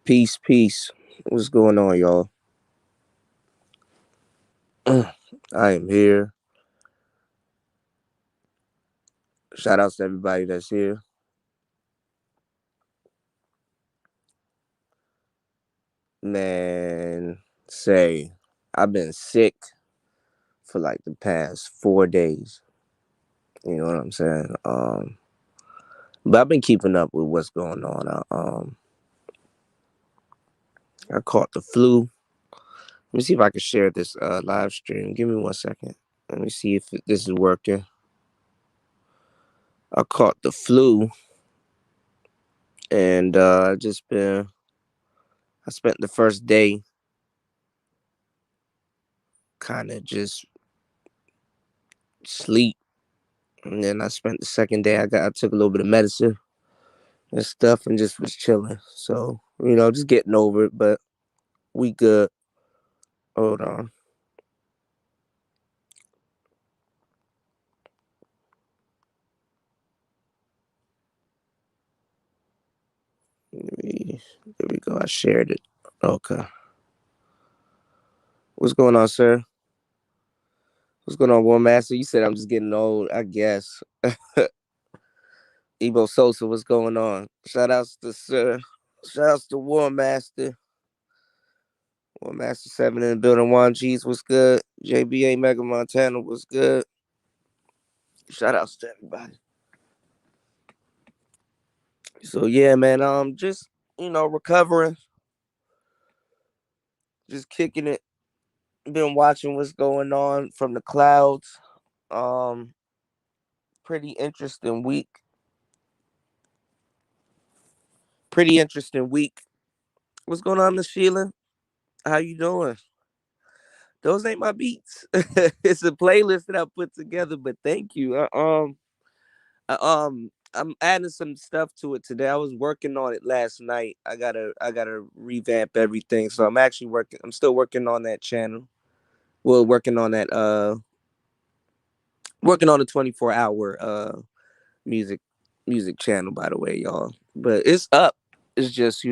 Peace, peace. What's going on, y'all? I am here. Shout outs to everybody that's here. Man, say, I've been sick for like the past 4 days. You know what I'm saying? But I've been keeping up with what's going on. I caught the flu. Let me see if I can share this live stream. Give me 1 second. Let me see if this is working. I caught the flu, and I spent the first day kind of just sleep, and then I spent the second day. I took a little bit of medicine and stuff, and just was chilling. So just getting over it, but we good. Hold on. There we go. I shared it. Okay. What's going on, sir? What's going on, War Master? You said I'm just getting old, I guess. Ebo Sosa, what's going on? Shout outs to Sir. Shout outs to War Master. War Master 7 in the building. Juan G's was good. JBA Mega Montana was good. Shout outs to everybody. So yeah, man. Just recovering, just kicking it. Been watching what's going on from the clouds. Um, pretty interesting week. Pretty interesting week. What's going on, Miss Sheila? How you doing? Those ain't my beats. It's a playlist that I put together, but thank you. I'm adding some stuff to it today. I was working on it last night. I gotta revamp everything. So I'm actually working. I'm still working on that channel. Well, working on a 24-hour music music channel, by the way, y'all. But it's up. It's just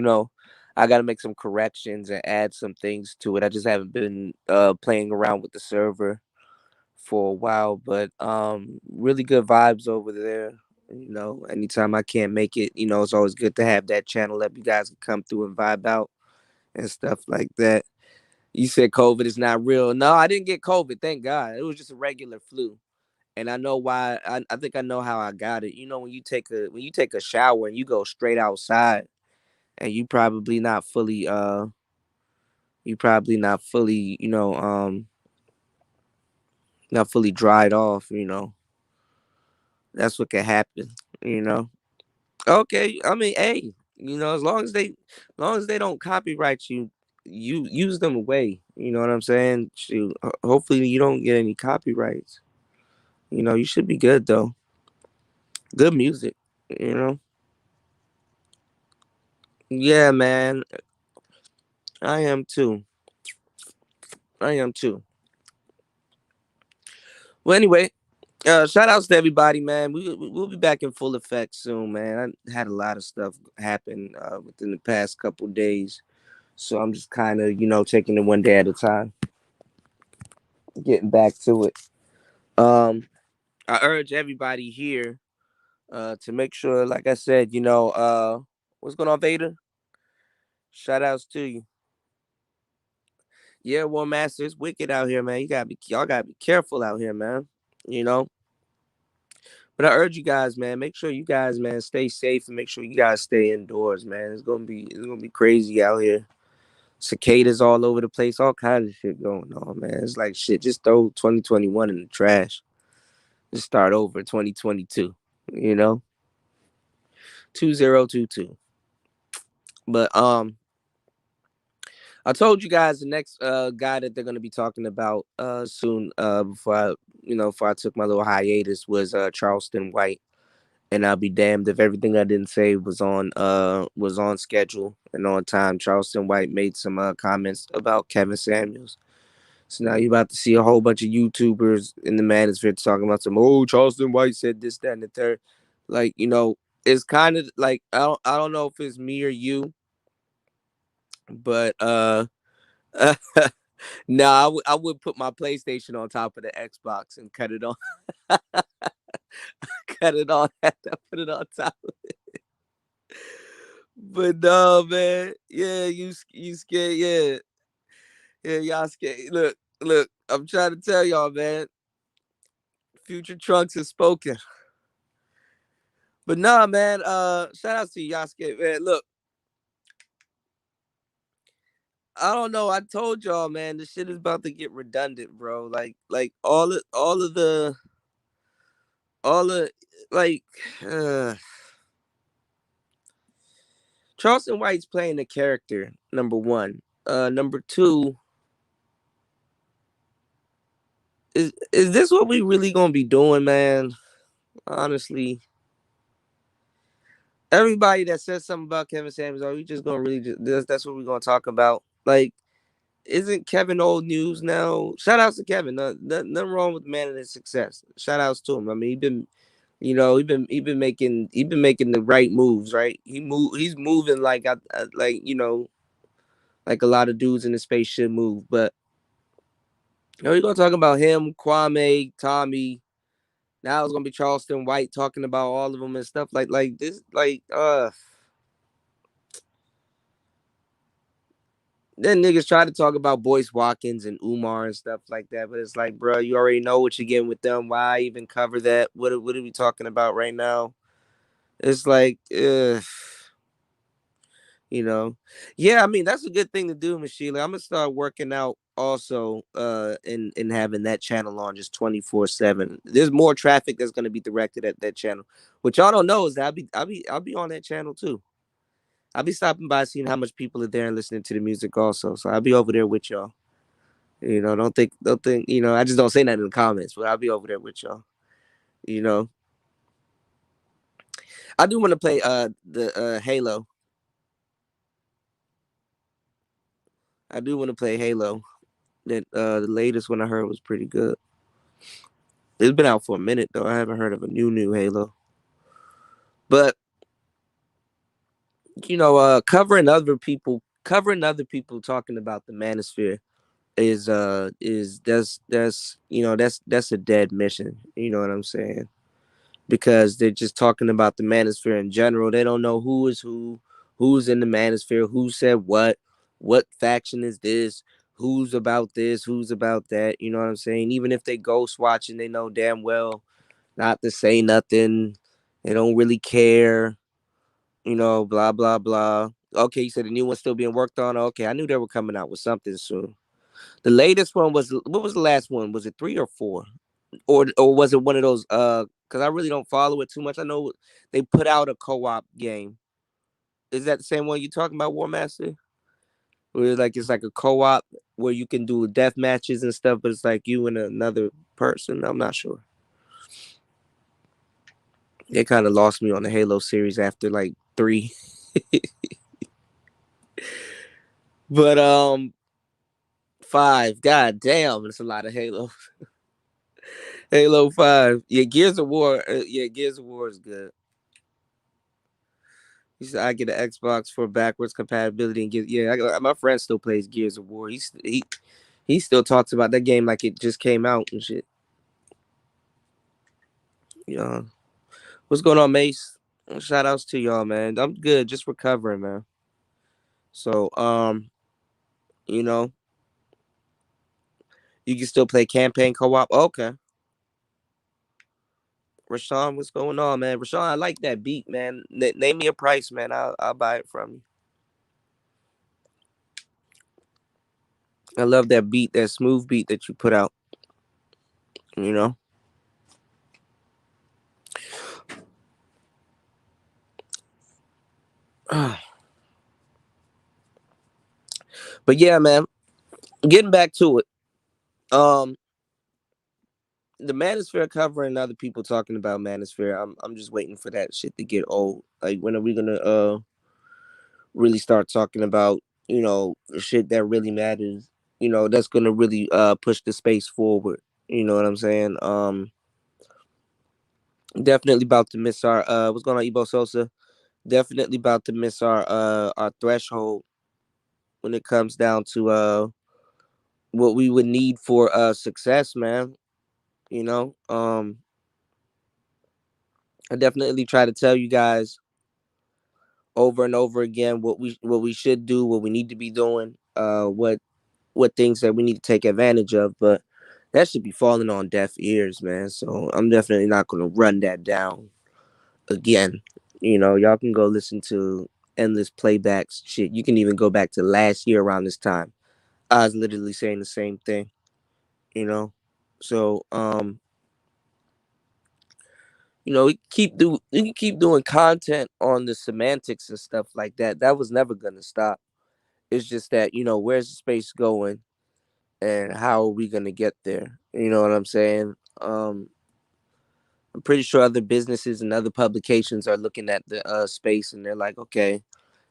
I got to make some corrections and add some things to it. I just haven't been playing around with the server for a while, but really good vibes over there. Anytime I can't make it, it's always good to have that channel that you guys can come through and vibe out and stuff like that. You said COVID is not real. No, I didn't get COVID, thank God. It was just a regular flu. And I know why. I think I know how I got it. When you take a shower and you go straight outside, and you probably not fully dried off. That's what can happen. You know. Okay, I mean, hey, as long as they don't copyright you, you use them away. You know what I'm saying? Shoot, hopefully you don't get any copyrights. You should be good though. Good music. You know. Yeah, man. I am too. I am too. Well, anyway, shout outs to everybody, man. We'll be back in full effect soon, man. I had a lot of stuff happen within the past couple days, so I'm just kind of taking it one day at a time, getting back to it. Um, I urge everybody here to make sure, like I said, what's going on, Vader? Shout outs to you. Yeah, War Master, it's wicked out here, man. Y'all gotta be careful out here, man. You know. But I urge you guys, man, make sure you guys, man, stay safe and make sure you guys stay indoors, man. It's gonna be crazy out here. Cicadas all over the place, all kinds of shit going on, man. It's like shit. Just throw 2021 in the trash. Just start over 2022. You know, 2022. But I told you guys the next guy that they're gonna be talking about soon. Before I took my little hiatus was Charleston White. And I'll be damned if everything I didn't say was on schedule and on time. Charleston White made some comments about Kevin Samuels. So now you're about to see a whole bunch of YouTubers in the Manosphere talking about Charleston White said this, that, and the third. Like, it's kind of like I don't know if it's me or you, But no, I would put my PlayStation on top of the Xbox and cut it on, cut it on, put it on top. But no, man, yeah, you scared, yeah, yeah, y'all scared. Look, I'm trying to tell y'all, man. Future Trunks has spoken. But nah, man. Shout out to Yasuke, man. Look, I don't know. I told y'all, man. This shit is about to get redundant, bro. Like all of, like, uh, Charleston White's playing a character. Number one. Number two. Is this what we really gonna be doing, man? Honestly, everybody that says something about Kevin Samuels, are we just gonna really that's what we're gonna talk about? Like, isn't Kevin old news now? Shout outs to Kevin. Nothing wrong with the man and his success. Shout outs to him. I mean, he been, he been making the right moves, right? He's moving like like, like a lot of dudes in the space should move. But we're gonna talk about him, Kwame, Tommy. Now it's gonna be Charleston White talking about all of them and stuff like this, Then niggas try to talk about Boyce Watkins and Umar and stuff like that, but it's like, bro, you already know what you're getting with them. Why even cover that? What are we talking about right now? It's like, you know, yeah. I mean, that's a good thing to do, Michelle. I'm gonna start working out also, and having that channel on just 24/7. There's more traffic that's gonna be directed at that channel. What y'all don't know is that I'll be on that channel too. I'll be stopping by, seeing how much people are there and listening to the music also. So I'll be over there with y'all. Don't think, I just don't say that in the comments, but I'll be over there with y'all. You know, I do want to play the Halo. I do want to play Halo. That the latest one I heard was pretty good. It's been out for a minute though. I haven't heard of a new Halo. But covering other people talking about the Manosphere is that's that's a dead mission. You know what I'm saying? Because they're just talking about the manosphere in general. They don't know who is who, who's in the manosphere, who said what faction is this, who's about this, who's about that. You know what I'm saying? Even if they ghost watching, they know damn well not to say nothing. They don't really care. Blah blah blah. Okay, you said the new one's still being worked on. Okay, I knew they were coming out with something soon. The latest one was, what was the last one? Was it 3 or 4? Or was it one of those because I really don't follow it too much. I know they put out a co-op game. Is that the same one you talking about, War Master? Where it's like a co-op where you can do death matches and stuff, but it's like you and another person. I'm not sure. They kind of lost me on the Halo series after like 3. But 5. God damn, it's a lot of Halo. Halo 5. Yeah, Gears of War. Yeah, Gears of War is good. He said I get an Xbox for backwards compatibility and get, yeah. My friend still plays Gears of War. He still talks about that game like it just came out and shit. Yeah. What's going on, Mace? Shout outs to y'all, man. I'm good, just recovering, man. So you know, you can still play campaign co-op. Okay. Rashawn, what's going on, man? Rashawn, I like that beat, man. Name me a price, man. I'll buy it from you. I love that beat, that smooth beat that you put out. You know. But yeah, man. Getting back to it. Um, the Manosphere cover and other people talking about Manosphere. I'm just waiting for that shit to get old. Like, when are we gonna really start talking about, the shit that really matters? That's gonna really push the space forward. You know what I'm saying? Definitely about to miss our what's going on, Ebo Sosa? Definitely about to miss our threshold when it comes down to what we would need for success, man. You know, I definitely try to tell you guys over and over again what we should do, what we need to be doing, what things that we need to take advantage of, but that should be falling on deaf ears, man. So I'm definitely not gonna run that down again. Y'all can go listen to endless playbacks. Shit, you can even go back to last year around this time. I was literally saying the same thing. You know, so we can keep doing content on the semantics and stuff like that. That was never gonna stop. It's just that where's the space going, and how are we gonna get there? You know what I'm saying? I'm pretty sure other businesses and other publications are looking at the space, and they're like, okay,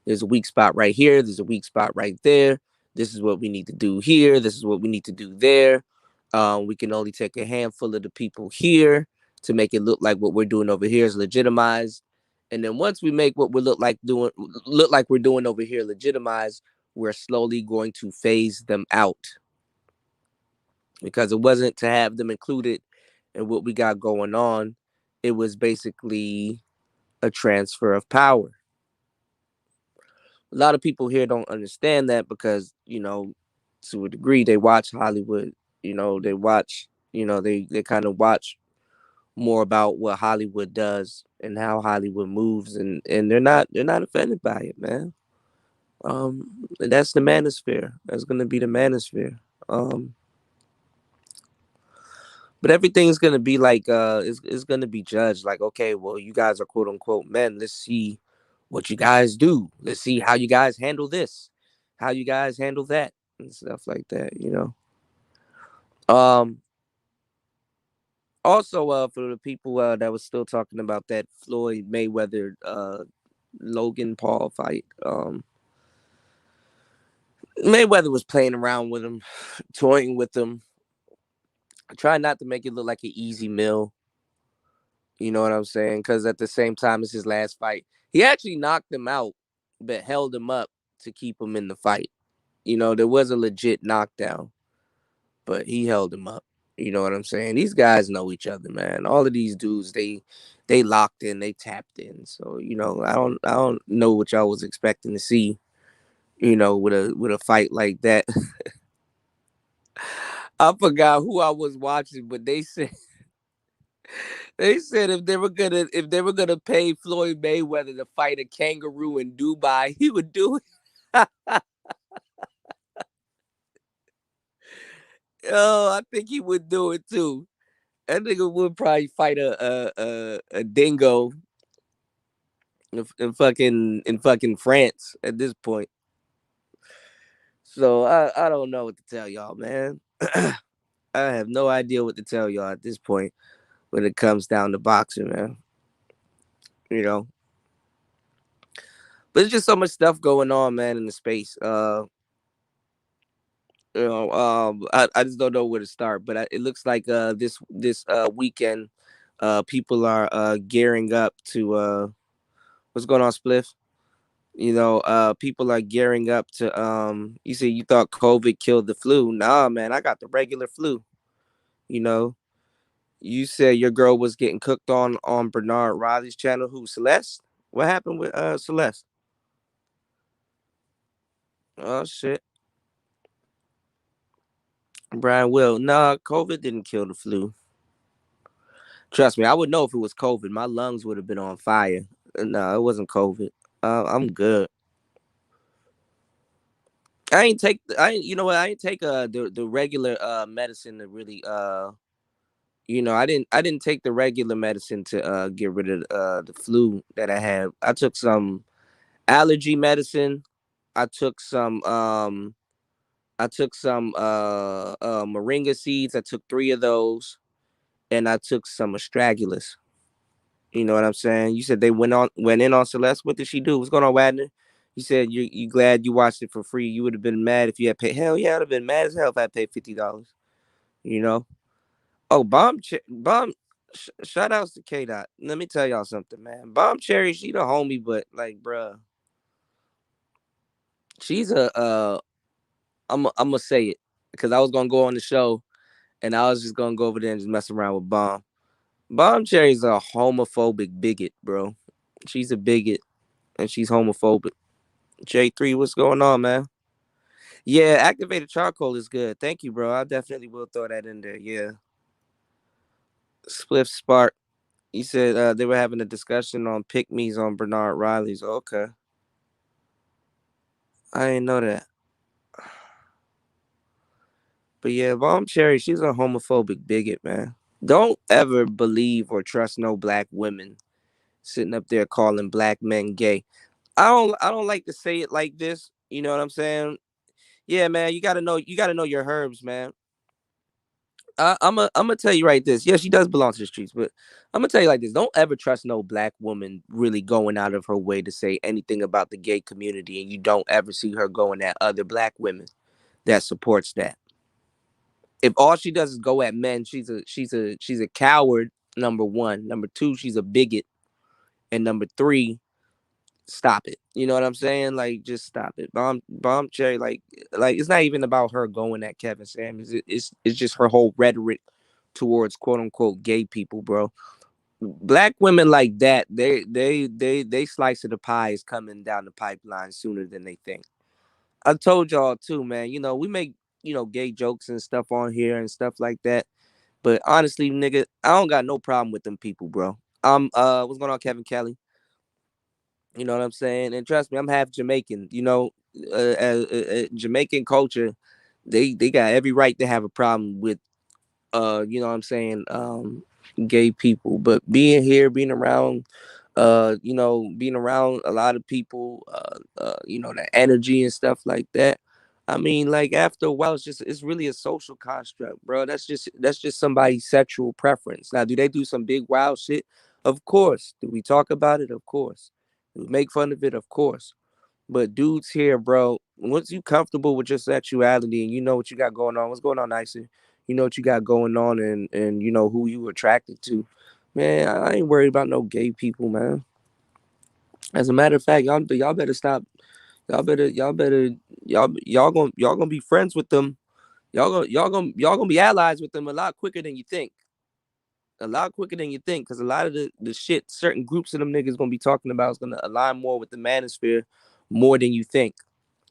there's a weak spot right here. There's a weak spot right there. This is what we need to do here. This is what we need to do there. We can only take a handful of the people here to make it look like what we're doing over here is legitimized. And then once we make what we look like we're doing over here legitimized, we're slowly going to phase them out, because it wasn't to have them included in what we got going on. It was basically a transfer of power. A lot of people here don't understand that because, to a degree, they watch Hollywood. They watch, they kind of watch more about what Hollywood does and how Hollywood moves, and they're not offended by it, man. And that's the manosphere. That's gonna be the manosphere. But everything's gonna be like it's gonna be judged like, okay, well, you guys are quote unquote men. Let's see what you guys do. Let's see how you guys handle this, how you guys handle that, and stuff like that. Um Also, for the people that was still talking about that Floyd Mayweather Logan Paul fight, Mayweather was playing around with him, toying with him, trying not to make it look like an easy meal. You know what I'm saying? Because at the same time, it's his last fight. He actually knocked him out, but held him up to keep him in the fight. There was a legit knockdown, but he held him up. You know what I'm saying? These guys know each other, man. All of these dudes, they locked in, they tapped in. So I don't know what y'all was expecting to see. With a fight like that. I forgot who I was watching, but they said if they were gonna pay Floyd Mayweather to fight a kangaroo in Dubai, he would do it. Oh, I think he would do it too. That nigga would probably fight a dingo in fucking France at this point. So I don't know what to tell y'all, man. I have no idea what to tell y'all at this point when it comes down to boxing, man. You know, but it's just so much stuff going on, man, in the space. I just don't know where to start. But it looks like this weekend, people are gearing up to what's going on, Spliff. People are gearing up to you said you thought COVID killed the flu. Nah, man, I got the regular flu. You know, you said your girl was getting cooked on Bernard Riley's channel. Who, Celeste? What happened with Celeste? Oh shit. Brian Will. Nah, COVID didn't kill the flu. Trust me, I would know if it was COVID. My lungs would have been on fire. No, it wasn't COVID. I'm good. You know what? I ain't take the regular medicine to really I didn't take the regular medicine to get rid of the flu that I had. I took some allergy medicine. I took some moringa seeds. I took 3 of those, and I took some astragalus. You know what I'm saying? You said they went in on Celeste. What did she do? What's going on, Wagner? You said you glad you watched it for free. You would have been mad if you had paid. Hell yeah, I'd have been mad as hell if I had paid $50. You know? Oh, bomb. Shout outs to K Dot. Let me tell y'all something, man. Bomb Cherry, she the homie, but like, bruh, She's I'm gonna say it because I was gonna go on the show and I was just gonna go over there and just mess around with Bomb. Bomb Cherry's a homophobic bigot, bro. She's a bigot and she's homophobic. J3, what's going on, man? Yeah, activated charcoal is good. Thank you, bro. I definitely will throw that in there. Yeah. Spliff Spark. You said they were having a discussion on pick me's on Bernard Riley's. Okay. I didn't know that. But yeah, Bomb Cherry, she's a homophobic bigot, man. Don't ever believe or trust no black women sitting up there calling black men gay. I don't like to say it like this. You know what I'm saying? Yeah, man, you gotta know your herbs, man. I'm gonna tell you right this. Yeah, she does belong to the streets, but I'm gonna tell you like this. Don't ever trust no black woman really going out of her way to say anything about the gay community, and you don't ever see her going at other black women that supports that. If all she does is go at men, she's a coward. Number one, number two, she's a bigot, and number three, stop it. You know what I'm saying? Like, just stop it. Bomb Cherry, like it's not even about her going at Kevin Samuels. It's just her whole rhetoric towards quote unquote gay people, bro. Black women like that, they slice of the pie is coming down the pipeline sooner than they think. I told y'all too, man. We make gay jokes and stuff on here and stuff like that. But honestly, nigga, I don't got no problem with them people, bro. What's going on, Kevin Kelly? You know what I'm saying? And trust me, I'm half Jamaican. Jamaican culture, they got every right to have a problem with you know what I'm saying, gay people. But being here, being around a lot of people, the energy and stuff like that. I mean, like after a while, it's really a social construct, bro. That's just somebody's sexual preference. Now, do they do some big wild shit? Of course. Do we talk about it? Of course. Do we make fun of it? Of course. But dudes here, bro, once you comfortable with your sexuality and you know what you got going on, what's going on, Nicer? You know what you got going on and you know who you attracted to. Man, I ain't worried about no gay people, man. As a matter of fact, y'all better stop. Y'all gonna be friends with them. Y'all gonna be allies with them a lot quicker than you think. A lot quicker than you think, because a lot of the shit certain groups of them niggas gonna be talking about is gonna align more with the manosphere more than you think.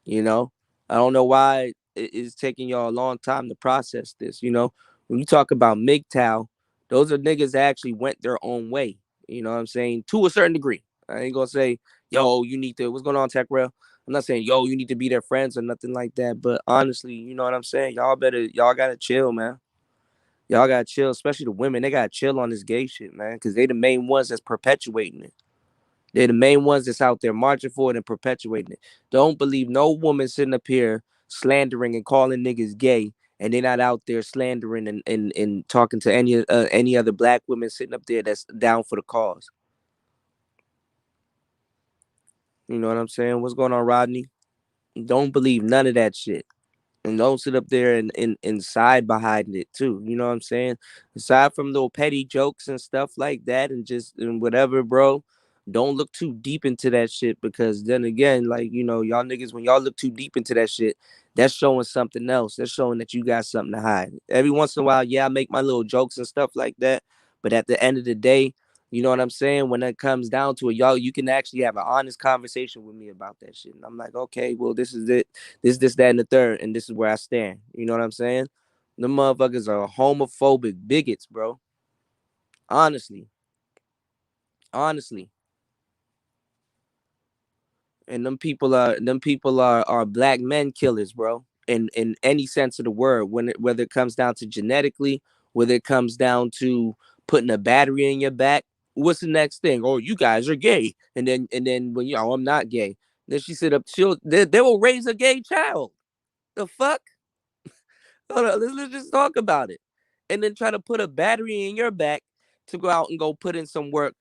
You know, I don't know why it's taking y'all a long time to process this. When you talk about MGTOW, those are niggas that actually went their own way. You know what I'm saying? To a certain degree. I ain't gonna say, yo, you need to, what's going on, Tech Rail? I'm not saying, yo, you need to be their friends or nothing like that. But honestly, you know what I'm saying? Y'all gotta chill, man. Y'all gotta chill, especially the women. They gotta chill on this gay shit, man, because they the main ones that's perpetuating it. They're the main ones that's out there marching for it and perpetuating it. Don't believe no woman sitting up here slandering and calling niggas gay, and they're not out there slandering and talking to any other black women sitting up there that's down for the cause. You know what I'm saying? What's going on, Rodney? Don't believe none of that shit. And don't sit up there and side behind it too. You know what I'm saying? Aside from little petty jokes and stuff like that, and whatever, bro. Don't look too deep into that shit, because then again, like y'all niggas, when y'all look too deep into that shit, that's showing something else. That's showing that you got something to hide. Every once in a while, yeah, I make my little jokes and stuff like that, but at the end of the day, you know what I'm saying? When it comes down to it, y'all, you can actually have an honest conversation with me about that shit. And I'm like, okay, well, this is it, this, that, and the third, and this is where I stand. You know what I'm saying? The motherfuckers are homophobic bigots, bro. Honestly, honestly. And them people are black men killers, bro. In any sense of the word, whether it comes down to genetically, whether it comes down to putting a battery in your back. What's the next thing? Oh, you guys are gay, and then when I'm not gay, then she said up, they will raise a gay child. The fuck? Hold on, let's just talk about it. And then try to put a battery in your back to go out and go put in some work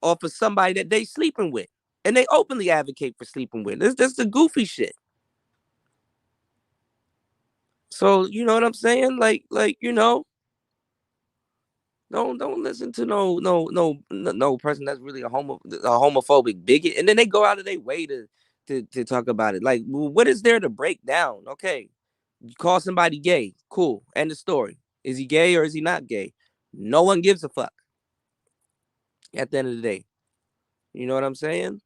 off of somebody that they sleeping with. And they openly advocate for sleeping with. That's the goofy shit. So you know what I'm saying? Like don't listen to no person that's really a homophobic bigot. And then they go out of their way to talk about it. Like, what is there to break down? Okay, you call somebody gay, cool. End of story. Is he gay or is he not gay? No one gives a fuck at the end of the day. You know what I'm saying?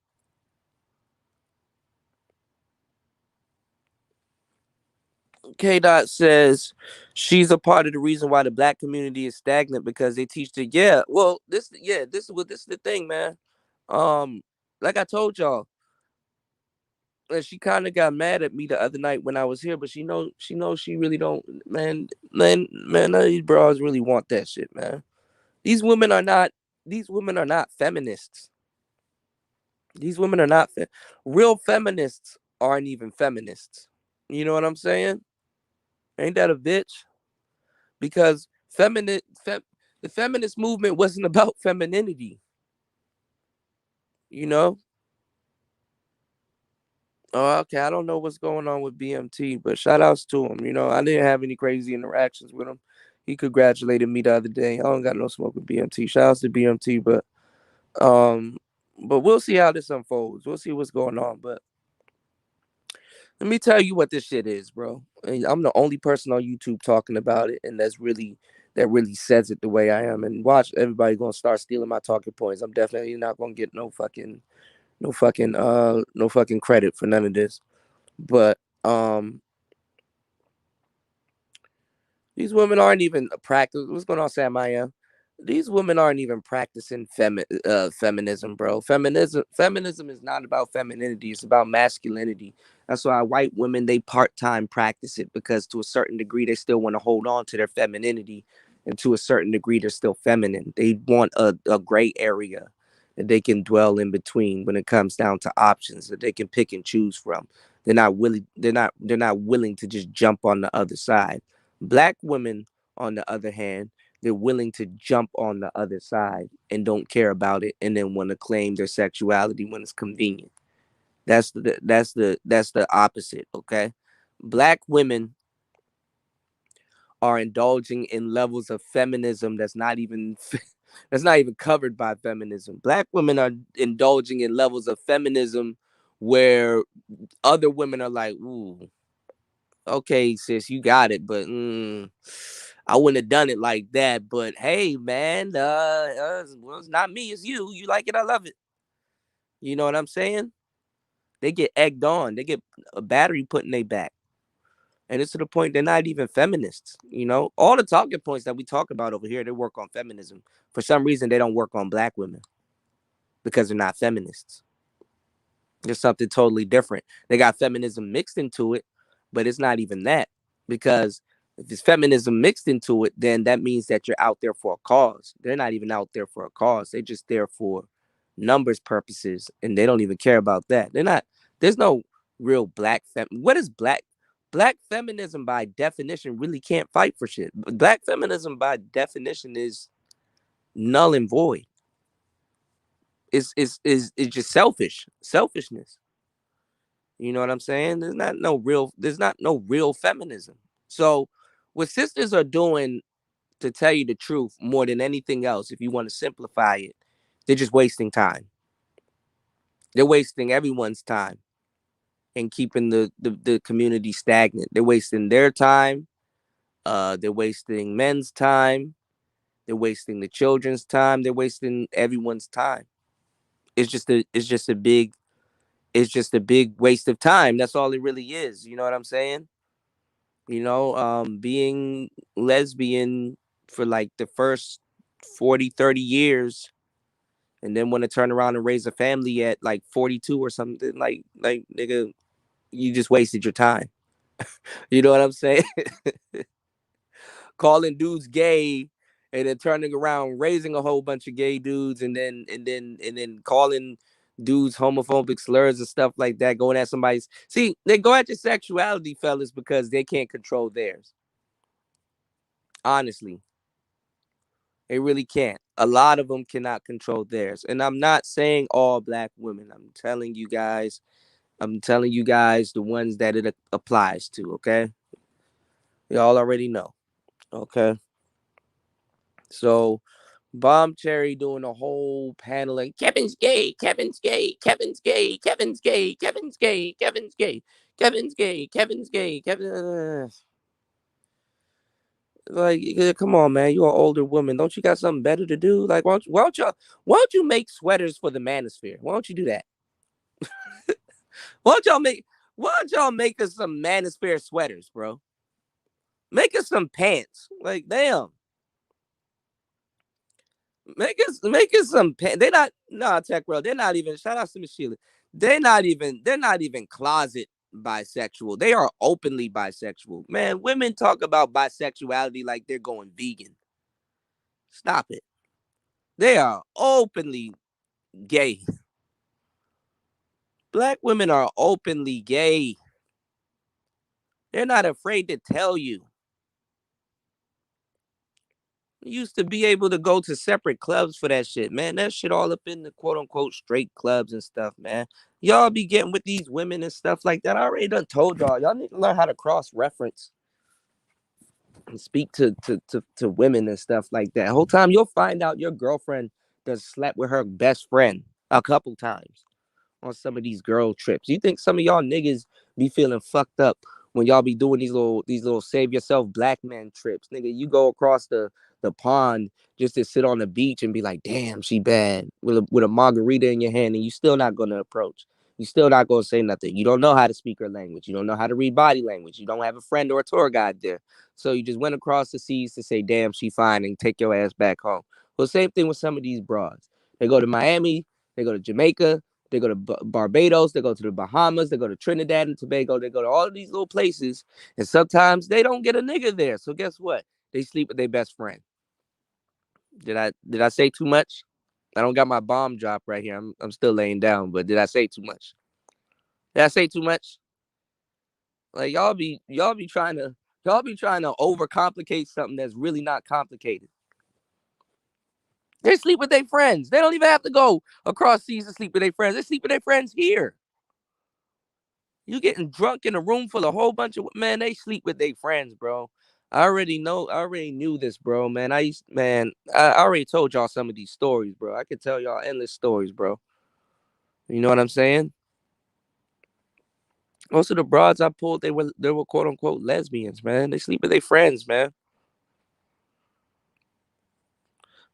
K Dot says she's a part of the reason why the black community is stagnant because they teach the yeah. Well, this is the thing, man. Um, like I told y'all, and she kind of got mad at me the other night when I was here, but she knows she really don't, man. None of these bras really want that shit, man. These women are not. These women are not feminists. These women are not real feminists. Aren't even feminists. You know what I'm saying? Ain't that a bitch? Because the feminist movement wasn't about femininity. You know. Oh, okay. I don't know what's going on with BMT, but shout outs to him. You know, I didn't have any crazy interactions with him. He congratulated me the other day. I don't got no smoke with BMT. Shout outs to BMT, um, but we'll see how this unfolds. We'll see what's going on. But let me tell you what this shit is, bro. And I'm the only person on YouTube talking about it, and that really says it the way I am. And watch, everybody gonna start stealing my talking points. I'm definitely not gonna get no fucking credit for none of this. But these women aren't even practicing. What's going on, Sam? I am. These women aren't even practicing feminism, bro. Feminism is not about femininity. It's about masculinity. That's why white women, they part-time practice it because to a certain degree they still want to hold on to their femininity, and to a certain degree they're still feminine. They want a gray area that they can dwell in between when it comes down to options that they can pick and choose from. They're not willing to just jump on the other side. Black women, on the other hand, they're willing to jump on the other side and don't care about it, and then want to claim their sexuality when it's convenient. That's the opposite. Okay, black women are indulging in levels of feminism that's not even covered by feminism. Black women are indulging in levels of feminism where other women are like, ooh, okay, sis, you got it, but I wouldn't have done it like that. But hey, man, well, it's not me, it's you. You like it, I love it. You know what I'm saying? They get egged on. They get a battery put in their back. And it's to the point they're not even feminists. You know, all the talking points that we talk about over here, they work on feminism. For some reason, they don't work on black women because they're not feminists. There's something totally different. They got feminism mixed into it, but it's not even that. Because if it's feminism mixed into it, then that means that you're out there for a cause. They're not even out there for a cause. They're just there for numbers purposes, and they don't even care about that. They're not. There's no real What is black feminism by definition really can't fight for shit. Black feminism by definition is null and void. It's just selfishness. You know what I'm saying? There's not no real feminism. So what sisters are doing, to tell you the truth, more than anything else, if you want to simplify it, they're just wasting time. They're wasting everyone's time and keeping the community stagnant. They're wasting their time. They're wasting men's time. They're wasting the children's time. They're wasting everyone's time. It's just a big waste of time. That's all it really is. You know what I'm saying? Being lesbian for like the first 40, 30 years, and then want to turn around and raise a family at like 42 or something, like nigga, you just wasted your time. You know what I'm saying? Calling dudes gay and then turning around raising a whole bunch of gay dudes, and then calling dudes homophobic slurs and stuff like that, going at somebody's, see, they go at your sexuality, fellas, because they can't control theirs. Honestly, they really can't. A lot of them cannot control theirs. And I'm not saying all black women. I'm telling you guys the ones that it applies to, okay? Y'all already know. Okay. So Bomb Cherry doing a whole panel and Kevin's gay, Kevin's gay, Kevin's gay, Kevin's gay, Kevin's gay, Kevin's gay, Kevin's gay, Kevin's gay, Kevin. Like, come on, man. You're an older woman. Don't you got something better to do? Like, why don't you make sweaters for the Manosphere? Why don't you do that? why don't y'all make why don't y'all make us some Manosphere sweaters, bro? Make us some pants. Like, damn. Make us some pants. They're not Tech World. They're not even, shout out to Miss Sheila. They're not even closet bisexual. They are openly bisexual. Man, women talk about bisexuality like they're going vegan. Stop it. They are openly gay. Black women are openly gay. They're not afraid to tell you. You used to be able to go to separate clubs for that shit, man. That shit all up in the quote unquote straight clubs and stuff, man. Y'all be getting with these women and stuff like that. I already done told y'all. Y'all need to learn how to cross reference and speak to women and stuff like that. Whole time you'll find out your girlfriend does slept with her best friend a couple times on some of these girl trips. You think some of y'all niggas be feeling fucked up when y'all be doing these little save yourself black man trips? Nigga, you go across the pond just to sit on the beach and be like, damn, she bad, with a margarita in your hand, and you still not gonna approach. You still not gonna say nothing. You don't know how to speak her language. You don't know how to read body language. You don't have a friend or a tour guide there. So you just went across the seas to say, damn, she fine, and take your ass back home. Well, same thing with some of these broads. They go to Miami, they go to Jamaica, they go to Barbados, they go to the Bahamas, they go to Trinidad and Tobago, they go to all of these little places, and sometimes they don't get a nigga there. So guess what? They sleep with their best friend. Did I say too much? I don't got my bomb drop right here. I'm still laying down, but did I say too much? Did I say too much? Like, y'all be trying to overcomplicate something that's really not complicated. They sleep with their friends. They don't even have to go across seas to sleep with their friends. They sleep with their friends here. You getting drunk in a room full of a whole bunch of, man, they sleep with their friends, bro. I already knew this, bro, man. I already told y'all some of these stories, bro. I could tell y'all endless stories, bro. You know what I'm saying? Most of the broads I pulled, they were quote unquote lesbians, man. They sleep with their friends, man.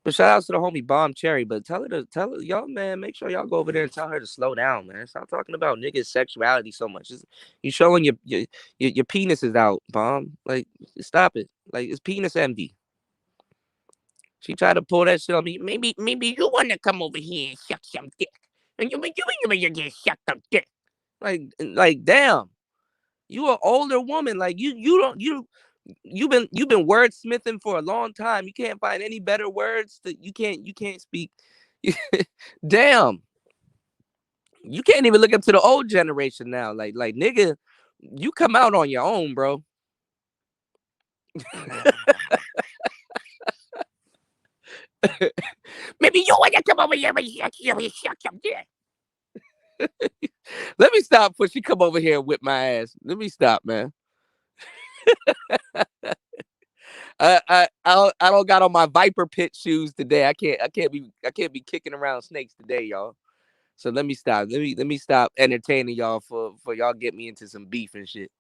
But shout out to the homie Bomb Cherry. But tell her, y'all, man, make sure y'all go over there and tell her to slow down, man. Stop talking about niggas' sexuality so much. You showing your penis is out, Bomb. Like, stop it. Like, it's penis envy. She tried to pull that shit on me. Maybe you want to come over here and suck some dick. And you get sucked some dick. Like, damn. You an older woman. Like, you've been wordsmithing for a long time. You can't find any better words that you can't speak. Damn. You can't even look up to the old generation now. Like nigga, you come out on your own, bro. Maybe you want to come over here and suck some dick. Let me stop before she come over here and whip my ass. Let me stop, man. I don't got on my Viper Pit shoes today. I can't be kicking around snakes today, y'all. So let me stop. Let me stop entertaining y'all for y'all get me into some beef and shit.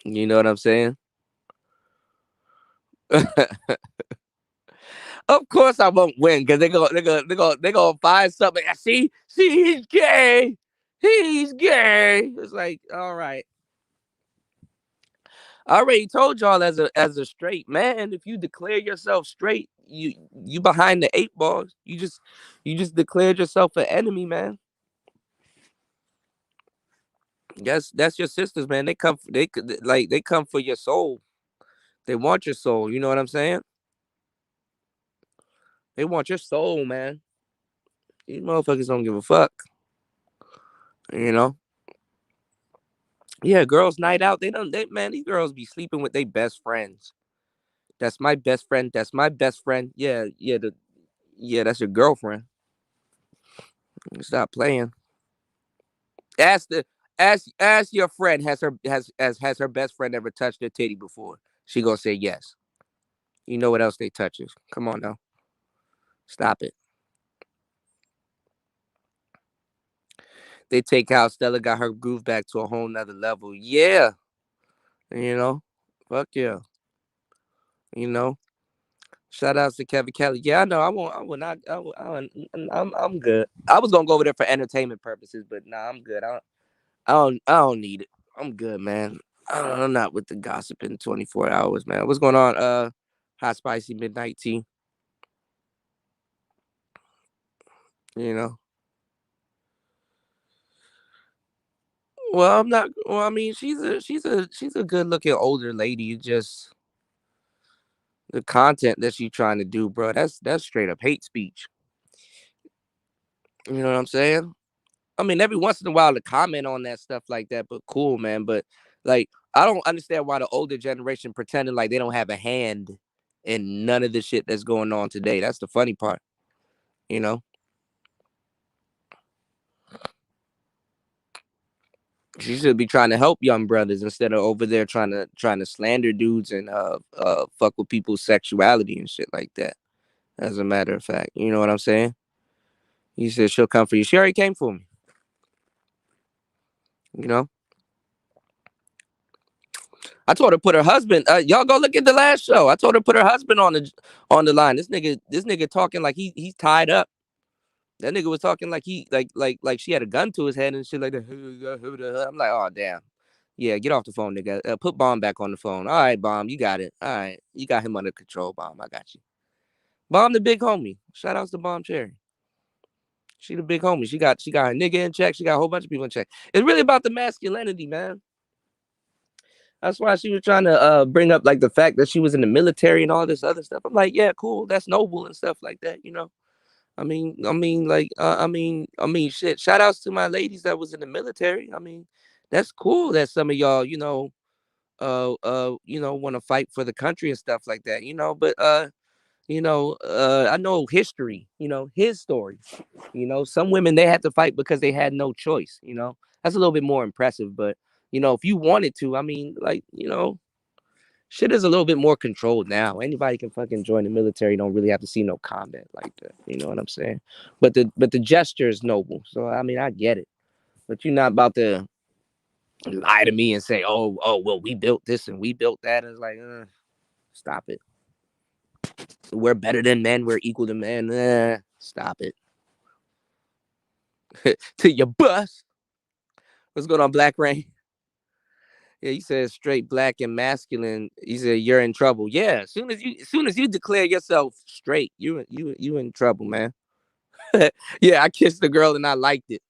You know what I'm saying? Of course I won't win because they gonna find something. See, he's gay. He's gay. It's like, all right. I already told y'all as a straight man, if you declare yourself straight, you behind the eight balls. You just declared yourself an enemy, man. Yes, that's your sisters, man. They come for your soul. They want your soul. You know what I'm saying? They want your soul, man. These motherfuckers don't give a fuck. You know? Yeah, girls' night out. Man, these girls be sleeping with their best friends. That's my best friend. That's my best friend. Yeah, that's your girlfriend. Stop playing. Ask the ask your friend, has her best friend ever touched her titty before? She gonna say yes. You know what else they touches? Come on now. Stop it. They take out Stella got her groove back to a whole nother level. Yeah. Fuck yeah. You know. Shout outs to Kevin Kelly. Yeah, I know. I won't. I will not. I'm good. I was gonna go over there for entertainment purposes, but nah, I'm good. I don't need it. I'm good, man. I'm not with the gossiping 24 hours, man. What's going on? Hot spicy midnight tea. You know. Well, I'm not. Well, I mean, she's a good looking older lady. Just the content that she's trying to do, bro. That's straight up hate speech. You know what I'm saying? I mean, every once in a while to comment on that stuff like that, but cool, man. But like, I don't understand why the older generation pretending like they don't have a hand in none of the shit that's going on today. That's the funny part, you know. She should be trying to help young brothers instead of over there trying to slander dudes and fuck with people's sexuality and shit like that. As a matter of fact, you know what I'm saying? He said she'll come for you. She already came for me. You know. I told her put her husband. Y'all go look at the last show. I told her put her husband on the line. This nigga talking like he's tied up. That nigga was talking like he like she had a gun to his head and shit like that. I'm like, oh damn. Yeah, get off the phone, nigga. Put Bomb back on the phone. All right, Bomb, you got it. All right, you got him under control, Bomb. I got you. Bomb, the big homie. Shout outs to Bomb Cherry. She the big homie. She got her nigga in check. She got a whole bunch of people in check. It's really about the masculinity, man. That's why she was trying to bring up like the fact that she was in the military and all this other stuff. I'm like, yeah, cool, that's noble and stuff like that, you know. I mean, shit. Shout outs to my ladies that was in the military. I mean, that's cool that some of y'all, want to fight for the country and stuff like that, you know. But I know history, his story. Some women they had to fight because they had no choice. That's a little bit more impressive. But if you wanted to, I mean, like, shit is a little bit more controlled now. Anybody can fucking join the military. Don't really have to see no combat like that. You know what I'm saying? But the gesture is noble. So I mean, I get it. But you're not about to lie to me and say, oh, well, we built this and we built that. It's like, stop it. We're better than men. We're equal to men. Stop it. To your bus. What's going on, Black Rain? Yeah, he said straight black and masculine. He said you're in trouble. Yeah, as soon as you declare yourself straight, you in trouble, man. Yeah, I kissed the girl and I liked it.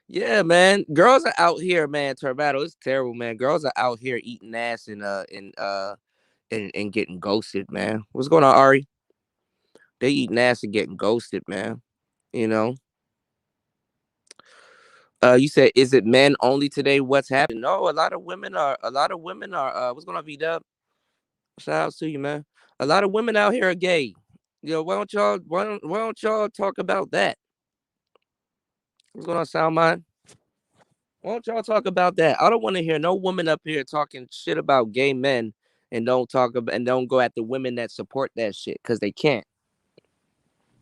Yeah, man. Girls are out here, man. Turbado, it's terrible, man. Girls are out here eating ass and getting ghosted, man. What's going on, Ari? They eating ass and getting ghosted, man. You know. You said, is it men only today? What's happening? No, a lot of women are what's going on, V-Dub? Shout out to you, man. A lot of women out here are gay. Why don't y'all talk about that? What's going on, Sound Mind? Why don't y'all talk about that? I don't want to hear no woman up here talking shit about gay men and don't go at the women that support that shit because they can't.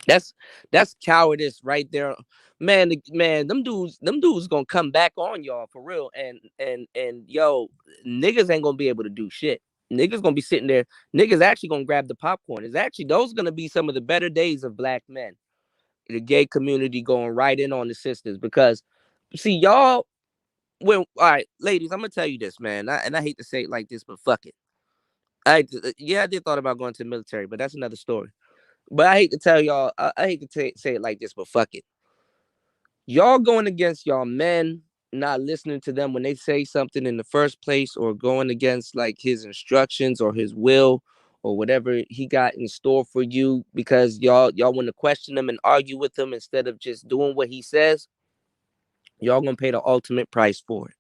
That's that's cowardice right there, man. Man, them dudes gonna come back on y'all for real, and yo, niggas ain't gonna be able to do shit. Niggas gonna be sitting there. Niggas actually gonna grab the popcorn. It's actually those gonna be some of the better days of black men. The gay community going right in on the sisters because, see, y'all. Well, all right, ladies, I'm gonna tell you this, man, and I hate to say it like this, but fuck it. I did thought about going to the military, but that's another story. But I hate to tell y'all, I hate to say it like this, but fuck it. Y'all going against y'all men, not listening to them when they say something in the first place, or going against like his instructions or his will or whatever he got in store for you because y'all want to question him and argue with him instead of just doing what he says. Y'all gonna pay the ultimate price for it.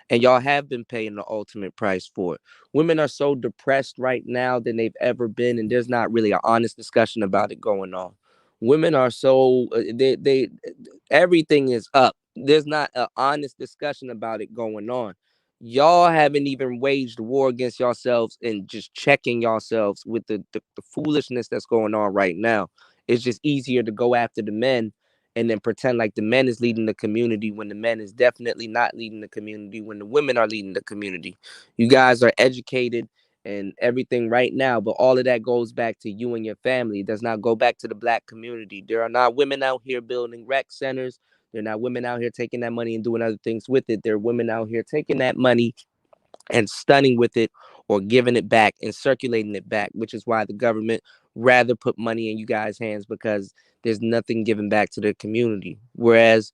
And y'all have been paying the ultimate price for it. Women are so depressed right now than they've ever been, and there's not really an honest discussion about it going on. Women are so they everything is up. There's not an honest discussion about it going on. y'all haven't even waged war against yourselves and just checking yourselves with the foolishness that's going on right now. It's just easier to go after the men and then pretend like the men is leading the community when the men is definitely not leading the community, when the women are leading the community. You guys are educated and everything right now, but all of that goes back to you and your family. It does not go back to the black community. There are not women out here building rec centers. They're not women out here taking that money and doing other things with it. They're women out here taking that money and stunning with it or giving it back and circulating it back, which is why the government rather put money in you guys' hands, because there's nothing given back to the community. Whereas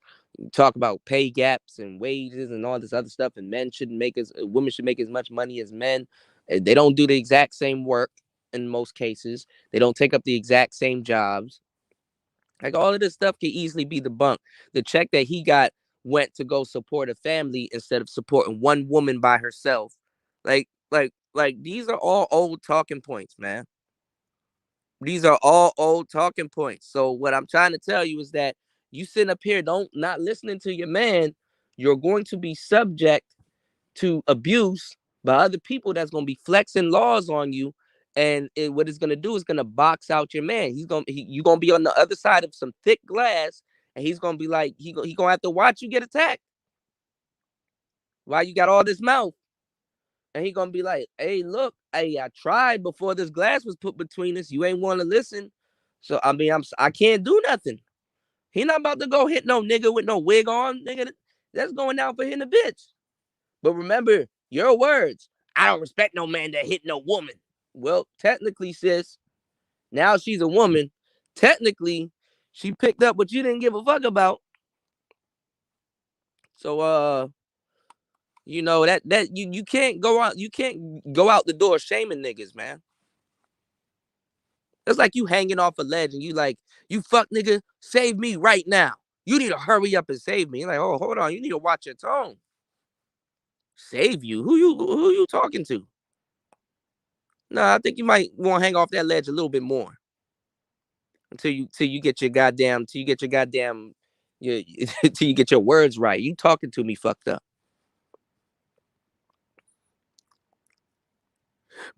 talk about pay gaps and wages and all this other stuff, and women should make as much money as men. They don't do the exact same work in most cases. They don't take up the exact same jobs. Like all of this stuff can easily be debunked. The check that he got went to go support a family instead of supporting one woman by herself. Like these are all old talking points, man. These are all old talking points. So what I'm trying to tell you is that you sitting up here, don't not listening to your man, you're going to be subject to abuse by other people that's going to be flexing laws on you. And what it's going to do is going to box out your man. You're going to be on the other side of some thick glass, and he's going to be like, he going to have to watch you get attacked while you got all this mouth. And he going to be like, hey, look, hey, I tried before this glass was put between us. You ain't want to listen. So, I mean, I can't do nothing. He not about to go hit no nigga with no wig on. Nigga, that's going down for hitting a bitch. But remember your words. I don't respect no man that hit no woman. Well, technically, sis, now she's a woman. Technically, she picked up what you didn't give a fuck about. So you can't go out the door shaming niggas, man. It's like you hanging off a ledge and you like, you fuck nigga, save me right now. You need to hurry up and save me. You're like, oh, hold on, you need to watch your tone. Save you? Who you talking to? No, I think you might want to hang off that ledge a little bit more until you get your goddamn your till you get your words right. You talking to me fucked up.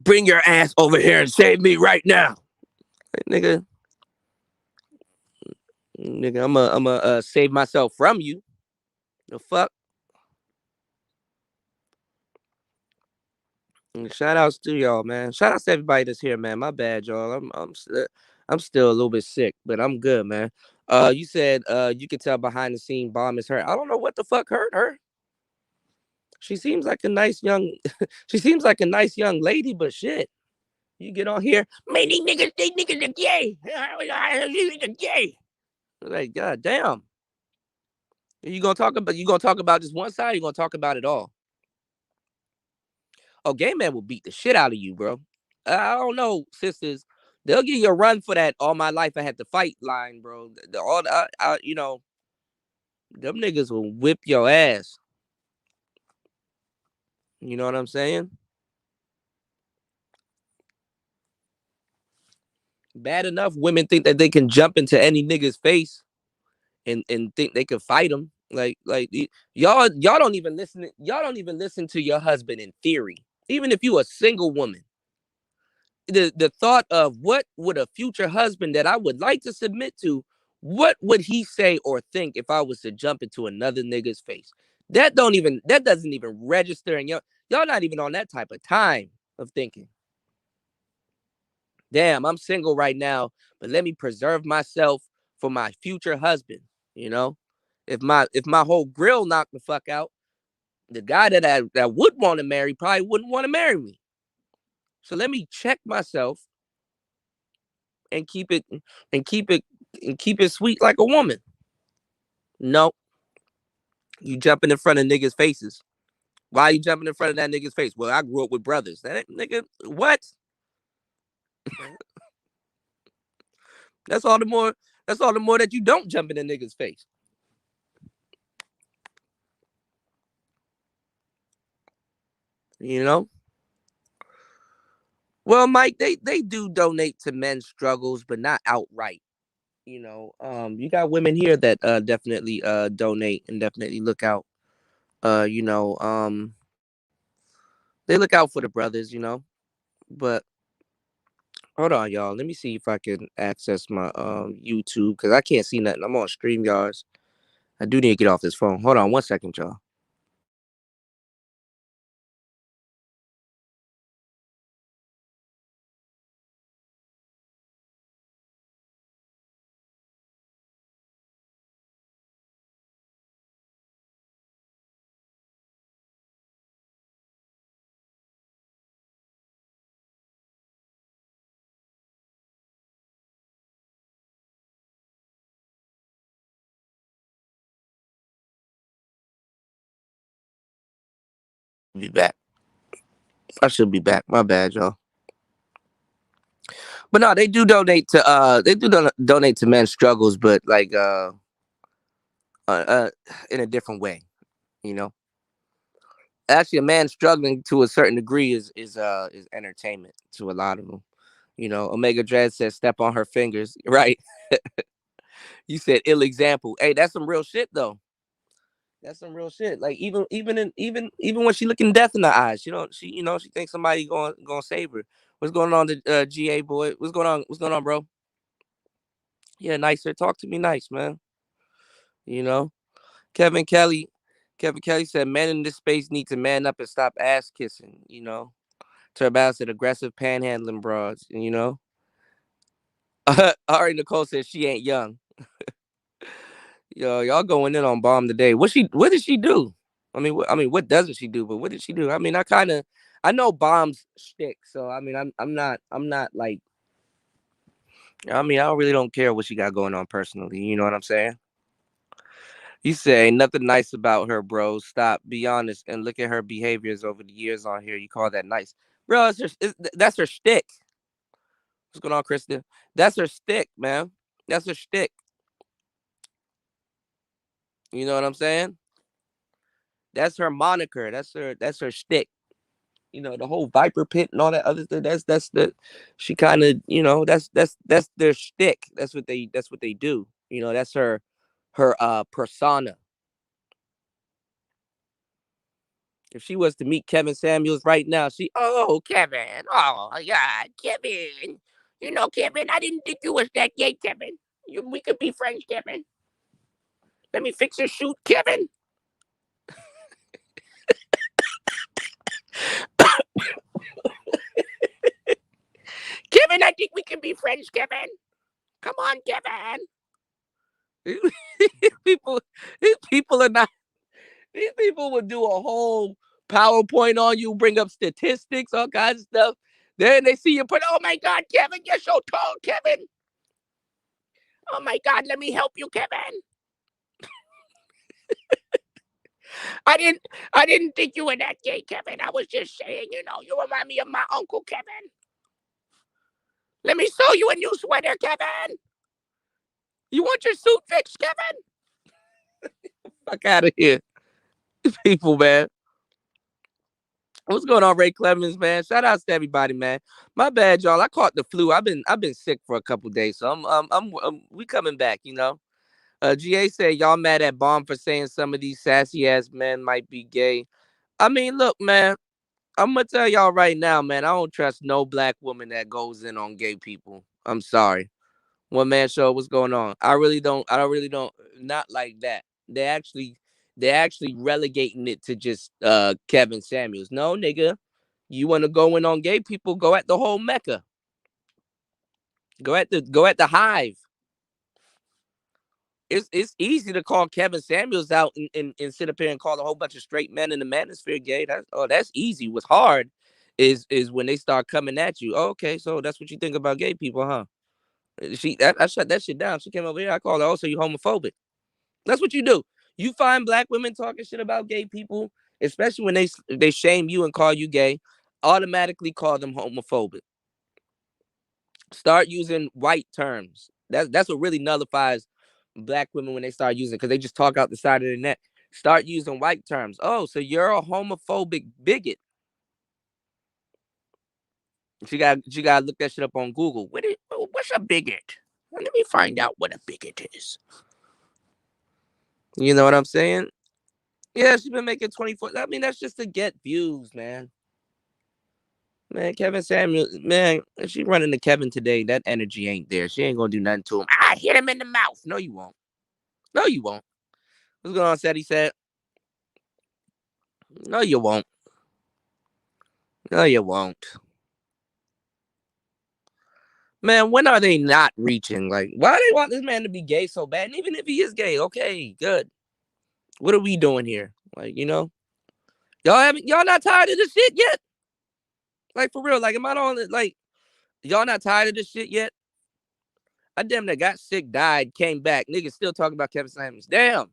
Bring your ass over here and save me right now. Like, nigga, I'm save myself from you. The fuck? And shout outs to y'all, man. Shout outs to everybody that's here, man. My bad, y'all. I'm still a little bit sick, but I'm good, man. You said you could tell behind the scene bomb is hurt. I don't know what the fuck hurt her. She seems like a nice young she seems like a nice young lady, but shit. You get on here, man, these niggas are gay. These niggas gay. Like, god damn. You gonna talk about just one side, or you gonna talk about it all? Oh, gay man will beat the shit out of you, bro. I don't know, sisters. They'll give you a run for that all my life I had to fight line, bro. Them niggas will whip your ass. You know what I'm saying? Bad enough women think that they can jump into any nigga's face and think they could fight him. Y'all don't even listen. Y'all don't even listen to your husband in theory. Even if you a single woman, the thought of what would a future husband that I would like to submit to, what would he say or think if I was to jump into another nigga's face? That doesn't even register, and y'all not even on that type of time of thinking. Damn, I'm single right now, but let me preserve myself for my future husband. You know, if my whole grill knocked the fuck out, the guy that would want to marry probably wouldn't want to marry me. So let me check myself and and keep it keep it sweet like a woman. No, you jumping in front of niggas' faces. Why are you jumping in front of that nigga's face? Well, I grew up with brothers. That nigga, what? That's all the more. That's all the more that you don't jump in a nigga's face. You know. Well, Mike, they do donate to men's struggles, but not outright. You got women here that definitely donate and definitely look out. You know, They look out for the brothers, you know. But hold on, y'all. Let me see if I can access my YouTube because I can't see nothing. I'm on StreamYards. I do need to get off this phone. Hold on 1 second, y'all. Be back. I should be back. My bad, y'all. But no, they do donate to donate to men's struggles, but like uh, uh in a different way, you know. Actually, a man struggling to a certain degree is entertainment to a lot of them. You know, Omega Dread says step on her fingers. Right. You said ill example. Hey, that's some real shit though. That's some real shit. Like even when she looking death in the eyes, she thinks somebody going to save her. What's going on, the GA boy? What's going on? What's going on, bro? Yeah, nicer. Talk to me nice, man. You know, Kevin Kelly. Kevin Kelly said men in this space need to man up and stop ass kissing. You know, Turbout said aggressive panhandling broads. And, you know, Ari Nicole said she ain't young. Yo, y'all going in on Bomb today. What did she do? What doesn't she do? But what did she do? I mean, I know Bomb's shtick, so I mean, I'm not like, I really don't care what she got going on personally. You know what I'm saying? You say nothing nice about her, bro. Stop. Be honest and look at her behaviors over the years on here. You call that nice, bro? That's her shtick. What's going on, Kristen? That's her shtick, man. That's her shtick. You know what I'm saying? That's her moniker. That's her shtick. You know, the whole Viper Pit and all that other stuff. That's the she kind of, that's their shtick. That's what they do. You know, that's her persona. If she was to meet Kevin Samuels right now, Kevin, oh God, Kevin, Kevin, I didn't think you was that gay, Kevin. We could be friends, Kevin. Let me fix your shoot, Kevin. Kevin, I think we can be friends, Kevin. Come on, Kevin. people, these people are not. These people would do a whole PowerPoint on you, bring up statistics, all kinds of stuff. Then they see you put, oh my God, Kevin, you're so tall, Kevin. Oh my God, let me help you, Kevin. I didn't, I didn't think you were that gay, Kevin. I was just saying, you remind me of my uncle, Kevin. Let me sew you a new sweater, Kevin. You want your suit fixed, Kevin? Fuck out of here, people, man. What's going on, Ray Clemens, man? Shout outs to everybody, man. My bad, y'all. I caught the flu. I've been sick for a couple days, so we coming back, you know. GA said y'all mad at Bomb for saying some of these sassy ass men might be gay. I mean, look, man. I'm gonna tell y'all right now, man. I don't trust no black woman that goes in on gay people. I'm sorry. One man show. What's going on? I really don't. I don't really don't. Not like that. They actually relegating it to just Kevin Samuels. No, nigga. You want to go in on gay people? Go at the whole Mecca. Go at the hive. It's easy to call Kevin Samuels out and sit up here and call a whole bunch of straight men in the Manosphere gay. That's easy. What's hard is when they start coming at you. Oh, okay, so that's what you think about gay people, huh? I shut that shit down. She came over here. I called her. Oh, so you homophobic? That's what you do. You find black women talking shit about gay people, especially when they shame you and call you gay. Automatically call them homophobic. Start using white terms. That's what really nullifies black women when they start using, because they just talk out the side of their neck. Start using white terms. Oh, so you're a homophobic bigot. She got to look that shit up on Google. What's a bigot? Let me find out what a bigot is. You know what I'm saying? Yeah, she's been making 24. I mean, that's just to get views, man. Man, Kevin Samuels, man, if she running to Kevin today, that energy ain't there. She ain't gonna do nothing to him. I hit him in the mouth. No, you won't. No, you won't. What's going on, said he said? No, you won't. No, you won't. Man, when are they not reaching? Like, why do they want this man to be gay so bad? And even if he is gay, okay, good. What are we doing here? Like, y'all not tired of this shit yet? Like, for real, like, am I on, like, y'all not tired of this shit yet? I damn near got sick, died, came back. Niggas still talking about Kevin Samuels. Damn.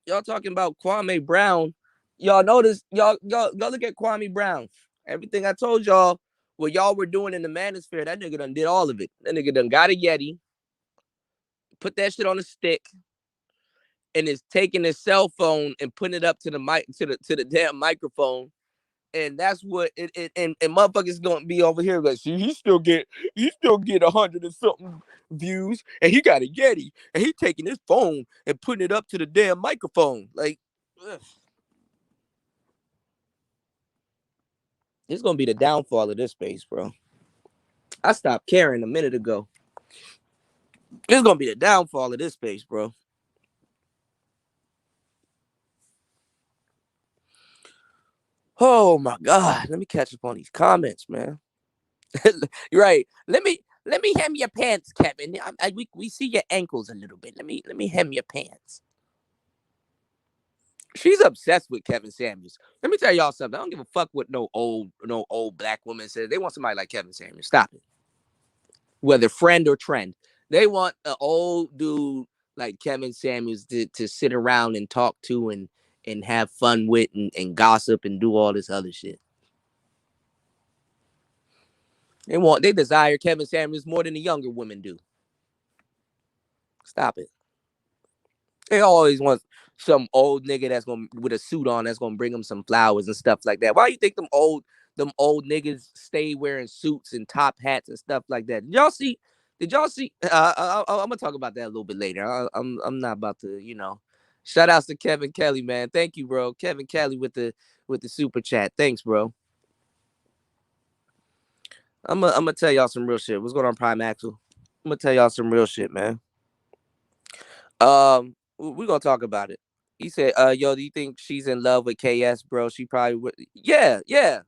Y'all talking about Kwame Brown. Y'all notice, y'all look at Kwame Brown. Everything I told y'all, what y'all were doing in the Manosphere, that nigga done did all of it. That nigga done got a Yeti, put that shit on a stick, and is taking his cell phone and putting it up to the mic to the damn microphone. And that's what and motherfuckers gonna be over here like, see, he still get 100 and something views, and he got a Yeti, and he taking his phone and putting it up to the damn microphone. Like, ugh. It's gonna be the downfall of this space, bro. I stopped caring a minute ago. It's gonna be the downfall of this space, bro. Oh my god, let me catch up on these comments, man. You're right. Let me hem your pants, Kevin. We see your ankles a little bit. Let me hem your pants. She's obsessed with Kevin Samuels. Let me tell y'all something. I don't give a fuck what no old black woman says. They want somebody like Kevin Samuels. Stop it. Whether friend or trend, they want an old dude like Kevin Samuels to sit around and talk to and have fun with and gossip and do all this other shit. They desire Kevin Samuels more than the younger women do. Stop it. They always want some old nigga that's gonna with a suit on that's gonna bring them some flowers and stuff like that. Why you think them old niggas stay wearing suits and top hats and stuff like that? Did y'all see? I'm gonna talk about that a little bit later. I'm not about to, Shout outs to Kevin Kelly, man. Thank you, bro. Kevin Kelly with the super chat. Thanks, bro. I'm gonna tell y'all some real shit. What's going on, Prime Axel? I'm gonna tell y'all some real shit, man. We're gonna talk about it. He said, yo, do you think she's in love with KS, bro? She probably would. Yeah, yeah,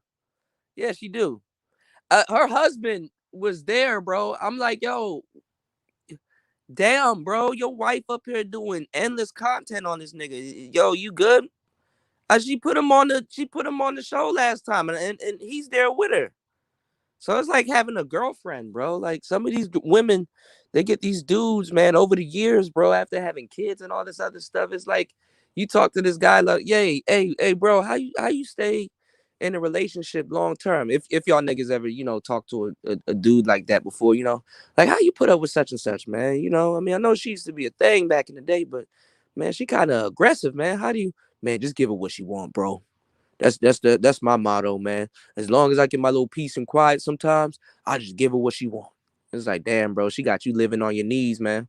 yeah, she do. Her husband was there, bro. I'm like, yo, damn, bro, your wife up here doing endless content on this nigga. Yo, you good? She put him on the show last time, and he's there with her. So it's like having a girlfriend, bro. Like some of these women, they get these dudes, man, over the years, bro, after having kids and all this other stuff. It's like you talk to this guy like, yay, hey, bro, how you stay in a relationship long term? If y'all niggas ever, talk to a dude like that before, like how you put up with such and such, man. I mean, I know she used to be a thing back in the day, but man, she kind of aggressive, man. How do you, man, just give her what she want, bro. That's my motto, man. As long as I get my little peace and quiet sometimes, I just give her what she want. It's like, damn, bro, she got you living on your knees, man.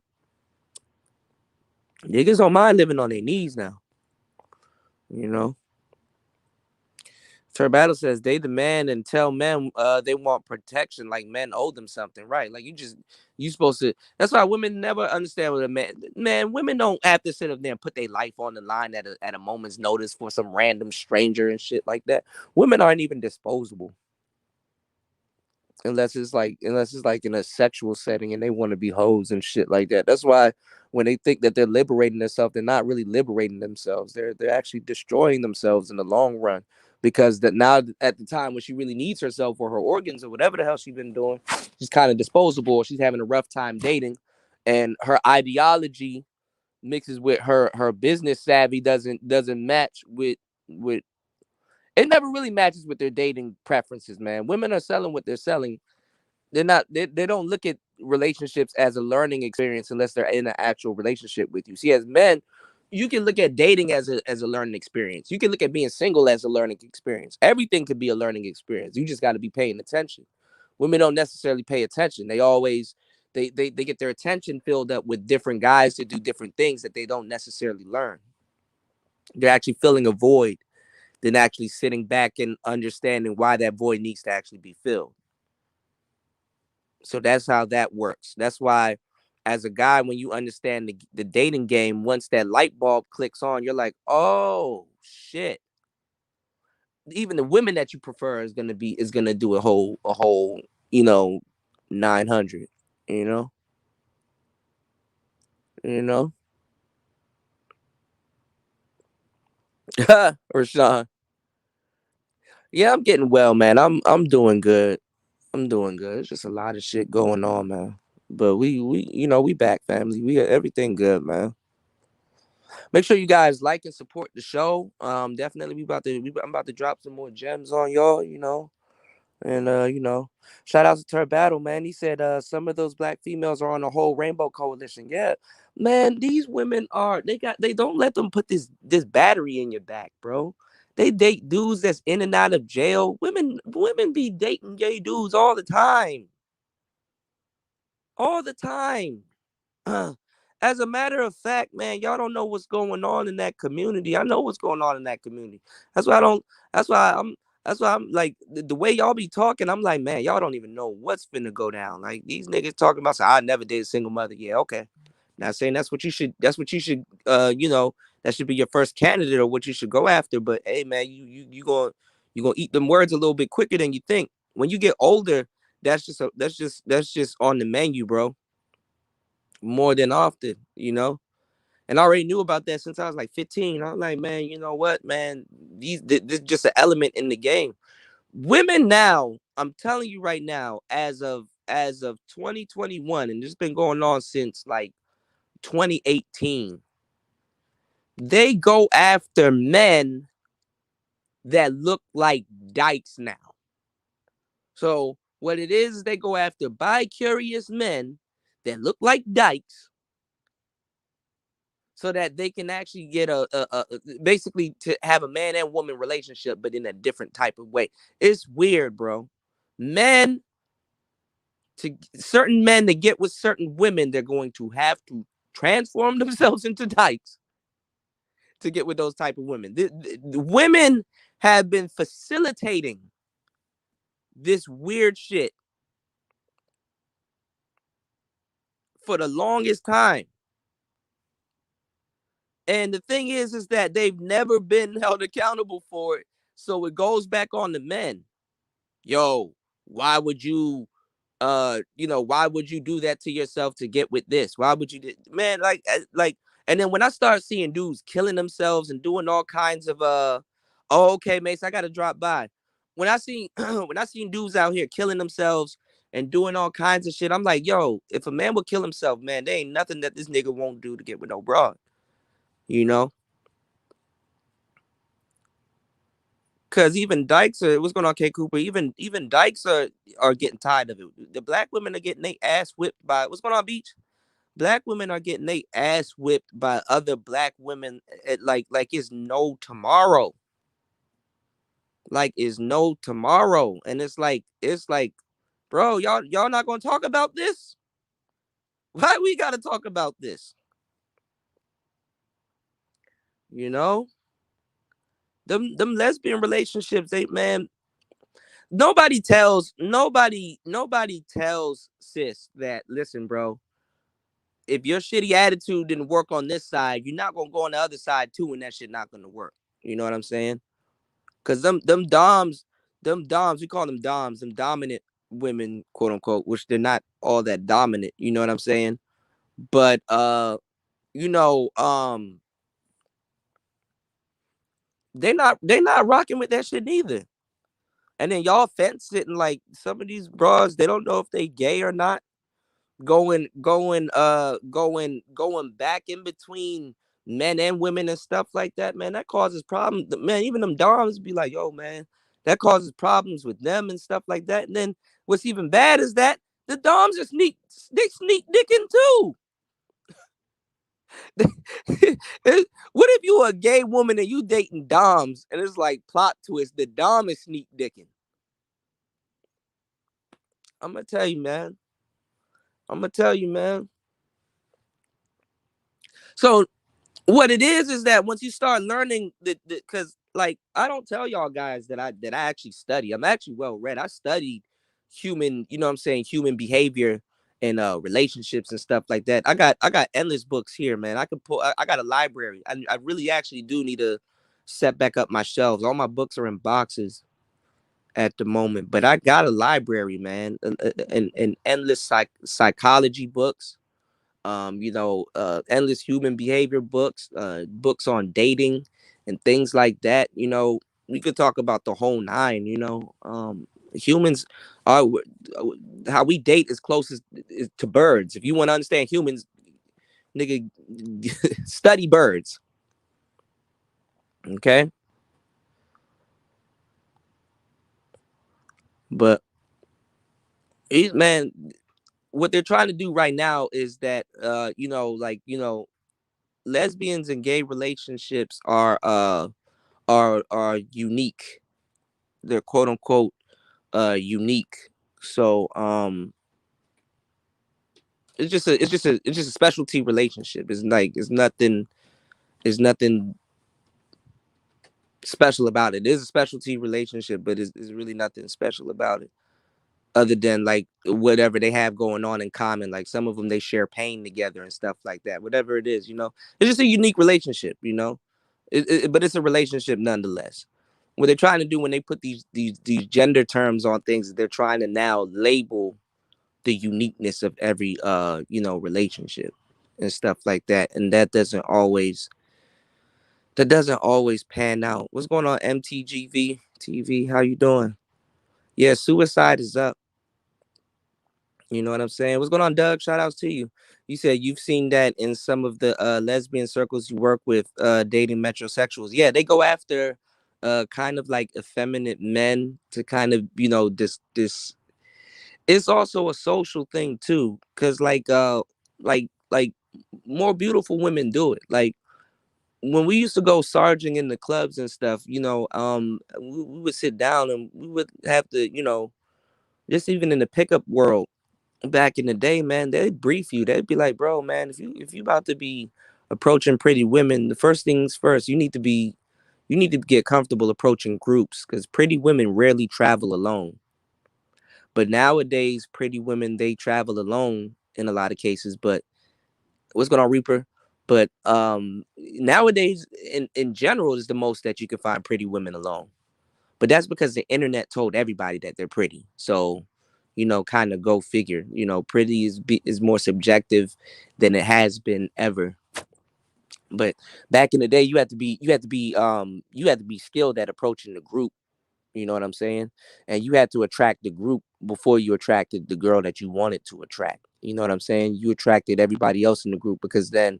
Niggas don't mind living on their knees now. You know? Tur Battle says they demand and tell men they want protection, like men owe them something, right? Like you supposed to. That's why women never understand what a man. Women don't have to sit up there and put their life on the line at a moment's notice for some random stranger and shit like that. Women aren't even disposable. Unless it's like in a sexual setting and they want to be hoes and shit like that. That's why when they think that they're liberating themselves, they're not really liberating themselves. They're actually destroying themselves in the long run, because that now at the time when she really needs herself or her organs or whatever the hell she's been doing, she's kind of disposable. She's having a rough time dating, and her ideology mixes with her business savvy doesn't match with it. Never really matches with their dating preferences, man. Women are selling what they're selling. They don't look at relationships as a learning experience unless they're in an actual relationship with you. See, as men, you can look at dating as a learning experience. You can look at being single as a learning experience. Everything could be a learning experience. You just got to be paying attention. Women don't necessarily pay attention. They always they get their attention filled up with different guys to do different things that they don't necessarily learn. They're actually filling a void than actually sitting back and understanding why that void needs to actually be filled. So that's how that works. That's why, as a guy, when you understand the dating game, once that light bulb clicks on, you're like, oh shit. Even the women that you prefer is gonna do a whole, you know, 900. You know, you know, Rashawn. Yeah, I'm getting well, man. I'm doing good. I'm doing good. It's just a lot of shit going on, man. But we we back, family. We got everything good, man. Make sure you guys like and support the show. Definitely I'm about to drop some more gems on y'all. And shout out to Tur Battle, man. He said some of those black females are on the whole rainbow coalition. Yeah, man, these women they don't let them put this battery in your back, bro. They date dudes that's in and out of jail. Women be dating gay dudes all the time. All the time. As a matter of fact, man, y'all don't know what's going on in that community. I know what's going on in that community. That's why I don't. That's why I'm. That's why I'm like the way y'all be talking. I'm like, man, y'all don't even know what's finna go down. Like these niggas talking about, so I never date a single mother. Yeah, okay. Not saying that's what you should. That's what you should. That should be your first candidate or what you should go after. But hey, man, you gonna eat them words a little bit quicker than you think. When you get older, that's just on the menu, bro, more than often, And I already knew about that since I was like 15. I'm like, man, you know what, man? This is just an element in the game. Women now, I'm telling you right now, as of 2021, and this has been going on since like 2018, they go after men that look like dykes now. So what it is they go after bi-curious men that look like dykes so that they can actually get basically to have a man and woman relationship, but in a different type of way. It's weird, bro. Men certain men to get with certain women, they're going to have to transform themselves into dykes to get with those type of women. The women have been facilitating this weird shit for the longest time. And the thing is that they've never been held accountable for it. So it goes back on the men. Yo, why would you why would you do that to yourself to get with this? Why would you man, like and then when I start seeing dudes killing themselves and doing all kinds of oh, okay, Mace, I gotta drop by. When I see when I seen dudes out here killing themselves and doing all kinds of shit, I'm like, yo, if a man would kill himself, man, there ain't nothing that this nigga won't do to get with no broad, you know? Cause even dykes are what's going on, K Cooper. Even dykes are getting tired of it. The black women are getting their ass whipped by what's going on, Beach. Black women are getting their ass whipped by other black women like it's no tomorrow. Like is no tomorrow. And it's like, bro, y'all not gonna talk about this? Why we gotta talk about this? You know? Them lesbian relationships, they man, nobody tells sis that listen, bro, if your shitty attitude didn't work on this side, you're not gonna go on the other side too, and that shit not gonna work. You know what I'm saying? Cause them doms, we call them doms, them dominant women, quote unquote, which they're not all that dominant, you know what I'm saying? But you know, they not rocking with that shit neither. And then y'all fence sitting like some of these bras, they don't know if they gay or not. Going back in between men and women and stuff like that, man, that causes problems. Man, even them doms be like, yo, man, that causes problems with them and stuff like that. And then what's even bad is that the doms are sneak dicking too. What if you a gay woman and you dating doms and it's like plot twist, the dom is sneak dicking? I'm gonna tell you, man. I'm gonna tell you, man. So What it is that once you start learning that, because like I don't tell y'all guys that I actually study. I'm actually well read. I studied human, you know what I'm saying, human behavior and relationships and stuff like that. I got endless books here, man. I could pull. I got a library. I really actually do need to set back up my shelves. All my books are in boxes at the moment, but I got a library, man, and endless psychology books, endless human behavior books, books on dating and things like that. We could talk about the whole nine. Humans are how we date is closest to birds. If you want to understand humans, nigga, study birds. Okay, but man, what they're trying to do right now is that lesbians and gay relationships are unique. They're quote unquote unique. So it's just a specialty relationship. It's nothing special about it. It is a specialty relationship, but it's really nothing special about it, other than like whatever they have going on in common. Like some of them, they share pain together and stuff like that. Whatever it is, it's just a unique relationship. But it's a relationship nonetheless. What they're trying to do when they put these gender terms on things, they're trying to now label the uniqueness of every relationship and stuff like that, and that doesn't always pan out. What's going on, MTGV TV? How you doing? Yeah, suicide is up. You know what I'm saying? What's going on, Doug? Shout outs to you. You said you've seen that in some of the lesbian circles you work with, dating metrosexuals. Yeah, they go after kind of like effeminate men to kind of, this it's also a social thing too, because like more beautiful women do it. Like when we used to go sarging in the clubs and stuff, we would sit down and we would have to, just even in the pickup world back in the day, man, they'd brief you. They'd be like, bro, man, if you about to be approaching pretty women, the first things first, you need to get comfortable approaching groups, because pretty women rarely travel alone. But nowadays, pretty women, they travel alone in a lot of cases. But what's going on, Reaper? But nowadays, in general, is the most that you can find pretty women alone. But that's because the internet told everybody that they're pretty. So, kind of go figure. Pretty is more subjective than it has been ever. But back in the day, you had to be skilled at approaching the group. You know what I'm saying? And you had to attract the group before you attracted the girl that you wanted to attract. You know what I'm saying? You attracted everybody else in the group, because then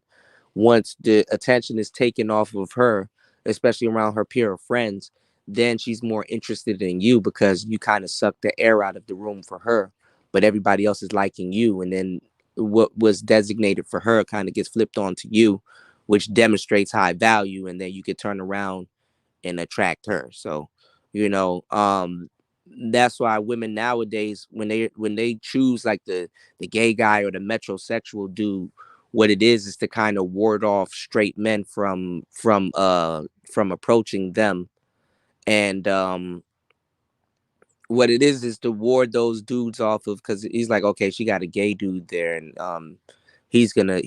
once the attention is taken off of her, especially around her peer of friends, then she's more interested in you, because you kind of suck the air out of the room for her, but everybody else is liking you. And then what was designated for her kind of gets flipped onto you, which demonstrates high value. And then you could turn around and attract her. So, you know, um, that's why women nowadays, when they choose like the gay guy or the metrosexual dude, what it is to kind of ward off straight men from approaching them. And what it is to ward those dudes off of, because he's like, okay, she got a gay dude there, and he's gonna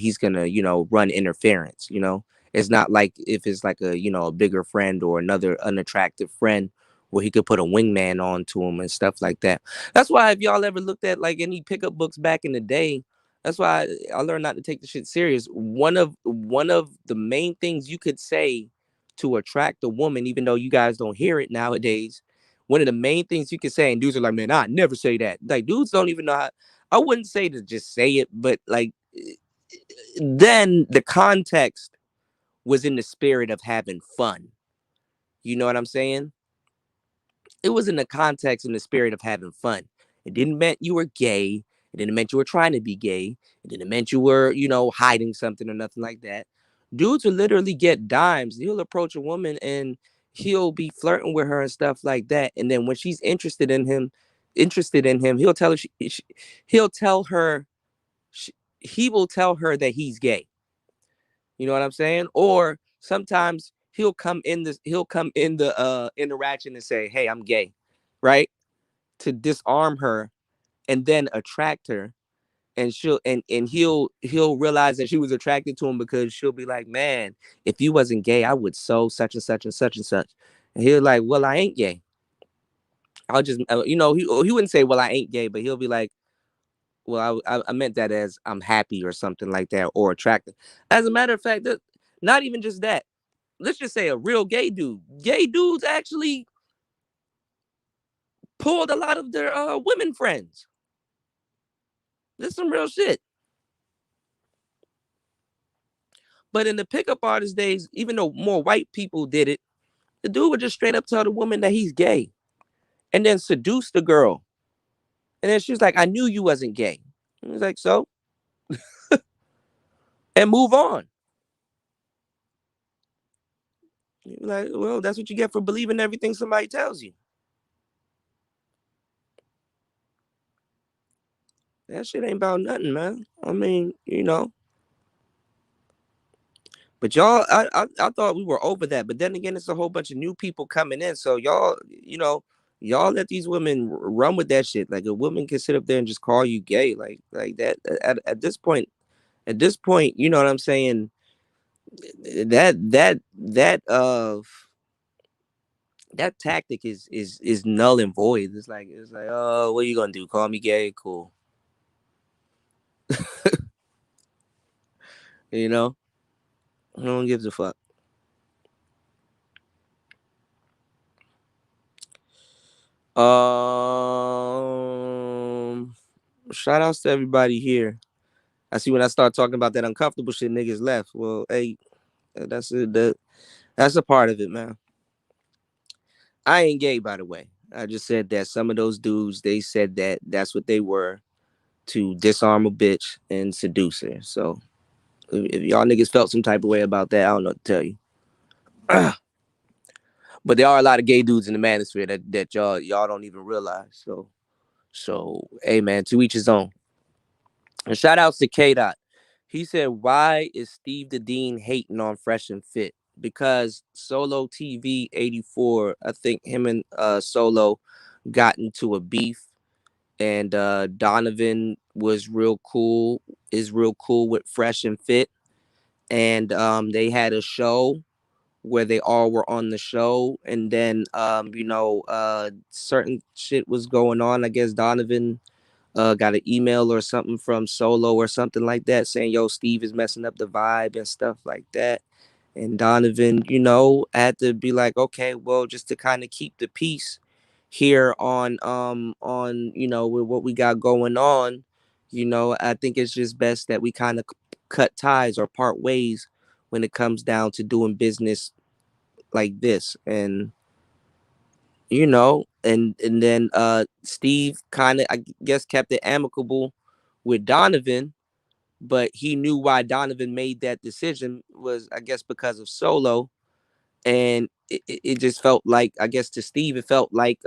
run interference. It's not like if it's like a bigger friend or another unattractive friend, where he could put a wingman on to him and stuff like that. That's why, if y'all ever looked at like any pickup books back in the day, that's why I learned not to take the shit serious. One of the main things you could say to attract a woman, even though you guys don't hear it nowadays, one of the main things you can say, and dudes are like, man, I never say that. Like, dudes don't even know how. I wouldn't say to just say it, but like, then the context was in the spirit of having fun. You know what I'm saying? It was in the context, in the spirit of having fun. It didn't mean you were gay. It didn't mean you were trying to be gay. It didn't mean you were, hiding something or nothing like that. Dudes will literally get dimes. He'll approach a woman and he'll be flirting with her and stuff like that. And then when she's interested in him, he'll tell her, he will tell her that he's gay. You know what I'm saying? Or sometimes he'll come in the interaction and say, "Hey, I'm gay," right? To disarm her and then attract her, and he'll realize that she was attracted to him because she'll be like, "Man, if you wasn't gay, I would so such and such and such and such." And he'll like, "Well, I ain't gay. I'll just he wouldn't say, "Well, I ain't gay," but he'll be like, "Well, I meant that as I'm happy or something like that, or attractive." As a matter of fact, not even just that. Let's just say a real gay dude. Gay dudes actually pulled a lot of their women friends. This is some real shit. But in the pickup artist days, even though more white people did it, the dude would just straight up tell the woman that he's gay and then seduce the girl. And then she's like, "I knew you wasn't gay." And he's like, "So?" And move on. You're like, "Well, that's what you get for believing everything somebody tells you." That shit ain't about nothing, man. I mean, but y'all, I thought we were over that. But then again, it's a whole bunch of new people coming in. So y'all let these women run with that shit. Like a woman can sit up there and just call you gay, like that. At this point, you know what I'm saying? That tactic is null and void. It's like, oh, what are you gonna do? Call me gay? Cool. You know, no one gives a fuck. Shout outs to everybody here. I see when I start talking about that uncomfortable shit, niggas left. Well, hey, that's it. That's a part of it, man. I ain't gay, by the way. I just said that some of those dudes, they said that that's what they were, to disarm a bitch and seduce her. So if y'all niggas felt some type of way about that, I don't know what to tell you. But there are a lot of gay dudes in the manosphere that y'all don't even realize. So hey man, to each his own. And shout outs to K Dot. He said, "Why is Steve the Dean hating on Fresh and Fit? Because Solo TV 84, I think him and Solo got into a beef, and Donovan is real cool with Fresh and Fit, and they had a show where they all were on the show, and then certain shit was going on. I guess Donovan got an email or something from Solo or something like that saying, "Yo, Steve is messing up the vibe and stuff like that." And Donovan, had to be like, "Okay, well, just to kind of keep the peace here on with what we got going on, I think it's just best that we kind of cut ties or part ways when it comes down to doing business like this." And then Steve kind of, I guess, kept it amicable with Donovan, but he knew why Donovan made that decision was, I guess, because of Solo. And it just felt like, I guess, to Steve, it felt like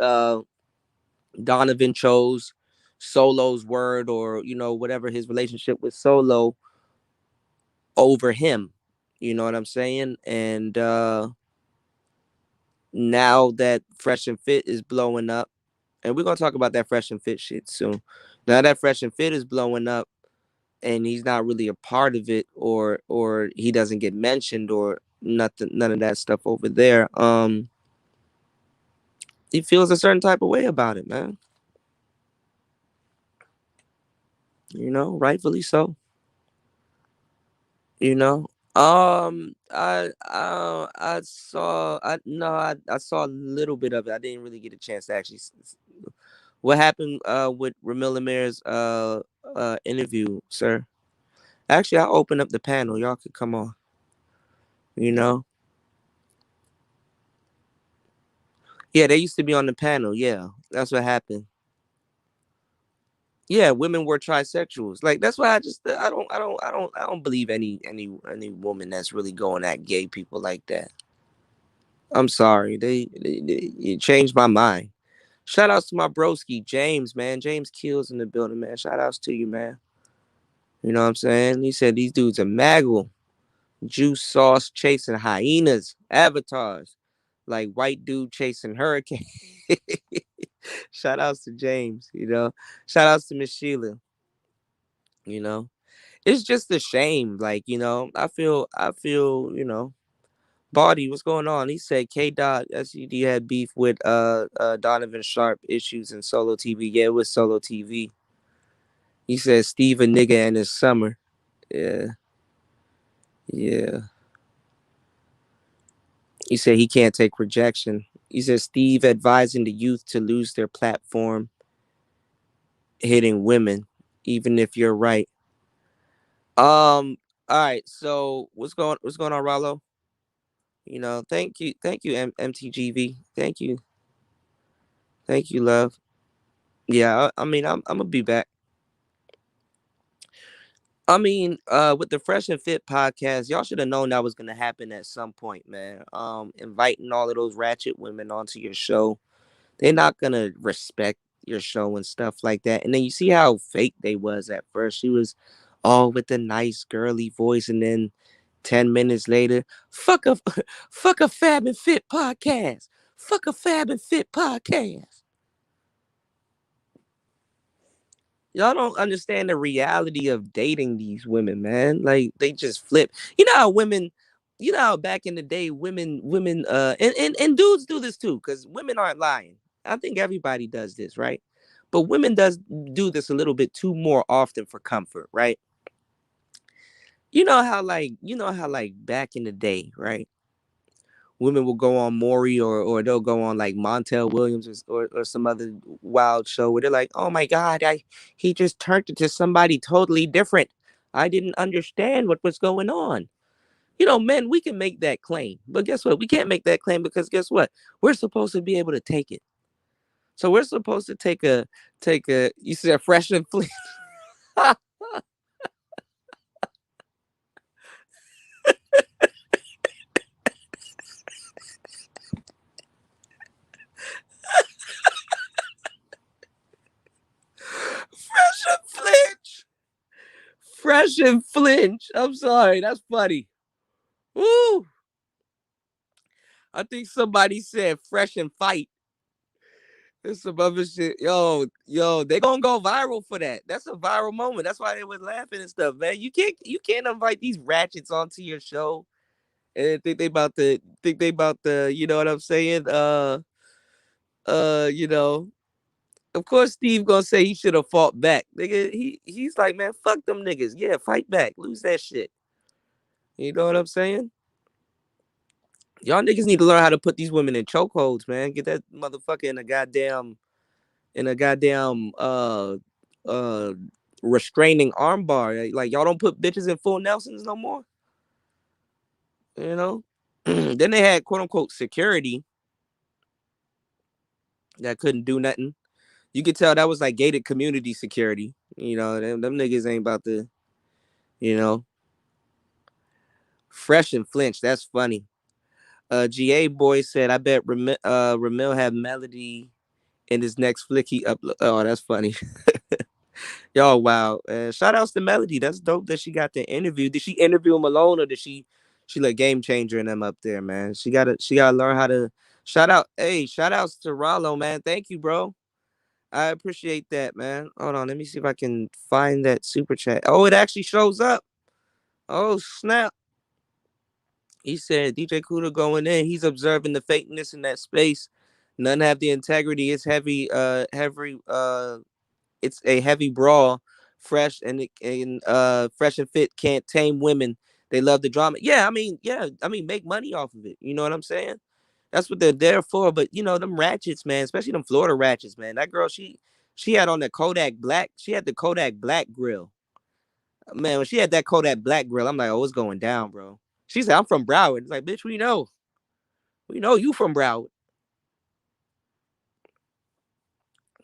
Donovan chose Solo's word, or whatever his relationship with Solo, over him. You know what I'm saying? And now that Fresh and Fit is blowing up, and we're gonna talk about that Fresh and Fit shit soon. Now that Fresh and Fit is blowing up, and he's not really a part of it, or he doesn't get mentioned, or nothing, none of that stuff over there. He feels a certain type of way about it, man. Rightfully so. You know. I saw I no I saw a little bit of it. I didn't really get a chance to actually. What happened with Ramila Mayor's interview, sir? Actually, I'll open up the panel. Y'all could come on. You know. Yeah, they used to be on the panel. Yeah, that's what happened. Yeah, women were trisexuals. Like that's why I don't believe any woman that's really going at gay people like that. I'm sorry. They it changed my mind. Shout outs to my broski, James, man. James Keels in the building, man. Shout outs to you, man. You know what I'm saying? He said these dudes are maggle. Juice sauce chasing hyenas, avatars, like white dude chasing hurricane. Shout outs to James, you know. Shout outs to Miss Sheila, you know. It's just a shame, like, you know, I feel, you know. Baldy, what's going on? He said K Dot SED had beef with Donovan Sharp issues in solo TV. Yeah, it was solo TV. He said Steve a nigga and his summer. Yeah, yeah. He said he can't take rejection. He said Steve advising the youth to lose their platform, hitting women, even if you're right. All right. So what's going on, Rollo? You know, thank you, MTGV. Thank you, love. Yeah, I mean, I'm gonna be back. I mean, with the Fresh and Fit podcast, y'all should have known that was gonna happen at some point, man. Inviting all of those ratchet women onto your show, they're not gonna respect your show and stuff like that. And then you see how fake they was at first. She was all with the nice girly voice, and then 10 minutes later, fuck a fuck a Fab and Fit podcast. Fuck a Fab and Fit podcast. Y'all don't understand the reality of dating these women, man. Like they just flip. You know how women, you know how back in the day, women, and dudes do this too, because women aren't lying. I think everybody does this, right? But women does do this a little bit too more often for comfort, right? You know how like back in the day, right? Women will go on Maury or they'll go on like Montel Williams or some other wild show where they're like, oh my God, he just turned into somebody totally different. I didn't understand what was going on. You know, men, we can make that claim. But guess what? We can't make that claim because guess what? We're supposed to be able to take it. So we're supposed to take a you said fresh and fleet. Fresh and flinch. Fresh and flinch. I'm sorry. That's funny. Woo. I think somebody said fresh and fight. There's some other shit. Yo, they gonna go viral for that. That's a viral moment. That's why they was laughing and stuff, man. You can't invite these ratchets onto your show and think they about the you know what I'm saying? You know. Of course Steve gonna say he should have fought back. Nigga, he's like, man, fuck them niggas. Yeah, fight back. Lose that shit. You know what I'm saying? Y'all niggas need to learn how to put these women in chokeholds, man. Get that motherfucker in a goddamn uh restraining armbar. Like y'all don't put bitches in full Nelsons no more. You know? Then they had quote unquote security that couldn't do nothing. You could tell that was like gated community security. You know, them niggas ain't about to, you know, fresh and flinch. That's funny. GA boy said, I bet Ramil had melody in his next flick he upload. Oh, that's funny. Y'all, wow. Shout outs to Melody. That's dope that she got the interview. Did she interview him alone or did she let Game Changer and them up there, man? She gotta learn how to shout outs to Rollo, man. Thank you, bro. I appreciate that, man. Hold on, let me see if I can find that super chat. Oh, it actually shows up. Oh, snap. He said DJ Kuda going in. He's observing the fakeness in that space. None have the integrity. It's a heavy brawl. Fresh and fit can't tame women. They love the drama. Yeah, I mean, make money off of it. You know what I'm saying? That's what they're there for. But you know, them ratchets, man, especially them Florida ratchets, man. That girl, she had on the Kodak Black. She had the Kodak Black grill. Man, when she had that Kodak Black grill, I'm like, oh, it's going down, bro. She said, I'm from Broward. It's like, bitch, we know. We know you from Broward.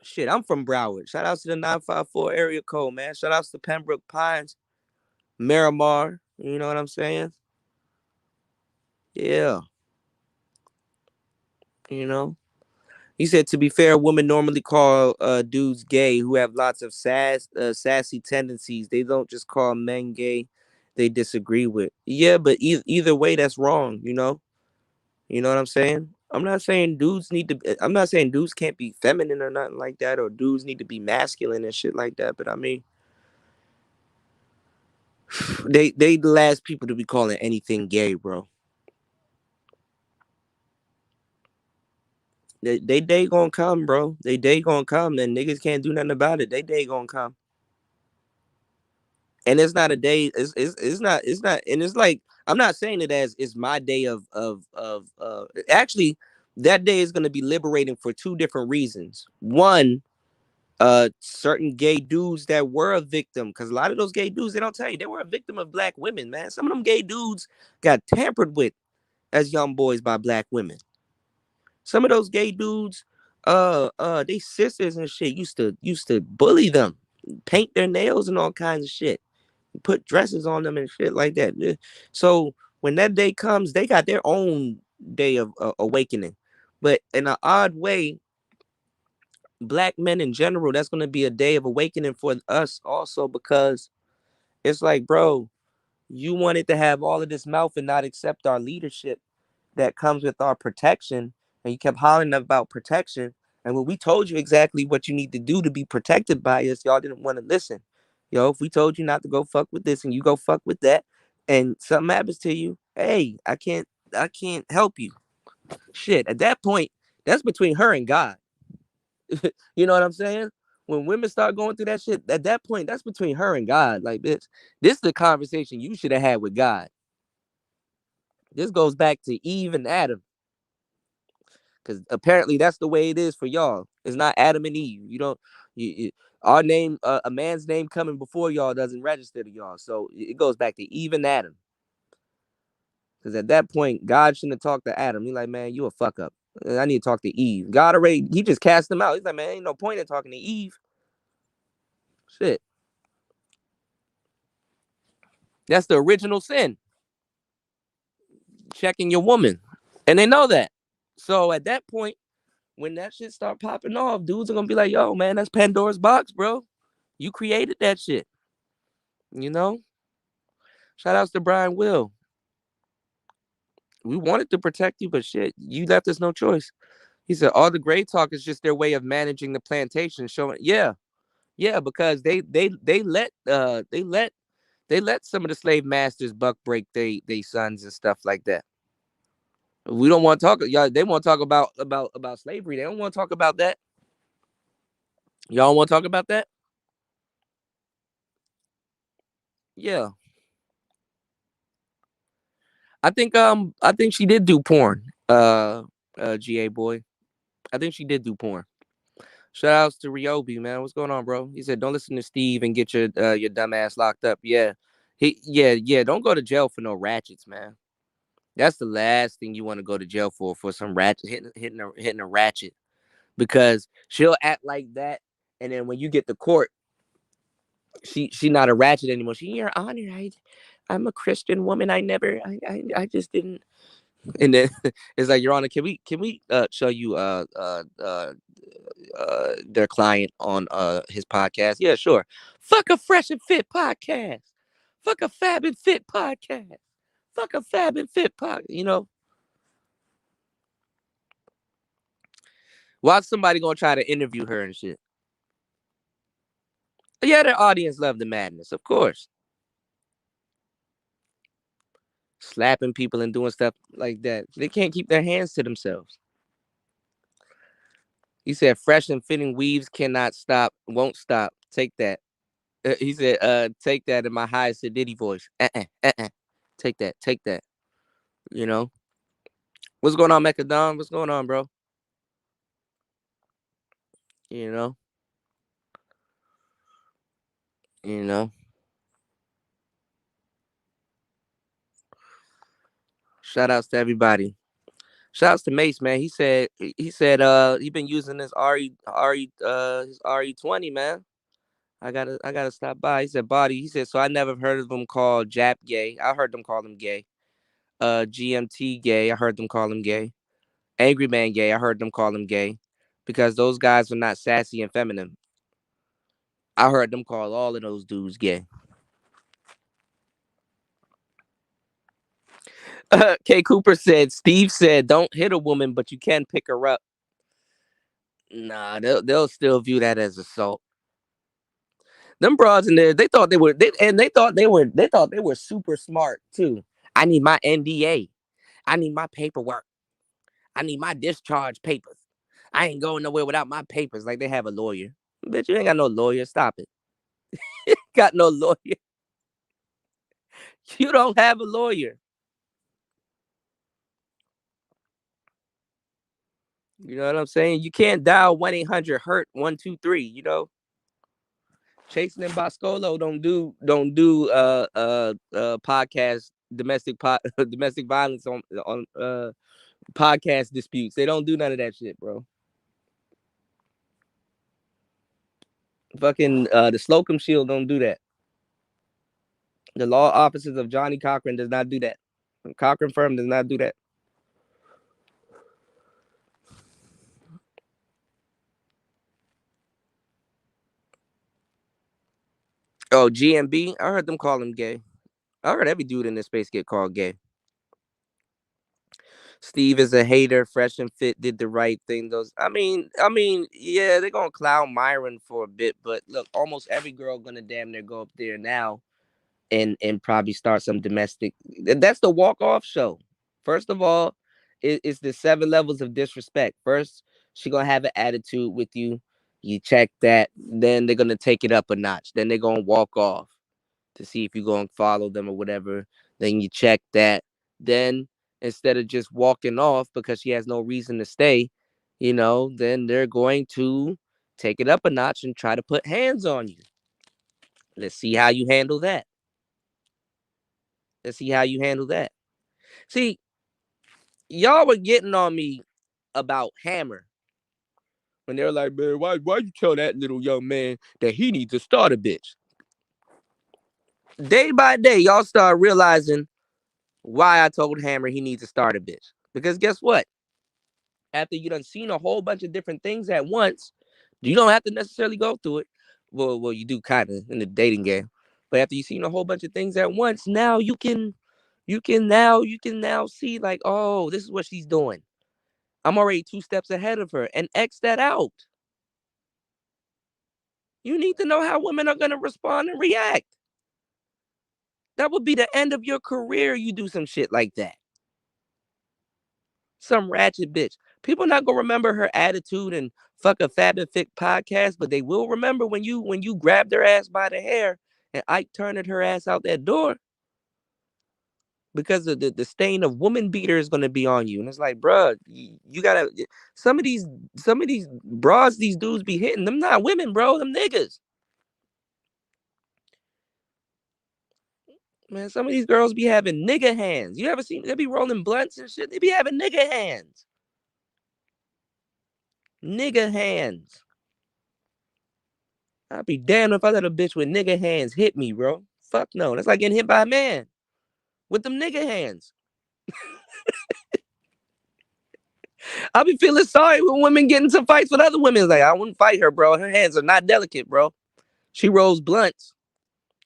Shit, I'm from Broward. Shout out to the 954 area code, man. Shout outs to Pembroke Pines, Miramar. You know what I'm saying? Yeah. You know? He said, to be fair, women normally call dudes gay who have lots of sassy tendencies. They don't just call men gay. they disagree with. Yeah, but either way, that's wrong. You know what I'm saying? I'm not saying dudes can't be feminine or nothing like that, or dudes need to be masculine and shit like that. But I mean, they the last people to be calling anything gay, bro. They day gonna come, bro. They day gonna come, and niggas can't do nothing about it. They day gonna come, and it's not a day. It's not, and it's like I'm not saying it as it's my day of. Actually, that day is gonna be liberating for two different reasons. One, certain gay dudes that were a victim, because a lot of those gay dudes, they don't tell you they were a victim of black women, man. Some of them gay dudes got tampered with as young boys by black women. Some of those gay dudes, they sisters and shit used to bully them, paint their nails and all kinds of shit, put dresses on them and shit like that. So when that day comes, they got their own day of awakening. But in an odd way, black men in general, that's going to be a day of awakening for us also, because it's like, bro, you wanted to have all of this mouth and not accept our leadership that comes with our protection, and you kept hollering about protection. And when we told you exactly what you need to do to be protected by us, y'all didn't want to listen. Yo, if we told you not to go fuck with this and you go fuck with that, and something happens to you, hey, I can't help you. Shit, at that point, that's between her and God. You know what I'm saying? When women start going through that shit, at that point, that's between her and God. Like, this is the conversation you should have had with God. This goes back to Eve and Adam, because apparently that's the way it is for y'all. It's not Adam and Eve. You don't. Our name, a man's name coming before y'all doesn't register to y'all. So it goes back to Eve and Adam. Because at that point, God shouldn't have talked to Adam. He's like, man, you a fuck up. I need to talk to Eve. God already, he just cast him out. He's like, man, ain't no point in talking to Eve. Shit. That's the original sin. Checking your woman. And they know that. So at that point, when that shit start popping off, dudes are gonna be like, yo, man, that's Pandora's box, bro. You created that shit. You know? Shout outs to Brian Will. We wanted to protect you, but shit, you left us no choice. He said all the gray talk is just their way of managing the plantation, showing yeah, because they let some of the slave masters buck break they sons and stuff like that. We don't want to talk. Y'all, they want to talk about slavery. They don't want to talk about that. Y'all want to talk about that? Yeah, I think she did do porn. GA boy, I think she did do porn. Shout outs to Ryobi, man. What's going on, bro? He said, "Don't listen to Steve and get your dumb ass locked up." Yeah, yeah. Don't go to jail for no ratchets, man. That's the last thing you want to go to jail for some ratchet hitting a ratchet, because she'll act like that, and then when you get to court, she not a ratchet anymore. She, your honor, I'm a Christian woman. I just didn't. And then it's like, your honor, can we show you their client on his podcast? Yeah, sure. Fuck a fresh and fit podcast. Fuck a fab and fit podcast. Fuck a fab and fit podcast. Why's somebody gonna try to interview her and shit? Yeah, their audience love the madness, of course. Slapping people and doing stuff like that. They can't keep their hands to themselves. He said, fresh and fitting weaves cannot stop, won't stop. Take that. He said, take that in my high acidity voice. Take that, take that. You know? What's going on, Mechadon? What's going on, bro? You know? You know? Shout outs to everybody. Shout outs to Mace, man. He said he been using this his RE20, man. I gotta stop by. He said body. He said, so I never heard of them called Jap gay. I heard them call them gay. GMT gay. I heard them call him gay. Angry Man gay. I heard them call him gay, because those guys are not sassy and feminine. I heard them call all of those dudes gay. K Cooper said, Steve said, don't hit a woman, but you can pick her up. Nah, they'll still view that as assault. Them broads in there, they thought they were super smart too. I need my NDA. I need my paperwork. I need my discharge papers. I ain't going nowhere without my papers. Like they have a lawyer. Bitch, you ain't got no lawyer. Stop it. Got no lawyer. You don't have a lawyer. You know what I'm saying? You can't dial 1-800-HURT 123. You know, Chasing and Boscolo don't do podcast domestic violence on podcast disputes. They don't do none of that shit, bro. Fucking the Slocum Shield don't do that. The law offices of Johnny Cochran does not do that. Cochran firm does not do that. Oh, GMB. I heard them call him gay. I heard every dude in this space get called gay. Steve is a hater. Fresh and Fit did the right thing. Yeah, they're gonna clown Myron for a bit, but look, almost every girl gonna damn near go up there now and probably start some domestic. That's the walk off show. First of all, it's the 7 levels of disrespect. First, she gonna have an attitude with you. You check that. Then they're gonna take it up a notch. Then they're gonna walk off to see if you're going to follow them or whatever. Then you check that. Then instead of just walking off because she has no reason to stay, then they're going to take it up a notch and try to put hands on you. Let's see how you handle that. Let's see how you handle that. See, y'all were getting on me about Hammer when they were like, man, why you tell that little young man that he needs to start a bitch? Day by day, y'all start realizing why I told Hammer he needs to start a bitch. Because guess what? After you done seen a whole bunch of different things at once, you don't have to necessarily go through it. Well, you do kind of in the dating game. But after you've seen a whole bunch of things at once, now you can now see like, oh, this is what she's doing. I'm already 2 steps ahead of her and X that out. You need to know how women are gonna respond and react. That would be the end of your career. You do some shit like that. Some ratchet bitch. People not gonna remember her attitude and fuck a Fab and Fick podcast, but they will remember when you grabbed her ass by the hair and Ike turned her ass out that door because of the stain of woman beater is gonna be on you. And it's like, bruh, you gotta some of these bras these dudes be hitting them not women, bro, them niggas. Man, some of these girls be having nigga hands. You ever seen they be rolling blunts and shit? They be having nigga hands. Nigga hands. I'd be damned if I let a bitch with nigga hands hit me, bro. Fuck no. That's like getting hit by a man with them nigga hands. I be feeling sorry when women get into fights with other women. Like, I wouldn't fight her, bro. Her hands are not delicate, bro. She rolls blunts.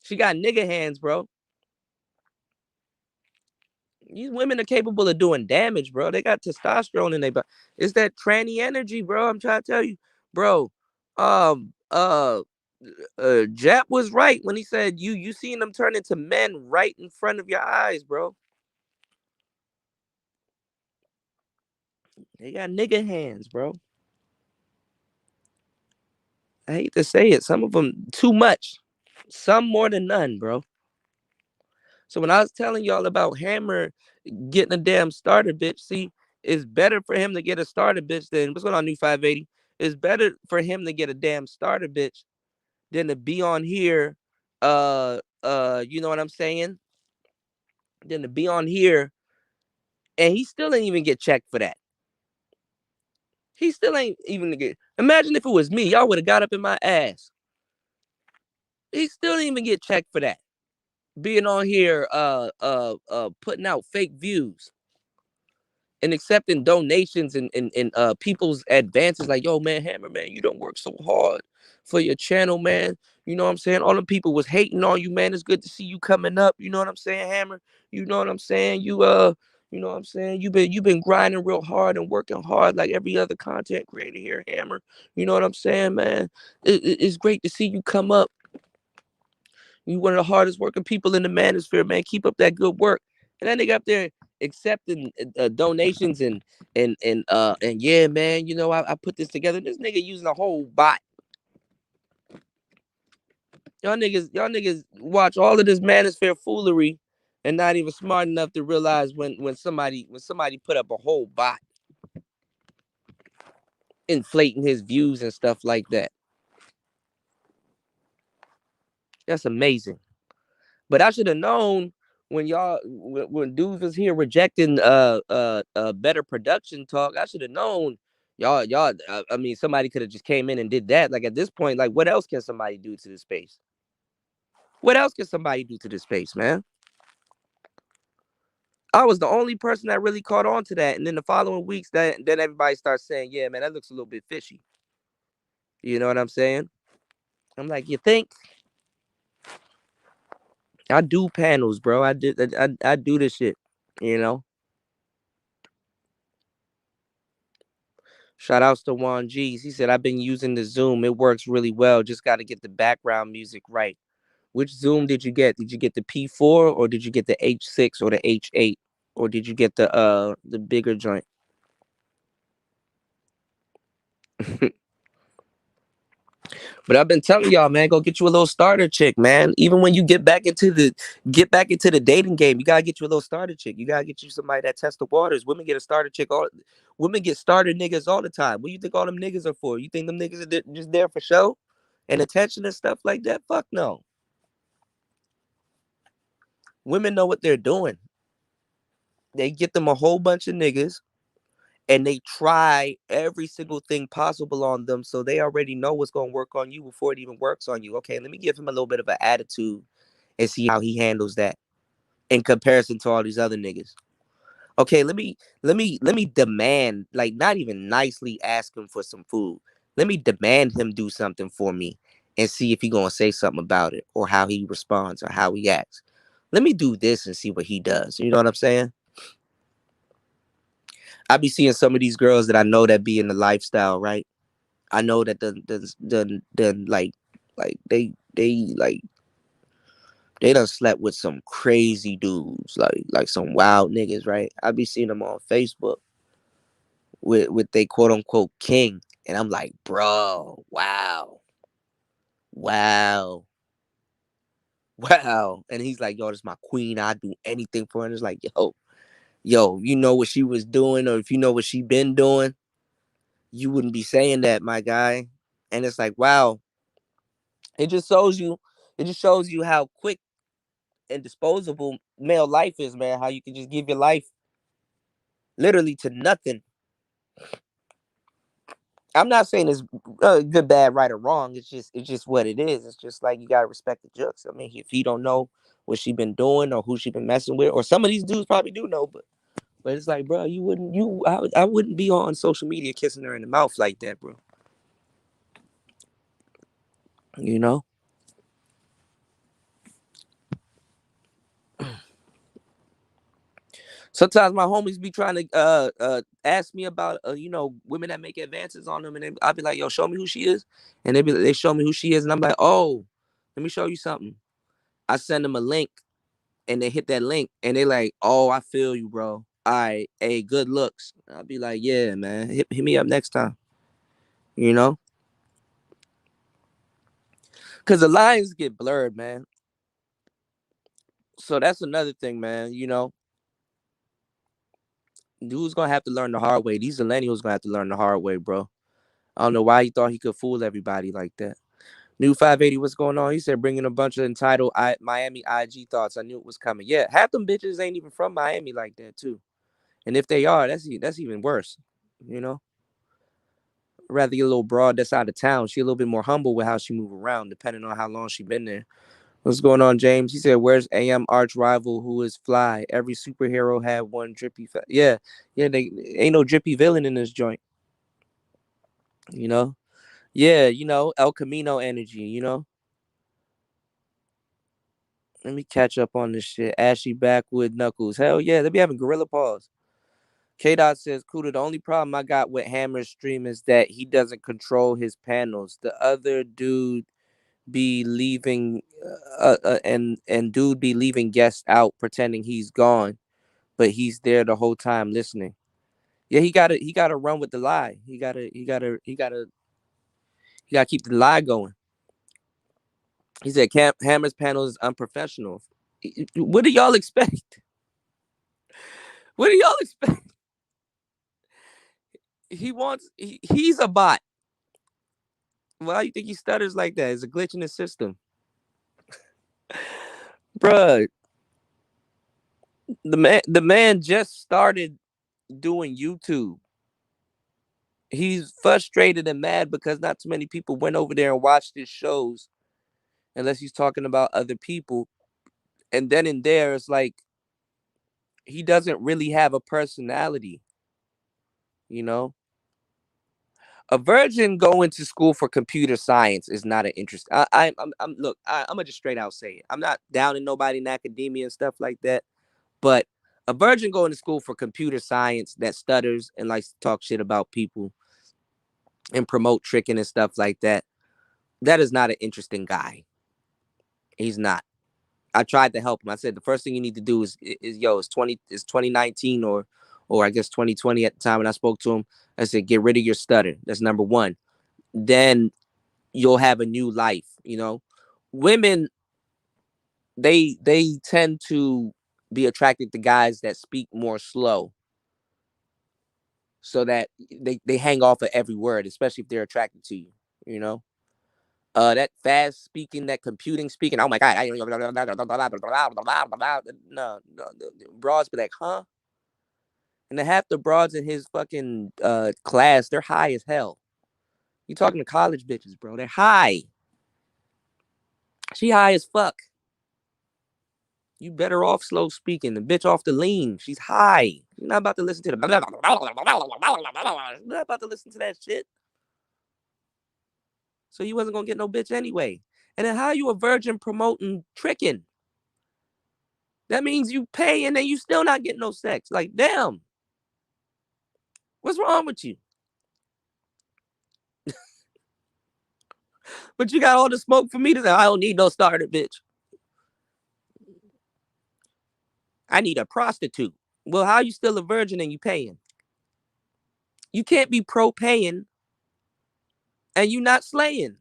She got nigga hands, bro. These women are capable of doing damage, bro. They got testosterone in their body. It's that tranny energy, bro. I'm trying to tell you, bro. Um, uh, Jap was right when he said you seen them turn into men right in front of your eyes, bro. They got nigga hands, bro. I hate to say it. Some of them too much. Some more than none, bro. So when I was telling y'all about Hammer getting a damn starter bitch, see, it's better for him to get a starter bitch than what's going on, new 580. It's better for him to get a damn starter bitch than to be on here. You know what I'm saying? Than to be on here, and he still ain't even get checked for that. He still ain't even get. Imagine if it was me, y'all would have got up in my ass. He still didn't even get checked for that. Being on here, putting out fake views. and accepting donations and people's advances. Like, yo, man, Hammer, man, you don't work so hard for your channel, man. You know what I'm saying? All the people was hating on you, man. It's good to see you coming up. You know what I'm saying, Hammer? You know what I'm saying? You know what I'm saying? You've been grinding real hard and working hard like every other content creator here, Hammer. You know what I'm saying, man? It's great to see you come up. You one of the hardest working people in the manosphere, man. Keep up that good work. And that nigga up there accepting donations and yeah, man. You know, I put this together. This nigga using a whole bot. Y'all niggas watch all of this manosphere foolery and not even smart enough to realize when somebody put up a whole bot inflating his views and stuff like that. That's amazing. But I should have known when dudes was here rejecting better production talk. I should have known y'all. I mean, somebody could have just came in and did that. Like at this point, like what else can somebody do to this space? What else can somebody do to this space, man? I was the only person that really caught on to that, and then the following weeks, that then everybody starts saying, "Yeah, man, that looks a little bit fishy." You know what I'm saying? I'm like, you think? I do panels, bro. I do this shit. You know. Shout outs to Juan G's. He said, I've been using the Zoom. It works really well. Just got to get the background music right. Which Zoom did you get? Did you get the P4 or did you get the H6 or the H8? Or did you get the bigger joint? But I've been telling y'all, man, go get you a little starter chick, man. Even when you get back into the dating game, you gotta get you a little starter chick. You gotta get you somebody that tests the waters. Women get a starter chick. Women get starter niggas all the time. What do you think all them niggas are for? You think them niggas are just there for show and attention and stuff like that? Fuck no. Women know what they're doing. They get them a whole bunch of niggas and they try every single thing possible on them, so they already know what's gonna work on you before it even works on you. Okay, let me give him a little bit of an attitude and see how he handles that in comparison to all these other niggas. Okay, let me demand, like not even nicely ask him for some food. Let me demand him do something for me and see if he gonna say something about it or how he responds or how he acts. Let me do this and see what he does. You know what I'm saying? I be seeing some of these girls that I know that be in the lifestyle, right? I know that done like they done slept with some crazy dudes, like some wild niggas, right? I be seeing them on Facebook with they quote unquote king, and I'm like, bro, wow, wow, wow. And he's like, yo, this is my queen. I do anything for her. And it's like, yo, you know what she was doing, or if you know what she been doing, you wouldn't be saying that, my guy. And it's like, wow, it just shows you, it just shows you how quick and disposable male life is, man. How you can just give your life literally to nothing. I'm not saying it's good, bad, right, or wrong. It's just what it is. It's just like you gotta respect the jokes. I mean, if he don't know what she been doing or who she been messing with, or some of these dudes probably do know, but it's like, bro, I wouldn't be on social media kissing her in the mouth like that, bro. You know. Sometimes my homies be trying to ask me about women that make advances on them, and I'll be like, yo, show me who she is, and they show me who she is, and I'm like, oh, let me show you something. I send them a link, and they hit that link, and they like, oh, I feel you, bro. All right, hey, good looks. I'll be like, yeah, man, hit me up next time, you know, because the lines get blurred, man. So that's another thing, man. Dude's gonna have to learn the hard way. These millennials gonna have to learn the hard way, bro. I don't know why he thought he could fool everybody like that. New 580, what's going on? He said, bringing a bunch of entitled Miami IG thoughts. I knew it was coming. Yeah, half them bitches ain't even from Miami like that, too. And if they are, that's even worse. You know, rather get a little broad that's out of town. She a little bit more humble with how she move around, depending on how long she been there. What's going on, James? He said, "Where's AM arch rival who is fly? Every superhero had one drippy. Yeah, yeah. They ain't no drippy villain in this joint. You know. Yeah, El Camino energy. Let me catch up on this shit. Ashy backwood knuckles. Hell yeah, they be having gorilla paws. K Dot says, Kuda, the only problem I got with Hammer's stream is that he doesn't control his panels. The other dude be leaving and dude be leaving guests out pretending he's gone, but he's there the whole time listening. Yeah, he gotta run with the lie. He gotta keep the lie going. He said Hammer's panel is unprofessional. What do y'all expect? What do y'all expect? He's a bot. Why do you think he stutters like that? It's a glitch in the system. Bruh, the man just started doing YouTube. He's frustrated and mad because not too many people went over there and watched his shows unless he's talking about other people. And then in there, it's like he doesn't really have a personality, you know? A virgin going to school for computer science is not an interest. I'm look, I'm gonna just straight out say it. I'm not downing nobody in academia and stuff like that, but a virgin going to school for computer science that stutters and likes to talk shit about people and promote tricking and stuff like that, that is not an interesting guy. He's not. I tried to help him. I said the first thing you need to do is yo, it's 2019 or I guess 2020 at the time when I spoke to him. I said get rid of your stutter. That's number one. Then you'll have a new life. Women, they tend to be attracted to guys that speak more slow, so that they hang off of every word, especially if they're attracted to you. You know, that fast speaking, that computing speaking. Oh my god, no, broads be like, huh? And then half the broads in his fucking class, they're high as hell. You talking to college bitches, bro? They're high. She high as fuck. You better off slow speaking. The bitch off the lean. She's high. You're not about to listen to the. You're not about to listen to that shit. So you wasn't gonna get no bitch anyway. And then how you a virgin promoting tricking? That means you pay and then you still not getting no sex. Like, damn. What's wrong with you? But you got all the smoke for me to say, I don't need no starter, bitch. I need a prostitute. Well, how you still a virgin and you paying? You can't be pro paying and you not slaying.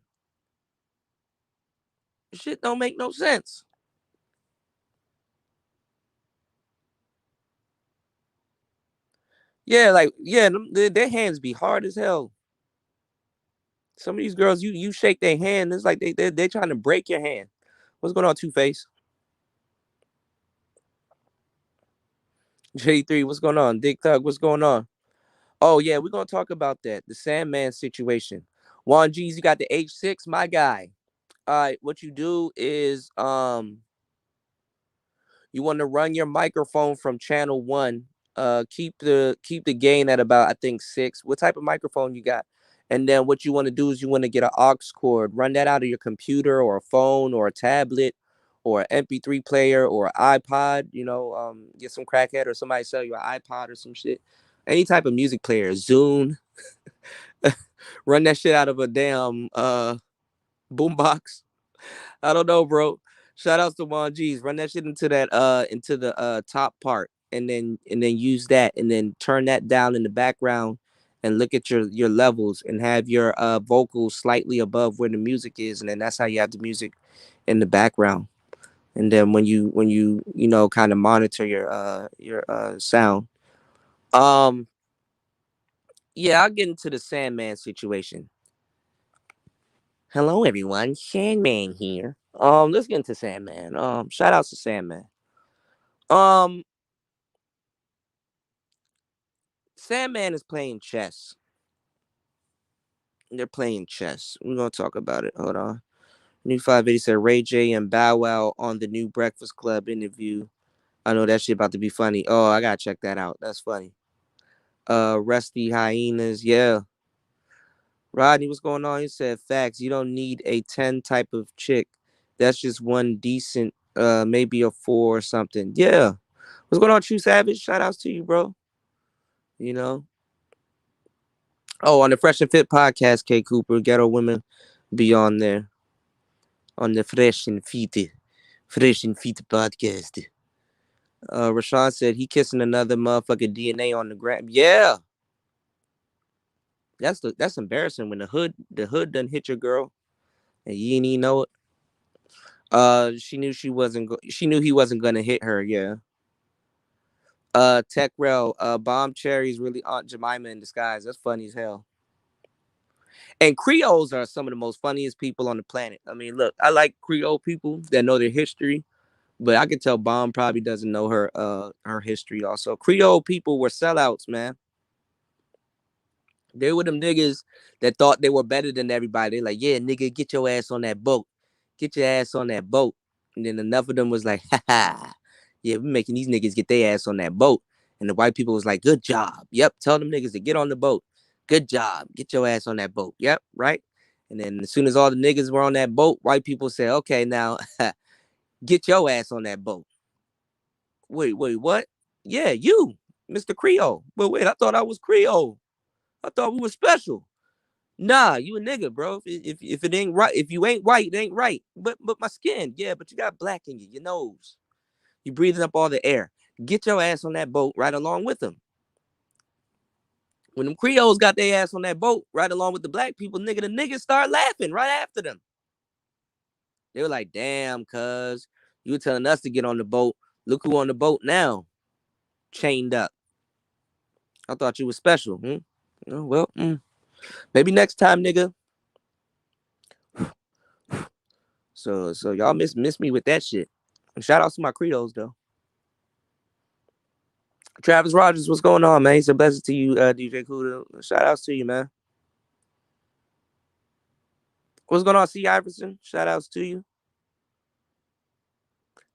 Shit don't make no sense. Yeah, like, yeah, their hands be hard as hell. Some of these girls, you shake their hand, it's like they trying to break your hand. What's going on, Two Face? J3, what's going on? Dick Thug, what's going on? Oh yeah, we're gonna talk about that. The Sandman situation. Juan G's, you got the H6, my guy. All right, what you do is you want to run your microphone from channel 1. Keep the gain at about, I think, 6. What type of microphone you got? And then what you want to do is you want to get an aux cord. Run that out of your computer or a phone or a tablet or an MP3 player or an iPod. Get some crackhead or somebody sell you an iPod or some shit. Any type of music player, Zune. Run that shit out of a damn boombox. I don't know, bro. Shout outs to Juan G's. Run that shit into the top part, and then use that, and then turn that down in the background, and look at your levels, and have your vocals slightly above where the music is, and then that's how you have the music in the background. And then when you kind of monitor your sound. Um, yeah, I'll get into the Sandman situation. Hello, everyone. Sandman here. Let's get into Sandman. Shout outs to Sandman. Um, Sandman is playing chess. They're playing chess. We're gonna talk about it. Hold on. New 580 said Ray J and Bow Wow on the new Breakfast Club interview. I know that shit about to be funny. Oh, I gotta check that out. That's funny. Rusty Hyenas, yeah. Rodney, what's going on? He said facts. You don't need a 10 type of chick. That's just one decent, maybe a 4 or something. Yeah. What's going on, True Savage? Shout outs to you, bro. You know. Oh, on the Fresh and Fit podcast, K Cooper, Ghetto Women be on there. On the Fresh and Fit podcast. Rashawn said he kissing another motherfucker DNA on the gram. Yeah. That's embarrassing when the hood done hit your girl and you didn't even know it. She knew he wasn't gonna hit her. Yeah. Tech Rail. Bomb Cherry's really Aunt Jemima in disguise. That's funny as hell. And Creoles are some of the most funniest people on the planet. I mean, look, I like Creole people that know their history, but I can tell Bomb probably doesn't know her history. Also, Creole people were sellouts, man. They were them niggas that thought they were better than everybody. They're like, yeah, nigga, get your ass on that boat. Get your ass on that boat. And then enough of them was like, ha ha. Yeah, we making these niggas get their ass on that boat. And the white people was like, good job. Yep, tell them niggas to get on the boat. Good job. Get your ass on that boat. Yep, right? And then as soon as all the niggas were on that boat, white people said, okay, now get your ass on that boat. Wait, what? Yeah, you, Mr. Creole. But wait, I thought I was Creole. I thought we were special. Nah, you a nigga, bro. If it ain't right, if you ain't white, it ain't right. But my skin, yeah, but you got black in you, your nose. You breathing up all the air. Get your ass on that boat right along with them. When them Creoles got their ass on that boat right along with the black people, nigga, the niggas start laughing right after them. They were like, damn, cuz, you were telling us to get on the boat. Look who on the boat now. Chained up. I thought you was special. Oh, well, maybe next time, nigga. So y'all miss me with that shit. Shout out to my Creoles though. Travis Rogers, what's going on, man? He's a blessing to you, DJ Kuda. Shout outs to you, man. What's going on, C. Iverson? Shout outs to you.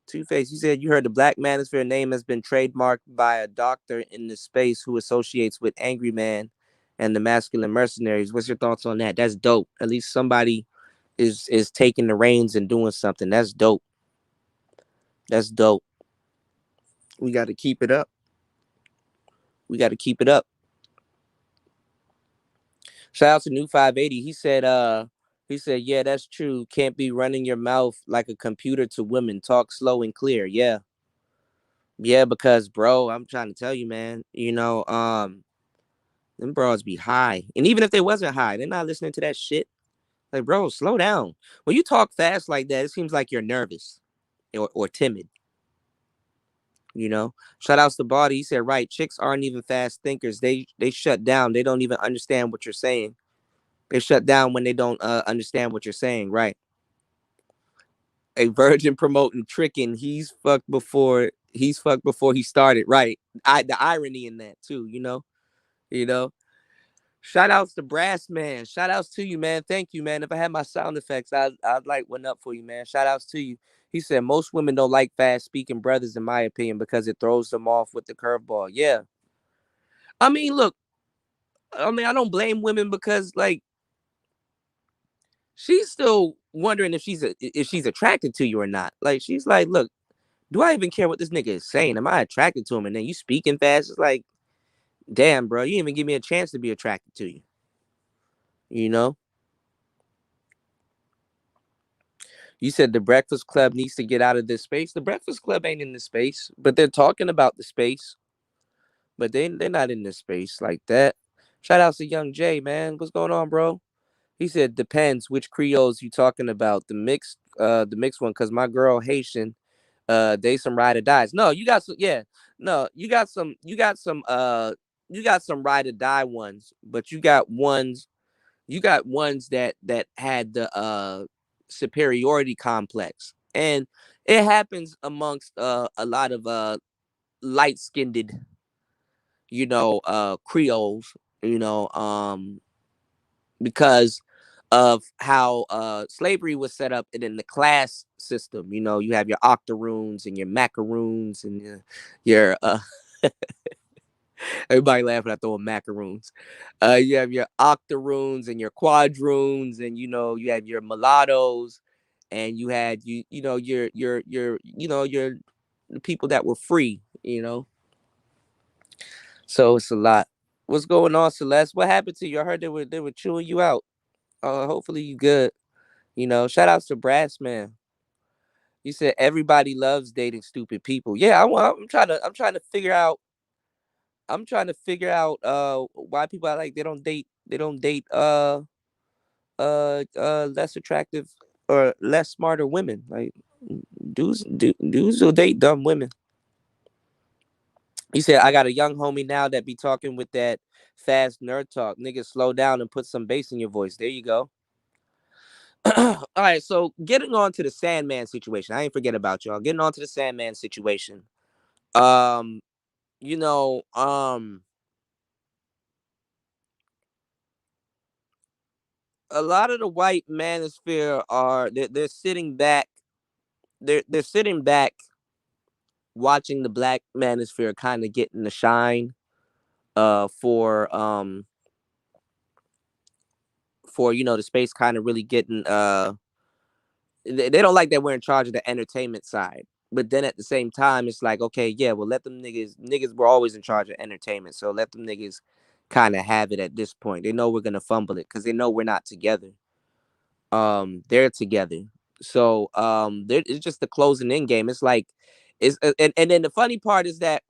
Two Face, you said you heard the Black Manosphere name has been trademarked by a doctor in the space who associates with Angry Man and the Masculine Mercenaries. What's your thoughts on that? That's dope. At least somebody is taking the reins and doing something. That's dope. That's dope. We got to keep it up. We got to keep it up. Shout out to New 580. He said, yeah, that's true. Can't be running your mouth like a computer to women. Talk slow and clear. Yeah. Yeah, because bro, I'm trying to tell you, man, them bros be high. And even if they wasn't high, they're not listening to that shit. Like, bro, slow down. When you talk fast like that, it seems like you're nervous or timid. Shout outs to Body. He said, right, chicks aren't even fast thinkers. They shut down. They don't even understand what you're saying. They shut down when they don't understand what you're saying, right? A virgin promoting tricking. He's fucked before he started, right? The irony in that too, you know. Shout outs to Brass Man. Shout outs to you, man. Thank you, man. If I had my sound effects, I'd like one up for you, man. Shout outs to you. He said most women don't like fast speaking brothers, in my opinion, because it throws them off with the curveball. Yeah. I mean, look, I don't blame women because like she's still wondering if she's attracted to you or not. Like she's like, look, do I even care what this nigga is saying? Am I attracted to him? And then you speaking fast. It's like, damn, bro, you didn't even give me a chance to be attracted to you. You know? You said the Breakfast Club needs to get out of this space. The Breakfast Club ain't in this space, but they're talking about the space. But they're not in this space like that. Shout out to Young Jay, man. What's going on, bro? He said depends which Creoles you talking about. The mixed one, cause my girl Haitian, they some ride or dies. No, you got some. Yeah, no, you got some ride or die ones, but you got ones that had the superiority complex, and it happens amongst a lot of light skinned, Creoles, because of how slavery was set up, and in the class system. You have your octoroons and your macaroons and your everybody laughing at throwing macaroons. You have your octoroons and your quadroons, and you have your mulattoes, and you had your people that were free. So it's a lot. What's going on, Celeste? What happened to you? I heard they were chewing you out. Hopefully you good. Shout outs to Brass Man. You said everybody loves dating stupid people. Yeah, I'm trying to figure out. I'm trying to figure out why people are like they don't date less attractive or less smarter women. Like dudes will date dumb women. He said, I got a young homie now that be talking with that fast nerd talk. Niggas, slow down and put some bass in your voice. There you go. All right, so getting on to the Sandman situation. I ain't forget about y'all. Getting on to the Sandman situation. Um, you know, a lot of the white manosphere they're sitting back. They're sitting back watching the black manosphere kind of getting the shine for the space kind of really getting they don't like that we're in charge of the entertainment side. But then at the same time, it's like, okay, yeah, well, let them niggas were always in charge of entertainment. So let them niggas kind of have it at this point. They know we're going to fumble it because they know we're not together. They're together. So it's just the closing in game. It's like, and then the funny part is that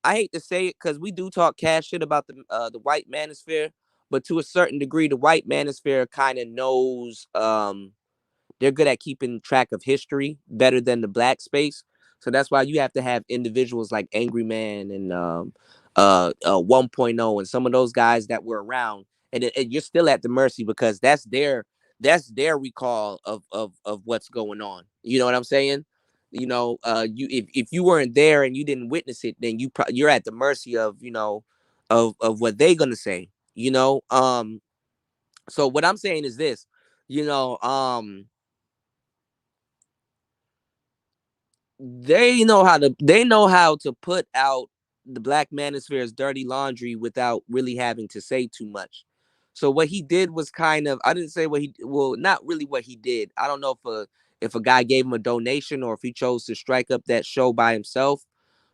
I hate to say it because we do talk cash shit about the white manosphere, but to a certain degree, the white manosphere kind of knows they're good at keeping track of history better than the black space. So that's why you have to have individuals like Angry Man and 1.0 and some of those guys that were around, and you're still at the mercy because that's their recall of what's going on. You know what I'm saying? You if you weren't there and you didn't witness it, then you're at the mercy of of what they're gonna say. So what I'm saying is this, you know, they know how to put out the black manosphere's dirty laundry without really having to say too much. So what he did was kind of, I didn't say what he well, not really what he did. I don't know if a guy gave him a donation or if he chose to strike up that show by himself.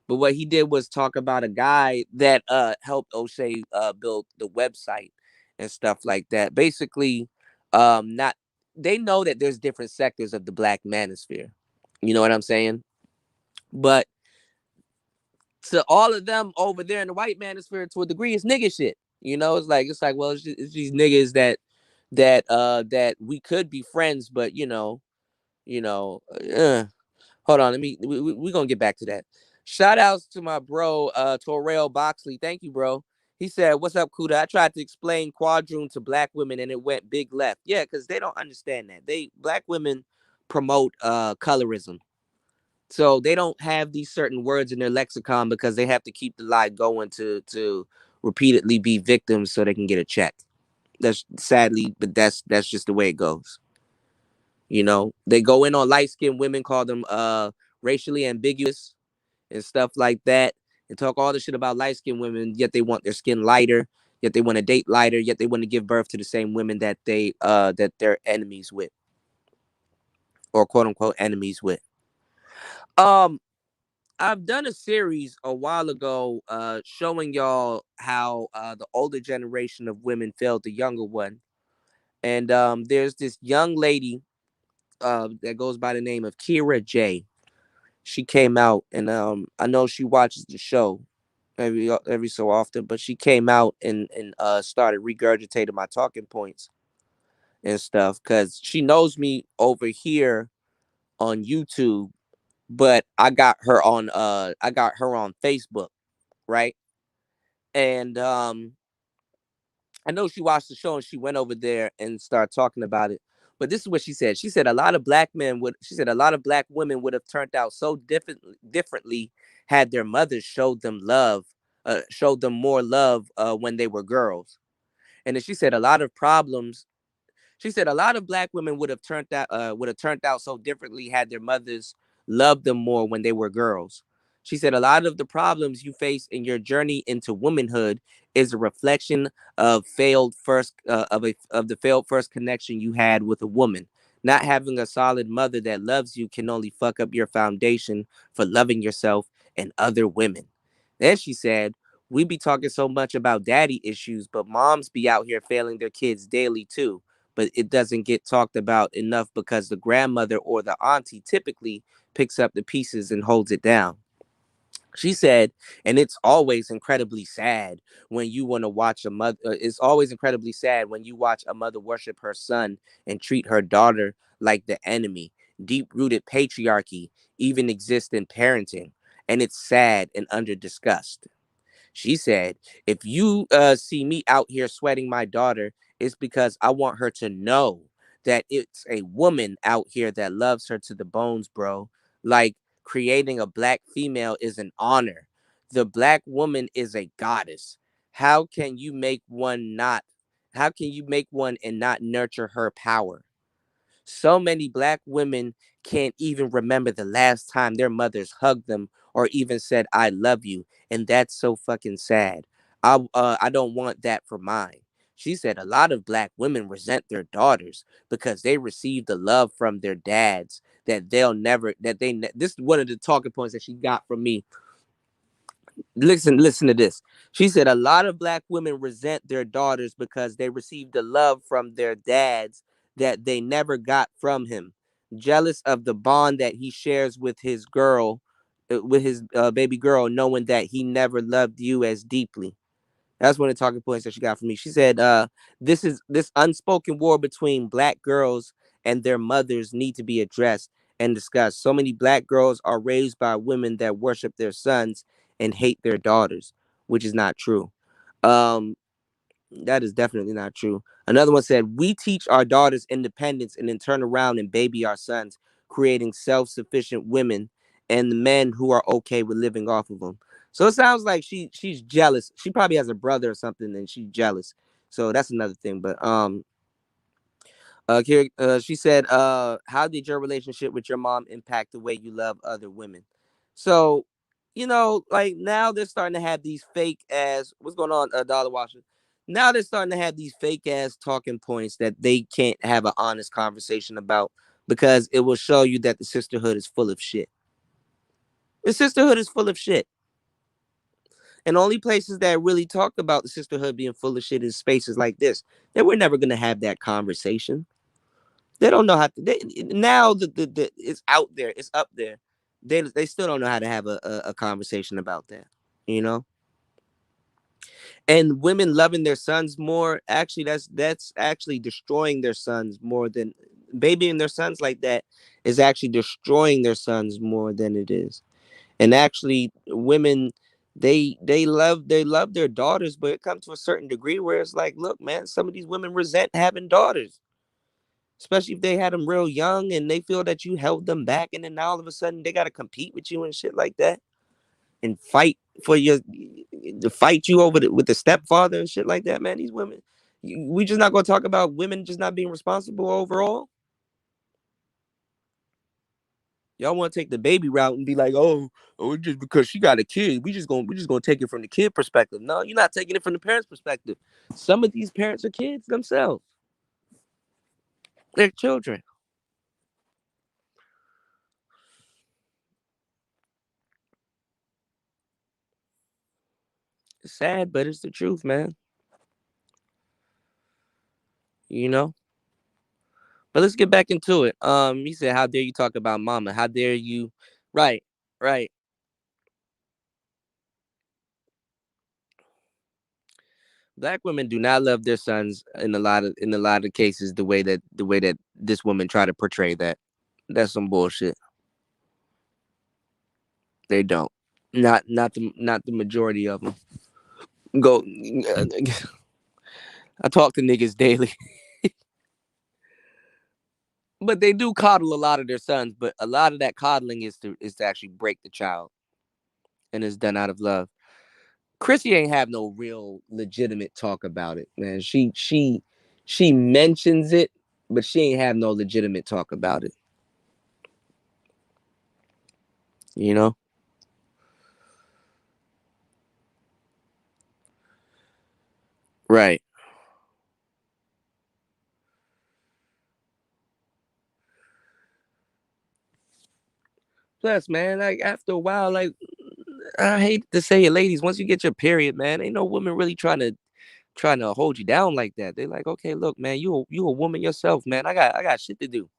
But what he did was talk about a guy that helped O'Shea build the website and stuff like that. Basically, not they know that there's different sectors of the black manosphere. You know what I'm saying? But to all of them over there in the white manosphere, to a degree, it's nigga shit. It's like, well, it's these niggas that we could be friends, but you know, uh, hold on, we gonna get back to that. Shout outs to my bro, Torrell Boxley. Thank you, bro. He said, "What's up, Kuda? I tried to explain quadroon to black women and it went big left. Yeah, because they don't understand that. Black women promote colorism. So they don't have these certain words in their lexicon because they have to keep the lie going to repeatedly be victims so they can get a check. That's sadly, but that's just the way it goes. They go in on light skinned women, call them racially ambiguous and stuff like that, and talk all the shit about light skinned women, yet they want their skin lighter, yet they want to date lighter, yet they want to give birth to the same women that they're enemies with, or quote unquote enemies with. Um I've done a series a while ago showing y'all how the older generation of women failed the younger one. And there's this young lady that goes by the name of Kira J. She came out, and I know she watches the show every so often, but she came out and started regurgitating my talking points and stuff because she knows me over here on YouTube, but I got her on Facebook, right? And I know she watched the show and she went over there and started talking about it. But this is what she said. She said a lot of black men would. She said a lot of black women would have turned out so differently had their mothers showed them love, showed them more love when they were girls. And then she said a lot of problems. She said a lot of black women would have turned out so differently had their mothers loved them more when they were girls. She said a lot of the problems you face in your journey into womanhood is a reflection of of the failed first connection you had with a woman. Not having a solid mother that loves you can only fuck up your foundation for loving yourself and other women. Then she said, we be talking so much about daddy issues, but moms be out here failing their kids daily too. But it doesn't get talked about enough because the grandmother or the auntie typically picks up the pieces and holds it down. She said, and it's always incredibly sad when you want to watch a mother. It's always incredibly sad when you watch a mother worship her son and treat her daughter like the enemy. Deep rooted patriarchy even exists in parenting, and it's sad and under discussed. She said, if you see me out here sweating my daughter, it's because I want her to know that it's a woman out here that loves her to the bones, bro. Like creating a black female is an honor. The black woman is a goddess. How can you make one not? How can you make one and not nurture her power? So many black women can't even remember the last time their mothers hugged them or even said "I love you," and that's so fucking sad. I don't want that for mine. She said a lot of black women resent their daughters because they receive the love from their dads that they'll never that they ne- this is one of the talking points that she got from me. Listen to this. She said a lot of black women resent their daughters because they received the love from their dads that they never got from him. Jealous of the bond that he shares with his baby girl, knowing that he never loved you as deeply. That's one of the talking points that she got from me. She said, this is this unspoken war between black girls and their mothers need to be addressed and discussed. So many black girls are raised by women that worship their sons and hate their daughters, which is not true. Um, that is definitely not true. Another one said, we teach our daughters independence and then turn around and baby our sons, creating self-sufficient women and the men who are okay with living off of them. So it sounds like she's jealous. She probably has a brother or something and she's jealous. So that's another thing. But she said, how did your relationship with your mom impact the way you love other women? So, like now they're starting to have these fake ass, what's going on, Dollar Washington? Now they're starting to have these fake ass talking points that they can't have an honest conversation about because it will show you that the sisterhood is full of shit. The sisterhood is full of shit. And only places that really talk about the sisterhood being full of shit is spaces like this. That we're never gonna have that conversation. They don't know how to. Now the it's out there. It's up there. They still don't know how to have a conversation about that. You know. And women loving their sons more. Actually, that's actually destroying their sons more than babying their sons like that is actually destroying their sons more than it is. And actually, women they love their daughters, but it comes to a certain degree where it's like, look, man, some of these women resent having daughters, especially if they had them real young and they feel that you held them back, and then now all of a sudden they got to compete with you and shit like that and fight for your to fight you over with the stepfather and shit like that. Man, these women, we just not gonna talk about women just not being responsible overall. Y'all want to take the baby route and be like, oh, just because she got a kid, we just gonna take it from the kid perspective. No, you're not taking it from the parents perspective. Some of these parents are kids themselves. They're children. It's sad, but it's the truth, man. You know. But let's get back into it. You said, "How dare you talk about mama? How dare you?" Right, right. Black women do not love their sons in a lot of cases the way that this woman tried to portray that. That's some bullshit. They don't. Not the majority of them. Go. I talk to niggas daily, but they do coddle a lot of their sons. But a lot of that coddling is to actually break the child, and it's done out of love. Chrissy ain't have no real legitimate talk about it, man. She mentions it, but she ain't have no legitimate talk about it. You know? Right. Plus, man, like after a while, like I hate to say it, ladies, once you get your period, man, ain't no woman really trying to hold you down like that. They like, okay, look, man, you a woman yourself, man. I got shit to do.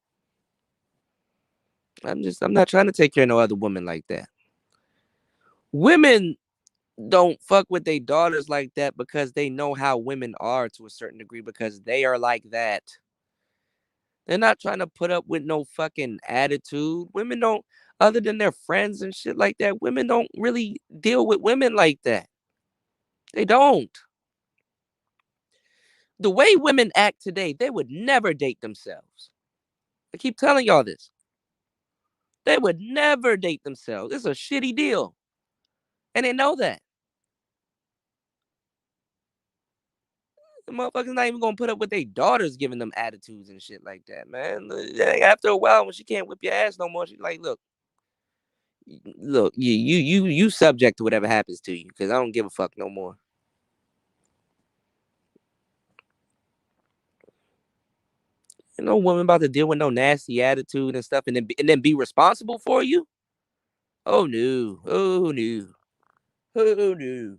I'm not trying to take care of no other woman like that. Women don't fuck with their daughters like that because they know how women are to a certain degree because they are like that. They're not trying to put up with no fucking attitude. Women don't, other than their friends and shit like that, women don't really deal with women like that. They don't. The way women act today, they would never date themselves. I keep telling y'all this. They would never date themselves. It's a shitty deal. And they know that. The motherfuckers not even gonna put up with their daughters giving them attitudes and shit like that, man. After a while, when she can't whip your ass no more, she's like, look, you subject to whatever happens to you, because I don't give a fuck no more. You know, woman about to deal with no nasty attitude and stuff, and then be responsible for you. Oh no, oh no, oh no.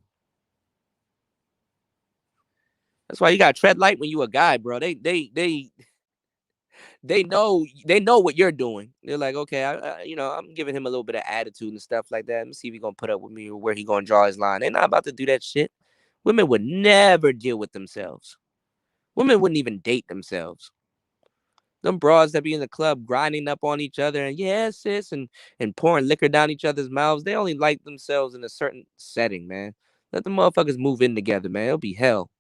That's why you gotta tread light when you a guy, bro. They know what you're doing. They're like, okay, I'm giving him a little bit of attitude and stuff like that. Let me see if he's gonna put up with me or where he gonna draw his line. They're not about to do that shit. Women would never deal with themselves. Women wouldn't even date themselves. Them broads that be in the club grinding up on each other and yeah, sis, and pouring liquor down each other's mouths. They only like themselves in a certain setting, man. Let the motherfuckers move in together, man. It'll be hell.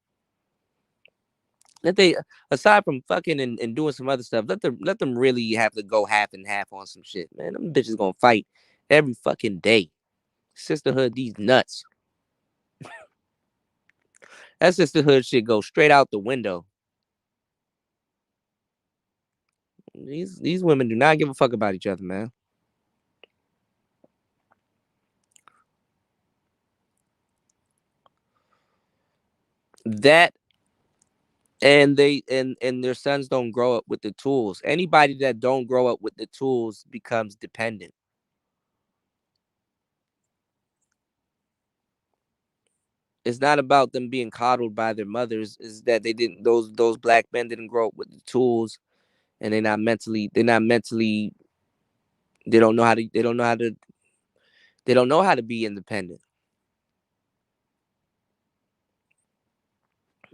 Let they aside from fucking and doing some other stuff, let them really have to go half and half on some shit, man. Them bitches gonna fight every fucking day. Sisterhood, these nuts. That sisterhood shit goes straight out the window. These women do not give a fuck about each other, man. That and their sons don't grow up with the tools. Anybody that don't grow up with the tools becomes dependent. It's not about them being coddled by their mothers. Is that they didn't those black men didn't grow up with the tools, and they're not mentally they don't know how to be independent.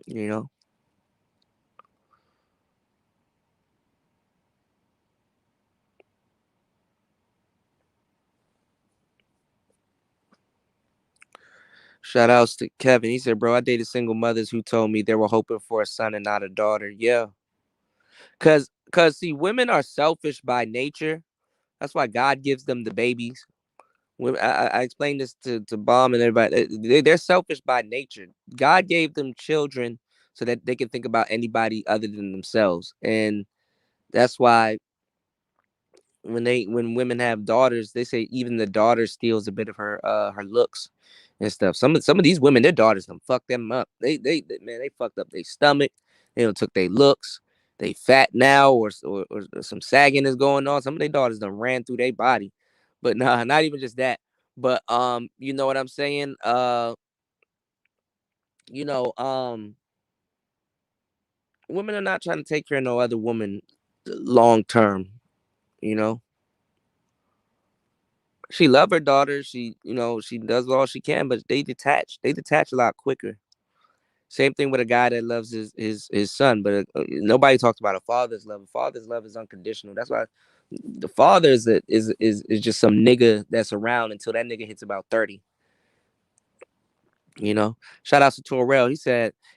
You know. Shout outs to Kevin. He said, "Bro, I dated single mothers who told me they were hoping for a son and not a daughter." Yeah, cause see, women are selfish by nature. That's why God gives them the babies. I explained this to Bomb and everybody. They're selfish by nature. God gave them children so that they can think about anybody other than themselves, and that's why when women have daughters, they say even the daughter steals a bit of her looks and stuff. Some of these women, their daughters done fuck them up. Man, they fucked up their stomach. They done took their looks. They fat now, or some sagging is going on. Some of their daughters done ran through their body, but nah, not even just that. But you know what I'm saying? You know, women are not trying to take care of no other woman long term. You know, she love her daughter. She does all she can, but they detach. They detach a lot quicker. Same thing with a guy that loves his son, but nobody talks about a father's love. A father's love is unconditional. That's why the father is just some nigga that's around until that nigga hits about 30. You know. Shout out to Torrell.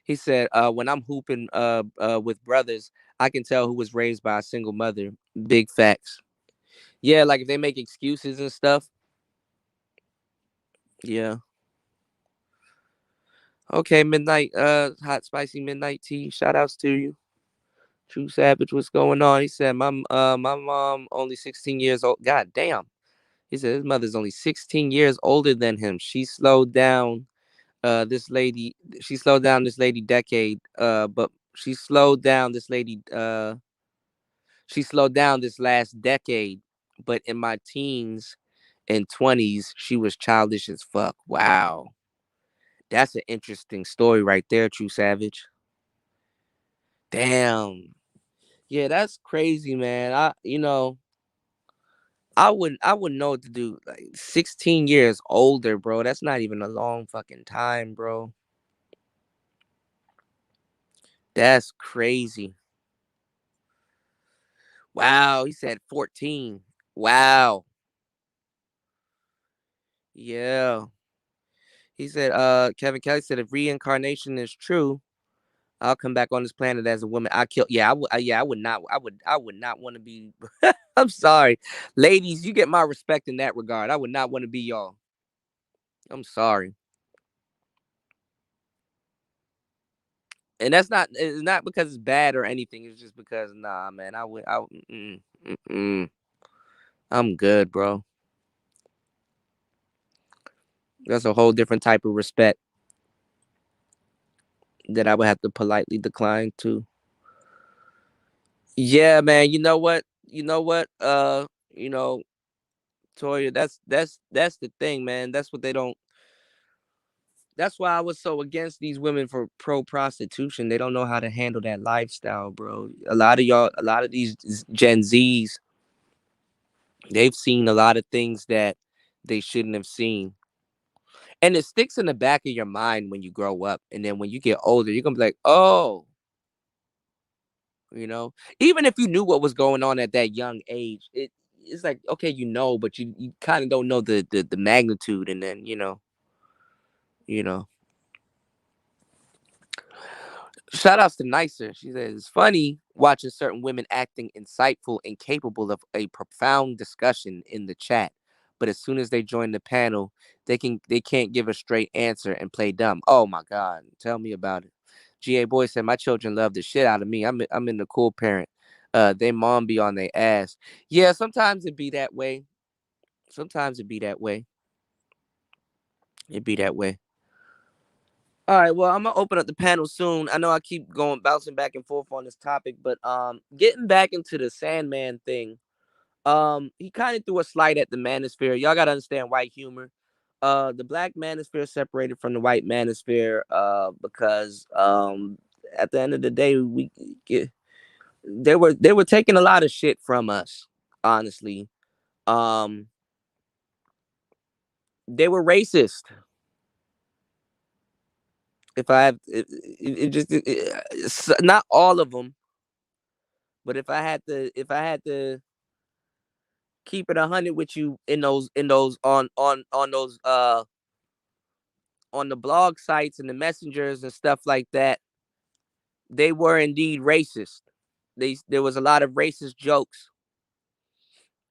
He said when I'm hooping with brothers, I can tell who was raised by a single mother. Big facts. Yeah, like if they make excuses and stuff. Yeah. Okay, midnight, hot spicy midnight tea. Shout outs to you. True Savage, what's going on? He said, my mom only 16 years old. God damn. He said his mother's only 16 years older than him. This lady she slowed down this lady decade, but she slowed down this last decade, but in my teens and 20s, she was childish as fuck. Wow. That's an interesting story right there, True Savage. Damn. Yeah, that's crazy, man. I wouldn't know what to do. Like 16 years older, bro. That's not even a long fucking time, bro. That's crazy. Wow, he said 14. Wow. Yeah. He said, Kevin Kelly said if reincarnation is true, I'll come back on this planet as a woman. I kill. Yeah, I would not. I would not want to be. I'm sorry, ladies. You get my respect in that regard. I would not want to be y'all. I'm sorry, and that's not. It's not because it's bad or anything. It's just because nah, man. I would. Mm-mm. I'm good, bro. That's a whole different type of respect that I would have to politely decline to. Yeah, man. You know what? You know what? You know, Toya. That's the thing, man. That's what they don't. That's why I was so against these women for pro prostitution. They don't know how to handle that lifestyle, bro. A lot of these Gen Zs, they've seen a lot of things that they shouldn't have seen. And it sticks in the back of your mind when you grow up. And then when you get older, you're going to be like, oh, you know, even if you knew what was going on at that young age, it's like, okay, but you kind of don't know the magnitude. And then, you know, Shout outs to Nicer. She says it's funny watching certain women acting insightful and capable of a profound discussion in the chat. But as soon as they join the panel, they can't give a straight answer and play dumb. Oh my God. Tell me about it. GA Boy said my children love the shit out of me. I'm in the cool parent. They mom be on their ass. Yeah, sometimes it be that way. Sometimes it be that way. It be that way. All right, well, I'm gonna open up the panel soon. I know I keep going bouncing back and forth on this topic, but getting back into the Sandman thing, he kind of threw a slight at the Manosphere. Y'all gotta understand white humor. The black Manosphere separated from the white Manosphere, because at the end of the day, they were taking a lot of shit from us. Honestly, um, they were racist. If I have, it just not all of them. But if I had to keep it 100 with you in those on those on the blog sites and the messengers and stuff like that, they were indeed racist. There was a lot of racist jokes.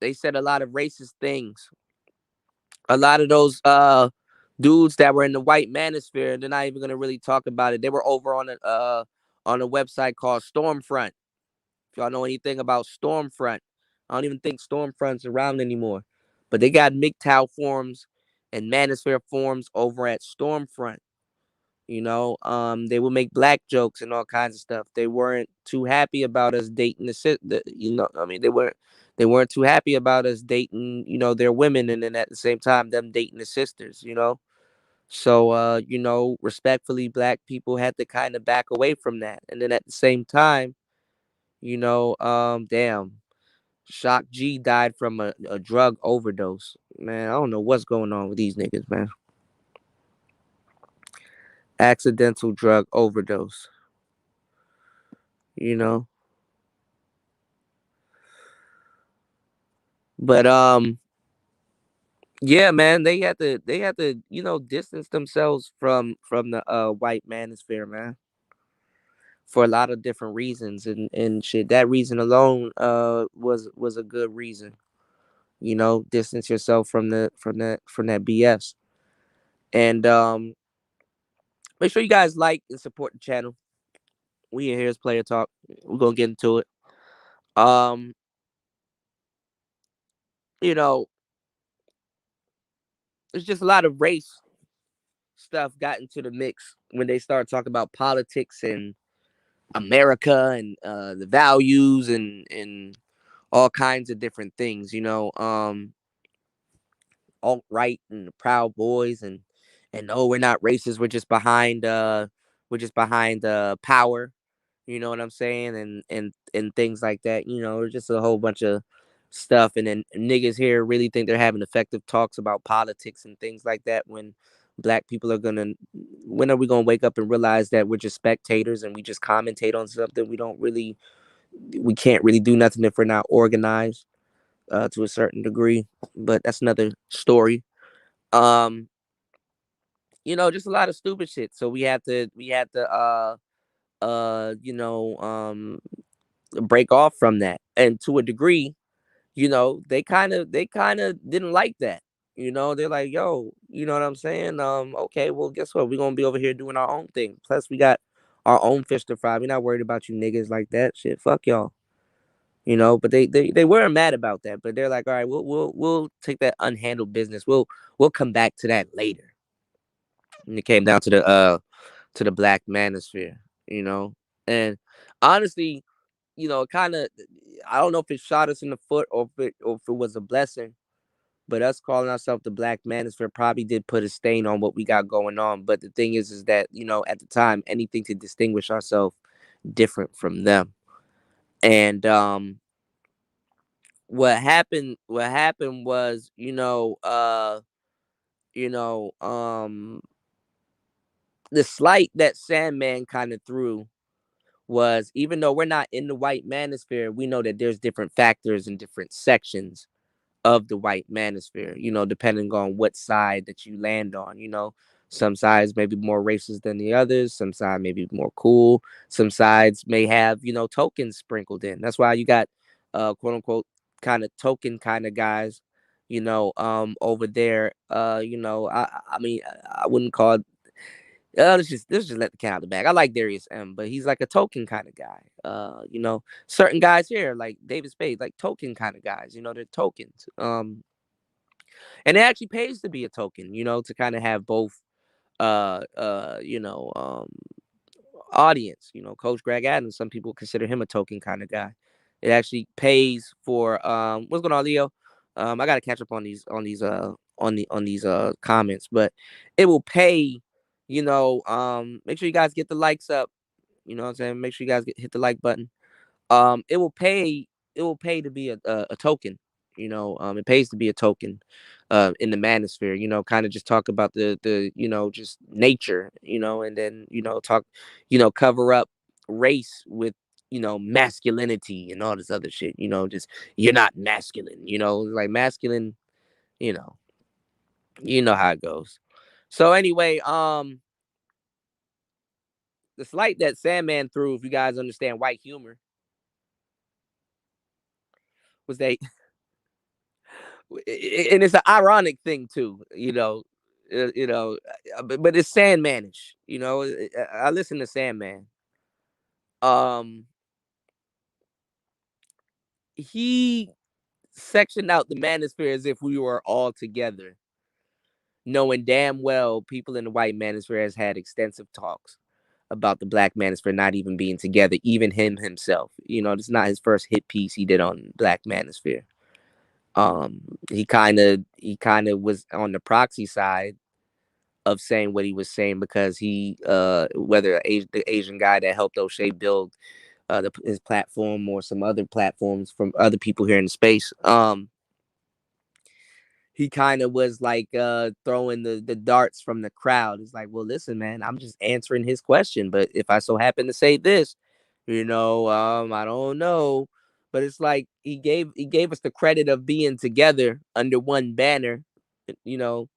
They said a lot of racist things. A lot of those dudes that were in the white manosphere, they're not even gonna really talk about it. They were over on a website called Stormfront. If y'all know anything about Stormfront, I don't even think Stormfront's around anymore. But they got MGTOW forums and Manosphere forums over at Stormfront. They would make black jokes and all kinds of stuff. They weren't too happy about us dating I mean, they weren't too happy about us dating, their women, and then at the same time them dating the sisters. So respectfully, black people had to kind of back away from that. And then at the same time, damn, Shock G died from a drug overdose. Man, I don't know what's going on with these niggas, man. Accidental drug overdose. You know. But yeah, man, they had to, distance themselves from the white manosphere, man. For a lot of different reasons and shit. That reason alone was a good reason. Distance yourself from that BS. And make sure you guys like and support the channel. We in here's player talk. We're gonna get into it. Um, you know, there's just a lot of race stuff got into the mix when they start talking about politics and America and the values and all kinds of different things. Alt right and the Proud Boys and no, we're not racist. We're just behind power. You know what I'm saying? And things like that. There's just a whole bunch of stuff. And then niggas here really think they're having effective talks about politics and things like that when black people are gonna when are we gonna wake up and realize that we're just spectators and we just commentate on something we can't really do nothing if we're not organized to a certain degree, but that's another story. Um, just a lot of stupid shit. So uh, you know, um, break off from that. And to a degree, they kind of didn't like that. They're like, yo, you know what I'm saying? Okay, well, guess what? We're gonna be over here doing our own thing. Plus, we got our own fish to fry. We're not worried about you niggas like that. Shit, fuck y'all. But they weren't mad about that, but they're like, all right, we'll take that unhandled business. We'll come back to that later. And it came down to the black manosphere, you know. And honestly, kind of, I don't know if it shot us in the foot or if it was a blessing, but us calling ourselves the black manosphere probably did put a stain on what we got going on. But the thing is that at the time, anything to distinguish ourselves different from them. And what happened was you know the slight that Sandman kind of threw was, even though we're not in the white manosphere, we know that there's different factors and different sections of the white manosphere, depending on what side that you land on. Some sides may be more racist than the others, some side may be more cool, some sides may have, tokens sprinkled in. That's why you got quote unquote kind of token kind of guys, over there. I mean, I wouldn't call it, let's just let the cat out of the bag. I like Darius M, but he's like a token kind of guy. Certain guys here, like David Spade, like token kind of guys. They're tokens. And it actually pays to be a token. To kind of have both. Uh, uh, you know, um, Audience. Coach Greg Adams. Some people consider him a token kind of guy. It actually pays for. What's going on, Leo? I got to catch up on these comments, but it will pay. Make sure you guys get the likes up. You know what I'm saying? Make sure you guys hit the like button. It will pay. It will pay to be a token. It pays to be a token, in the manosphere. Kind of just talk about the just nature. And then talk, cover up race with masculinity and all this other shit. Just you're not masculine. Like masculine. You know, how it goes. So anyway, the slight that Sandman threw, if you guys understand white humor, was that, and it's an ironic thing too, but it's Sandmanish. I listen to Sandman. Um, he sectioned out the manosphere as if we were all together, knowing damn well people in the white manosphere has had extensive talks about the black manosphere not even being together. Even him himself, this is not his first hit piece he did on black manosphere. He kind of was on the proxy side of saying what he was saying, because he whether the Asian guy that helped O'Shea build his platform or some other platforms from other people here in space, he kind of was like throwing the darts from the crowd. It's like, well, listen, man, I'm just answering his question, but if I so happen to say this, I don't know. But it's like he gave us the credit of being together under one banner, you know,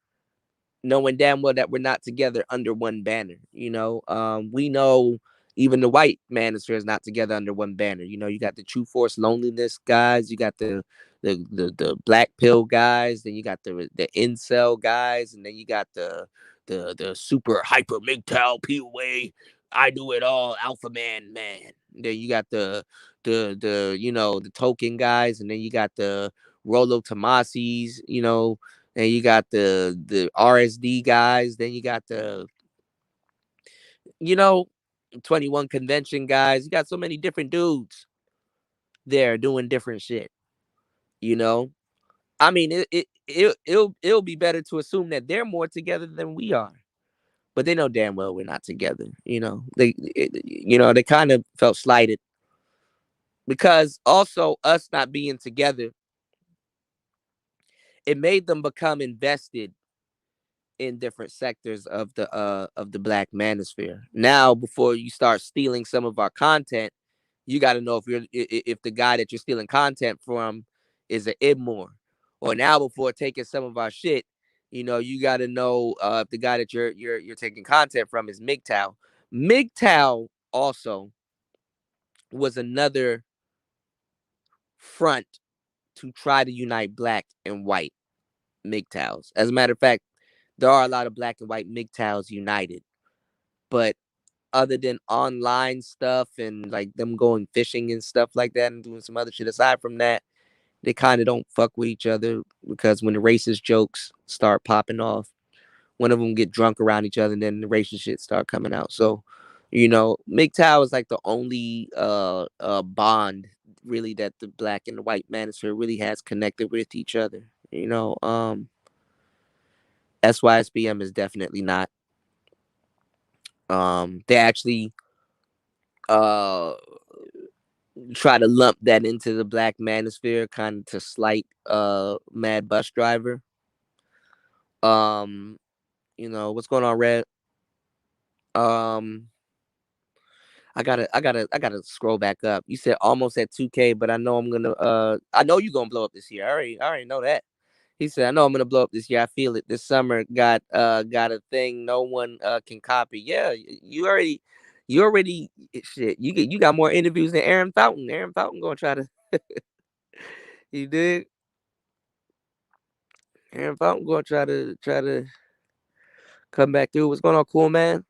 knowing damn well that we're not together under one banner. We know even the white manosphere is not together under one banner. You got the True Force Loneliness guys, you got the black pill guys, then you got the incel guys, and then you got the super hyper MGTOW POA I do it all, alpha man. Then you got the token guys, and then you got the Rolo Tomasis, and you got the RSD guys, then you got the you know 21 convention guys. You got so many different dudes there doing different shit, you know. I mean, it'll be better to assume that they're more together than we are, but they know damn well we're not together. They kind of felt slighted because also us not being together, it made them become invested in different sectors of the Black Manosphere. Now, before you start stealing some of our content, you got to know if the guy that you're stealing content from is an Idmore. Or now, before taking some of our shit, you got to know if the guy that you're taking content from is MGTOW. MGTOW also was another front to try to unite Black and white MGTOWs. As a matter of fact, there are a lot of Black and white MGTOWs united, but other than online stuff and like them going fishing and stuff like that and doing some other shit aside from that, they kind of don't fuck with each other because when the racist jokes start popping off, one of them get drunk around each other and then the racist shit start coming out. So, MGTOW is like the only bond really that the Black and the white manosphere really has connected with each other. SYSBM is definitely not. They actually uh try to lump that into the Black manosphere, kind of to slight Mad Bus Driver. Um, what's going on, Red? Um, I gotta scroll back up. You said almost at 2K, but I know you're gonna blow up this year. I already know that. He said, I know I'm gonna blow up this year. I feel it. This summer got a thing no one can copy. Yeah, you already shit. You got more interviews than Aaron Fountain. Aaron Fountain gonna try to you did. Aaron Fountain gonna try to come back through. What's going on, cool man?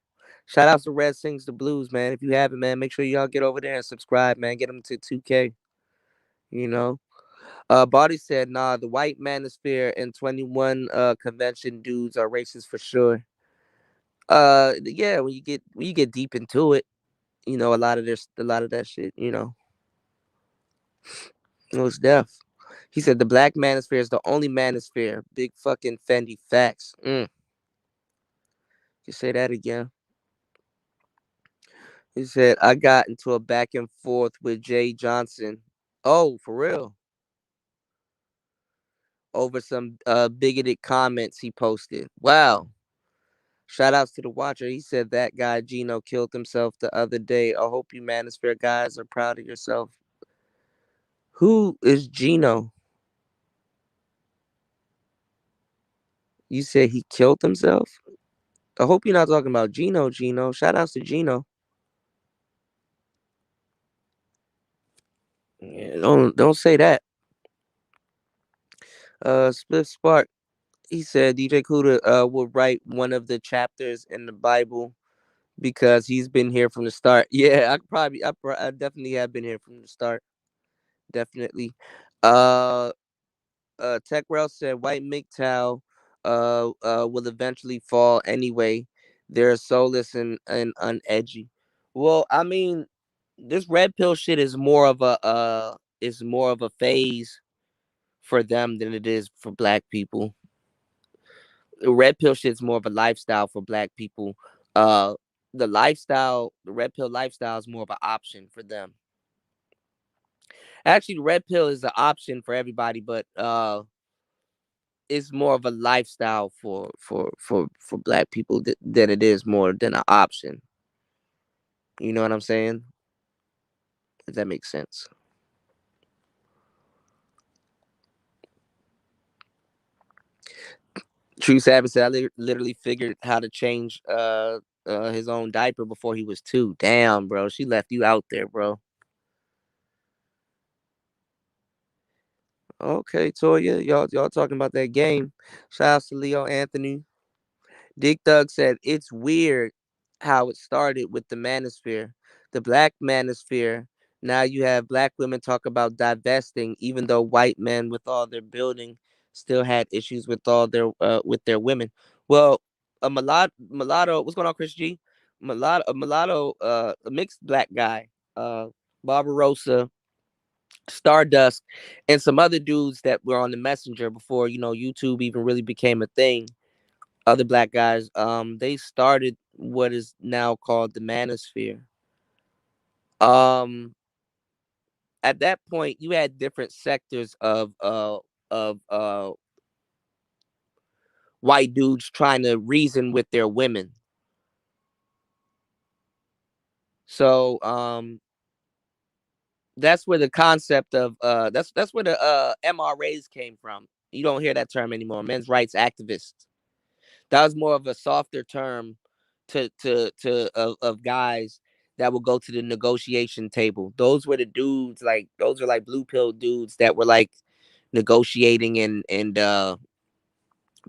Shout out to Red Sings the Blues, man. If you haven't, man, make sure y'all get over there and subscribe, man. Get them to 2K. You know. Body said, nah, the white manosphere and 21 convention dudes are racist for sure. Yeah, when you get deep into it, a lot of that shit, it was deaf. He said the Black manosphere is the only manosphere. Big fucking Fendi facts. You say that again. He said I got into a back and forth with Jay Johnson. Oh, for real? Over some bigoted comments he posted. Wow. Shout outs to the watcher. He said that guy Gino killed himself the other day. I hope you Manosphere guys are proud of yourself. Who is Gino? You said he killed himself? I hope you're not talking about Gino. Shout outs to Gino. Yeah, don't say that. Spliff Spark. He said DJ Kuda will write one of the chapters in the Bible because he's been here from the start. Yeah, I definitely have been here from the start. Definitely. Uh, Tech Rail said white MGTOW will eventually fall anyway. They're soulless and unedgy. Well, I mean, this red pill shit is more of a phase for them than it is for Black people. The red pill shit's more of a lifestyle for Black people. Uh, the red pill lifestyle is more of an option for them. Actually, the red pill is an option for everybody, but it's more of a lifestyle for Black people than it is more than an option. You know what I'm saying? If that makes sense. True Savage said, I literally figured how to change his own diaper before he was 2. Damn, bro. She left you out there, bro. Okay, Toya. Y'all talking about that game. Shout out to Leo Anthony. Dick Thug said, it's weird how it started with the manosphere, the black manosphere. Now you have black women talk about divesting, even though white men, with all their building, still had issues with their women. Well, mulatto. What's going on, Chris G? A mixed black guy, Barbarossa, Stardust, and some other dudes that were on the Messenger before YouTube even really became a thing. Other black guys, they started what is now called the Manosphere. Um, at that point, you had different sectors of white dudes trying to reason with their women. So that's where the concept of that's where the MRAs came from. You don't hear that term anymore. Men's rights activists. That was more of a softer term of guys that would go to the negotiation table. Those were the dudes, like those are like blue pill dudes that were like negotiating and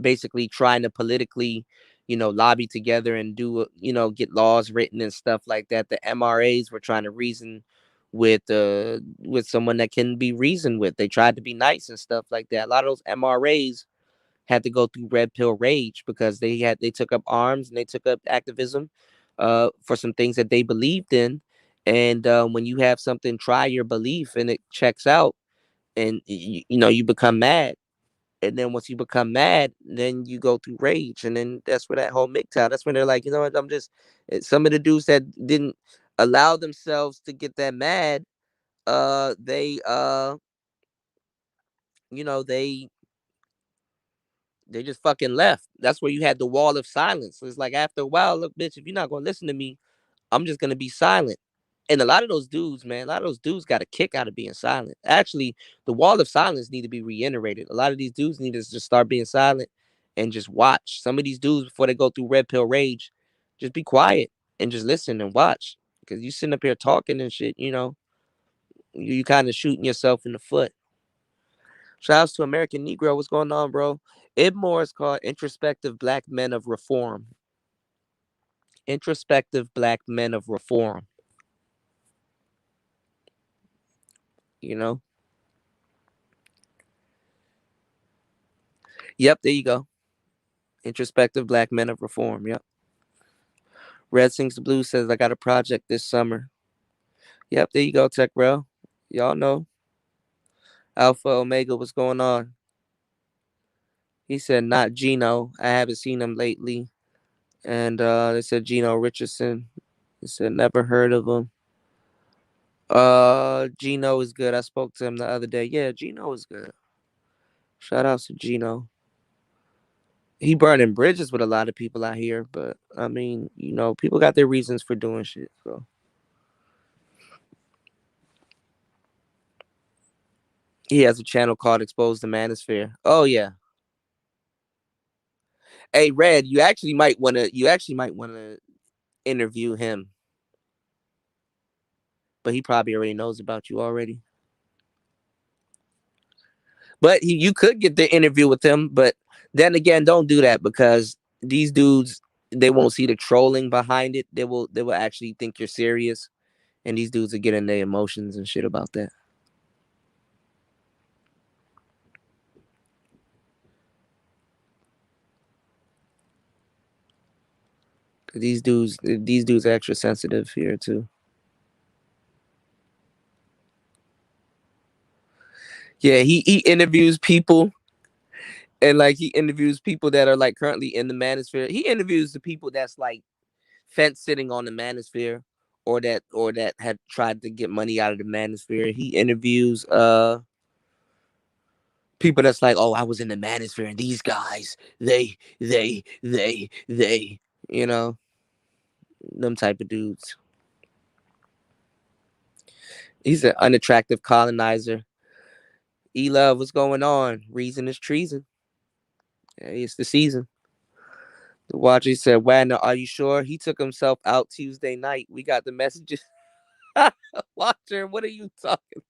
basically trying to politically, lobby together and do get laws written and stuff like that. The MRAs were trying to reason with someone that can be reasoned with. They tried to be nice and stuff like that. A lot of those MRAs had to go through red pill rage because they took up arms and they took up activism for some things that they believed in. And when you have something try your belief and it checks out, and you become mad. And then once you become mad, then you go through rage, and then that's where that whole MGTOW. That's when they're like, you know what? Some of the dudes that didn't allow themselves to get that mad. They you know they just fucking left. That's where you had the wall of silence. It's like after a while, look, bitch, if you're not gonna listen to me, I'm just gonna be silent. And a lot of those dudes, man, a lot of those dudes got a kick out of being silent. Actually, the wall of silence need to be reiterated. A lot of these dudes need to just start being silent and just watch. Some of these dudes before they go through red pill rage, just be quiet and just listen and watch. Because you sitting up here talking and shit, you kind of shooting yourself in the foot. Shouts to American Negro. What's going on, bro? Ibn Moore is called Introspective Black Men of Reform. Introspective Black Men of Reform. You know? Yep, there you go. Introspective Black Men of Reform. Yep. Red Sings the Blues says, I got a project this summer. Yep, there you go, Tech Rail. Y'all know. Alpha Omega, what's going on? He said, not Gino. I haven't seen him lately. And they said Gino Richardson. He said, never heard of him. Gino is good. I spoke to him the other day. Yeah, Gino is good. Shout out to Gino. He burning bridges with a lot of people out here, but I mean, people got their reasons for doing shit. So he has a channel called Expose the Manosphere. Oh yeah. Hey Red, you actually might wanna interview him, but he probably already knows about you already. But you could get the interview with him, but then again, don't do that because these dudes, they won't see the trolling behind it. They will actually think you're serious, and these dudes are getting their emotions and shit about that. These dudes are extra sensitive here too. Yeah, he interviews people, and like he interviews people that are like currently in the manosphere. He interviews the people that's like fence sitting on the manosphere, or that had tried to get money out of the manosphere. He interviews people that's like, oh, I was in the manosphere, and these guys, they, you know, them type of dudes. He's an unattractive colonizer. E Love, what's going on? Reason is treason. Hey, it's the season. The Watcher said, Wagner, are you sure? He took himself out Tuesday night. We got the messages. Watcher, what are you talking?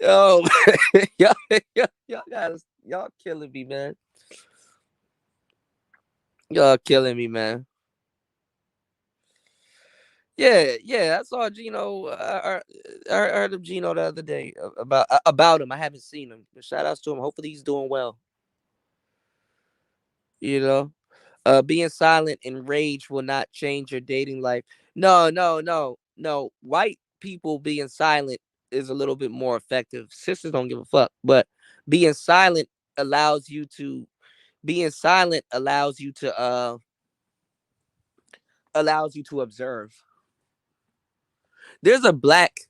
Oh, y'all killing me, man. Y'all killing me, man. Yeah. I saw Gino. I heard of Gino the other day about him. I haven't seen him. But shout outs to him. Hopefully he's doing well. You know, being silent and rage will not change your dating life. No. White people being silent is a little bit more effective. Sisters don't give a fuck, but being silent allows you to. Being silent allows you to observe. There's a black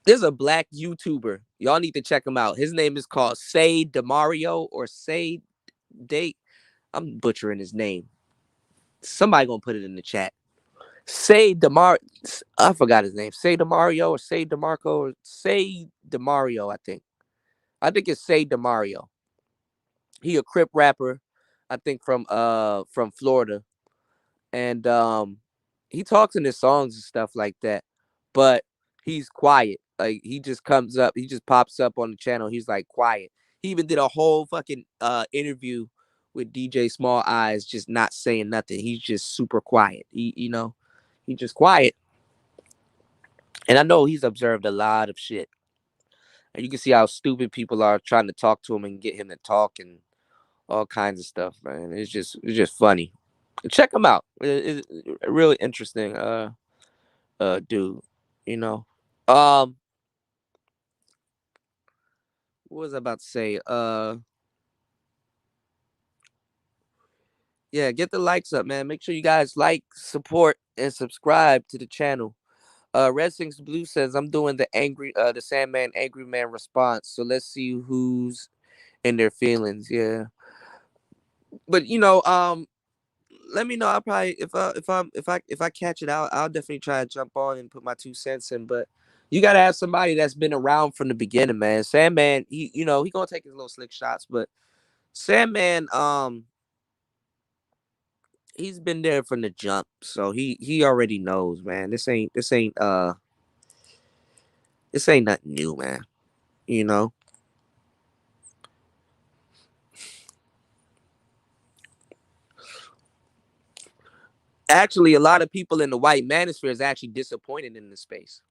there's a black YouTuber. Y'all need to check him out. His name is called Say Demario or Say Date. I'm butchering his name. Somebody gonna put it in the chat. Say Demar. I forgot his name. Say Demario or Say Demarco or Say Demario. I think it's Say Demario. He a Crip rapper. I think from Florida, and he talks in his songs and stuff like that, but he's quiet. Like he just comes up, he just pops up on the channel. He's like quiet. He even did a whole fucking interview with DJ Small Eyes, just not saying nothing. He's just super quiet. He's just quiet. And I know he's observed a lot of shit. And you can see how stupid people are trying to talk to him and get him to talk and all kinds of stuff, man. It's just funny. Check him out. It's really interesting. Dude. You know. Um, what was I about to say? Yeah, get the likes up, man. Make sure you guys like, support, and subscribe to the channel. Red Sings Blue says I'm doing the Sandman Angry Man response. So let's see who's in their feelings. Yeah, but let me know. I'll probably if I catch it out, I'll definitely try to jump on and put my 2 cents in. But you gotta have somebody that's been around from the beginning, man. Sandman, he gonna take his little slick shots, but Sandman, he's been there from the jump, so he already knows, man. This ain't nothing new, man. You know. Actually, a lot of people in the white manosphere is actually disappointed in this space.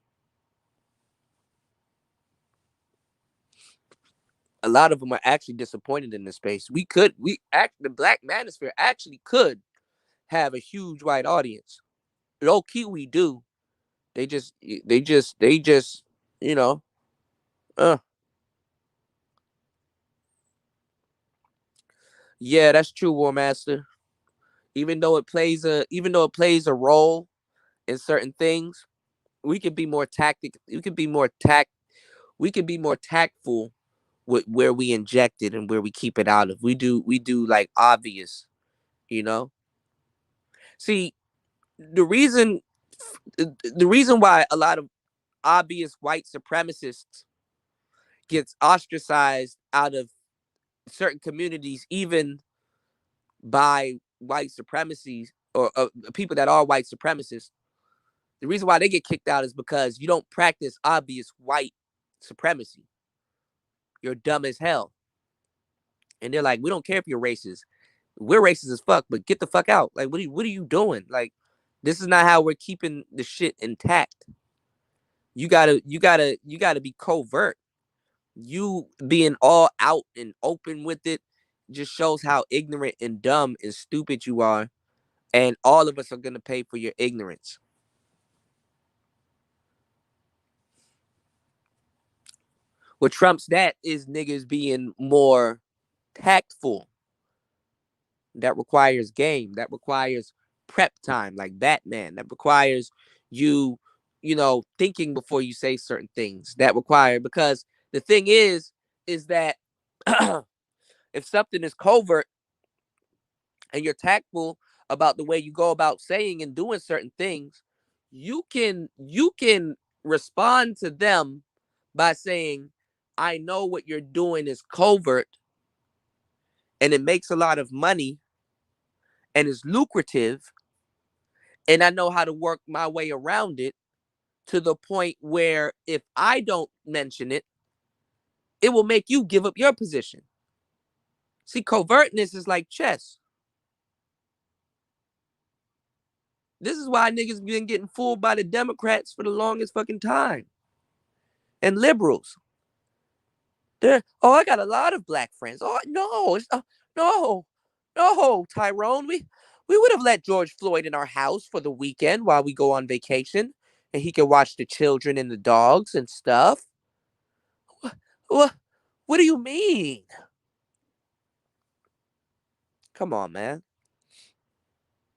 A lot of them are actually disappointed in this space. The black manosphere actually could have a huge white audience. Low key, we do. They just, you know, uh, yeah, that's true, War Master. Even though it plays a role in certain things, we could be more tactic. We could be more tactful with where we inject it and where we keep it out of. We do like obvious, you know. See, the reason the reason why a lot of obvious white supremacists gets ostracized out of certain communities, even by white supremacies or people that are white supremacists. The reason why they get kicked out is because you don't practice obvious white supremacy. You're dumb as hell. And they're like, we don't care if you're racist. We're racist as fuck, but get the fuck out. Like, what are you doing? Like, this is not how we're keeping the shit intact. You gotta be covert. You being all out and open with it just shows how ignorant and dumb and stupid you are. And all of us are gonna pay for your ignorance. What trumps that is niggas being more tactful. That requires game. That requires prep time, like Batman. That requires you, thinking before you say certain things. That require because the thing is that if something is covert and you're tactful about the way you go about saying and doing certain things, you can respond to them by saying, I know what you're doing is covert and it makes a lot of money and is lucrative, and I know how to work my way around it to the point where if I don't mention it, it will make you give up your position. See, covertness is like chess. This is why niggas been getting fooled by the Democrats for the longest fucking time. And liberals. I got a lot of black friends. Oh, no. No, Tyrone. We would have let George Floyd in our house for the weekend while we go on vacation. And he can watch the children and the dogs and stuff. What do you mean? Come on, man.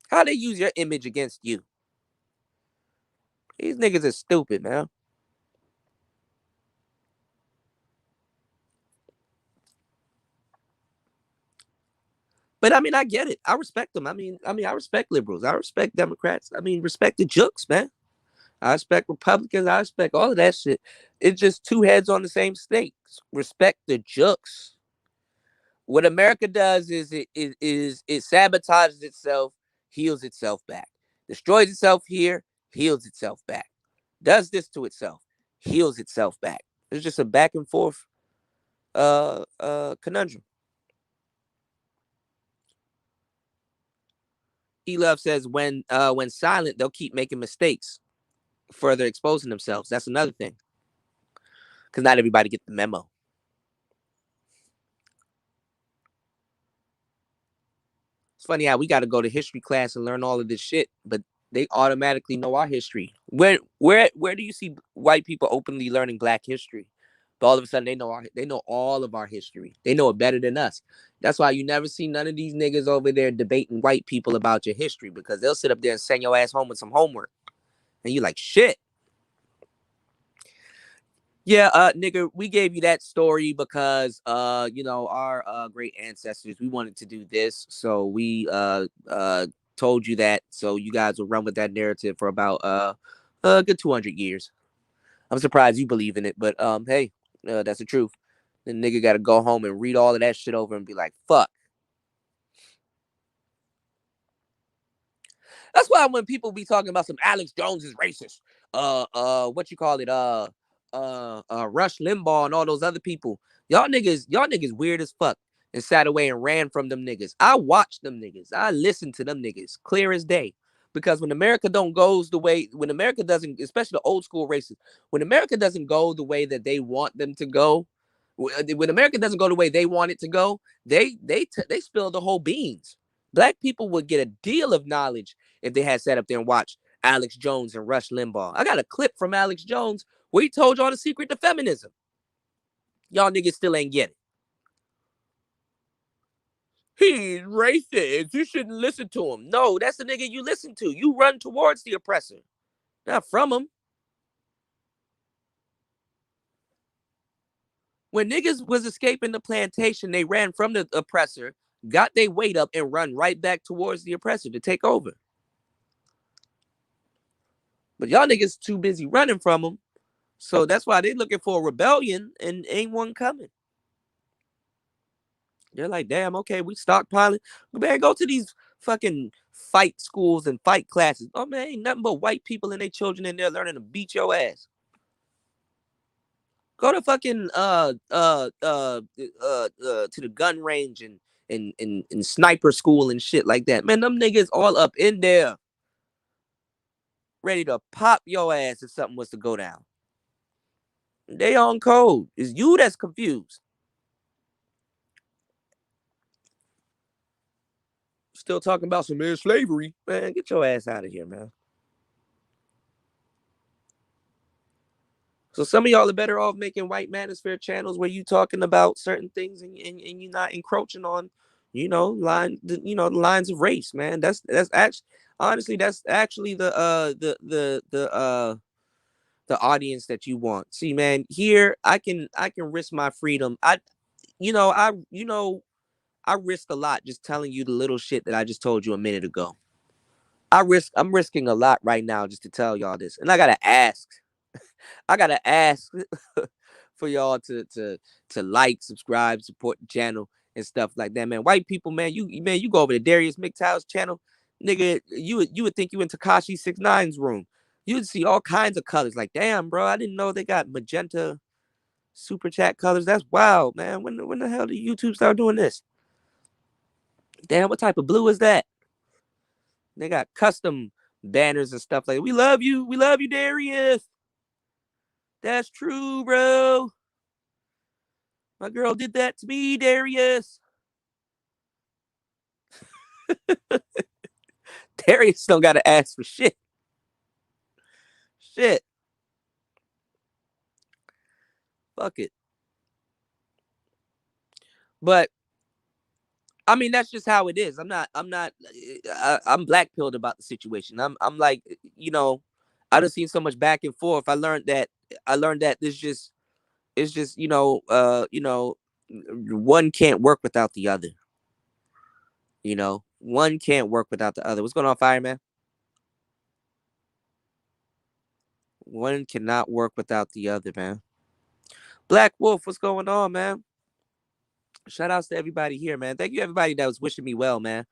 How they use your image against you? These niggas are stupid, man. But I mean, I get it. I respect them. I mean, I respect liberals. I respect Democrats. I mean, respect the jokes, man. I respect Republicans. I respect all of that shit. It's just two heads on the same snake. Respect the jokes. What America does is it sabotages itself, heals itself back, destroys itself here, heals itself back, does this to itself, heals itself back. It's just a back and forth conundrum. E-Love says when silent, they'll keep making mistakes, further exposing themselves. That's another thing. Because not everybody get the memo. It's funny how we got to go to history class and learn all of this shit, but they automatically know our history. Where do you see white people openly learning black history? But all of a sudden they know all of our history. They know it better than us. That's why you never see none of these niggas over there debating white people about your history, because they'll sit up there and send your ass home with some homework. And you're like, shit. Yeah, nigga, we gave you that story because our great ancestors, we wanted to do this. So we told you that so you guys will run with that narrative for about a good 200 years. I'm surprised you believe in it, but hey, that's the truth. The nigga got to go home and read all of that shit over and be like, fuck. That's why when people be talking about some Alex Jones is racist, what you call it, Rush Limbaugh and all those other people, y'all niggas weird as fuck and sat away and ran from them niggas. I watched them niggas. I listened to them niggas clear as day. Because when America don't goes the way, when America doesn't, especially the old school racists, when America doesn't go the way that they want them to go, when America doesn't go the way they want it to go, they spill the whole beans. Black people would get a deal of knowledge if they had sat up there and watched Alex Jones and Rush Limbaugh. I got a clip from Alex Jones where he told y'all the secret to feminism. Y'all niggas still ain't get it. He's racist. You shouldn't listen to him. No, that's the nigga you listen to. You run towards the oppressor, not from him. When niggas was escaping the plantation, they ran from the oppressor, got their weight up, and run right back towards the oppressor to take over. But y'all niggas too busy running from them. So that's why they looking for a rebellion and ain't one coming. They're like, damn, okay, we stockpiling. Man, go to these fucking fight schools and fight classes. Oh man, ain't nothing but white people and their children in there learning to beat your ass. Go to fucking to the gun range and sniper school and shit like that. Man, them niggas all up in there, ready to pop your ass if something was to go down. They on code. It's you that's confused. Still talking about some man slavery. Man, get your ass out of here, man. So some of y'all are better off making white manosphere channels where you talking about certain things and you're not encroaching on, the lines of race, man. That's actually honestly that's actually the audience that you want. See, man, here I can risk my freedom. I risk a lot just telling you the little shit that I just told you a minute ago. I'm risking a lot right now just to tell y'all this. And I gotta ask for y'all to like, subscribe, support the channel and stuff like that, man. White people, man, you go over to Darius McTow's channel, nigga. You would think you in Takashi 6ix9ine's room. You'd see all kinds of colors. Like, damn, bro, I didn't know they got magenta super chat colors. That's wild, man. When the hell did YouTube start doing this? Damn, what type of blue is that? They got custom banners and stuff like, we love you, Darius. That's true, bro. My girl did that to me, Darius. Darius don't gotta ask for shit. Shit. Fuck it. But I mean, that's just how it is. I'm black pilled about the situation. I'm like, I done seen so much back and forth. I learned that this just, it's just, one can't work without the other. One can't work without the other. What's going on, Fireman? One cannot work without the other, man. Black Wolf, what's going on, man? Shout outs to everybody here, man. Thank you everybody that was wishing me well, man.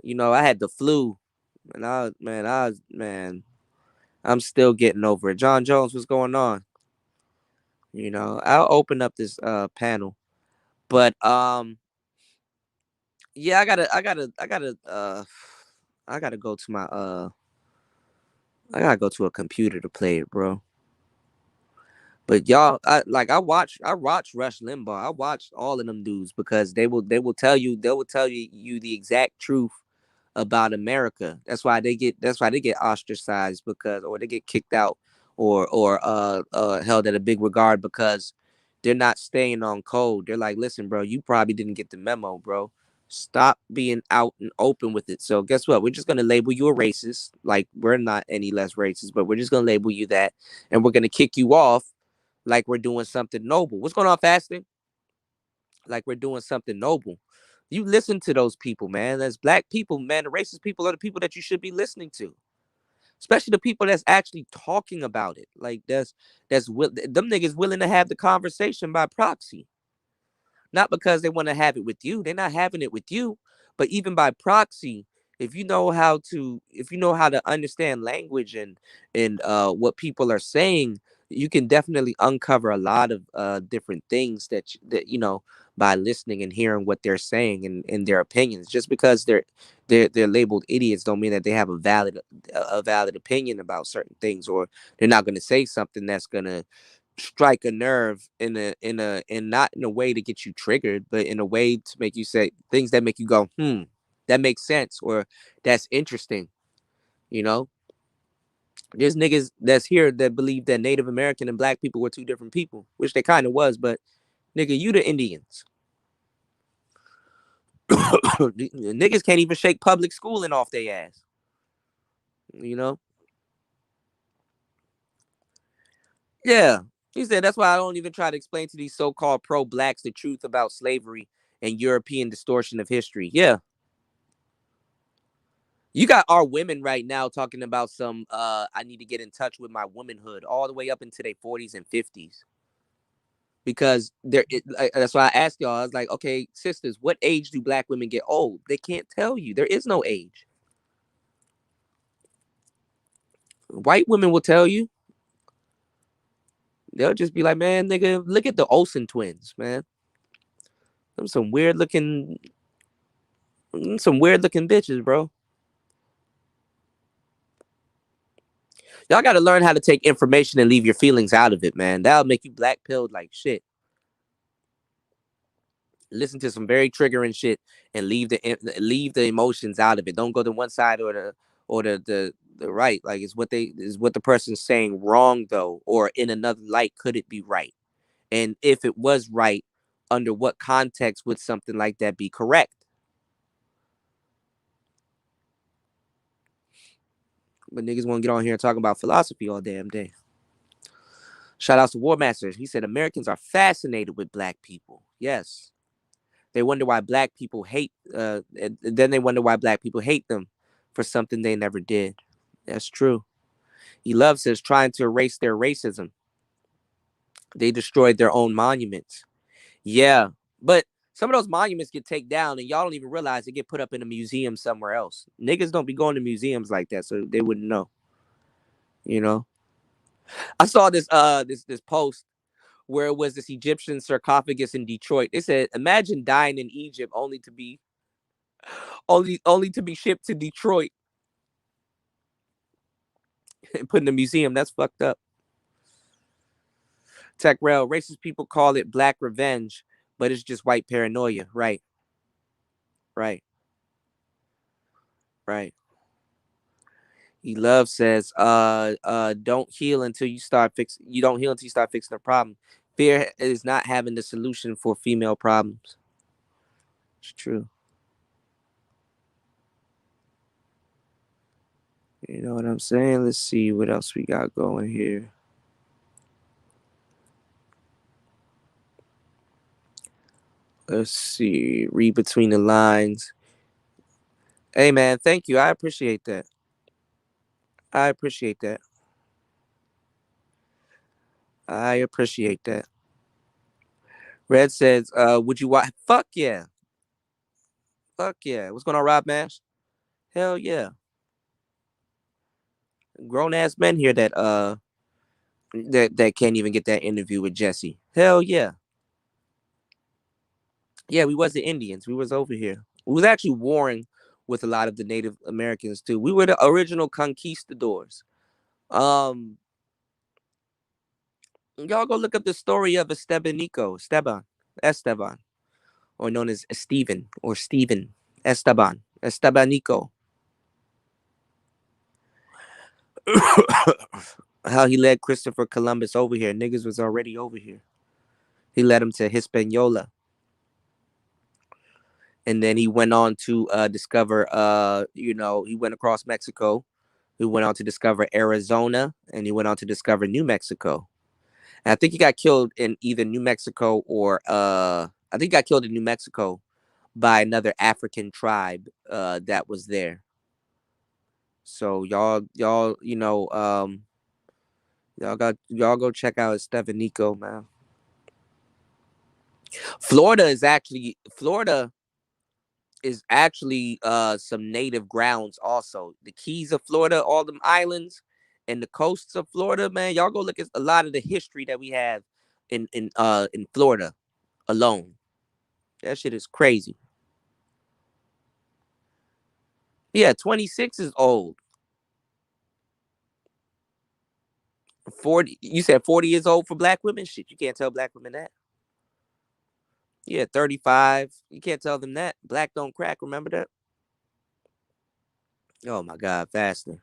I had the flu, and man, I'm still getting over it. John Jones, what's going on? I'll open up this panel. But yeah, I gotta go to my I gotta go to a computer to play it, bro. But y'all, I watch Rush Limbaugh. I watched all of them dudes because they will tell you the exact truth about America. That's why they get ostracized, because, or they get kicked out, or held at a big regard, because they're not staying on code. They're like, listen, bro, you probably didn't get the memo, bro. Stop being out and open with it. So guess what? We're just gonna label you a racist. Like, we're not any less racist, but we're just gonna label you that, and we're gonna kick you off like we're doing something noble. What's going on, Fasting? Like we're doing something noble. You listen to those people, man. As black people, man, the racist people are the people that you should be listening to, especially the people that's actually talking about it. Like them niggas willing to have the conversation by proxy, not because they want to have it with you. They're not having it with you, but even by proxy, if you know how to understand language and what people are saying, you can definitely uncover a lot of different things that by listening and hearing what they're saying and their opinions. Just because they're labeled idiots don't mean that they have a valid opinion about certain things, or they're not going to say something that's going to strike a nerve and not in a way to get you triggered, but in a way to make you say things that make you go, that makes sense, or that's interesting. You know, there's niggas that's here that believe that Native American and black people were two different people, which they kind of was, but nigga, you the Indians. Niggas can't even shake public schooling off their ass. You know? Yeah. He said that's why I don't even try to explain to these so-called pro-blacks the truth about slavery and European distortion of history. Yeah. You got our women right now talking about some I need to get in touch with my womanhood all the way up into their 40s and 50s. Because that's why I asked y'all. I was like, okay, sisters, what age do black women get old? They can't tell you. There is no age. White women will tell you. They'll just be like, man, nigga, look at the Olsen twins, man. Them some weird looking bitches, bro. Y'all got to learn how to take information and leave your feelings out of it, man. That'll make you black pilled like shit. Listen to some very triggering shit and leave the emotions out of it. Don't go to one side or the right. Like, is what the person's saying wrong though, or in another light could it be right? And if it was right, under what context would something like that be correct? But niggas want to get on here and talk about philosophy all damn day. Shout out to War Master. He said Americans are fascinated with black people. Yes. They wonder why black people hate. And then they wonder why black people hate them for something they never did. That's true. He loves us trying to erase their racism. They destroyed their own monuments. Yeah, but some of those monuments get taken down, and y'all don't even realize they get put up in a museum somewhere else. Niggas don't be going to museums like that, so they wouldn't know. You know, I saw this post where it was this Egyptian sarcophagus in Detroit. They said, imagine dying in Egypt only to be shipped to Detroit. and put in a museum. That's fucked up. Tech Rail, racist people call it black revenge, but it's just white paranoia. Right, right, right. Love says, don't heal until you start fixing. You don't heal until you start fixing the problem. Fear is not having the solution for female problems. It's true. You know what I'm saying? Let's see what else we got going here. Let's see. Read between the lines. Hey man, thank you. I appreciate that. I appreciate that. I appreciate that. Red says, would you watch? Fuck yeah. Fuck yeah. What's going on, Rob Mash? Hell yeah. Grown ass men here that can't even get that interview with Jesse. Hell yeah. Yeah, we was the Indians. We was over here. We was actually warring with a lot of the Native Americans too. We were the original conquistadors. Um, y'all go look up the story of Esteban, or known as Stephen Estebanico. How he led Christopher Columbus over here. Niggas was already over here. He led him to Hispaniola, and then he went on to discover. He went across Mexico. He went on to discover Arizona, and he went on to discover New Mexico. And I think he got killed in either New Mexico or I think he got killed in New Mexico by another African tribe that was there. So y'all go check out Stefanico, man. Florida is actually some native grounds also. The Keys of Florida, all them islands and the coasts of Florida, man. Y'all go look at a lot of the history that we have in Florida alone. That shit is crazy. Yeah, 26 is old. 40, you said 40 years old for black women? Shit, you can't tell black women that. Yeah, 35. You can't tell them that. Black don't crack, remember that? Oh my God, faster.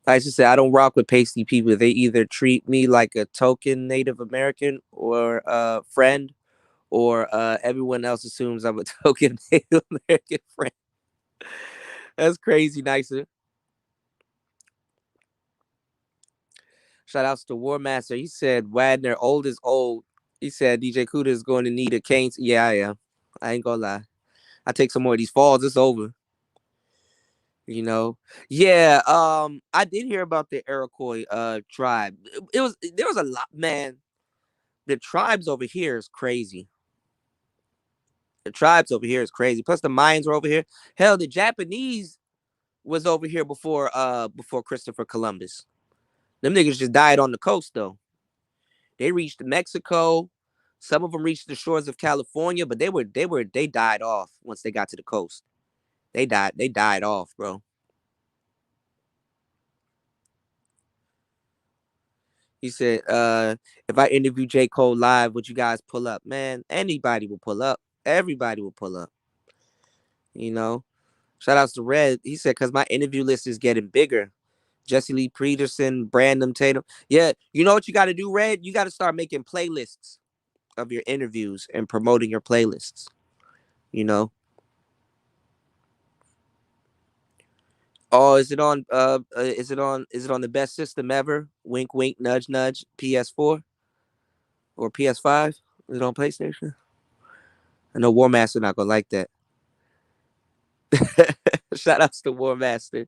I just say I don't rock with pasty people. They either treat me like a token Native American or friend, or everyone else assumes I'm a token Native American friend. That's crazy, nicer. Shout outs to War Master. He said Wagner, old is old. He said DJ Kuda is going to need a cane. Yeah, I am. I ain't gonna lie. I take some more of these falls. It's over. You know. Yeah. I did hear about the Iroquois tribe. There was a lot, man. The tribes over here is crazy. The tribes over here is crazy. Plus the Mayans were over here. Hell, the Japanese was over here before Christopher Columbus. Them niggas just died on the coast though. They reached Mexico. Some of them reached the shores of California, but they died off once they got to the coast. They died off, bro. He said, if I interview J. Cole live, would you guys pull up? Man, anybody will pull up. Everybody will pull up. You know? Shout outs to Red. He said, because my interview list is getting bigger. Jesse Lee Peterson, Brandon Tatum. Yeah, you know what you got to do, Red? You got to start making playlists of your interviews and promoting your playlists. You know? Oh, is it on the best system ever? Wink wink nudge nudge PS4 or PS5? Is it on PlayStation? I know War Master not gonna like that. Shout outs to War Master.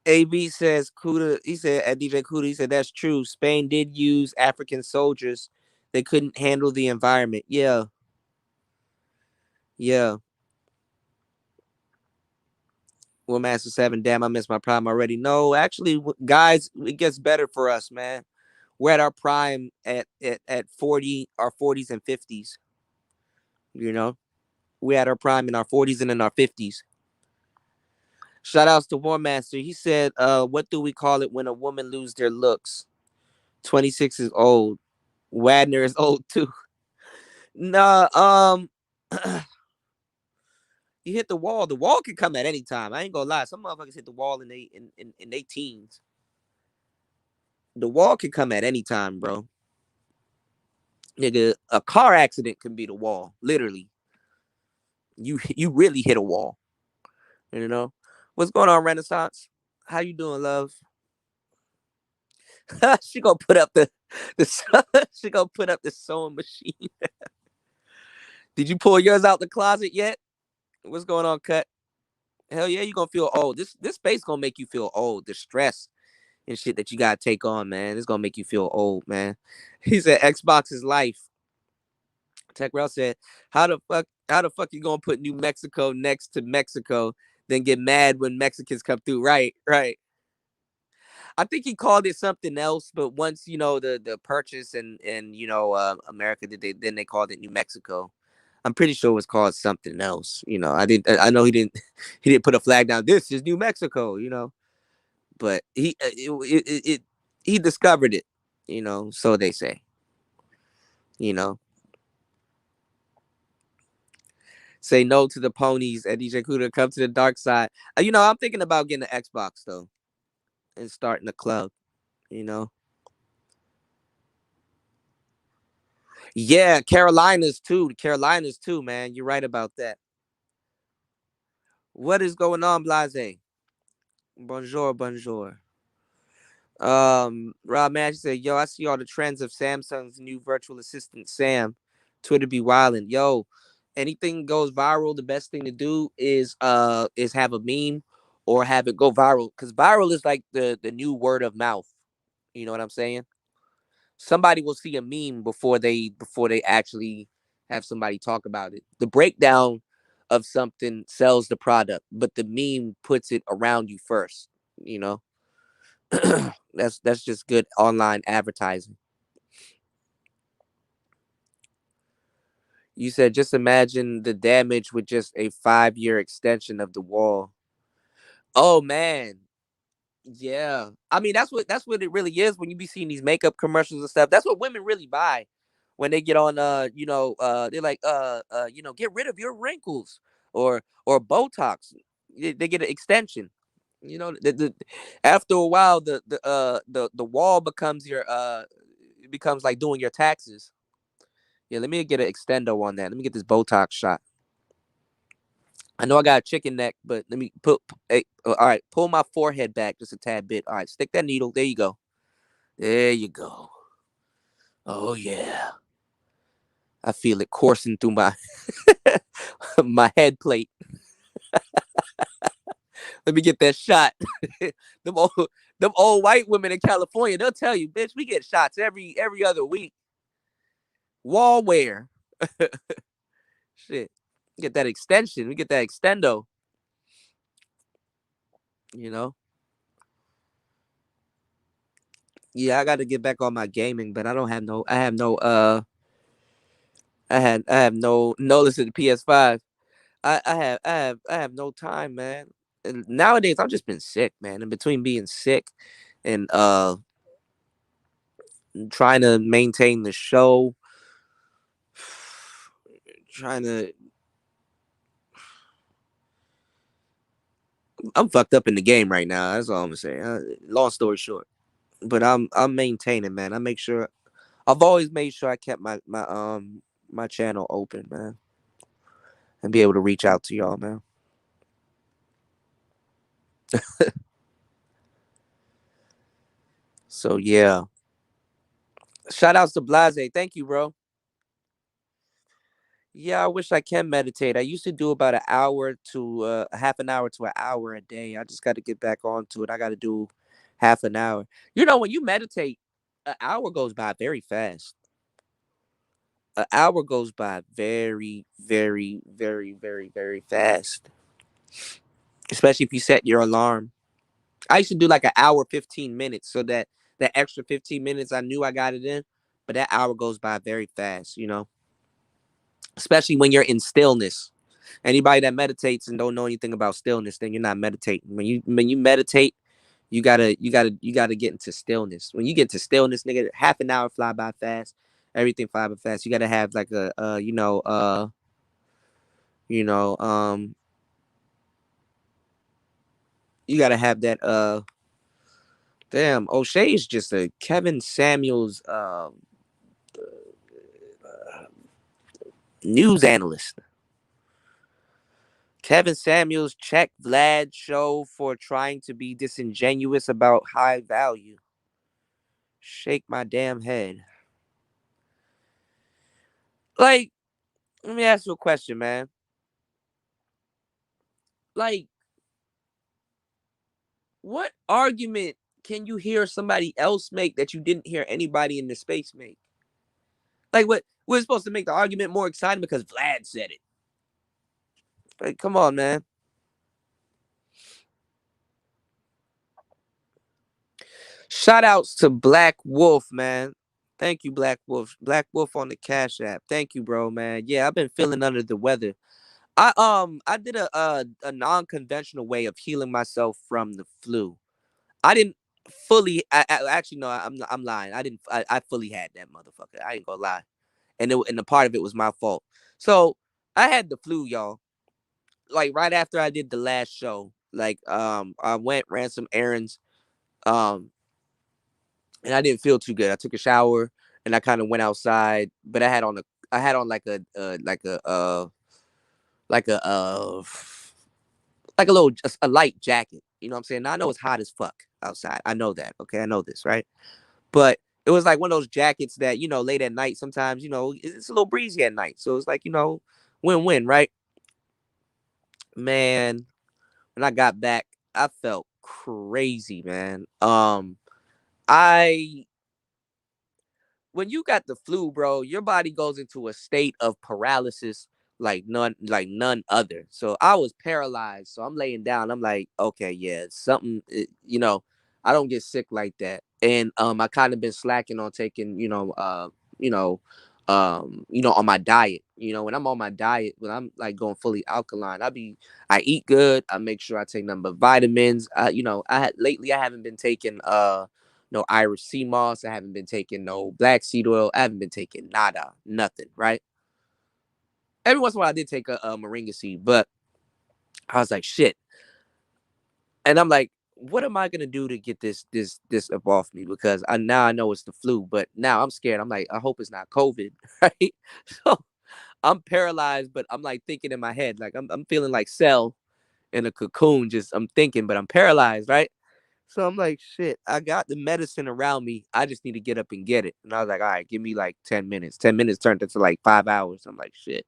AB says Kuda, he said at DJ Kuda, he said that's true. Spain did use African soldiers. They couldn't handle the environment. Yeah. Yeah. War Master 7, damn, I missed my prime already. No, actually, guys, it gets better for us, man. We're at our prime at 40, our 40s and 50s. You know, we had our prime in our 40s and in our 50s. Shout outs to War Master. He said, what do we call it when a woman lose their looks? 26 is old. Wagner is old too. Nah, you hit the wall. The wall can come at any time. I ain't gonna lie. Some motherfuckers hit the wall in their teens. The wall can come at any time, bro. Nigga, a car accident can be the wall. Literally. You really hit a wall. You know? What's going on, Renaissance? How you doing, love? She gonna put up the she gonna put up the sewing machine. Did you pull yours out the closet yet? What's going on, Cut? Hell yeah, you gonna feel old. This space gonna make you feel old. The stress and shit that you gotta take on, man. It's gonna make you feel old, man. He said Xbox is life. Tech Rail said, how the fuck you gonna put New Mexico next to Mexico, then get mad when Mexicans come through? Right, right. I think he called it something else, but once the purchase and America did then they called it New Mexico. I'm pretty sure it was called something else. I know he didn't he didn't put a flag down. This is New Mexico, but he discovered it, so they say, you know. Say no to the ponies and DJ Kuda come to the dark side. I'm thinking about getting an Xbox though and starting a club, you know. Yeah, Carolinas too, man. You're right about that. What is going on, Blase? Bonjour, bonjour. Rob Mash said, "Yo, I see all the trends of Samsung's new virtual assistant, Sam. Twitter be wildin'. Yo, anything goes viral. The best thing to do is have a meme or have it go viral because viral is like the new word of mouth. You know what I'm saying? Somebody will see a meme before they actually have somebody talk about it. The breakdown of something sells the product, but the meme puts it around you first. You know." That's just good online advertising. You said just imagine the damage with just a 5-year extension of the wall. Oh man. Yeah. I mean that's what it really is when you be seeing these makeup commercials and stuff. That's what women really buy when they get on they're like get rid of your wrinkles or Botox. They get an extension. After a while the wall becomes it becomes like doing your taxes. Yeah, let me get an extendo on that. Let me get this Botox shot. I know I got a chicken neck, but let me hey, all right, pull my forehead back just a tad bit. All right, stick that needle. There you go. There you go. Oh yeah. I feel it coursing through my my head plate. Let me get that shot. them old them old white women in California, they'll tell you, bitch, we get shots every other week. Wall wear. Shit. Get that extension. We get that extendo. You know? Yeah, I got to get back on my gaming, but I don't have no. I have no. I have no. Listen to PS5. I have no time, man. And nowadays, I've just been sick, man. In between being sick and trying to maintain the show, trying to. I'm fucked up in the game right now. That's all I'm gonna say. Long story short, but I'm maintaining, man. I make sure. I've always made sure I kept my channel open, man, and be able to reach out to y'all, man. So yeah. Shout outs to Blase. Thank you, bro. Yeah, I wish I can meditate. I used to do about an hour to a half an hour to an hour a day. I just got to get back onto it. I got to do half an hour. When you meditate, an hour goes by very fast. An hour goes by very, very, very, very, very fast. Especially if you set your alarm. I used to do like an hour, 15 minutes, so that extra 15 minutes I knew I got it in. But that hour goes by very fast, especially when you're in stillness. Anybody that meditates and don't know anything about stillness, then you're not meditating. When you meditate, you gotta get into stillness. When you get to stillness, nigga, half an hour fly by fast. Everything fly by fast. You gotta have like a you know, you gotta have that damn O'Shea is just a Kevin Samuels news analyst. Kevin Samuels checked Vlad show for trying to be disingenuous about high value. Shake my damn head. Like, let me ask you a question, man. Like, what argument can you hear somebody else make that you didn't hear anybody in the space make? Like, what we're supposed to make the argument more exciting because Vlad said it. Like, come on, man. Shout outs to Black Wolf, man. Thank you, Black Wolf. Black Wolf on the Cash App. Thank you, bro, man. Yeah, I've been feeling under the weather. I did a non-conventional way of healing myself from the flu. I didn't fully. Actually no. I'm lying. I didn't. I fully had that motherfucker. I ain't gonna lie. And the part of it was my fault. So I had the flu, y'all. Like right after I did the last show. Like I went ran some errands. Um, and I didn't feel too good. I took a shower and I kind of went outside, but I had on like a like a little a light jacket. You know what I'm saying? Now, I know it's hot as fuck outside. I know that. Okay, I know this, right? But it was like one of those jackets that late at night. Sometimes it's a little breezy at night, so it's like win-win, right? Man, when I got back, I felt crazy, man. I when you got the flu, bro, your body goes into a state of paralysis like none other. So I was paralyzed. So I'm laying down. I'm like, okay, yeah, something. I don't get sick like that. And I kind of been slacking on taking, you know, on my diet. When I'm on my diet, when I'm like going fully alkaline, I eat good. I make sure I take number of vitamins. I haven't been taking no Irish sea moss. I haven't been taking no black seed oil. I haven't been taking nada, nothing, right? Every once in a while I did take a moringa seed, but I was like, shit. And I'm like, what am I gonna do to get this up off me? Because I know it's the flu, but now I'm scared. I'm like, I hope it's not COVID, right? So I'm paralyzed, but I'm like thinking in my head, like I'm feeling like Cell in a cocoon. Just I'm thinking, but I'm paralyzed, right? So I'm like, shit, I got the medicine around me. I just need to get up and get it. And I was like, all right, give me like 10 minutes. 10 minutes turned into like 5 hours. I'm like, shit.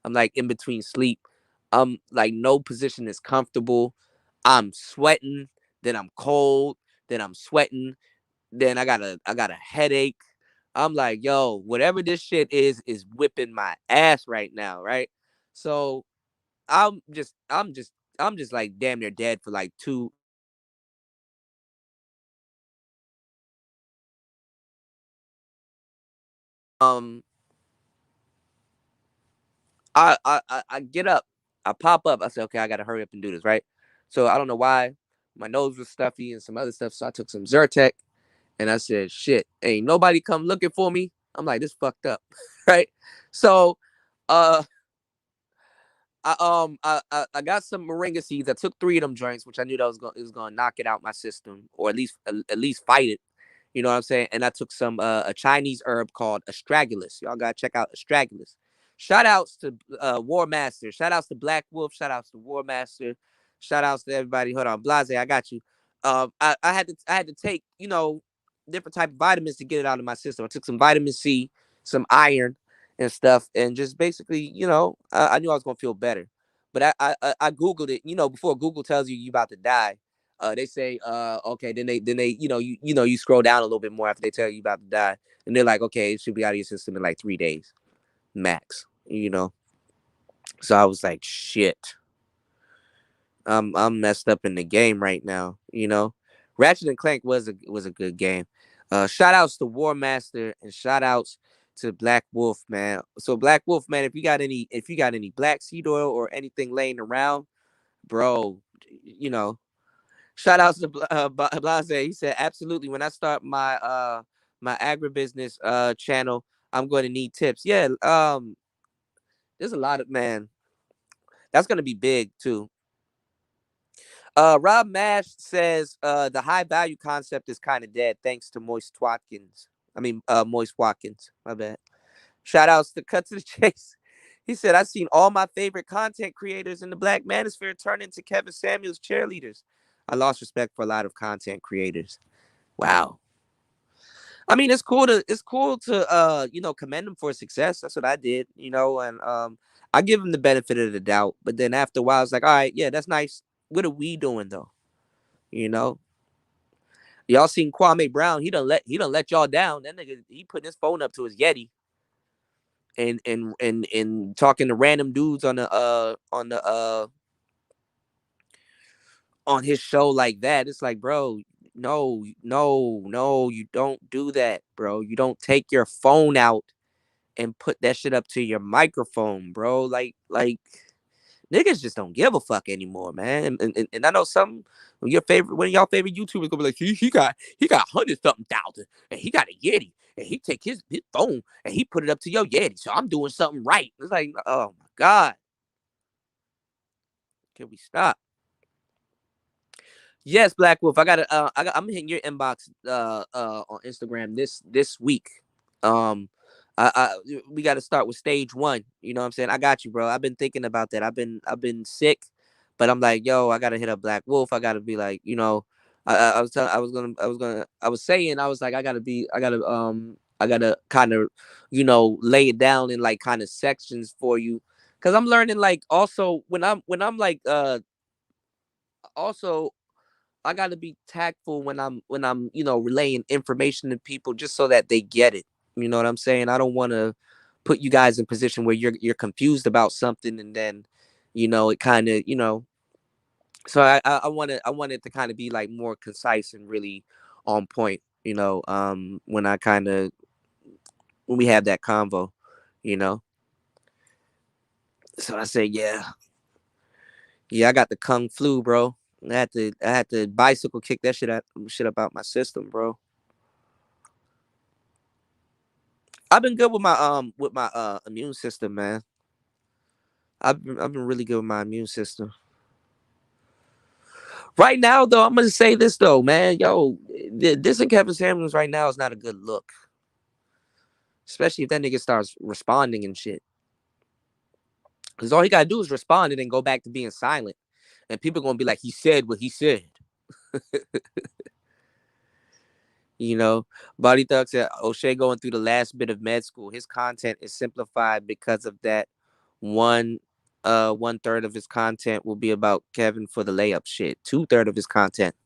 I'm like in between sleep. I'm like, no position is comfortable. I'm sweating. Then I'm cold. Then I'm sweating. Then I got a headache. I'm like, yo, whatever this shit is whipping my ass right now, right? So I'm just like damn near dead for like two. Um, I get up, I pop up. I said, okay, I gotta hurry up and do this, right? So I don't know why my nose was stuffy and some other stuff. So I took some Zyrtec and I said, shit, ain't nobody come looking for me. I'm like, this fucked up, right? So, uh, I got some moringa seeds. I took 3 of them joints, which I knew that was gonna knock it out my system, or at least fight it. You know what I'm saying? And I took some a Chinese herb called astragalus. Y'all gotta check out astragalus. Shout outs to War Master. Shout outs to Black Wolf. Shout outs to War Master. Shout outs to everybody. Hold on, Blase, I got you. I had to take different type of vitamins to get it out of my system. I took some vitamin C, some iron, and stuff, and just basically, I knew I was gonna feel better. But I googled it. Before Google tells you about to die, they say, okay, then they, you scroll down a little bit more after they tell you about to die, and they're like, okay, it should be out of your system in like 3 days max. So I was like, shit, I'm messed up in the game right now. Ratchet and Clank was a good game. Shout outs to War Master and shout outs to Black Wolf, man. So Black Wolf, man, if you got any black seed oil or anything laying around, bro, you know, shout outs to Blase. He said, absolutely. When I start my agribusiness channel, I'm going to need tips. Yeah, there's a lot of, man. That's gonna be big too. Rob Mash says the high value concept is kind of dead thanks to Moist Watkins. Moist Watkins. My bad. Shout outs to Cut to the Chase. He said, I've seen all my favorite content creators in the Black Manosphere turn into Kevin Samuels cheerleaders. I lost respect for a lot of content creators. Wow. I mean, it's cool to commend them for success. That's what I did, and I give them the benefit of the doubt. But then after a while, it's like, all right, yeah, that's nice. What are we doing though? You know, y'all seen Kwame Brown? He done let y'all down. That nigga, he put his phone up to his Yeti and talking to random dudes on his show like that. It's like, bro, no, no, no, you don't do that, bro. You don't take your phone out and put that shit up to your microphone, bro. Like niggas just don't give a fuck anymore, man. And I know one of y'all favorite YouTubers gonna be like, he got 100 something thousand, and he got a Yeti, and he take his phone and he put it up to your Yeti, so I'm doing something right. It's like, oh my god, can we stop? Yes, Black Wolf. I'm hitting your inbox on Instagram this week. Um we got to start with stage 1. You know what I'm saying? I got you, bro. I've been thinking about that. I've been sick, but I'm like, yo, I got to hit up Black Wolf. I got to be like, I was saying, I was like, I got to kind of, lay it down in like kind of sections for you, cuz I'm learning, like, also when I'm like also I got to be tactful when I'm relaying information to people, just so that they get it. You know what I'm saying? I don't want to put you guys in position where you're confused about something, and then it kind of, so I wanted to kind of be like more concise and really on point, when when we have that convo, you know. So I say, yeah. Yeah, I got the kung flu, bro. I had to bicycle kick that shit up out my system, bro. I've been good with my immune system, man. I've been really good with my immune system. Right now, though, I'm gonna say this though, man. Yo, this in Kevin Samuels right now is not a good look, especially if that nigga starts responding and shit. Because all he gotta do is respond and then go back to being silent, and people gonna be like, he said what he said. You know, Body Thug said O'Shea going through the last bit of med school. His content is simplified because of that. One 1/3 of his content will be about Kevin for the layup shit. 2/3 of his content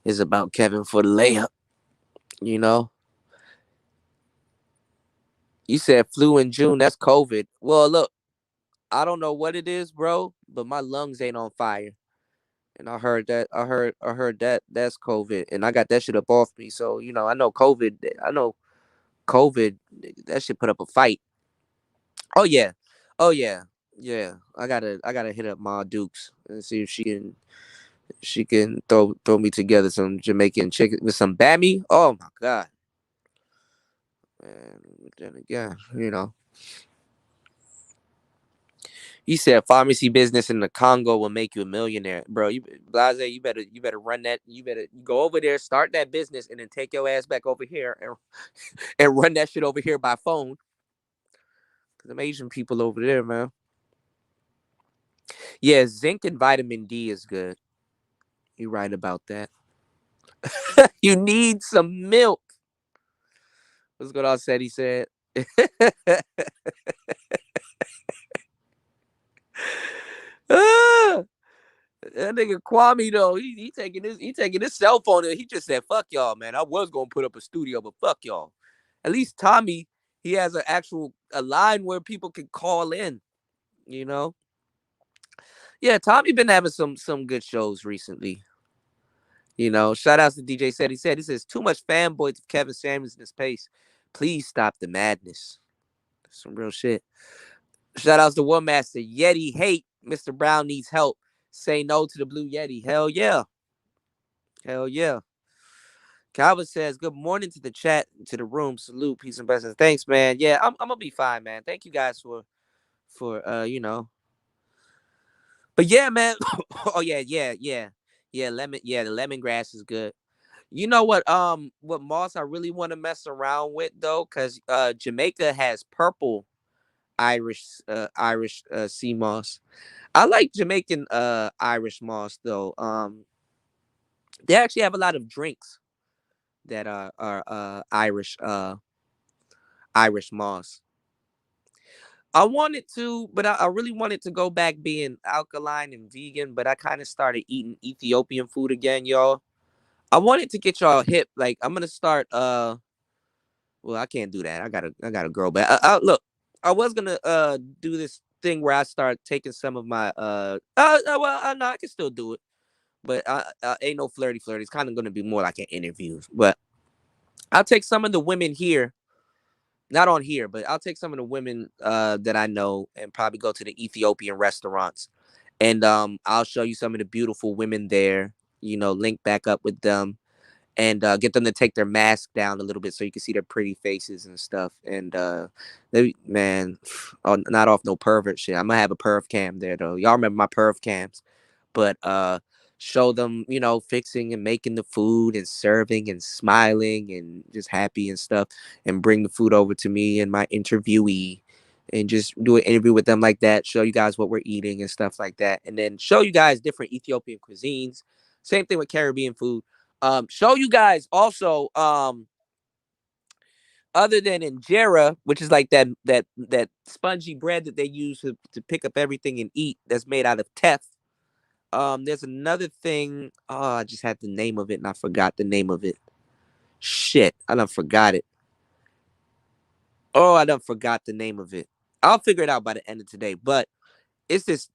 is about Kevin for the layup. You know, you said flu in June. That's COVID. Well, look, I don't know what it is, bro, but my lungs ain't on fire. And I heard that. I heard that that's COVID, and I got that shit up off me. So I know COVID. I know COVID. That shit put up a fight. Oh yeah, oh yeah, yeah. I gotta hit up Ma Dukes and see if she can throw me together some Jamaican chicken with some bammy. Oh my god, man. Then again, he said pharmacy business in the Congo will make you a millionaire, bro. Blase, you better run that. You better go over there, start that business, and then take your ass back over here and run that shit over here by phone. Cause them Asian people over there, man. Yeah, zinc and vitamin D is good. You right about that. You need some milk. What's good on said? He said. Ah, that nigga Kwame though, he taking his cell phone and he just said, "Fuck y'all, man. I was gonna put up a studio, but fuck y'all." At least Tommy, he has a line where people can call in. You know, yeah. Tommy been having some good shows recently. Shout outs to DJ said he says too much fanboys of Kevin Samuels in his pace. Please stop the madness. Some real shit. Shout outs to One Master. Yeti hate. Mr. Brown needs help. Say no to the Blue Yeti. Hell yeah. Hell yeah. Calvin says, good morning to the chat, to the room. Salute, peace and blessings. Thanks, man. Yeah, I'm gonna be fine, man. Thank you guys for you know. But yeah, man. Oh yeah. Lemon, yeah, the lemongrass is good. You know what moss I really want to mess around with though, because Jamaica has purple Irish sea moss. I like Jamaican Irish moss though. They actually have a lot of drinks that are Irish moss. I wanted to, but I really wanted to go back being alkaline and vegan, but I kind of started eating Ethiopian food again, y'all. I wanted to get y'all hip. Like I'm gonna start well, I can't do that. I gotta grow back. Look, I was gonna do this thing where I start taking some of my no, I can still do it, but ain't no flirty. It's kind of gonna be more like an interview. But I'll take some of the women here, not on here, but I'll take some of the women that I know and probably go to the Ethiopian restaurants, and I'll show you some of the beautiful women there. You know, link back up with them and get them to take their mask down a little bit so you can see their pretty faces and stuff. And they, man, oh, not off no pervert shit. I'm gonna have a perv cam there though. Y'all remember my perv cams, but show them, you know, fixing and making the food and serving and smiling and just happy and stuff, and bring the food over to me and my interviewee. And just do an interview with them like that, show you guys what we're eating and stuff like that. And then show you guys different Ethiopian cuisines. Same thing with Caribbean food. Show you guys also other than injera, which is like that spongy bread that they use to pick up everything and eat, that's made out of teff. There's another thing. Oh, I just had the name of it and I forgot the name of it. Shit, I done forgot it. Oh, I done forgot the name of it. I'll figure it out by the end of today. But it's this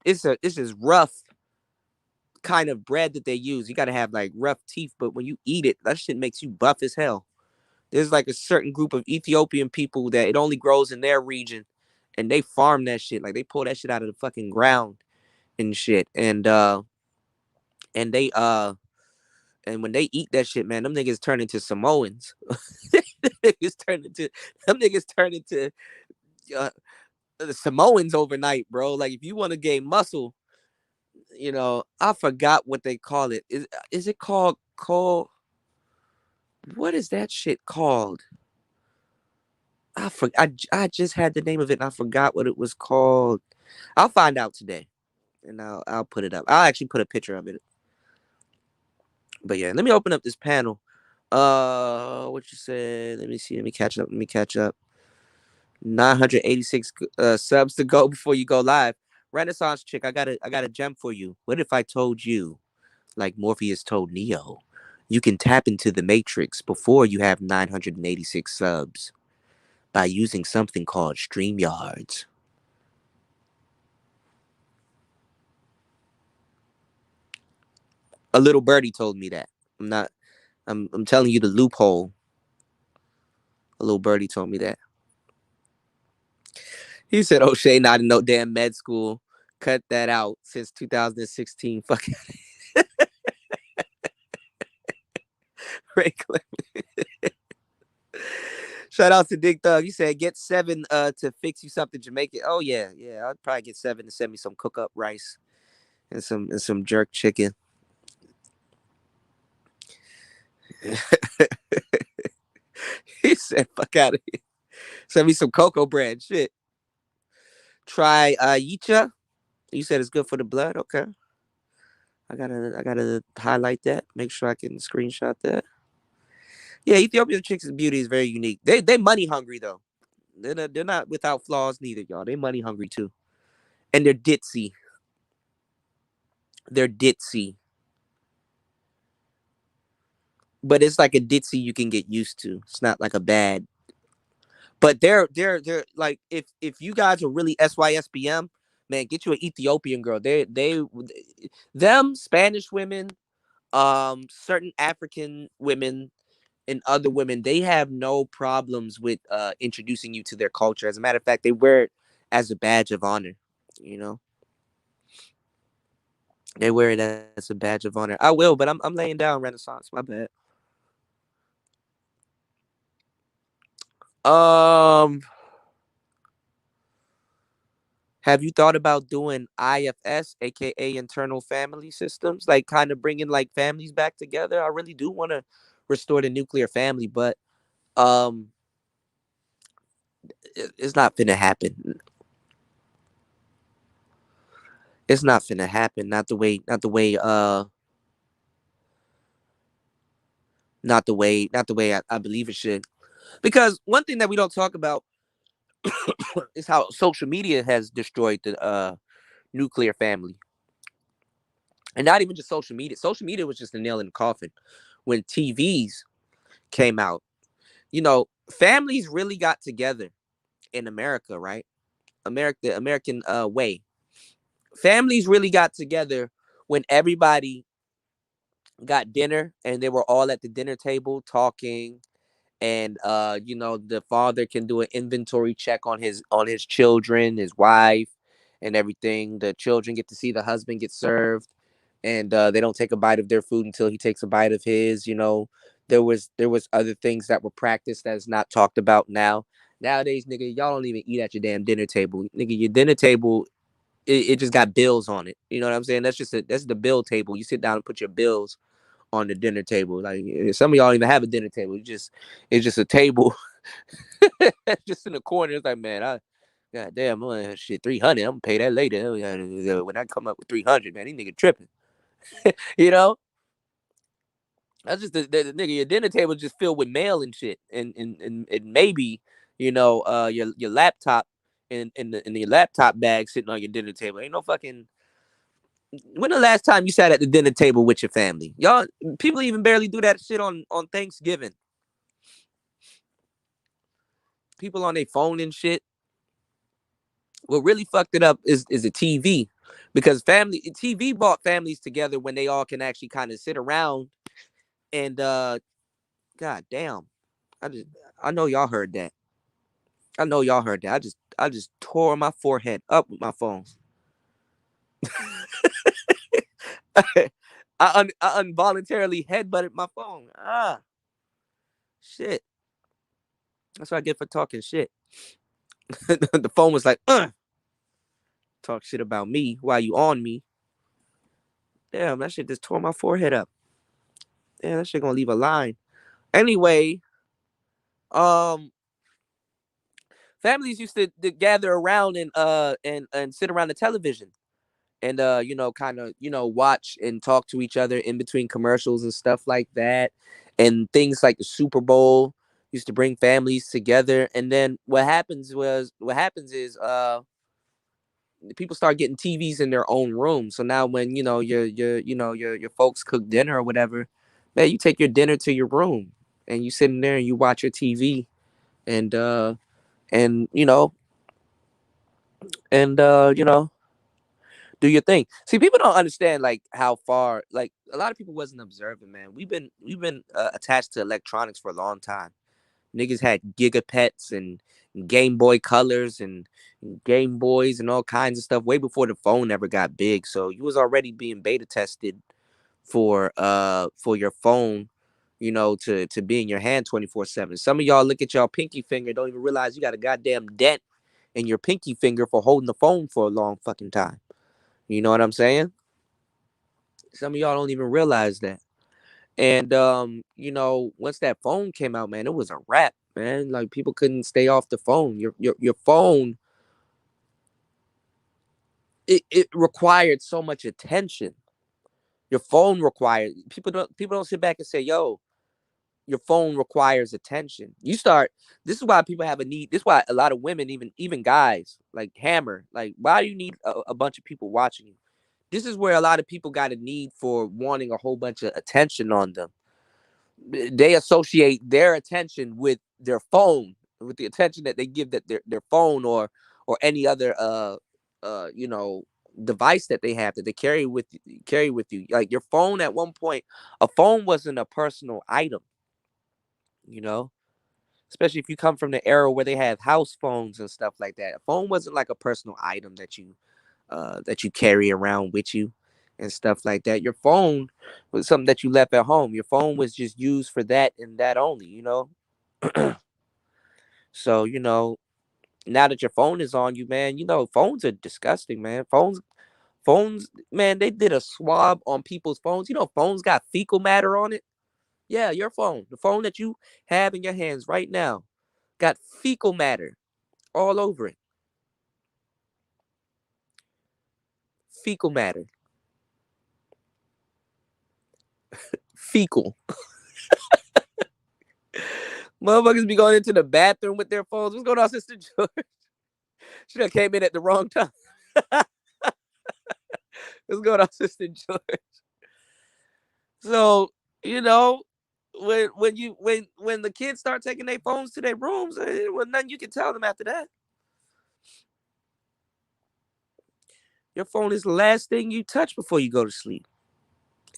rough kind of bread that they use. You gotta have like rough teeth, but when you eat it, that shit makes you buff as hell. There's like a certain group of Ethiopian people that it only grows in their region, and they farm that shit. Like they pull that shit out of the fucking ground and shit. And they and when they eat that shit, man, them niggas turn into Samoans. Them niggas turn into uh, the Samoans overnight, bro. Like if you want to gain muscle, you know, I forgot what they call it. Is it called what is that shit called? I just had the name of it and I forgot what it was called. I'll find out today and I'll put it up. I'll actually put a picture of it. But yeah, let me open up this panel. What you said? Let me see. Let me catch up. 986 subs to go before you go live. Renaissance chick, I got a gem for you. What if I told you, like Morpheus told Neo, you can tap into the Matrix before you have 986 subs by using something called StreamYards? A little birdie told me that. I'm not. I'm telling you the loophole. A little birdie told me that. He said O'Shea not in no damn med school. Cut that out since 2016. Fuck Ray Clement. Shout out to Dick Thug. He said get 7 to fix you something Jamaican. Oh yeah. I'd probably get 7 to send me some cook up rice and some jerk chicken. He said fuck out of here. Send me some cocoa bread. Shit. Try yicha. You said it's good for the blood. Okay. I gotta highlight that. Make sure I can screenshot that. Yeah, Ethiopian chicks' beauty is very unique. They money hungry though. They're not without flaws neither, y'all. They money hungry too, and they're ditzy. They're ditzy, but it's like a ditzy you can get used to. It's not like a bad. But they're like if you guys are really SYSBM, man, get you an Ethiopian girl. They them Spanish women, certain African women, and other women, they have no problems with introducing you to their culture. As a matter of fact, they wear it as a badge of honor. You know, they wear it as a badge of honor. I will, but I'm laying down Renaissance. My bad. Um, have you thought about doing IFS, aka internal family systems, like kind of bringing like families back together? I really do want to restore the nuclear family, but um, it's not finna happen. It's not finna happen. Not the way I believe it should. Because one thing that we don't talk about is how social media has destroyed the nuclear family, and not even just social media. Social media was just a nail in the coffin when TVs came out. You know, families really got together in America, right? The American way. Families really got together when everybody got dinner and they were all at the dinner table talking, and the father can do an inventory check on his children, his wife, and everything. The children get to see the husband get served, and they don't take a bite of their food until he takes a bite of his. There was other things that were practiced that's not talked about nowadays. Nigga, y'all don't even eat at your damn dinner table. Nigga, your dinner table, it just got bills on it. You know what I'm saying? That's the bill table. You sit down and put your bills on the dinner table. Like, some of y'all don't even have a dinner table. It's just a table just in the corner. It's like, man, god damn, shit, 300. I'm gonna pay that later. When I come up with 300, man, these nigga tripping. You know, that's just the nigga. Your dinner table just filled with mail and shit, and maybe your laptop in your laptop bag sitting on your dinner table. Ain't no fucking. When the last time you sat at the dinner table with your family? Y'all, people even barely do that shit on Thanksgiving. People on their phone and shit. What really fucked it up is a TV, because family TV brought families together when they all can actually kind of sit around and god damn. I just I know y'all heard that. I know y'all heard that. I just tore my forehead up with my phone. I involuntarily headbutted my phone. Shit. That's what I get for talking shit. The phone was like, talk shit about me while you on me. Damn, that shit just tore my forehead up. Damn, that shit gonna leave a line. Anyway, um, families used to gather around and sit around the television and kind of watch and talk to each other in between commercials and stuff like that, and things like the Super Bowl used to bring families together. And then what happens is people start getting TVs in their own room. So now when your folks cook dinner or whatever, man, you take your dinner to your room and you sit in there and you watch your TV, and and you know and do your thing. See, people don't understand like how far, like, a lot of people wasn't observing, man. We've been attached to electronics for a long time. Niggas had gigapets and Game Boy Colors and Game Boys and all kinds of stuff way before the phone ever got big. So you was already being beta tested for your phone, to be in your hand 24/7. Some of y'all look at y'all pinky finger, don't even realize you got a goddamn dent in your pinky finger for holding the phone for a long fucking time. You know what I'm saying? Some of y'all don't even realize that. And once that phone came out, man, it was a wrap, man. Like, people couldn't stay off the phone. Your phone, it required so much attention. Your phone required people don't sit back and say, yo, your phone requires attention. This is why people have a need. This is why a lot of women, even guys, like hammer. Like, why do you need a bunch of people watching you? This is where a lot of people got a need for wanting a whole bunch of attention on them. They associate their attention with their phone, with the attention that they give that their phone or any other uh you know device that they have that they carry with you. Like, your phone, at one point, a phone wasn't a personal item. you know, especially if you come from the era where they had house phones and stuff like that. A phone wasn't like a personal item that you carry around with you and stuff like that. Your phone was something that you left at home. Your phone was just used for that and that only, you know. So, you know, now that your phone is on you, man, you know, phones are disgusting, man. Phones, man, they did a swab on people's phones. You know, phones got fecal matter on it. Yeah, your phone, the phone that you have in your hands right now, got fecal matter all over it. Fecal matter. Fecal. Motherfuckers be going into the bathroom with their phones. What's going on, Sister George? She done came in at the wrong time. What's going on, Sister George? So, you know, when the kids start taking their phones to their rooms, well, nothing you can tell them after that. Your phone is the last thing you touch before you go to sleep.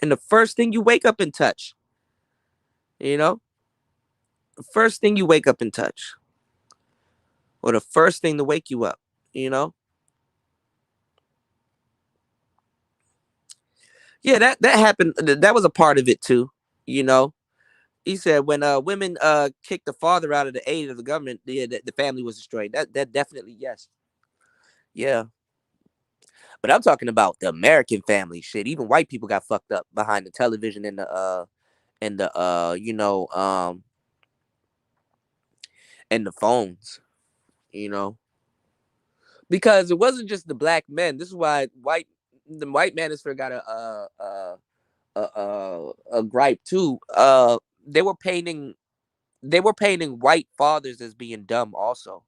And the first thing you wake up and touch. You know? The first thing you wake up and touch. Or the first thing to wake you up, you know? Yeah, that happened. That was a part of it too, you know. He said when women kicked the father out of the aid of the government, the family was destroyed. That definitely yes. Yeah. But I'm talking about the American family shit. Even white people got fucked up behind the television and the and the phones, you know. Because it wasn't just the black men. This is why the white manosphere got a gripe too. They were painting white fathers as being dumb also.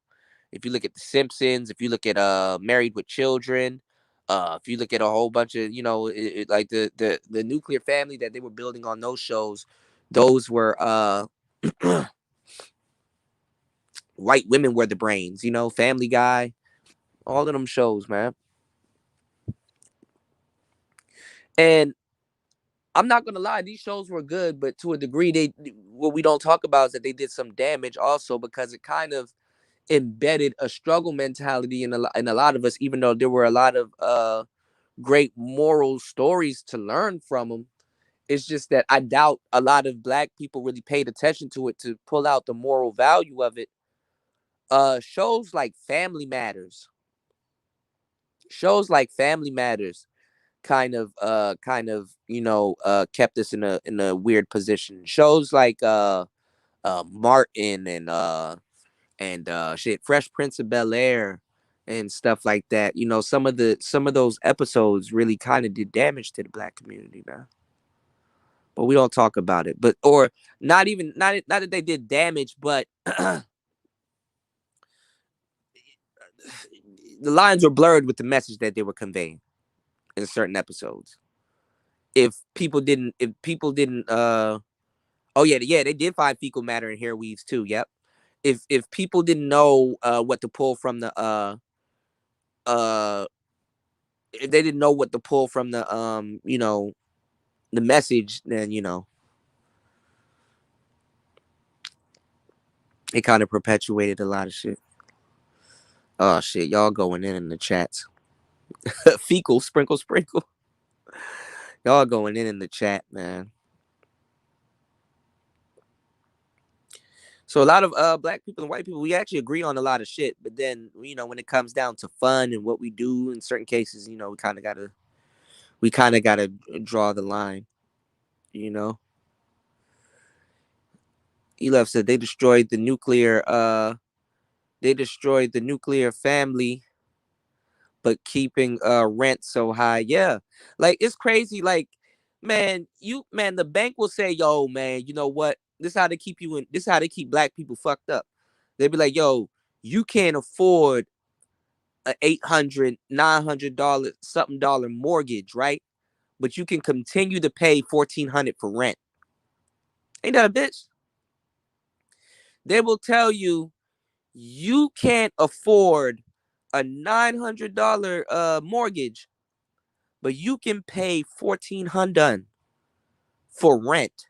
If you look at The Simpsons, if you look at Married with Children, if you look at a whole bunch of, you know, like the nuclear family that they were building on those shows, those were white women were the brains, you know, Family Guy, all of them shows, man. And I'm not gonna lie, these shows were good, but to a degree, they what we don't talk about is that they did some damage also because it kind of embedded a struggle mentality in a lot of us, even though there were a lot of great moral stories to learn from them. It's just that I doubt a lot of black people really paid attention to it to pull out the moral value of it. Shows like Family Matters kind of kept us in a weird position. Shows like Martin and shit, Fresh Prince of Bel Air and stuff like that. You know, some of those episodes really kind of did damage to the black community, man. But we don't talk about it. But or not even not that they did damage, but the lines were blurred with the message that they were conveying in certain episodes. If people didn't oh yeah, they did find fecal matter in hair weaves too. Yep. If people didn't know what to pull from the uh if they didn't know what to pull from the the message, then it kind of perpetuated a lot of shit. Oh shit, y'all going in the chats. Fecal sprinkle sprinkle. Y'all going in the chat, man. So a lot of black people and white people, we actually agree on a lot of shit, but then when it comes down to fun and what we do in certain cases, we kind of gotta draw the line. You know, Elef said they destroyed the nuclear family, but keeping rent so high. Yeah, like it's crazy. Like, man, the bank will say, "Yo, man, you know what? This is how they keep you in. This is how they keep black people fucked up." They'd be like, "Yo, you can't afford a $800, $900 something dollar mortgage, right? But you can continue to pay $1,400 for rent. Ain't that a bitch?" They will tell you you can't afford a $900 mortgage, but you can pay 1,400 for rent.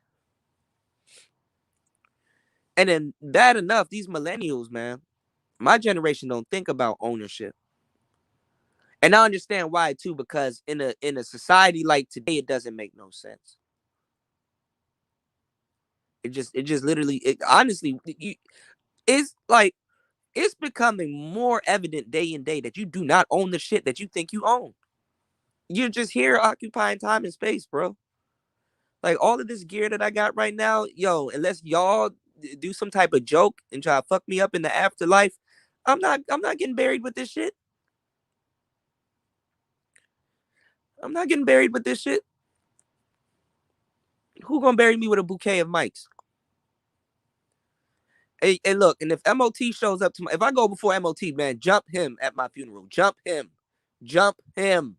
And then bad enough, these millennials, man, my generation don't think about ownership. And I understand why too, because in a society like today, it doesn't make no sense. It just literally, honestly, it's like it's becoming more evident day and day that you do not own the shit that you think you own. You're just here occupying time and space, bro. Like all of this gear that I got right now, yo, unless y'all do some type of joke and try to fuck me up in the afterlife, I'm not getting buried with this shit. I'm not getting buried with this shit. Who gonna bury me with a bouquet of mics? Hey, look, and if MOT shows up if I go before MOT, man, jump him at my funeral. Jump him. Jump him.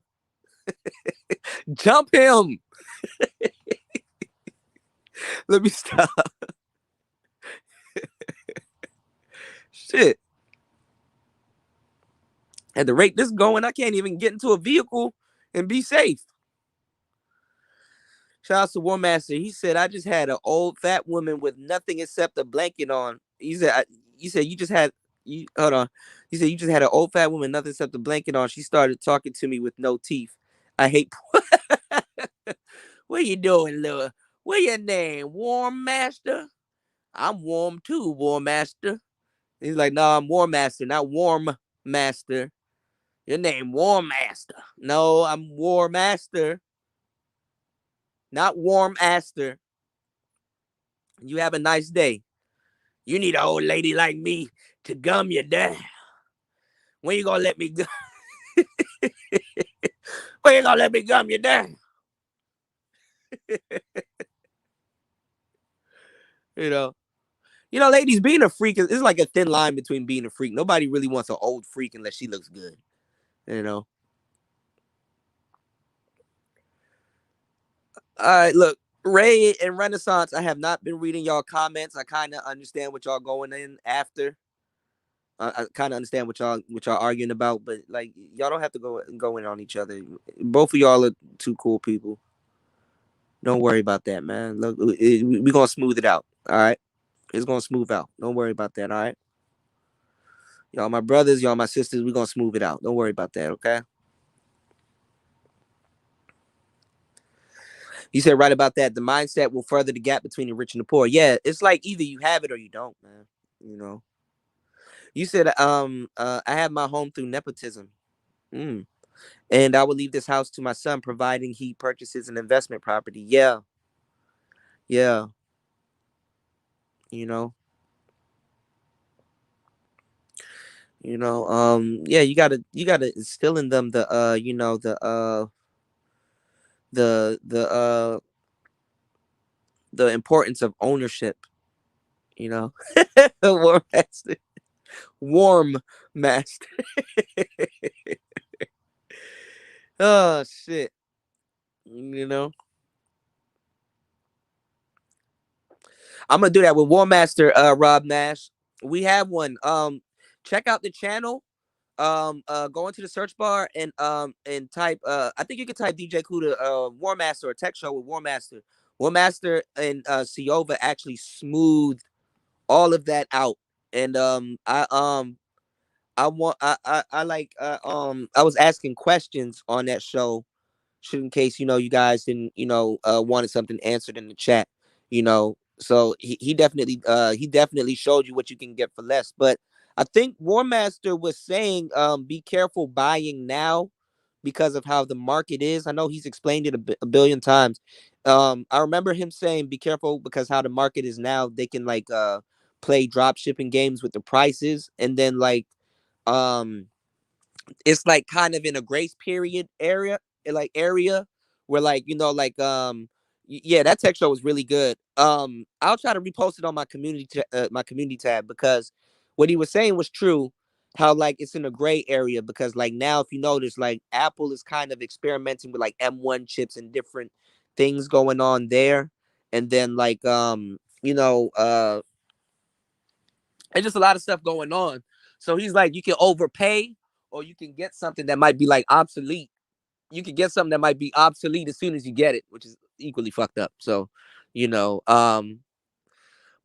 Jump him. Let me stop. Shit. At the rate this going, I can't even get into a vehicle and be safe. Shout out to War Master. He said, I just had an old fat woman with nothing except a blanket on. You said you just had you hold on. He said you just had an old fat woman, nothing except a blanket on. She started talking to me with no teeth. I hate what you doing, Lil? What your name? Warm Master? I'm warm too, War Master. He's like, no, I'm War Master, not Warm Master. Your name War Master. No, I'm War Master, not Warm Aster. You have a nice day. You need an old lady like me to gum you down. When you gonna let me go? When you gonna let me gum you down? you know, ladies, being a freak is like a thin line between being a freak. Nobody really wants an old freak unless she looks good. You know. All right, look, Ray and Renaissance. I have not been reading y'all comments. I kind of understand what y'all going in after. I kind of understand what y'all arguing about, but like y'all don't have to go in on each other. Both of y'all are two cool people. Don't worry about that, man. Look, we're gonna smooth it out. All right, it's gonna smooth out. Don't worry about that. All right, y'all my brothers, y'all my sisters. We're gonna smooth it out. Don't worry about that. Okay. You said right about that. The mindset will further the gap between the rich and the poor. Yeah, it's like either you have it or you don't, man. You know. You said I have my home through nepotism. Mm. And I will leave this house to my son, providing he purchases an investment property. Yeah, yeah, you know, yeah. You gotta instill in them the importance of ownership. You know, warm master, warm master. Oh shit, you know. I'm gonna do that with War Master, Rob Nash. We have one. Check out the channel. Go into the search bar and type. I think you can type DJ Kuda, War Master or Tech Show with War Master. War Master and Siova actually smoothed all of that out, and I want I like I was asking questions on that show should in case you guys didn't wanted something answered in the chat. So he definitely showed you what you can get for less. But I think War Master was saying be careful buying now because of how the market is. I know he's explained it a billion times. I remember him saying be careful because how the market is now. They can like play drop shipping games with the prices, and then like um it's like kind of in a grace period area where like yeah, that tech show was really good. I'll try to repost it on my community tab because what he was saying was true, how like it's in a gray area because like now if you notice like Apple is kind of experimenting with like M1 chips and different things going on there, and then like it's just a lot of stuff going on. So he's like, you can overpay, or you can get something that might be like obsolete. You can get something that might be obsolete as soon as you get it, which is equally fucked up. So, you know,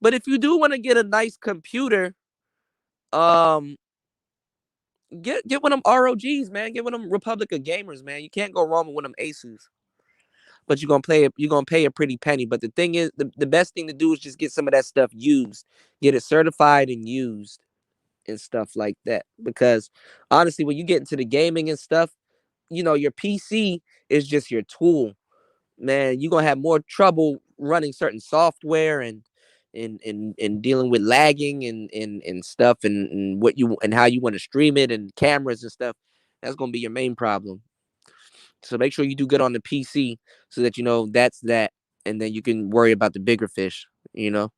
But if you do want to get a nice computer, um, get one of them ROGs, man. Get one of them Republica gamers, man. You can't go wrong with one of them Asus. But you're gonna pay a pretty penny. But the thing is, the best thing to do is just get some of that stuff used, get it certified and used and stuff like that. Because honestly, when you get into the gaming and stuff, your PC is just your tool, man. You're gonna have more trouble running certain software and dealing with lagging and stuff and what you and how you want to stream it and cameras and stuff. That's gonna be your main problem. So make sure you do good on the PC so that that's that, and then you can worry about the bigger fish. You know.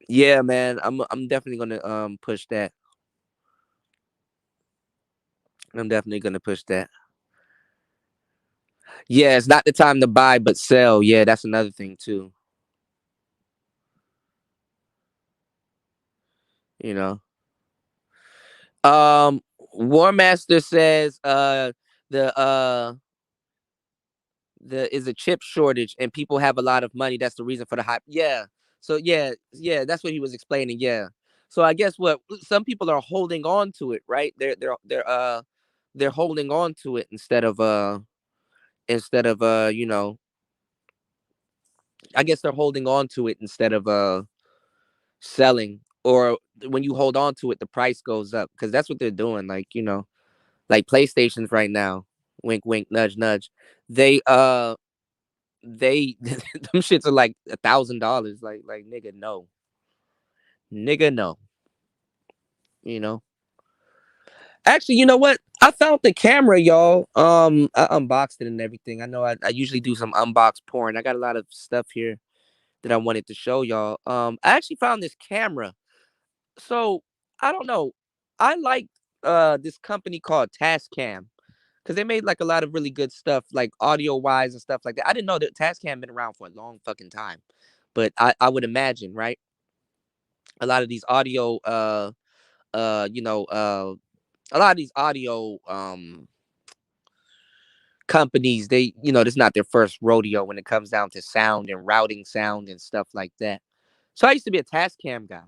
Yeah, man. I'm definitely gonna push that. I'm definitely gonna push that. Yeah, it's not the time to buy but sell. Yeah, that's another thing too. You know. Um, War Master says the the is a chip shortage and people have a lot of money. That's the reason for the hype. Yeah. So yeah, that's what he was explaining. Yeah. So I guess what some people are holding on to it, right? They're holding on to it instead of I guess they're holding on to it instead of selling. Or when you hold on to it, the price goes up because that's what they're doing. Like PlayStations right now. Wink, wink, nudge, nudge. They them shits are like $1,000. Like nigga, no, nigga, no. You know. Actually, you know what? I found the camera, y'all. I unboxed it and everything. I know I usually do some unbox porn. I got a lot of stuff here that I wanted to show y'all. I actually found this camera. So I don't know. I like this company called Tascam because they made like a lot of really good stuff, like audio wise and stuff like that. I didn't know that Tascam been around for a long fucking time, but I would imagine, right? A lot of these audio you know a lot of these audio companies, they this is not their first rodeo when it comes down to sound and routing sound and stuff like that. So I used to be a Tascam guy.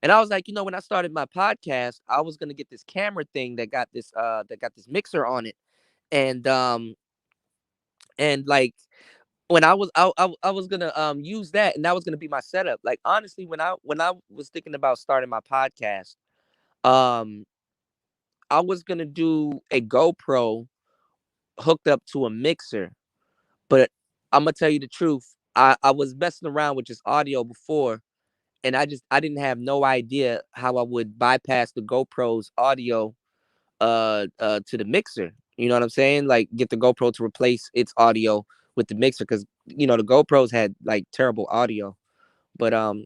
And I was like, when I started my podcast, I was gonna get this camera thing that got this mixer on it. And like when I was gonna use that, and that was gonna be my setup. Like honestly, when I was thinking about starting my podcast, um I was gonna do a GoPro hooked up to a mixer. But I'm gonna tell you the truth. I was messing around with just audio before, and I didn't have no idea how I would bypass the GoPro's audio to the mixer. You know what I'm saying? Like get the GoPro to replace its audio with the mixer because the GoPros had like terrible audio. But I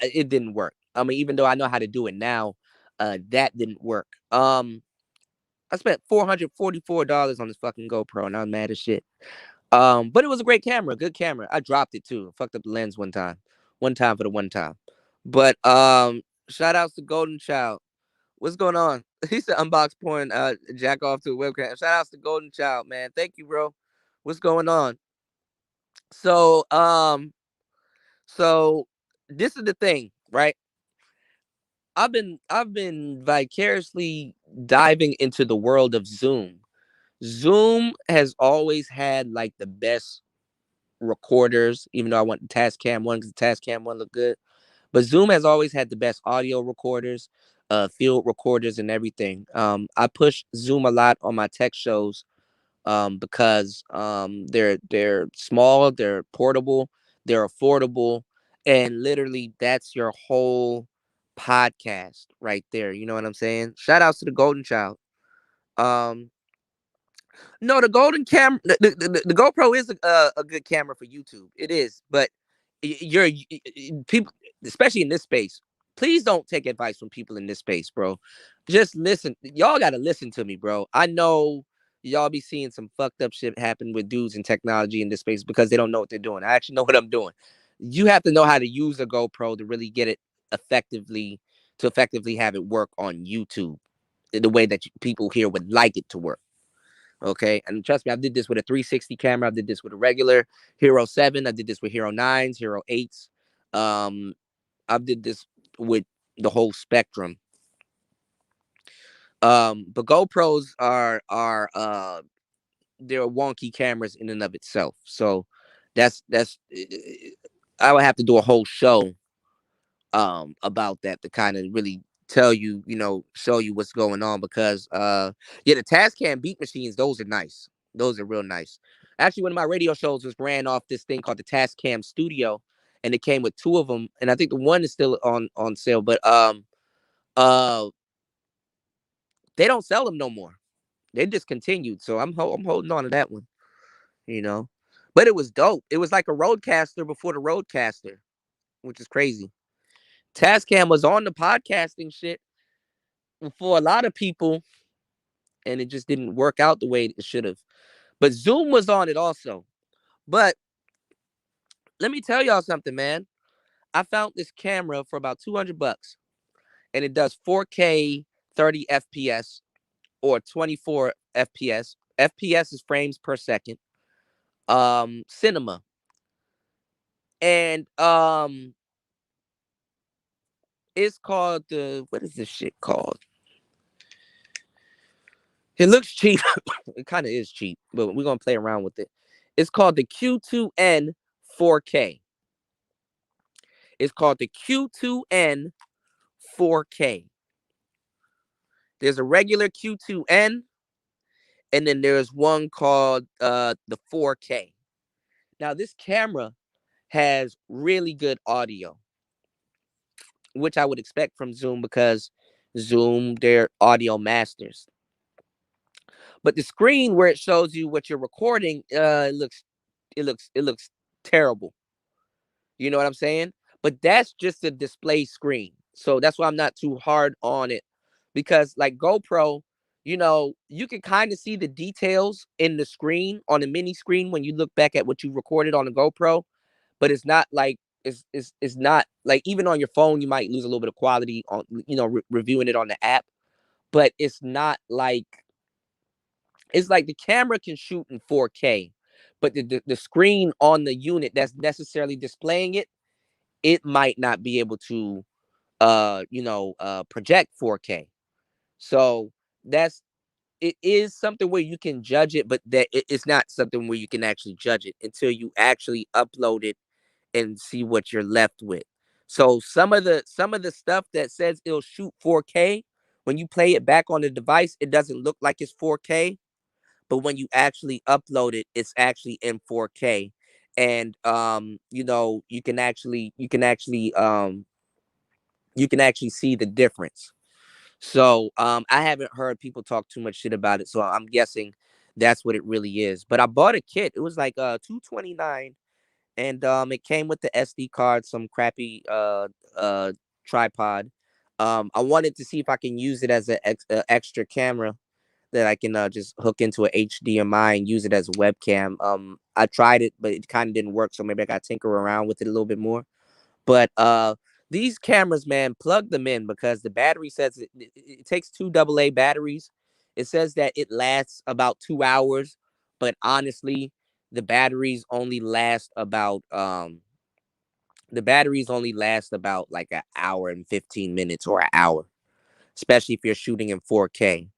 it didn't work. I mean, even though I know how to do it now, that didn't work. I spent $444 on this fucking GoPro, and I'm mad as shit. But it was a great camera, good camera. I dropped it too. Fucked up the lens one time for the one time. But shout outs to Golden Child. What's going on? He said unbox porn, jack off to a webcam. Shout outs to Golden Child, man. Thank you, bro. What's going on? So so this is the thing, right? I've been vicariously diving into the world of Zoom. Zoom has always had like the best recorders, even though I want the Tascam one because the Tascam one looked good. But Zoom has always had the best audio recorders, field recorders, and everything. I push Zoom a lot on my tech shows because they're small, they're portable, they're affordable, and literally that's your whole podcast right there. You know what I'm saying? Shout outs to the Golden Child. Um, no, the golden camera, the GoPro is a good camera for YouTube. It is, but people, especially in this space, please don't take advice from people in this space, bro. Just listen. Y'all got to listen to me, bro. I know y'all be seeing some fucked up shit happen with dudes in technology in this space because they don't know what they're doing. I actually know what I'm doing. You have to know how to use a GoPro to really get it effectively, to effectively have it work on YouTube the way that people here would like it to work. Okay, and trust me, I did this with a 360 camera. I did this with a regular Hero 7. I did this with Hero 9s, Hero 8s. Um, I did this with the whole spectrum. But GoPros are they're wonky cameras in and of itself. So that's I would have to do a whole show about that to kind of really tell you, show you what's going on, because yeah, the Tascam beat machines, those are nice. Those are real nice. Actually, one of my radio shows was ran off this thing called the Tascam Studio, and it came with two of them, and I think the one is still on sale, but uh they don't sell them no more. They discontinued, so I'm holding on to that one, you know. But it was dope. It was like a Roadcaster before the Roadcaster, which is crazy. Tascam was on the podcasting shit for a lot of people, and it just didn't work out the way it should have. But Zoom was on it also. But let me tell y'all something, man. I found this camera for about $200, and it does 4K 30 FPS or 24 FPS. FPS is frames per second. Cinema. And it's called the, what is this shit called? It looks cheap. It kind of is cheap, but we're gonna play around with it. It's called the Q2N 4K. It's called the Q2N 4K. There's a regular Q2N, and then there's one called the 4K. Now this camera has really good audio, which I would expect from Zoom, because Zoom, they're audio masters. But the screen where it shows you what you're recording, it looks terrible. You know what I'm saying? But that's just a display screen. So that's why I'm not too hard on it. Because like GoPro, you can kind of see the details in the screen on the mini screen when you look back at what you recorded on the GoPro, but it's not like it's not like, even on your phone you might lose a little bit of quality on, reviewing it on the app, but it's not like, it's like the camera can shoot in 4K, but the screen on the unit that's necessarily displaying it might not be able to project 4K. So that's, it is something where you can judge it, but that it's not something where you can actually judge it until you actually upload it and see what you're left with. So some of the stuff that says it'll shoot 4K, when you play it back on the device, it doesn't look like it's 4K, but when you actually upload it, it's actually in 4K. And you can actually see the difference. So I haven't heard people talk too much shit about it, so I'm guessing that's what it really is. But I bought a kit. It was like 229, and it came with the SD card, some crappy tripod. I wanted to see if I can use it as an extra camera that I can just hook into a HDMI and use it as a webcam. I tried it, but it kind of didn't work, so maybe I got to tinker around with it a little bit more. But these cameras, man, plug them in, because the battery says it takes two AA batteries. It says that it lasts about 2 hours, but honestly, the batteries only last about like an hour and 15 minutes or an hour, especially if you're shooting in 4K.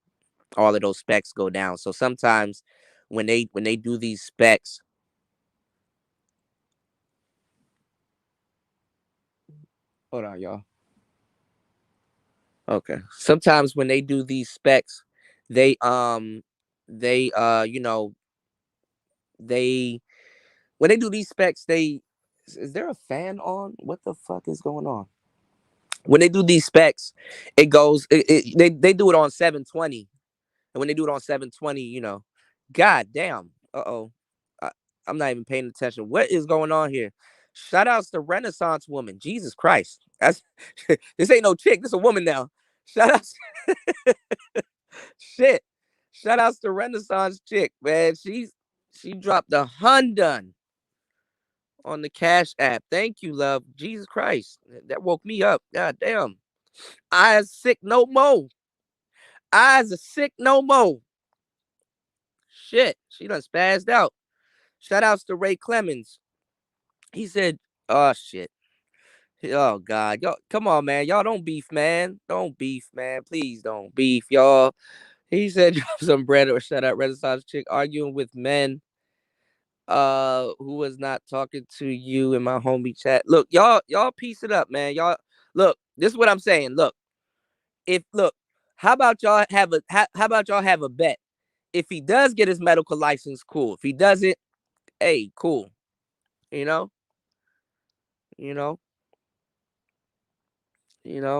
All of those specs go down. So sometimes when they do these specs, hold on, y'all. Okay. Sometimes when they do these specs, they they they when they do these specs, they is there a fan on? What the fuck is going on? When they do these specs, it goes they do it on 720. And when they do it on 720, god damn. Uh-oh. I, I'm not even paying attention. What is going on here? Shout outs to Renaissance Woman. Jesus Christ. That's this ain't no chick. This a woman now. Shout outs. Shit. Shout outs to Renaissance chick, man. She dropped the Hundun on the Cash App. Thank you, love. Jesus Christ. That woke me up. God damn. Eyes sick no more. Eyes are sick no more. Shit, she done spazzed out. Shout outs to Ray Clemens. He said, "Oh shit, oh god, y'all, come on, man, y'all don't beef, man. Don't beef, man. Please don't beef, y'all." He said, "Drop some bread or shut up." Renaissance chick arguing with men. Who was not talking to you in my homie chat. Look, y'all piece it up, man. Y'all look. This is what I'm saying. Look, if look, how about y'all have a how about y'all have a bet? If he does get his medical license, cool. If he doesn't, hey, cool. You know, you know,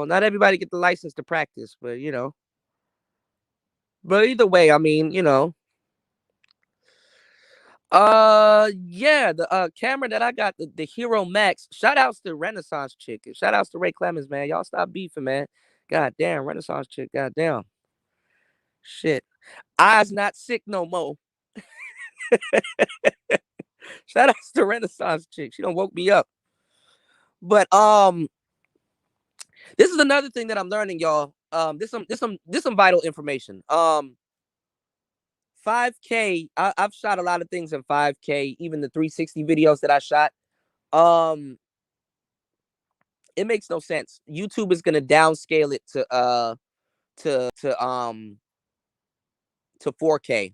not everybody get the license to practice, but but either way, I mean, yeah, the camera that I got, the Hero Max. Shout outs to Renaissance Chick. Shout outs to Ray Clemens, man. Y'all stop beefing, man. God damn, Renaissance Chick. God damn. Shit. Eyes not sick no more. Shout outs to Renaissance Chick. She don't woke me up. But this is another thing that I'm learning, y'all. This some vital information. 5K. I've shot a lot of things in 5K, even the 360 videos that I shot. Um, it makes no sense. YouTube is gonna downscale it to to um to 4K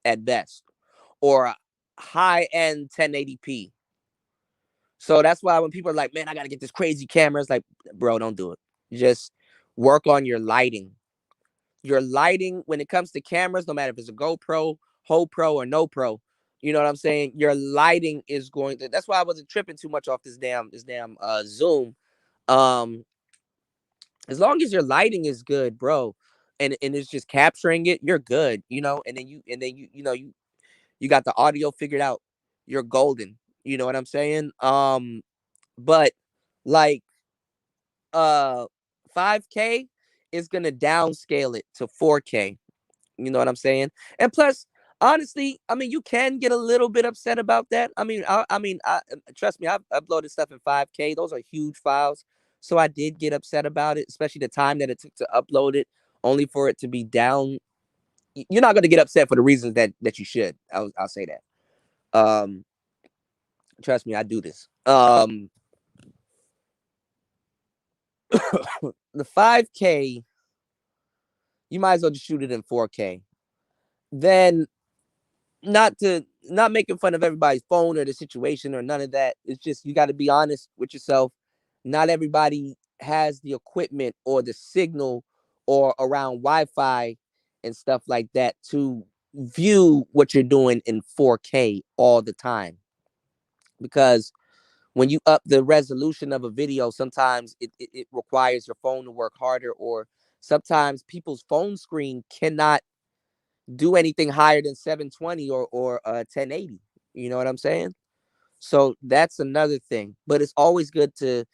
at best, or high end 1080p. So that's why when people are like, "Man, I gotta get this crazy camera," it's like, bro, don't do it. Just work on your lighting. Your lighting when it comes to cameras, no matter if it's a GoPro, Whole Pro, or no Pro, you know what I'm saying? Your lighting is going to. That's why I wasn't tripping too much off this damn Zoom. Um, as long as your lighting is good, bro, and it's just capturing it, you're good, and then you got the audio figured out, you're golden. You know what I'm saying? But like 5K is gonna downscale it to 4K. You know what I'm saying? And plus, honestly, I mean, you can get a little bit upset about that. I mean, trust me, I've uploaded stuff in 5K. Those are huge files. So I did get upset about it, especially the time that it took to upload it, only for it to be down. You're not going to get upset for the reasons that you should. I'll say that. Trust me, I do this. The 5K, you might as well just shoot it in 4K. Then not making fun of everybody's phone or the situation or none of that. It's just you got to be honest with yourself. Not everybody has the equipment or the signal or around Wi-Fi and stuff like that to view what you're doing in 4K all the time. Because when you up the resolution of a video, sometimes it requires your phone to work harder, or sometimes people's phone screen cannot do anything higher than 720 or 1080. You know what I'm saying? So that's another thing. But it's always good to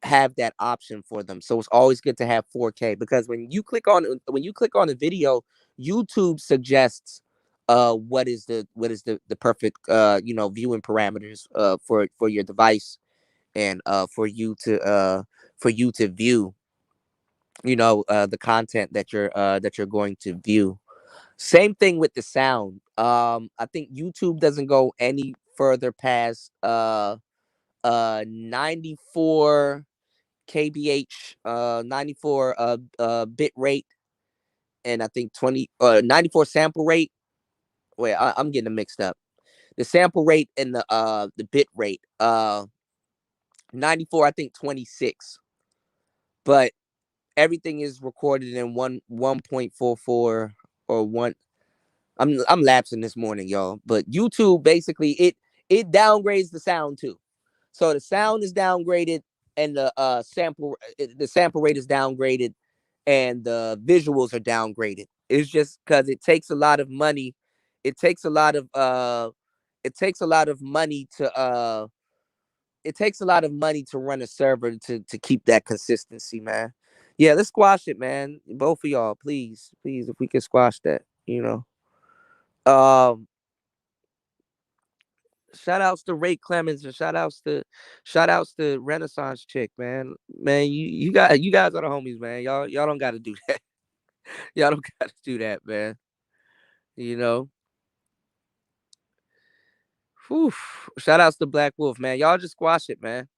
have that option for them. So it's always good to have 4K, because when you click on a video, YouTube suggests what is the perfect viewing parameters for your device, and for you to view the content that you're going to view. Same thing with the sound. I think YouTube doesn't go any further past 94 kbh, 94 bit rate, and I think 94 sample rate. Wait, I'm getting them mixed up. The sample rate and the bit rate. 94, I think 26. But everything is recorded in 1.44 or one. I'm lapsing this morning, y'all. But YouTube basically it downgrades the sound too. So the sound is downgraded, and the sample rate is downgraded, and the visuals are downgraded. It's just because it takes a lot of money. It takes a lot of money to run a server to keep that consistency, man. Yeah, let's squash it, man. Both of y'all, please, please, if we can squash that. Um, shout outs to Ray Clemens, and shout outs to Renaissance Chick, man. Man, you guys are the homies, man. Y'all don't got to do that. Y'all don't got to do that, man. You know. Whew. Shout outs to Black Wolf, man. Y'all just squash it, man.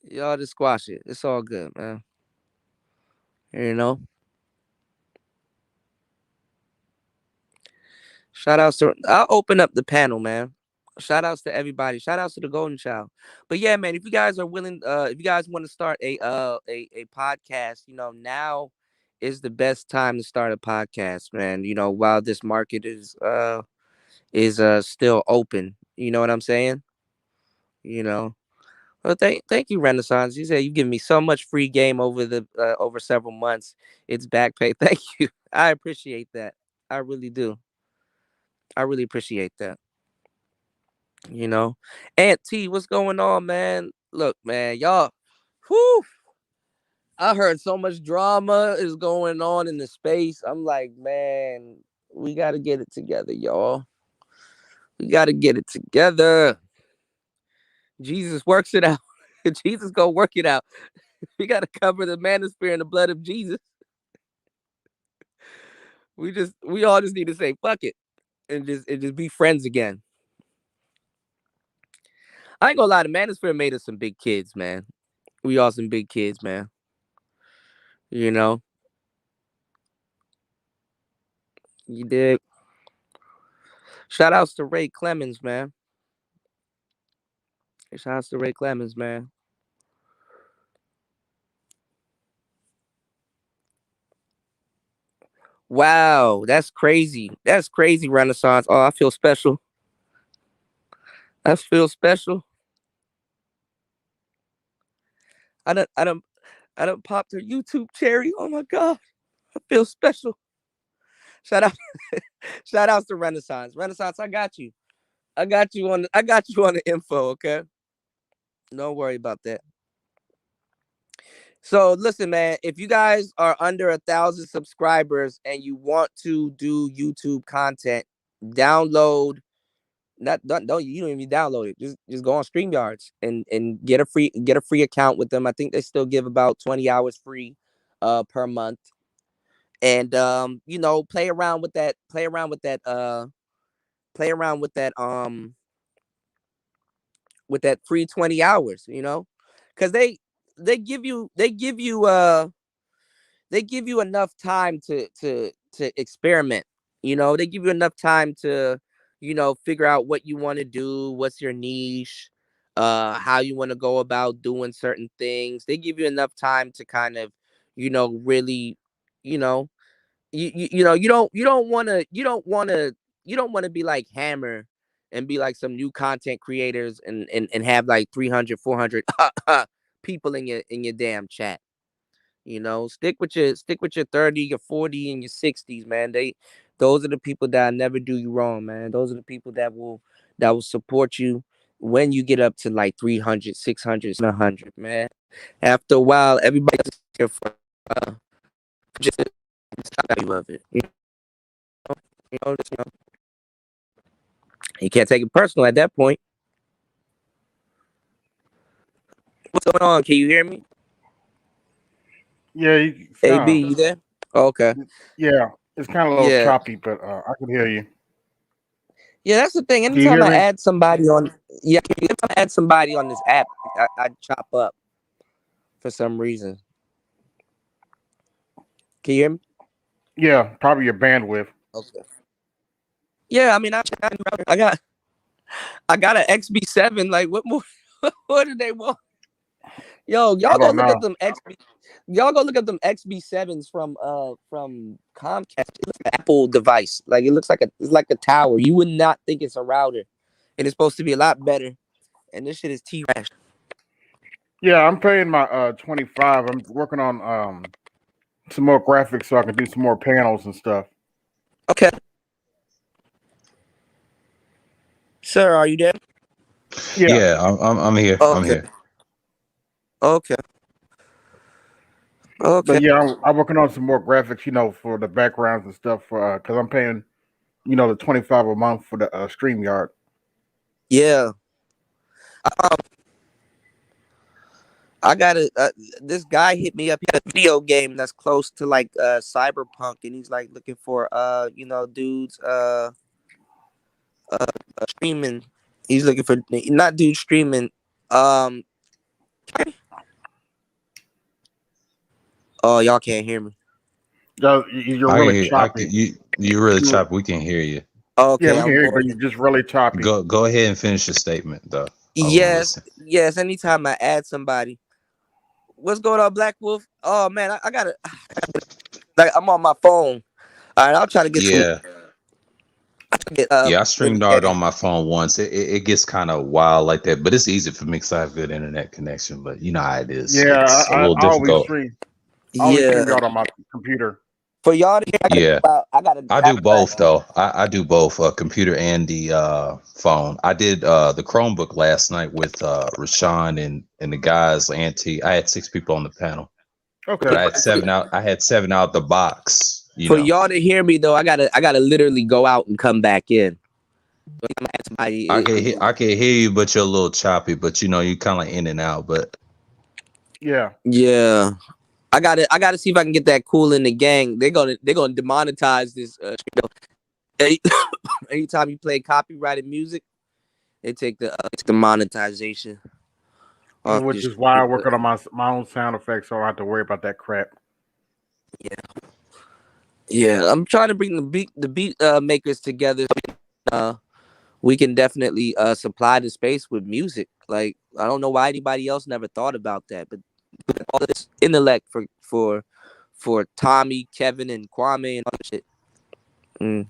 Y'all just squash it. It's all good, man. You know. Shout outs to. I'll open up the panel, man. Shout outs to everybody. Shout outs to the Golden Child. But yeah, man, if you guys are willing, if you guys want to start a podcast, now is the best time to start a podcast, man. While this market is still open. You know what I'm saying? You know. Well, thank you, Renaissance. You said you give me so much free game over several months. It's back pay. Thank you. I appreciate that. I really do. I really appreciate that. You know, Aunt T, what's going on, man? Look, man, y'all. Whew, I heard so much drama is going on in the space. I'm like, man, we got to get it together, y'all. We got to get it together. Jesus works it out. Jesus gonna work it out. We got to cover the manosphere in the blood of Jesus. We all just need to say fuck it and just be friends again. I ain't gonna lie, the Manosphere made us some big kids, man. We all some big kids, man. You know, you did. Shout outs to Ray Clemens, man. Shout outs to Ray Clemens, man. Wow, that's crazy. That's crazy, Renaissance. Oh, I feel special. I feel special. I don't I don't I don't popped her YouTube cherry. Oh my god. I feel special. Shout out shout outs to Renaissance. Renaissance, I got you. I got you on the info, okay? Don't worry about that. So listen, man, if you guys are under 1,000 subscribers and you want to do YouTube content, download not don't you don't even download it. Just go on StreamYards and get a free account with them. I think they still give about 20 hours free per month. And play around with that, with that free 20 hours, cuz they give you they give you they give you enough time to experiment. They give you enough time to figure out what you want to do, what's your niche, how you want to go about doing certain things. They give you enough time to kind of really you know you don't want to be like Hammer and be like some new content creators and have like 300 400 people in your damn chat. Stick with your 30, your 40, and your 60s, man. Those are the people that never do you wrong, man. Those are the people that will support you when you get up to like 300, 600, 700, man. After a while, everybody's here for just the value of it. You can't take it personal at that point. What's going on? Can you hear me? Yeah, AB, you there? Okay. yeah, it's kind of a little Yeah. choppy, but I can hear you. Yeah, that's the thing. Can you Anytime hear I me? add somebody on, yeah, anytime I add somebody on this app, I chop up for some reason. Can you hear me? Yeah, probably your bandwidth. Okay. Yeah, I mean, I got I got an XB7. Like, what more? What do they want? Yo, I y'all go don't look know. up them XB. Y'all go look up them XB7s from Comcast. It looks like an Apple device. Like it looks like it's like a tower. You would not think it's a router, and it's supposed to be a lot better. And this shit is T-Rash. Yeah, I'm paying my 25. I'm working on some more graphics so I can do some more panels and stuff. Okay, sir, are you there? Yeah, Yeah, I'm here. I'm Okay, here. okay, but okay. yeah, I'm working on some more graphics, for the backgrounds and stuff for because I'm paying, the 25 a month for the StreamYard. Yeah, um, I got it. This guy hit me up. He had a video game that's close to like cyberpunk, and he's like looking for dudes streaming. He's looking for not dude streaming. Oh, y'all can't hear me. You're really choppy. You really choppy. We can hear you. Yeah, Okay, we can I'm hear you, but going. you're just really choppy. Go ahead and finish your statement, though. I want to Yes, listen. yes. Anytime I add somebody, what's going on, Black Wolf? Oh man, I gotta. Like, I'm on my phone. All right, I'll try to get some. Yeah, Get yeah. I in the streamed art game. on my phone once. It gets kind of wild like that, but it's easy for me because I have good internet connection. But you know how it is. Yeah, It's a little I always difficult. stream. I always stream Yeah, y'all on my computer. for y'all to hear, I gotta Yeah. go out. I gotta I have do a back. both though. I do both, computer and the phone. I did the Chromebook last night with Rashawn and the guys. Auntie, I had 6 people on the panel, but Okay. I had seven out. I had 7 out the box. You For know, y'all to hear me though, I gotta literally go out and come back in. I'm at somebody. I can hear you, but you're a little choppy. But you know, you kind of in and out. But Yeah. Yeah, I gotta see if I can get that cool in the gang. They're gonna demonetize this. Any- Anytime you play copyrighted music, they take the monetization off Which this. is why I Shit. work on my own sound effects, so I don't have to worry about that crap. Yeah, I'm trying to bring the beat makers together. Uh, we can definitely supply the space with music. Like, I don't know why anybody else never thought about that, but all this intellect for Tommy, Kevin, and Kwame and all that shit. Mm.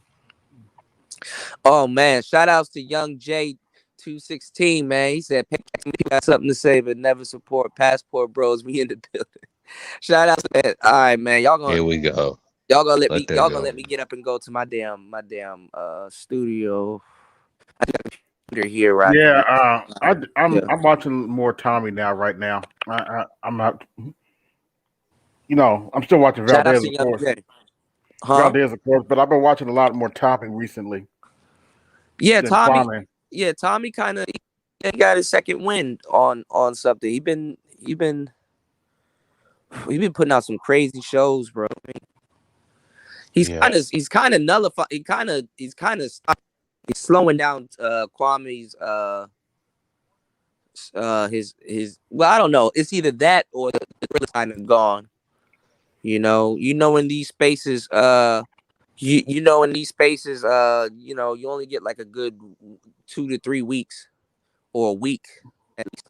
Oh man, shout outs to Young J 216, man. He said people got something to say, but never support passport bros. We in the building. Shout out to that. All right, man. here we go. Y'all gonna let Let me that y'all gonna go. let me get up and go to my damn studio. I got a computer here where I can Yeah. do. Yeah. I'm watching more Tommy now. Right now, I'm not. I'm still watching Shout out Valdez, to of Young course. J. Huh? Valdez, of course, but I've been watching a lot more Tommy recently Yeah, than Tommy. Kwame. Yeah, Tommy kind of got his second wind on something. He been putting out some crazy shows, bro. Yeah, He's kind of nullified. He's slowing down Kwame's his well, I don't know. It's either that or the really kind of gone. In these spaces, you only get like a good 2 to 3 weeks or a week at least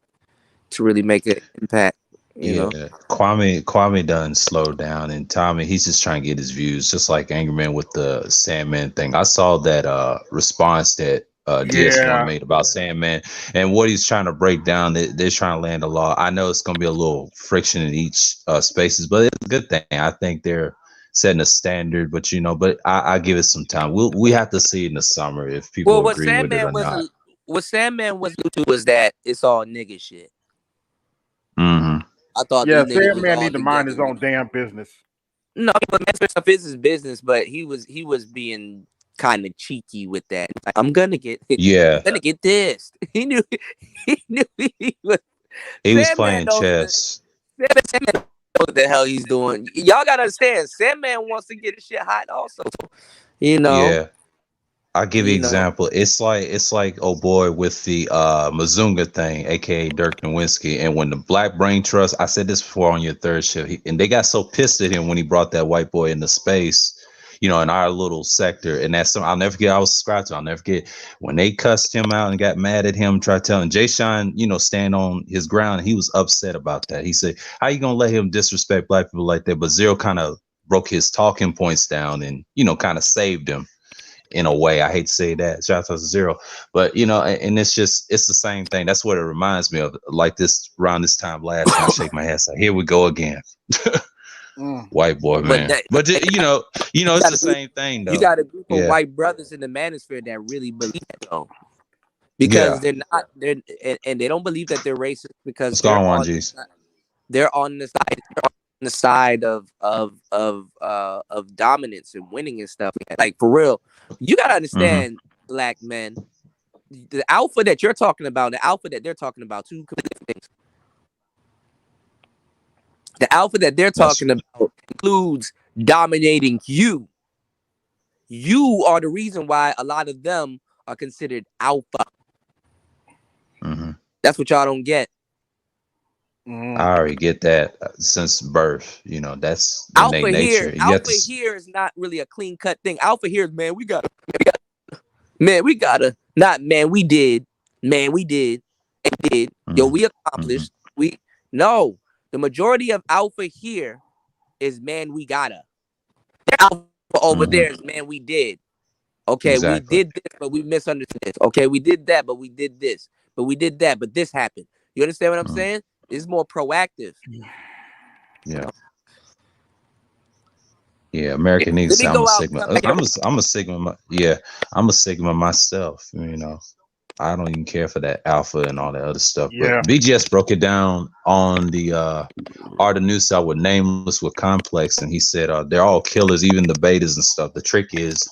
to really make an impact. You yeah. know. Kwame done slowed down, and Tommy, he's just trying to get his views, just like Angry Man with the Sandman thing. I saw that response that DS1 Yeah, made about Sandman and what he's trying to break down. They're trying to land a law. I know it's gonna be a little friction in each spaces, but it's a good thing. I think they're setting a standard, but but I give it some time. We have to see in the summer if Well, people agree with it or not. What Sandman was due to was that it's all nigga shit. Hmm. I thought yeah. these niggas was Sandman all need to mind together. his own damn business. No, but Master stuff is his business, but he was being kind of cheeky with that. Like, I'm Yeah, gonna get this. He knew he was. he was Sandman playing knows chess. Sandman knows what the hell he's doing. Y'all gotta understand. Sandman wants to get his shit hot, also. You know. Yeah. I'll give you an You know. example. It's like oh boy with the Mazunga thing, aka Dirk Nowinski, and when the Black Brain Trust, I said this before on your third show, and they got so pissed at him when he brought that white boy into space, in our little sector, and that's something I'll never forget. I was subscribed to. I'll never forget when they cussed him out and got mad at him, tried telling Jay Sean, stand on his ground, and he was upset about that. He said, "How you gonna let him disrespect black people like that?" But Zero kind of broke his talking points down and kind of saved him in a way. I hate to say that. Shout out to Zero. But and it's the same thing. That's what it reminds me of. Like this around this time last year, I shake my head. So here we go again. Mm. White boy, But man. that But you it's got the a group, same thing you though. got a group of Yeah. white brothers in the manosphere that really believe that though. Because Yeah. they're not and they don't believe that they're racist because What's going on, G's? they're on the side of dominance and winning and stuff. Like for real, you gotta Mm-hmm. understand, black men. The alpha that you're talking about, the alpha that they're talking about, two completely different things. The alpha that they're That's talking about includes dominating you. You are the reason why a lot of them are considered alpha. Mm-hmm. That's what y'all don't get. I already get that since birth. You know, that's innate Alpha here, nature. You have to. is not really a clean cut thing. Alpha here is, man, man, we gotta, not, man, we did, yo, Mm-hmm. we Mm-hmm. accomplished, no, the majority of alpha here is, man, we gotta. Alpha over Mm-hmm. there is, man, we did. Okay, we Exactly. did this, but we misunderstood this. Okay, we did that, but we did this, but we did that, but this happened. You understand what I'm Mm-hmm. saying? It's more proactive. Yeah. Yeah, American Let Eagle me say I'm go a out and Sigma. come back. I'm a Sigma. Yeah, I'm a Sigma myself. You know, I don't even care for that alpha and all that other stuff. But Yeah. BGS broke it down on the Art of New South with Nameless with Complex, and he said they're all killers, even the betas and stuff. The trick is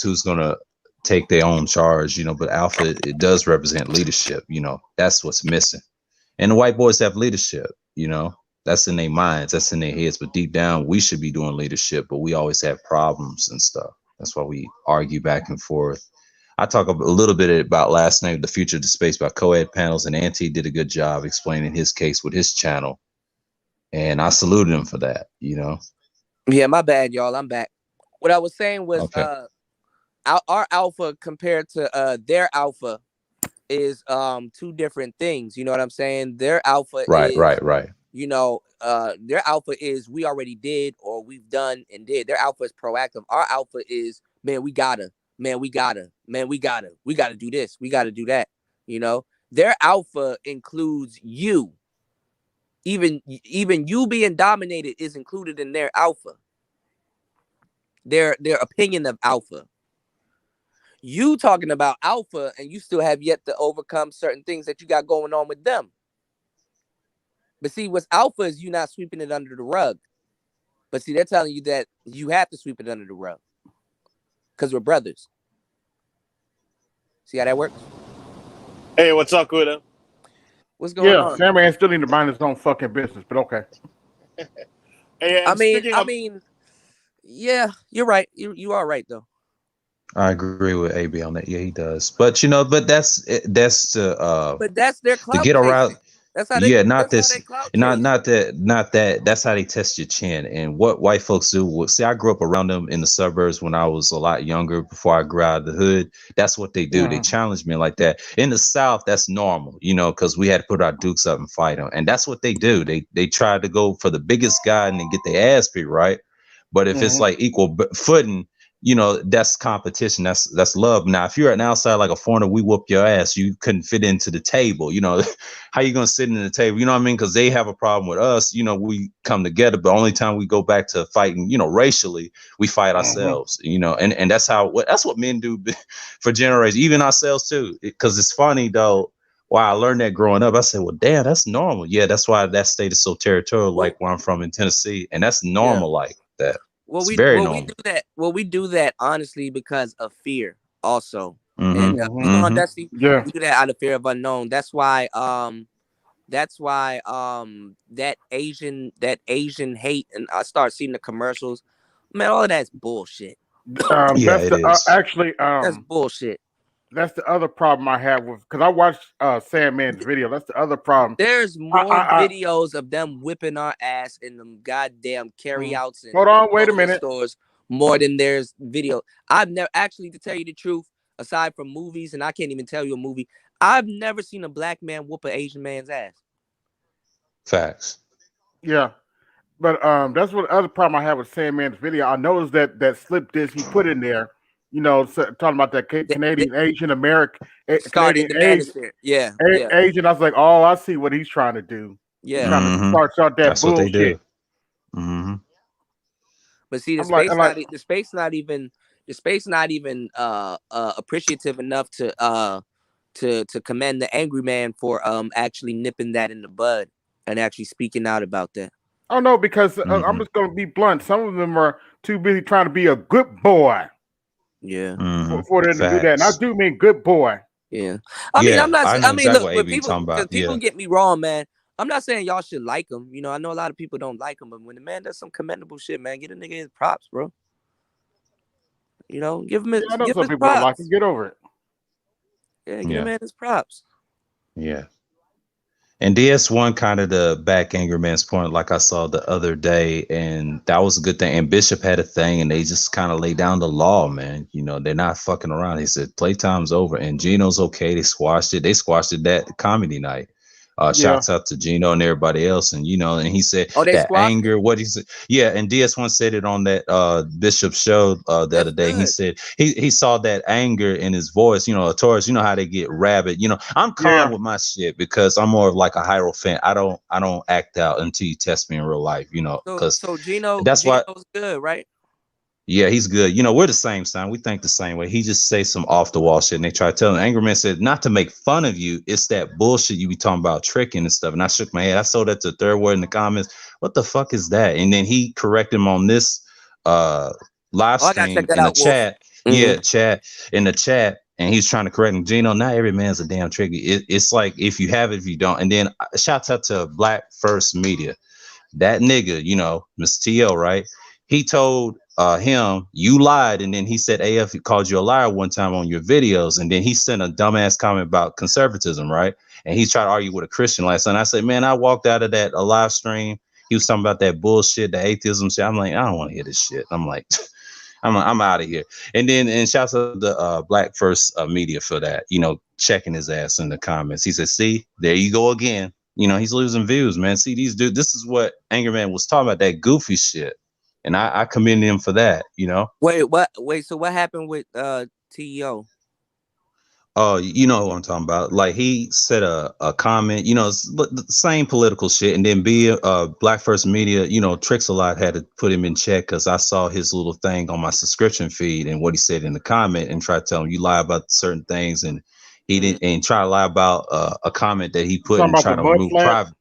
who's gonna take their own charge. You know, but alpha, it does represent leadership. You know, that's what's missing. And the white boys have leadership. You know, that's in their minds, that's in their heads. But deep down, we should be doing leadership, but we always have problems and stuff. That's why we argue back and forth. I talk a little bit about last night, The Future of the Space by co-ed panels, and Auntie did a good job explaining his case with his channel. And I saluted him for that, you know. Yeah, my bad, y'all. I'm back. What I was saying was, Okay. our alpha compared to their alpha is two different things. You know what I'm saying? Their alpha Right, is, right, right. their alpha is we already did or we've done and did. Their alpha is proactive. Our alpha is, man, we gotta, man, we gotta, man, we gotta do this, we gotta do that. You know, their alpha includes you. Even you being dominated is included in their alpha. Their opinion of alpha. You talking about alpha and you still have yet to overcome certain things that you got going on with them. But see, what's alpha is you not sweeping it under the rug. But see, they're telling you that you have to sweep it under the rug because we're brothers. See how that works? Hey, what's up, Kuda? What's going Yeah. on? Sandman still need to mind his own fucking business, but okay. Hey, I I'm mean, speaking I of. mean, yeah, you're right. You are right though. I agree with AB on that. Yeah, he does. But you know, but that's But that's their to clout get around. chasing. That's how they. Yeah, not That's how they this, clout not chase. that. That's how they test your chin. And what white folks do. See, I grew up around them in the suburbs when I was a lot younger. Before I grew out of the hood, that's what they do. They Mhm. challenge me like that. In the South, that's normal, you know, because we had to put our dukes up and fight them. And that's what they do. They try to go for the biggest guy and then get their ass beat, right? But if it's Mhm. like equal footing, you know, that's competition. That's love. Now, if you're an outside like a foreigner, we whoop your ass. You couldn't fit into the table. You know, how you gonna sit in the table? You know what I mean? Because they have a problem with us. You know, we come together, but only time we go back to fighting, you know, racially, we fight Mhm. ourselves. You know, and that's that's what men do for generations, even ourselves too. Because it's funny though. Wow, I learned that growing up. I said, well, damn, that's normal. Yeah, that's why that state is so territorial, like Well, where I'm from in Tennessee, and that's yeah. normal like that. Well, It's very we normal. do that. Well, we do that honestly because of fear, also. And Mm-hmm. you Mhm. know, Mm-hmm. Dusty, Yeah. we do that out of fear of unknown. That's why. That Asian hate, and I start seeing the commercials. Man, all of that's bullshit. Yeah, That's it the is. actually That's bullshit. that's the other problem I have with because I watched Sandman's video. That's the other problem. There's I, more I, I videos of them whipping our ass in them goddamn mm. carryouts and Hold on, wait a clothing minute. stores more than there's video. I've never actually, to tell you the truth, aside from movies, and I can't even tell you a movie, I've never seen a black man whoop an Asian man's ass. Facts. Yeah, but that's what the other problem I have with Sandman's video. I noticed that slip disc he put in there. You know, talking about that They Canadian Asian American started Canadian the Asian Manosphere. Yeah, yeah, Asian. I was like, oh, I see what he's trying to do. He's yeah. trying to Mm-hmm. start that That's what they bullshit. do. Mm-hmm. But see, I'm like, the space not even appreciative enough to commend the angry man for actually nipping that in the bud and actually speaking out about that. oh no, because I'm Mm-hmm. just going to be blunt. Some of them are too busy trying to be a good boy Yeah, Mm-hmm. for them to do that, and I Facts. do mean good boy. yeah. I mean, I'm Yeah, not. I know I mean, exactly look, what when AB people, talking because about. people Yeah. get me wrong, man. I'm not saying y'all should like him. You know, I know a lot of people don't like him, but when the man does some commendable shit, man, get a nigga his props, bro. You know, Yeah, I know give him some his people don't like it. props. Get over it. Yeah, get a Yeah. man his props. Yeah. And DS1 kind of the back anger man's point, like I saw the other day, and that was a good thing. And Bishop had a thing, and they just kind of laid down the law, man. You know, they're not fucking around. He said playtime's over, and Gino's okay. They squashed it. They squashed it that comedy night. Yeah. Shouts out to Gino and everybody else, and you know, and he said Oh, they that squashed it. anger. What he said, yeah. And DS1 said it on that Bishop show the That's other day. He good. said he saw that anger in his voice. You know, a Taurus. You know how they get rabid. You know, I'm calm Yeah. with my shit because I'm more of like a hierophant. I don't act out until you test me in real life. You know, So because so Gino that's why. Gino's good, right? Yeah, he's good. You know, we're the same sign. We think the same way. He just say some off the wall shit, and they try to tell him. Angry Man said, not to make fun of you. It's that bullshit you be talking about tricking and stuff. And I shook my head. I saw that to third word in the comments. What the fuck is that? And then he corrected him on this live Oh, I gotta check stream that in the out, Wolf. chat. Mm-hmm. Yeah, chat in the chat. And he's trying to correct him. Gino, not every man's a damn tricky. It's like if you have it, if you don't. And then shouts out to Black First Media. That nigga, you know, Mr. T.O., right? He told him, you lied. And then he said AF called you a liar one time on your videos. And then he sent a dumbass comment about conservatism, right? And he's trying to argue with a Christian last night. I said, man, I walked out of that a live stream. He was talking about that bullshit, the atheism shit. I'm like, I don't want to hear this shit. I'm like, I'm out of here. And then, and shouts out to the Black First Media for that, you know, checking his ass in the comments. He said, see, there you go again. You know, he's losing views, man. See, these dudes, this is what Anger Man was talking about, that goofy shit. And I commend him for that, you know. Wait, what? Wait, so what happened with TEO? Oh, you know what I'm talking about. Like he said a comment, you know, it's the same political shit. And then Black First Media, you know, Tricks a lot had to put him in check because I saw his little thing on my subscription feed and what he said in the comment and try to tell him you lie about certain things and he Mm-hmm. didn't and try to lie about a comment that he put Talking and about try the to mud remove flat. private.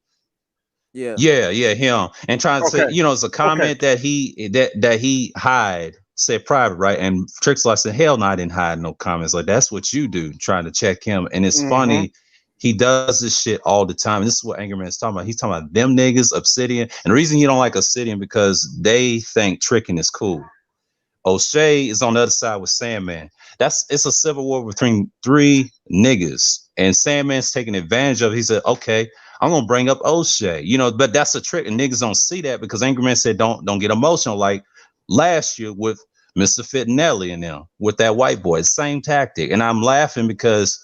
Yeah. Yeah, him. And trying to say, Okay. you know, it's a Okay. comment that he hide, said private, right? And Trixler said, hell no, I didn't hide no comments. Like, that's what you do, trying to check him. And it's Mm-hmm. funny, he does this shit all the time. And this is what Anger Man's talking about. He's talking about them niggas, Obsidian. And the reason you don't like Obsidian because they think tricking is cool. O'Shea is on the other side with Sandman. It's a civil war between three niggas, and Sandman's taking advantage of it. He said, "Okay, I'm gonna bring up O'Shea," you know, but that's a trick, and niggas don't see that because Angry Man said, "Don't get emotional." Like last year with Mr. Fittinelli and them with that white boy, same tactic, and I'm laughing because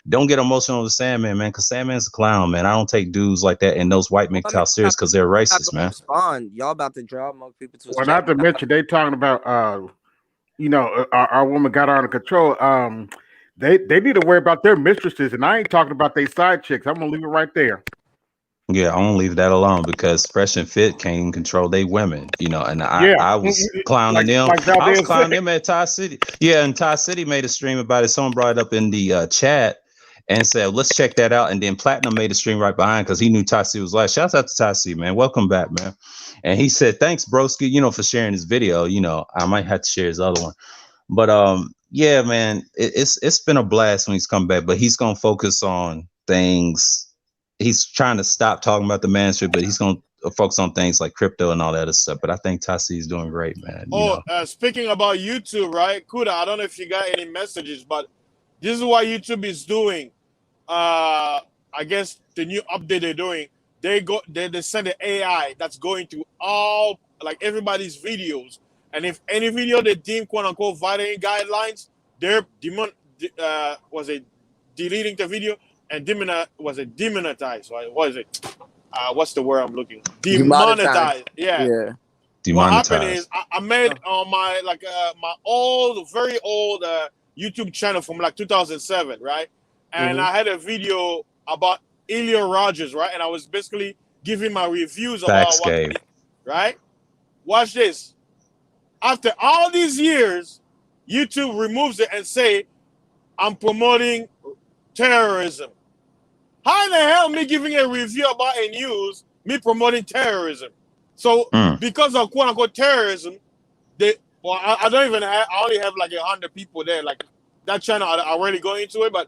don't get emotional with Sandman, man, because Sandman's a clown, man. I don't take dudes like that and those white Well, I mean, MGTOW serious because they're not racist, gonna man. respond. Y'all about to draw more people to his Well, channel. not to mention they talking about you know, our woman got her under control. They need to worry about their mistresses, and I ain't talking about their side chicks. I'm gonna leave it right there. Yeah, I'm gonna leave that alone because Fresh and Fit can't even control they women, you know. And Yeah, I was clowning like them. like I was Valdez clowning said. them at Ty City. Yeah, and Ty City made a stream about it. Someone brought it up in the chat and said, "Let's check that out." And then Platinum made a stream right behind because he knew Ty City was live. Shouts out to Ty City, man. Welcome back, man. And he said, "Thanks, broski, you know, for sharing his video. You know, I might have to share his other one." But yeah, man, it's been a blast when he's come back. But he's gonna focus on things. He's trying to stop talking about the Manosphere, but he's gonna focus on things like crypto and all that other stuff. But I think Tassi is doing great, man. You Oh, know. speaking about YouTube, right? Kuda, I don't know if you got any messages, but this is what YouTube is doing. I guess the new update they're doing, they send an AI that's going through all like everybody's videos, and if any video they deem quote unquote violating guidelines, they're was it deleting the video and demonetized, right? What is it? What's the word I'm looking? Demonetized. Demonetized. Yeah. Yeah. What happened is Demonetized. I made on my my old, very old YouTube channel from like 2007, right? And Mm-hmm. I had a video about Ilya Rogers, right? And I was basically giving my reviews about Facts what, game. right? Watch this. After all these years, YouTube removes it and say I'm promoting terrorism. How in the hell me giving a review about a news, me promoting terrorism? So because of quote unquote terrorism, I don't even have, I only have like 100 people there. Like that channel, I already go into it, but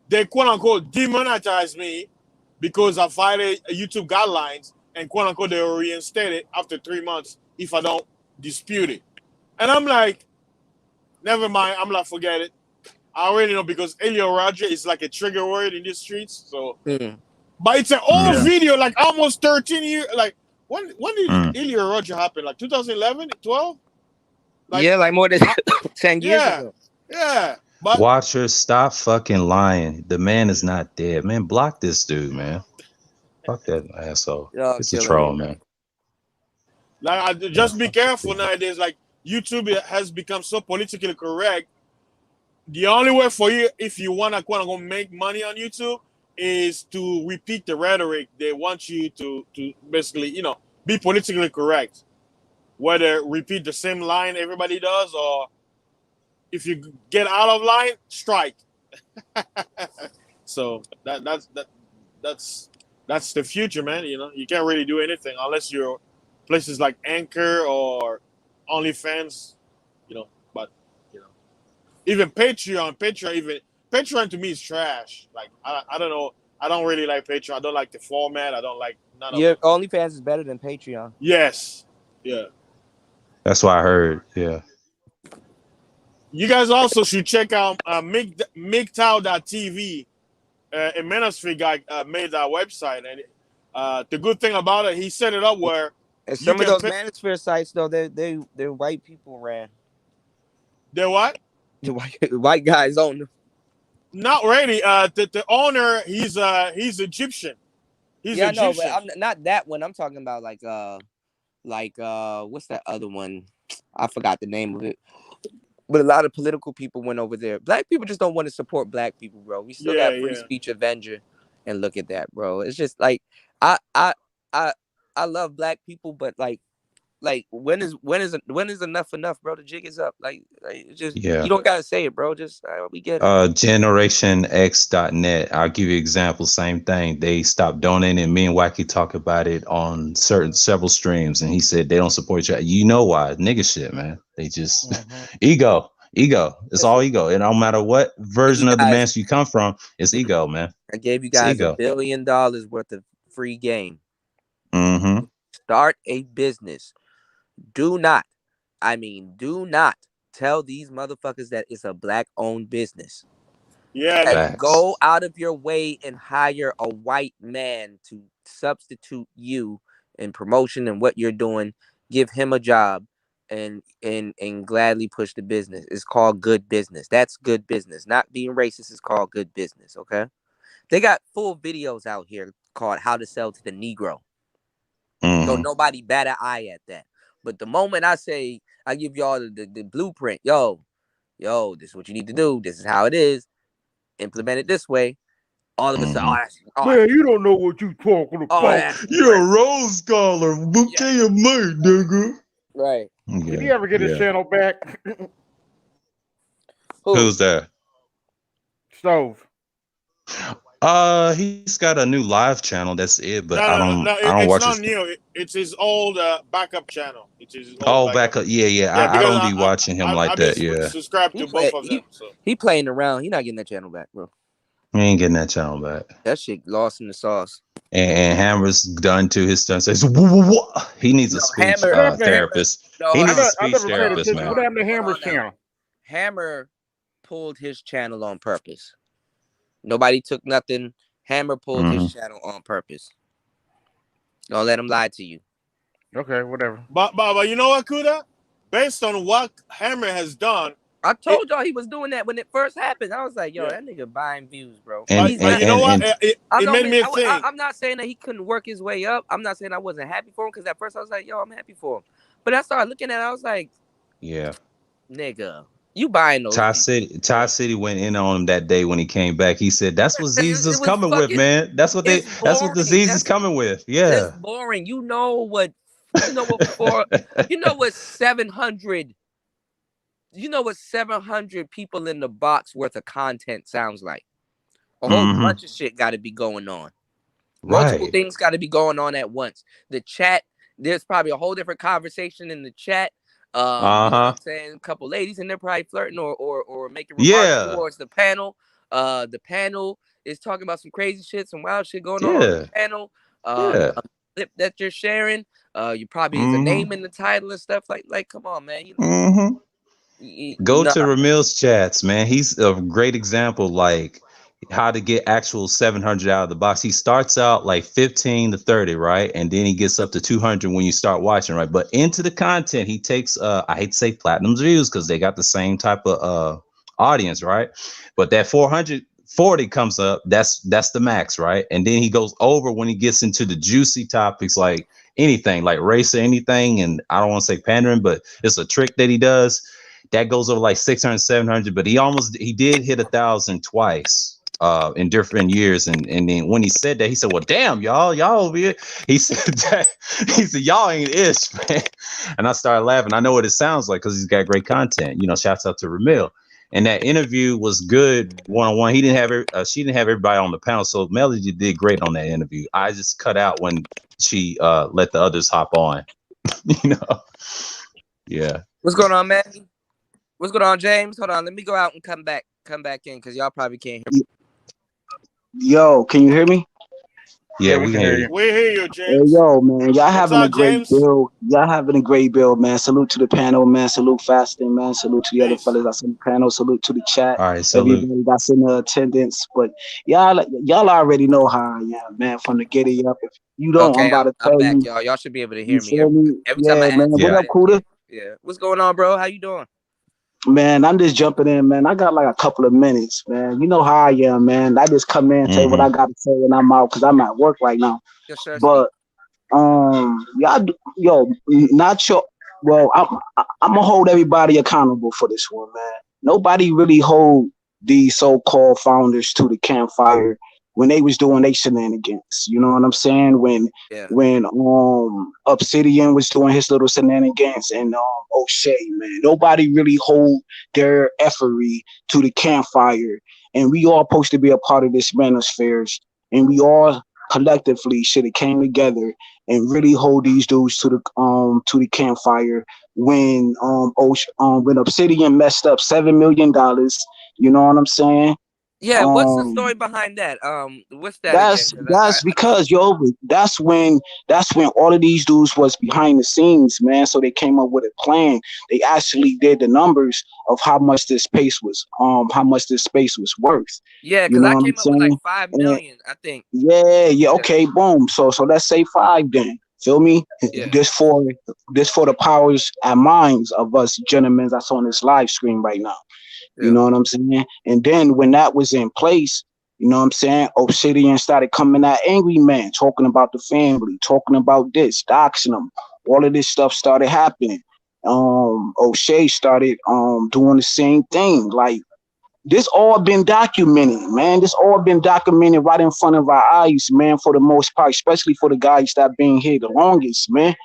they quote unquote demonetize me because I violated YouTube guidelines and quote unquote they will reinstate it after 3 months if I don't dispute it. And I'm like, never mind. I'm like, forget it. I already know because Elio Roger is like a trigger word in these streets. So, Mm. but it's an old Yeah. video, like almost 13 years. Like when did Mm. Elio Roger happen? Like 2011, 12? Like, yeah, like more than I, 10 years yeah, ago. yeah. But Watcher, stop fucking lying. The man is not dead, man. Block this dude, man. Fuck that asshole. Y'all It's a killing troll, me. man. like, Yeah, just be fuck this careful dude. nowadays. Like YouTube has become so politically correct. The only way for you, if you want to quote unquote make money on YouTube, is to repeat the rhetoric. They want you to basically, be politically correct. Whether repeat the same line everybody does, or if you get out of line, strike. So that's the future, man. You can't really do anything unless you're places like Anchor or OnlyFans, But you know, even Patreon to me is trash. Like I don't know. I don't really like Patreon. I don't like the format. I don't like none of Yeah, it. OnlyFans is better than Patreon. Yes, yeah. That's what I heard. Yeah. You guys also should check out MGTOW.tv. A Manosphere guy made that website, and the good thing about it, he set it up where And you some of can those pay. Manosphere sites, though, they're white people ran. They're what? The white guys own them. Not really. The owner, he's Egyptian. He's Yeah, no, but Egyptian. I'm not that one. I'm talking about like what's that other one? I forgot the name of it. But a lot of political people went over there. Black people just don't want to support black people, bro. We still Yeah, got free yeah. speech Avenger, and look at that, bro. It's just like I I love black people, but like when is enough, bro? The jig is up. Like it's just Yeah. you don't gotta say it, bro. Just we get it. GenerationX.net. I'll give you an example. Same thing. They stopped donating. Me and Wacky talk about it on several streams, and he said they don't support you. You know why? Nigga shit, man. They just ego. It's all Listen, ego. It don't matter what you version of the guys, man you come from. It's ego, man. I gave you It's guys ego. $1 billion worth of free game. Mm-hmm. Start a business. Do not tell these motherfuckers that it's a black-owned business. Yeah. And Facts. go out of your way and hire a white man to substitute you in promotion and what you're doing. Give him a job and gladly push the business. It's called good business. That's good business. Not being racist is called good business, okay? They got full videos out here called How to Sell to the Negro. So nobody bat an eye at that. But the moment I say, I give y'all the blueprint, yo, this is what you need to do. This is how it is. Implement it this way. All of a sudden, Man, you don't know what you talking about. You're a rose scholar. Bouquet of money, nigga. Right. Did he ever get his channel back? Who's that? Stove. He's got a new live channel. That's it. But I don't it's watch not his. new. It's his old backup channel. It's his old backup. Yeah. I don't be watching him like that. Yeah. Subscribe to both of them. So he playing around. He not getting that channel back, bro. He ain't getting that channel back. That shit lost in the sauce. And Hammer's done to his son. Says he needs a speech therapist. He needs a speech therapist, man. What happened to Hammer's channel? Hammer pulled his channel on purpose. Nobody took nothing. Hammer pulled his channel on purpose. Don't let him lie to you. Okay, whatever. But you know what, Kuda? Based on what Hammer has done, I told y'all he was doing that when it first happened. I was like, yo, that nigga buying views, bro. But you know what? It made me think. I'm not saying that he couldn't work his way up. I'm not saying I wasn't happy for him, because at first I was like, yo, I'm happy for him. But I started looking at it, I was like, yeah, nigga, you buying those. Ty City went in on him that day when he came back. He said, "That's what Z's is coming with, man. That's what the Z's is coming with." Yeah, that's boring. You know what 700. You know what 700 people in the box worth of content sounds like? A whole bunch of shit got to be going on. Multiple things got to be going on at once. The chat, there's probably a whole different conversation in the chat. You know what I'm saying? A couple ladies and they're probably flirting or making remarks towards the panel. The panel is talking about some crazy shit, some wild shit going on the panel. A clip that you're sharing. You probably is a name in the title and stuff like come on, man. You know? Go No, to Ramil's chats, man. He's a great example, like how to get actual 700 out of the box. He starts out like 15 to 30, right? And then he gets up to 200 when you start watching, right? But into the content, he takes, I hate to say platinum's views because they got the same type of audience, right? But that 440 comes up, that's the max, right? And then he goes over when he gets into the juicy topics like anything, like race or anything. And I don't want to say pandering, but it's a trick that he does that goes over like 600, 700, but he did hit 1,000 twice in different years. And then when he said that, he said, well, damn, y'all over here. He said that, he said, y'all ain't ish, man. And I started laughing. I know what it sounds like because he's got great content. You know, shouts out to Ramil. And that interview was good one-on-one. She didn't have everybody on the panel. So Melody did great on that interview. I just cut out when she let the others hop on, you know? Yeah. what's going on, man? What's going on, James? Hold on, let me go out and come back in because y'all probably can't hear me. Yo, can you hear me? Yeah, we can hear you. We hear you, Hey, James. yo, man, y'all having up, a great James? build. Y'all having a great build, man. Salute to the panel, man. Salute Fasting, man. Salute to the other Peace. fellas that's in the panel. Salute to the chat. All right, salute. Everybody that's in the attendance. But y'all already know how I am, man. From the giddy up. If you don't, I'm Okay, about to I'm tell back, you. y'all. Y'all should be able to You hear me. feel me? Every time I Yeah, ask man. What Yeah. up, Kuda? yeah. What's going on, bro? How you doing? Man, I'm just jumping in, man. I got like a couple of minutes, man. You know how I am, man. I just come in, tell you what I got to say, and I'm out because I'm at work right now. Yes, sir. But not your. Well, I'm gonna hold everybody accountable for this one, man. Nobody really hold these so-called founders to the campfire when they was doing their shenanigans. You know what I'm saying? Yeah. When Obsidian was doing his little shenanigans and O'Shea, man, nobody really hold their effortry to the campfire, and we all supposed to be a part of this Manospheres, and we all collectively should have came together and really hold these dudes to the campfire when when Obsidian messed up $7 million. You know what I'm saying? Yeah, what's the story behind that? What's that That's again? because that's when all of these dudes was behind the scenes, man. So they came up with a plan. They actually did the numbers of how much this space was worth. Yeah, You because know I what came I'm up with like saying? 5 And million, I think. yeah, okay, boom. So let's say 5 then. Feel me? Yeah. This for the powers and minds of us gentlemen that's on this live stream right now. You Yeah. know what I'm saying? And then when that was in place, you know what I'm saying? Obsidian started coming at Angry Man, talking about the family, talking about this, doxing them. All of this stuff started happening. O'Shea started doing the same thing. Like, this all been documented, man. This all been documented right in front of our eyes, man, for the most part, especially for the guys that been here the longest, man.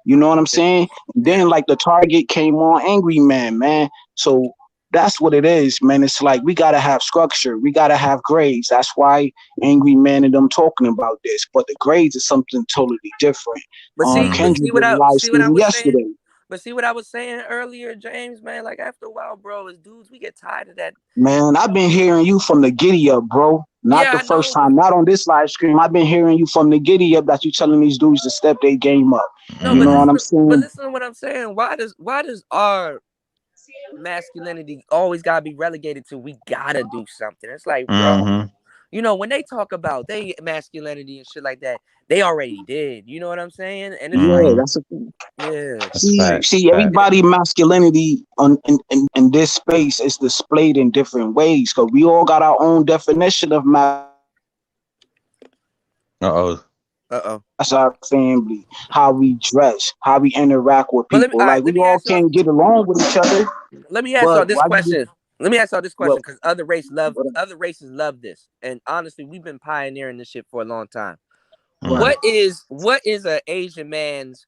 You know what I'm saying? And then like the target came on Angry Man, man. So that's what it is, man. It's like we gotta have structure, we gotta have grades. That's why Angry Man and them talking about this. But the grades is something totally different. But see Kendrick did what a I live see what I stream was yesterday. saying. But see what I was saying earlier, James, man. Like after a while, bro, as dudes, we get tired of that. Man, I've been hearing you from the giddy up, bro. Not Yeah, the I first know. time, not on this live stream. I've been hearing you from the giddy up that you telling these dudes to step their game up. No, You but know what I'm but saying? listen to what I'm saying. Why does our masculinity always gotta be relegated to we gotta do something? It's like, bro, you know, when they talk about they masculinity and shit like that, they already did. You know what I'm saying? And it's like, That's a thing. yeah. See, everybody masculinity in this space is displayed in different ways because we all got our own definition of that's our family, how we dress, how we interact with But people. Like let we me all ask y'all. can't get along with each other. Let me ask y'all But this why you question. Let me ask y'all this question well, because other races love this, and honestly, we've been pioneering this shit for a long time. right. What is an Asian man's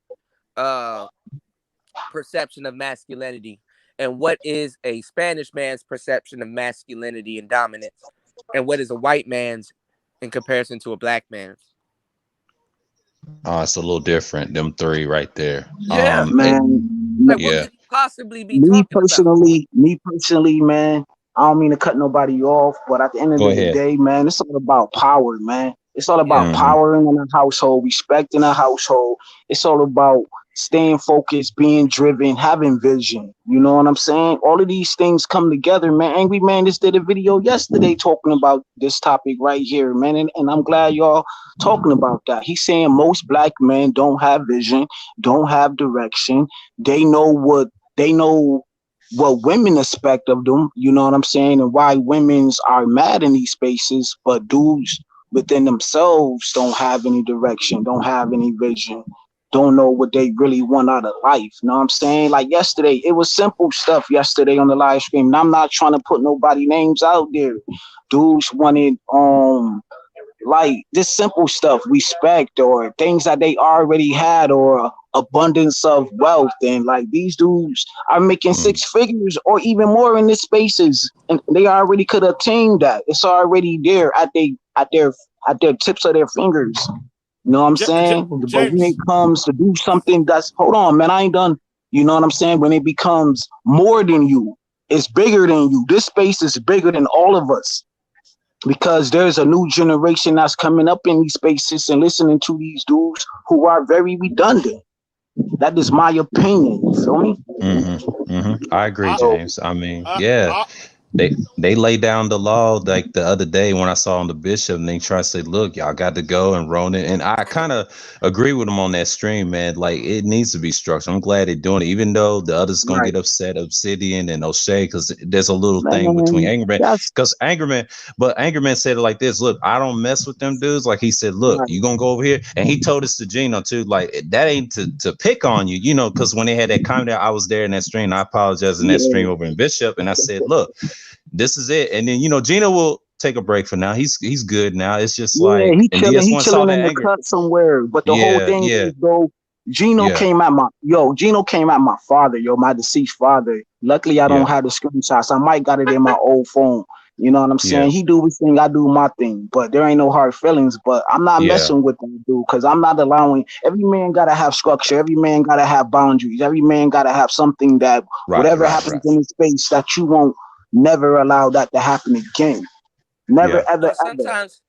perception of masculinity, and what is a Spanish man's perception of masculinity and dominance, and what is a white man's in comparison to a black man's? It's a little different. Them three right there. Yeah, Man, like what could you possibly be me talking about? personally, man, I don't mean to cut nobody off, but at the end of Go the ahead. day, man, it's all about power, man. It's all Yeah. about powering in a household, respecting a household. It's all about staying focused, being driven, having vision. You know what I'm saying? All of these things come together, man. Angry Man just did a video yesterday talking about this topic right here, man. And I'm glad y'all talking about that. He's saying most black men don't have vision, don't have direction. They know what women expect of them, you know what I'm saying, and why women's are mad in these spaces, but dudes within themselves don't have any direction, don't have any vision, don't know what they really want out of life. You know what I'm saying? Like yesterday, it was simple stuff yesterday on the live stream. And I'm not trying to put nobody names out there. Dudes wanted like this simple stuff, respect or things that they already had or abundance of wealth. And like these dudes are making six figures or even more in these spaces. And they already could obtain that. It's already there at their tips of their fingers. You know what I'm saying? But when it comes to do something that's, hold on, man, I ain't done. You know what I'm saying? When it becomes more than you, it's bigger than you. This space is bigger than all of us because there's a new generation that's coming up in these spaces and listening to these dudes who are very redundant. That is my opinion. You feel me? I agree, James. I mean, yeah. They lay down the law like the other day when I saw on the bishop and they try to say, look, y'all got to go and Ronan. And I kind of agree with them on that stream, man. Like it needs to be structured. I'm glad they're doing it, even though the others gonna get upset, Obsidian and O'Shea, because there's a little thing between Angerman. Because Angerman said it like this: look, I don't mess with them dudes. Like he said, look, you gonna go over here, and he told us to Gino too, like that ain't to pick on you, you know, because when they had that comment, I was there in that stream. I apologize in that stream over in Bishop, and I said, look, this is it. And then, you know, Gino will take a break for now. He's good now. It's just like he chilling in the cut somewhere. But the whole thing is though, Gino came at my father, my deceased father. Luckily I don't have the screenshots. I might got it in my old phone. You know what I'm saying? He do his thing, I do my thing, but there ain't no hard feelings. But I'm not messing with that dude because I'm not allowing. Every man gotta have structure. Every man gotta have boundaries. Every man gotta have something that whatever happens in his space that you won't never allow that to happen again. Never, ever.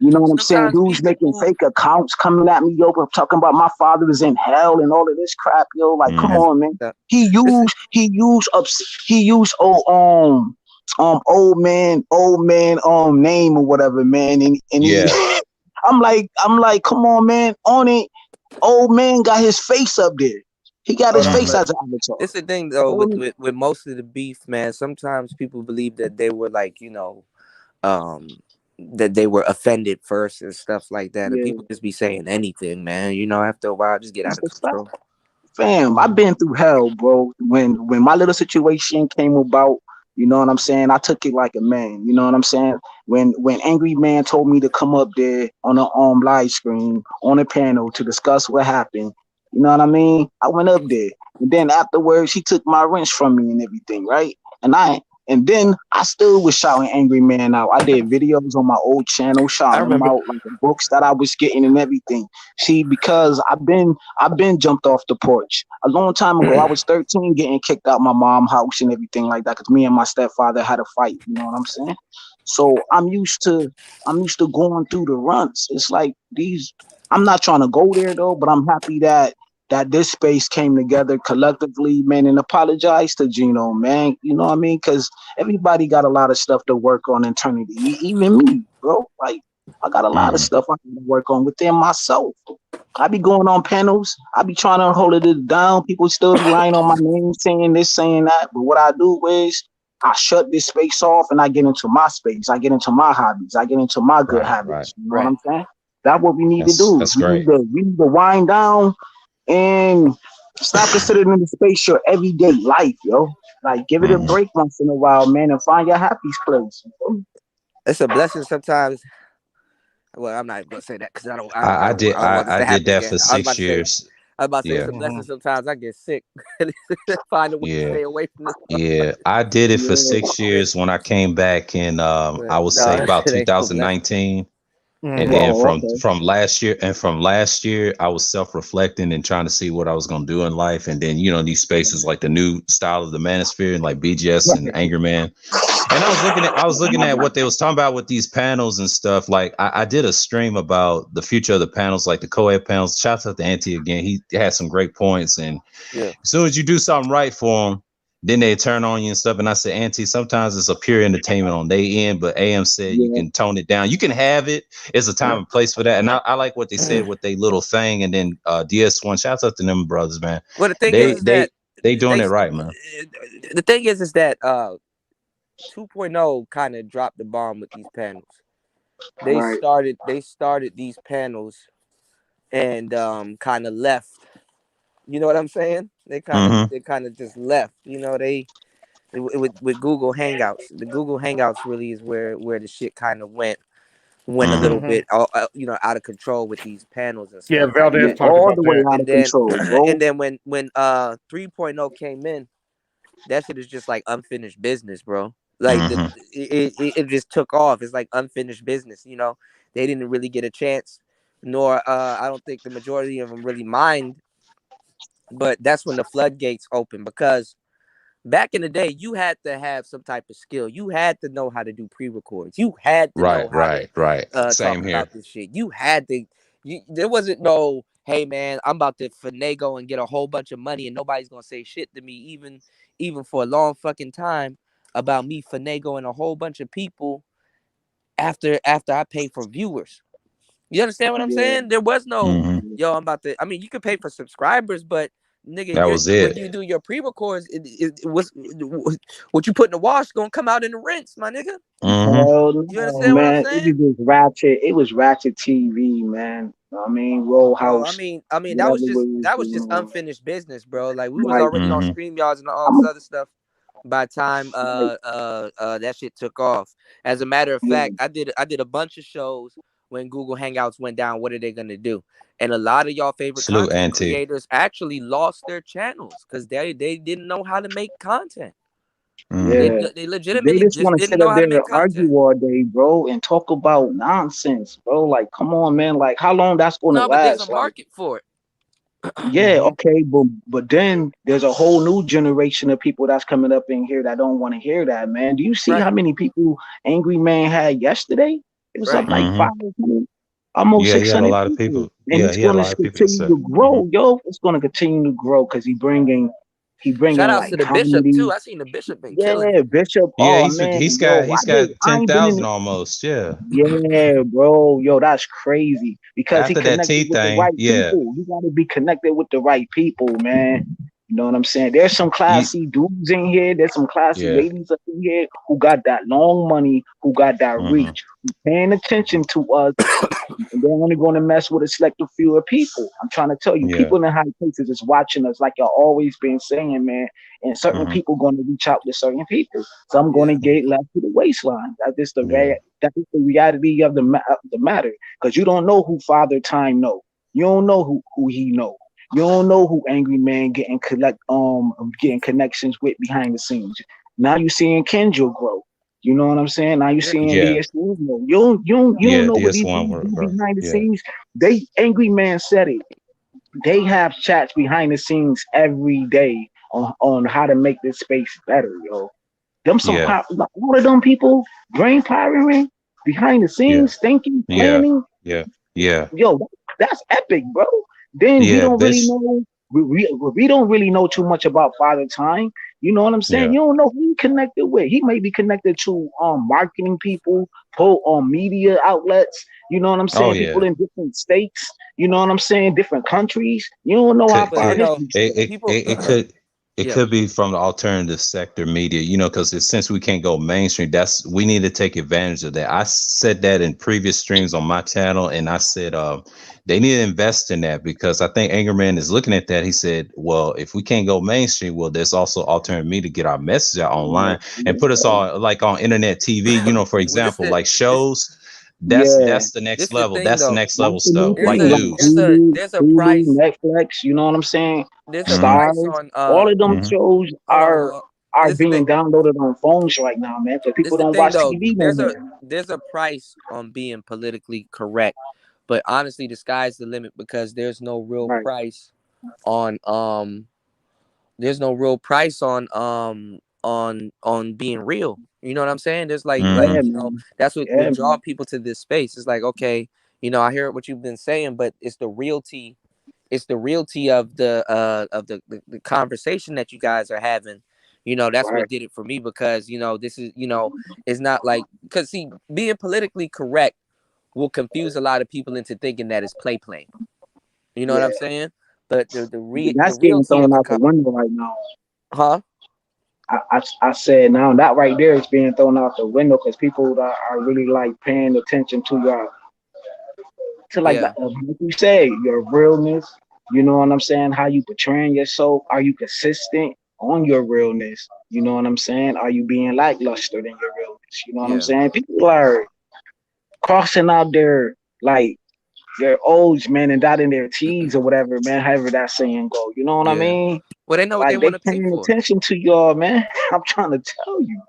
You know what I'm saying? Dudes making fake accounts coming at me, yo, talking about my father is in hell and all of this crap, yo. Like, come on, man. He used old man name or whatever, man. And he, I'm like, come on, man. On it, old man got his face up there. He got his face as an avatar. It's the thing though with most of the beef, man. Sometimes people believe that they were like, you know, that they were offended first and stuff like that. And people just be saying anything, man. You know, after a while, just get out of control. Fam, I've been through hell, bro. When my little situation came about, you know what I'm saying? I took it like a man. You know what I'm saying? When Angry Man told me to come up there on a live screen on a panel to discuss what happened. You know what I mean? I went up there. And then afterwards, he took my wrench from me and everything, right? And then I still was shouting Angry Man out. I did videos on my old channel shouting him out, like the books that I was getting and everything. See, because I've been jumped off the porch. A long time ago, I was 13 getting kicked out my mom's house and everything like that because me and my stepfather had a fight. You know what I'm saying? So I'm used to going through the runs. It's like I'm not trying to go there though, but I'm happy that this space came together collectively, man, and apologize to Gino, man. You know what I mean? Because everybody got a lot of stuff to work on internally. Even me, bro. Like, I got a lot of stuff I got to work on within myself. I be going on panels. I be trying to hold it down. People still be lying on my name, saying this, saying that. But what I do is I shut this space off and I get into my space. I get into my hobbies. I get into my good habits. You know what I'm saying? That's what we need to do. We need to wind down and stop considering the space your everyday life, yo. Like, give it a break once in a while, man, and find your happy place. It's a blessing sometimes. Well, I'm not gonna say that because I did that for 6 years. I was about to say it's a blessing sometimes I get sick. Find a way to stay away from this. Yeah, I did it for 6 years when I came back in I would say about 2019. And then Oh, okay. from last year, I was self-reflecting and trying to see what I was gonna do in life. And then these spaces like the new style of the Manosphere and like BGS and Anger Man. And I was looking at what they was talking about with these panels and stuff. Like I did a stream about the future of the panels, like the co-ed panels. Shouts out to Auntie again. He had some great points. And Yeah. as soon as you do something right for them, then they turn on you and stuff. And I said, Auntie, sometimes it's a pure entertainment on their end, but AM said you Yeah, can tone it down. You can have it. It's a time and place for that. And I like what they said with their little thing. And then DS1, shouts out to them brothers, man. Well, the thing They is they that they doing they it right, man. the thing is that 2.0 kind of dropped the bomb with these panels. They right. started these panels and kind of left. You know what I'm saying? They Mm-hmm. kind of just left. With Google Hangouts. The Google Hangouts really is where the shit kind of went a little Mm-hmm. bit out of control with these panels and Yeah, stuff like Yeah, Valdez that. talked all about the way that. out And of then control, bro. and then when 3.0 came in, that shit is just like unfinished business, bro. Like Mm-hmm. it just took off. It's like unfinished business. They didn't really get a chance, nor I don't think the majority of them really mind. But that's when the floodgates open, because back in the day, you had to have some type of skill. You had to know how to do pre-records. You had to know Right, how to right. talk Same here. about this shit. You had to. There wasn't no, hey man, I'm about to finagle and get a whole bunch of money, and nobody's gonna say shit to me, even for a long fucking time, about me finagling a whole bunch of people after I pay for viewers. You understand what I'm Yeah, saying? There was no, Mm-hmm. yo, I'm about to. I mean, you could pay for subscribers, but nigga, That was when it. you do your pre-records, it was what you put in the wash gonna come out in the rinse, my nigga. Mm-hmm. hell You no, understand what I'm man. It saying? was just ratchet. It was ratchet TV, man. I mean, Roll Bro, House, I mean, that whatever was it just was, that was just unfinished business, bro. Like we was like already on Mm-hmm. StreamYards and all I'm this a, other stuff by the time like, that shit took off. As a matter of yeah, fact, I did a bunch of shows when Google Hangouts went down. What are they gonna do? And a lot of y'all favorite Salute, content Auntie. creators actually lost their channels because they didn't know how to make content. They Mm-hmm. yeah. they They legitimately just just want to didn't sit know up how to there and make argue content. all day, bro, and talk about nonsense, bro. Like, come on, man. Like, how long that's gonna No, but there's a last? Like, market for it. yeah, Hmm. okay, but then there's a whole new generation of people that's coming up in here that don't want to hear that, man. Do you see how Right, many people Angry Man had yesterday? It was up right. like Mm-hmm. 500, almost Yeah, he had a 600 lot of people, people. and Yeah, it's he had a going to lot of people continue yesterday. to Mm-hmm. grow, yo. It's going to continue to grow because he Shout bringing outs to like the bishop too. comedy. I seen the bishop been killing Yeah, it. Bishop. Yeah, Oh he's man, he's got yo, he's got I ain't been in 10,000 almost. Yeah. yeah, bro. Yo, that's crazy because he After that connected T with the thing, right yeah. people. You got to be connected with the right people, man. You know what I'm saying? There's some You, classy dudes in here. There's some classy yeah. ladies up in here who got that long money, who got that Mm-hmm. reach, who paying attention to us, and they're only going to mess with a selective few of people. I'm trying to tell you, Yeah. people in high places is watching us, like y'all always been saying, man. And certain Mm-hmm. people going to reach out to certain people. Some going to Yeah. get left to the waistline. That's just Yeah. that is the reality of the matter. Because you don't know who Father Time know. You don't know who he know. You don't know who Angry Man getting connections with behind the scenes. Now you seeing Kendra grow. You know what I'm saying? Now you Yeah. seeing Yeah. DS1 grow. You don't Yeah. know what these DS1 dudes work, do bro. behind the Yeah. scenes. Angry Man said it. They have chats behind the scenes every day on how to make this space better, yo. Them some Yeah. all of them people brain powering behind the Yeah. scenes, thinking, Yeah. planning. Yeah. Yeah. Yo, that's epic, bro. Then we Yeah. don't really Bish. know. We don't really know too much about Father Time. You know what I'm saying? Yeah. You don't know who he connected with. He may be connected to marketing people, media outlets. You know what I'm Oh saying? People yeah. in different states. You know what I'm saying? Different countries. You don't know how Could But far you this it know, can it stretch. it, people. it it could it Yeah. could be from the alternative sector media, because since we can't go mainstream, we need to take advantage of that. I said that in previous streams on my channel, and I said they need to invest in that, because I think Angerman is looking at that. He said, well, if we can't go mainstream, well, there's also alternative media to get our message out online and put us all like on internet TV, for Well, example, like shows. That's Yeah. that's the next this the level. thing That's the though. next level That's the new stuff, There's like thing, a like there's news. a Hulu, there's a Hulu, price Netflix. You know what I'm saying? there's a Hmm. price Stars. on All of them Hmm. shows hold on, hold on. are this is the being downloaded on phones right now, man. Because this people is the don't thing watch though. TV no more. There's a price on being politically correct, but honestly, the sky's the limit because there's no real Right. price on there's no real price on being real. You know what I'm saying? There's like Yeah, you know, man. that's what Yeah, draw man. people to this space. It's like, okay, you know, I hear what you've been saying, but it's the realty. It's the realty of the conversation that you guys are having. You know, that's Right. what did it for me because, you know, this is, you know, it's not like, because see, being politically correct will confuse a lot of people into thinking that it's play. You know what Yeah. I'm saying? But the That's getting realty of thrown the out the window right now. huh? I said now that right there is being thrown out the window because people are really like paying attention to your like Yeah, you say your realness. You know what I'm saying? How you portraying yourself? Are you consistent on your realness? You know what I'm saying? Are you being lackluster in your realness? You know what I'm yeah, saying? People are crossing out their O's, man, and dotting their T's or whatever, man. However that saying go. You know what I yeah. mean? Well, they know what they Like they want to pay paying for. attention to y'all, man. I'm trying to tell you.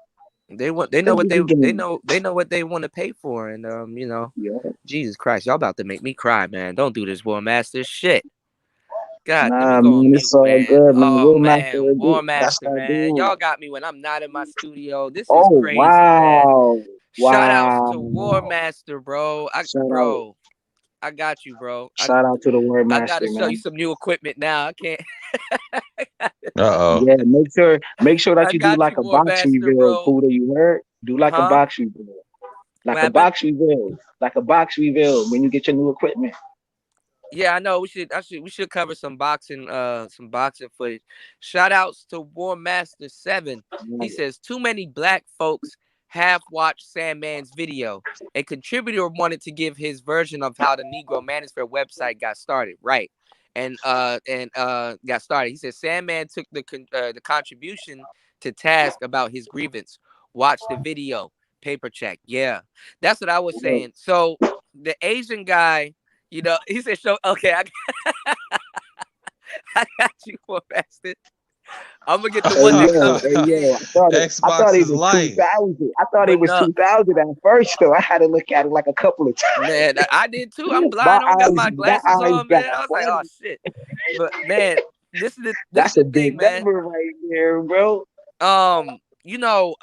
They know what Think of the game. they know what they want to pay for, and you know, Yeah. Jesus Christ, y'all about to make me cry, man. Don't do this, War Master shit. God, let me Nah, go on man, it's mute, all man. good, man. Oh Will Master, man, War that's Master, that man. dude. Y'all got me when I'm not in my studio. This is Oh crazy, man. wow, Shout outs wow! to War Master, bro. Shout out, I got you, bro. shout out to the Word I gotta Master, show you man. some new equipment now. I can't. Uh-oh. Yeah, make sure that I you do got like you, a War box Master, reveal, bro. Puda. You heard? Do like a Huh? box reveal, What like a happened? box reveal, like a box reveal when you get your new equipment. Yeah, I know. We should cover some boxing footage. Shout outs to War Master 7. He Right. says too many black folks have watched Sandman's video. A contributor wanted to give his version of how the Negro Manosphere website got started. Right. And got started. He says Sandman took the contribution to task about his grievance. Watch the video. Paper check. Yeah. That's what I was saying. So the Asian guy, you know, he said, "Show." Okay, I got you, for bastard. I'm gonna get the one that comes in Hey the yo, game. Xbox I thought it is was light. 2000. I thought it But was no, 2000 at first, though. I had to look at it like a couple of times. man, I did too. I'm My blind. I don't got eyes, my my glasses eyes on, got man. I was like, oh funny. shit. But man, this is That's a the big thing, man. number right there, bro. You know,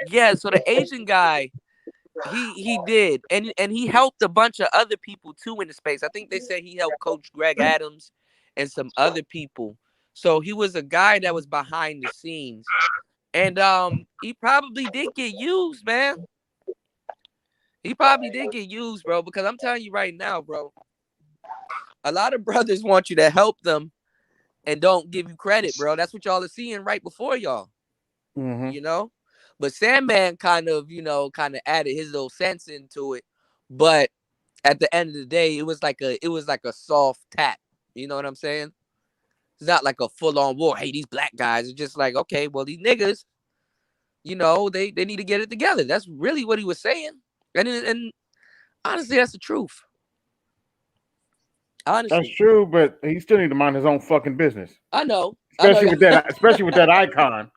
yeah. So the Asian guy, he did, and he helped a bunch of other people too in the space. I think they said he helped Coach Greg Adams and some other people. So he was a guy that was behind the scenes, and he probably did get used, man. He probably did get used, bro. Because I'm telling you right now, bro, a lot of brothers want you to help them and don't give you credit, bro. That's what y'all are seeing right before y'all, Mm-hmm. you know. But Sandman kind of, you know, kind of added his little sense into it, but at the end of the day, it was like a soft tap. You know what I'm saying? It's not like a full on war. Hey, these black guys. It's just like, okay, well, these niggas, you know, they need to get it together. That's really what he was saying. And honestly, that's the truth. That's Honestly, true, but he still need to mind his own fucking business, I know, especially with that, especially with that icon.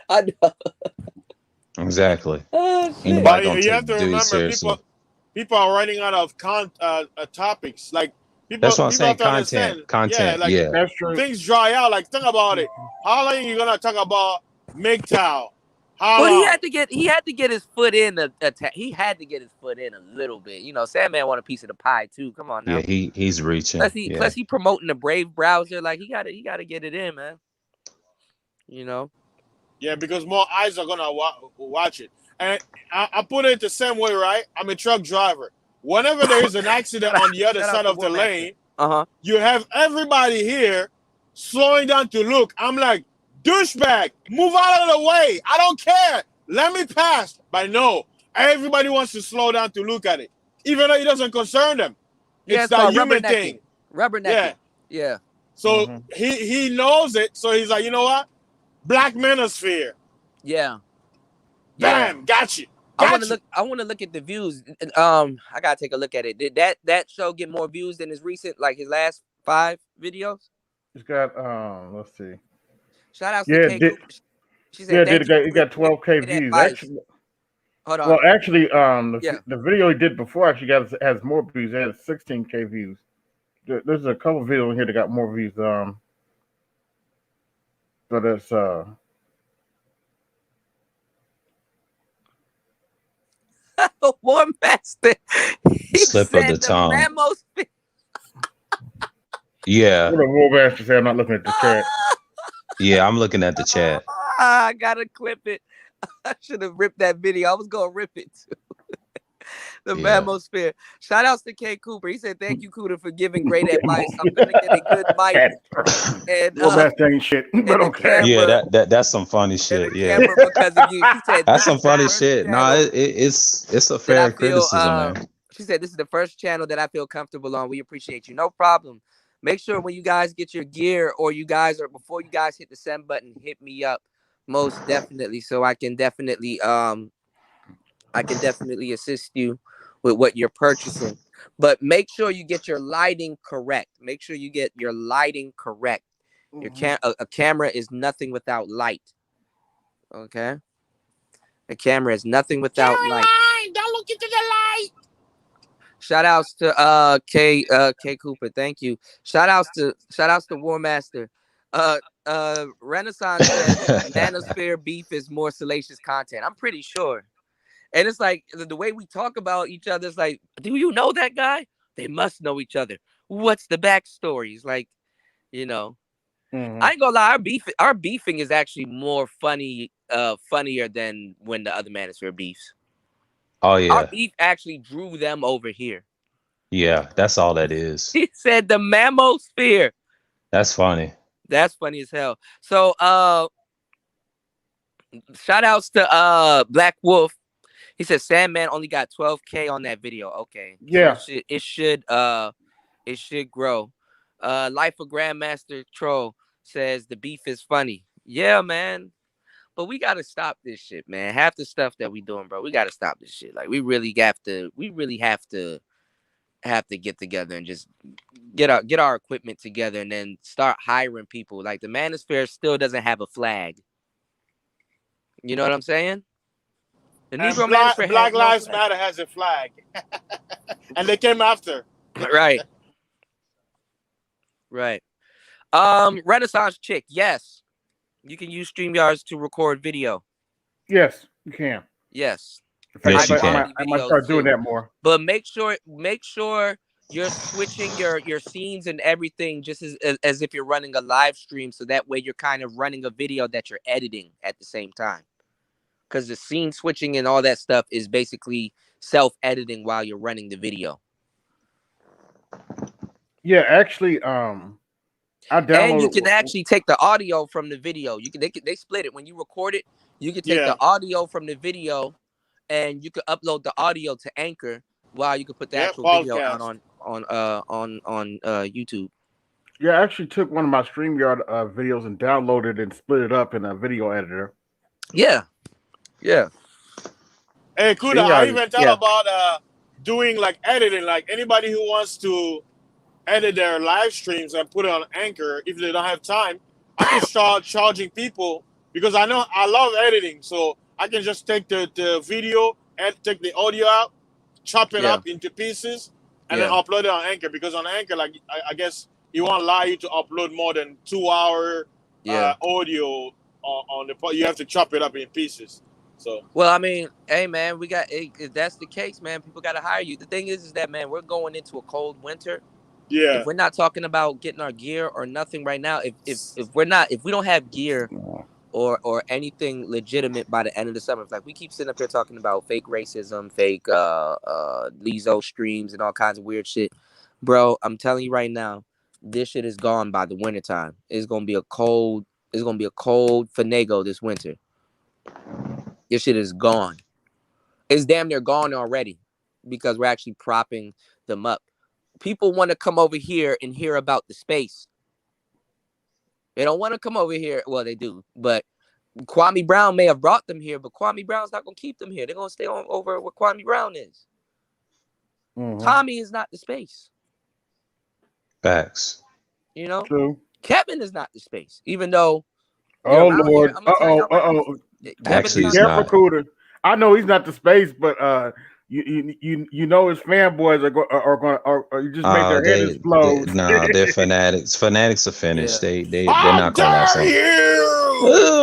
I know. Exactly. Oh Ain't shit. nobody But gonna you take have the to dude remember, seriously. people are running out of topics. Like That's what I'm people have saying. to understand. Yeah, Content. like Yeah. That's true. things dry out. Like think about it. How long are you gonna talk about MGTOW? How Well, long? he had to get his foot in he had to get his foot in a little bit. You know, Sandman want a piece of the pie too. Come on Yeah. now. He's reaching. Plus Yeah. he promoting the Brave browser. Like he gotta get it in, man. You know. Yeah, because more eyes are gonna watch it. And I put it the same way, right? I'm a truck driver. Whenever there is an accident on the other Shout out side to of the War Master. lane, Uh-huh. you have everybody here slowing down to look. I'm like, douchebag, move out of the way. I don't care. Let me pass. But no, everybody wants to slow down to look at it, even though it doesn't concern them. Yeah, It's it's that called human thing. Rubbernecking. Yeah. Yeah. So Mm-hmm. he knows it. So he's like, you know what? Black Manosphere. Yeah. Yeah. Bam, got you. I Got you. want to look at the views. I gotta take a look at it. Did that show get more views than his recent, like his last 5 videos? He's got let's see. Shout outs to Yeah, K Cooper. She Yeah, said, "Thank you it for got 12K great views. advice." Actually, Hold on. well, actually, Yeah. the video he did before actually has more views. It has 16K views. There's a couple videos in here that got more views. But it's War Master. He Slip of the said the tongue. Manosphere. Yeah, what a war bastard say. I'm not looking at the chat. yeah. I'm looking at the chat. I gotta clip it. I should have ripped that video. I was gonna rip it too. The Yeah. Manosphere. Shout outs to K Cooper. He said, "Thank you, Cooper, for giving great advice. I'm gonna get a good mic and War bastard ain't shit, but and a okay. Yeah, camera that's some funny and a shit. Yeah, camera because of you." She said, that's "This some is the funny first shit. Nah, channel it's a that I fair feel criticism, man. she said this is the first channel that I feel comfortable on. We appreciate you. No problem. Make sure when you guys get your gear or you guys or before you guys hit the send button, hit me up most definitely so I can definitely assist you with what you're purchasing. But make sure you get your lighting correct. Make sure you get your lighting correct. A camera is nothing without light. Okay? A camera is nothing without light. Caroline, don't look into the light. Shout outs to K Cooper. Thank you. Shout outs to War Master. Renaissance says Manosphere beef is more salacious content. I'm pretty sure. And it's like the way we talk about each other is like, do you know that guy? They must know each other. What's the backstory? It's like, you know, I ain't gonna lie, our beefing is actually more funnier than when the other Manosphere beefs. Oh Our yeah, beef actually drew them over here. yeah. That's all that is. He said the Manosphere. That's funny. That's funny as hell. So shout outs to Black Wolf. He said Sandman only got 12K on that video. Okay. So Yeah. it should grow. Life of Grandmaster Troll says the beef is funny. Yeah, man. But we gotta stop this shit, man. Half the stuff that we doing, bro. We gotta stop this shit. Like we really have to get together and just get our equipment together and then start hiring people. Like the Manosphere still doesn't have a flag. You know what I'm saying? The And Negro Manosphere has Black no Lives flag. Matter has a flag, and they came after. Right. Right. Renaissance Chick, yes. You can use StreamYards to record video. Yes, you can. Yes. In fact, Yes, High you can. quality I might videos start doing too. that more. But make sure you're switching your scenes and everything just as if you're running a live stream, so that way you're kind of running a video that you're editing at the same time. Because the scene switching and all that stuff is basically self-editing while you're running the video. Yeah, actually, I And you downloaded. can actually take the audio from the video. They split it when you record it. You can take Yeah, the audio from the video, and you can upload the audio to Anchor while you can put the yeah, actual video out podcast. on YouTube. Yeah, I actually took one of my StreamYard videos and downloaded and split it up in a video editor. Yeah, yeah, Hey, Kuda, I StreamYard, even thought yeah, about doing like editing. Like anybody who wants to edit their live streams and put it on Anchor, if they don't have time, I can start charging people because I know I love editing. So I can just take the video and take the audio out, chop it yeah, up into pieces, and then yeah, upload it on Anchor. Because on Anchor, like I guess you won't allow you to upload more than 2 hour yeah. audio on the pod. You have to chop it up in pieces. So Well, I mean, hey man, if that's the case, man, people got to hire you. The thing is that man, we're going into a cold winter. yeah, If we're not talking about getting our gear or nothing right now, if we don't have gear or anything legitimate by the end of the summer, like we keep sitting up here talking about fake racism, fake Lizzo streams and all kinds of weird shit, bro. I'm telling you right now, this shit is gone by the wintertime. It's gonna be a cold Fanego this winter. This shit is gone. It's damn near gone already because we're actually propping them up. People want to come over here and hear about the space. They don't want to come over here. Well, they do, but Kwame Brown may have brought them here, but Kwame Brown's not gonna keep them here. They're gonna stay on over where Kwame Brown is. Tommy is not the space. Facts. You know, True. Kevin is not the space. Even though Oh around here, Lord. I'm gonna tell y'all right now. You ever Actually, Be tell it's me? careful, not. Cooter. I know he's not the space, but you know his fanboys are going or you just made their head They explode. no, they're fanatics. Fanatics are Yeah. finished. They're How not gonna last dare long. you?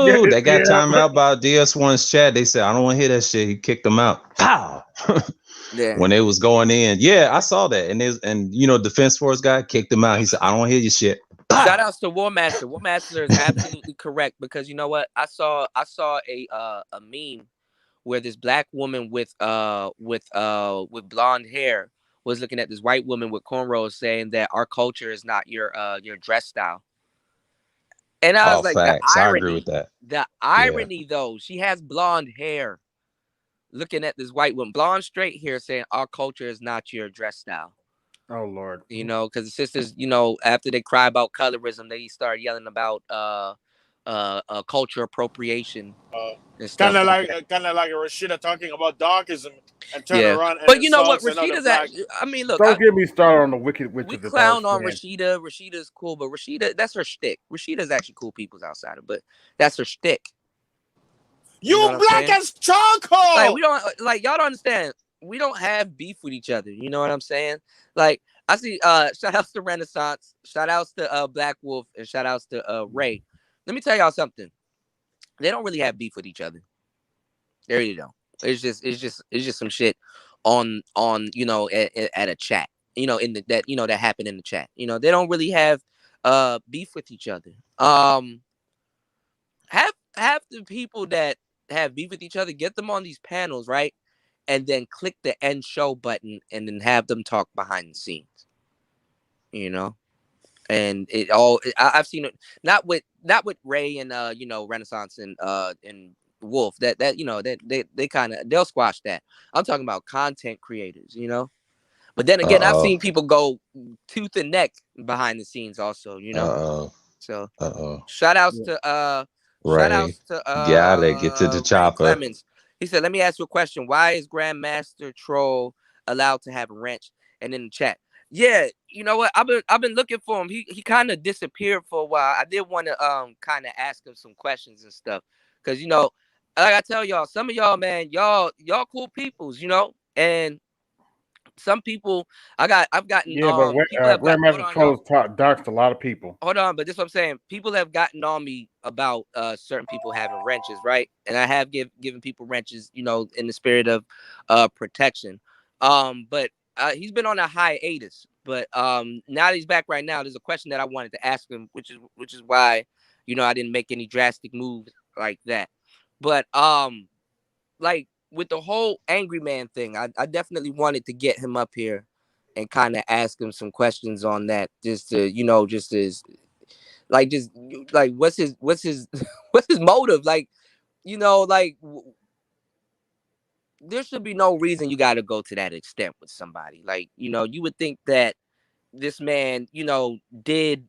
Yeah, Ooh, they got yeah. time out by DS1's chat. They said, I don't want to hear that shit. He kicked them out. Pow! Yeah. When they was going in. Yeah, I saw that. And you know, Defense Force guy kicked him out. He said, I don't want to hear your shit. Shout Pow! outs to War Master. War Master is absolutely correct because you know what? I saw a meme where this black woman with blonde hair was looking at this white woman with cornrows saying that our culture is not your dress style. And I was Oh, like, the facts. I agree with irony, that. the Yeah. irony though, she has blonde hair looking at this white woman, blonde straight hair saying our culture is not your dress style. Oh Lord. Because the sisters, after they cry about colorism, they start yelling about culture appropriation Uh, and kind stuff of like like that. Rashida talking about darkism and turn Yeah, around and but you know what? insults another Rashida's black. actually. I mean, look, Don't get me started on the Wicked Witch we of the Dark clown on Skin. Rashida. Rashida's cool, but Rashida, that's her shtick. Rashida's actually cool people's outsider, but that's her shtick. You know You what I'm black saying? as Like charcoal. we don't like y'all don't understand. We don't have beef with each other. You know what I'm saying? Like I see shout outs to Renaissance, shout outs to Black Wolf, and shout outs to Ray. Let me tell y'all something. They don't really have beef with each other. They really don't. It's just some shit on at a chat. In that happened in the chat. They don't really have beef with each other. Have the people that have beef with each other, get them on these panels, right? And then click the end show button and then have them talk behind the scenes. You know? And I've seen it not with Ray and Renaissance and Wolf. That they kind of they'll squash that. I'm talking about content creators. But then again, I've Uh-oh. seen people go tooth and neck behind the scenes also. Uh-oh. So Uh-oh. shout outs Yeah. to Ray. Got it. Get to the Ray chopper. Clemens. He said, "Let me ask you a question. Why is Grandmaster Troll allowed to have a wrench?" And in the chat, yeah, you know what? I've been looking for him. He kind of disappeared for a while. I did want to kind of ask him some questions and stuff because like I tell y'all, some of y'all, man, y'all cool peoples. And some people I've gotten Yeah, but people have got hold Grandmaster on, y'all. Trolls darks a lot of people. Hold on, but this is what I'm saying. People have gotten on me about certain people having wrenches, right? And I have given people wrenches, in the spirit of protection. But he's been on a hiatus. But now that he's back right now, there's a question that I wanted to ask him, which is why, I didn't make any drastic moves like that. But like with the whole angry man thing, I definitely wanted to get him up here and kind of ask him some questions on that, just to just as just like what's his what's his motive, like there should be no reason you got to go to that extent with somebody, like you would think that this man did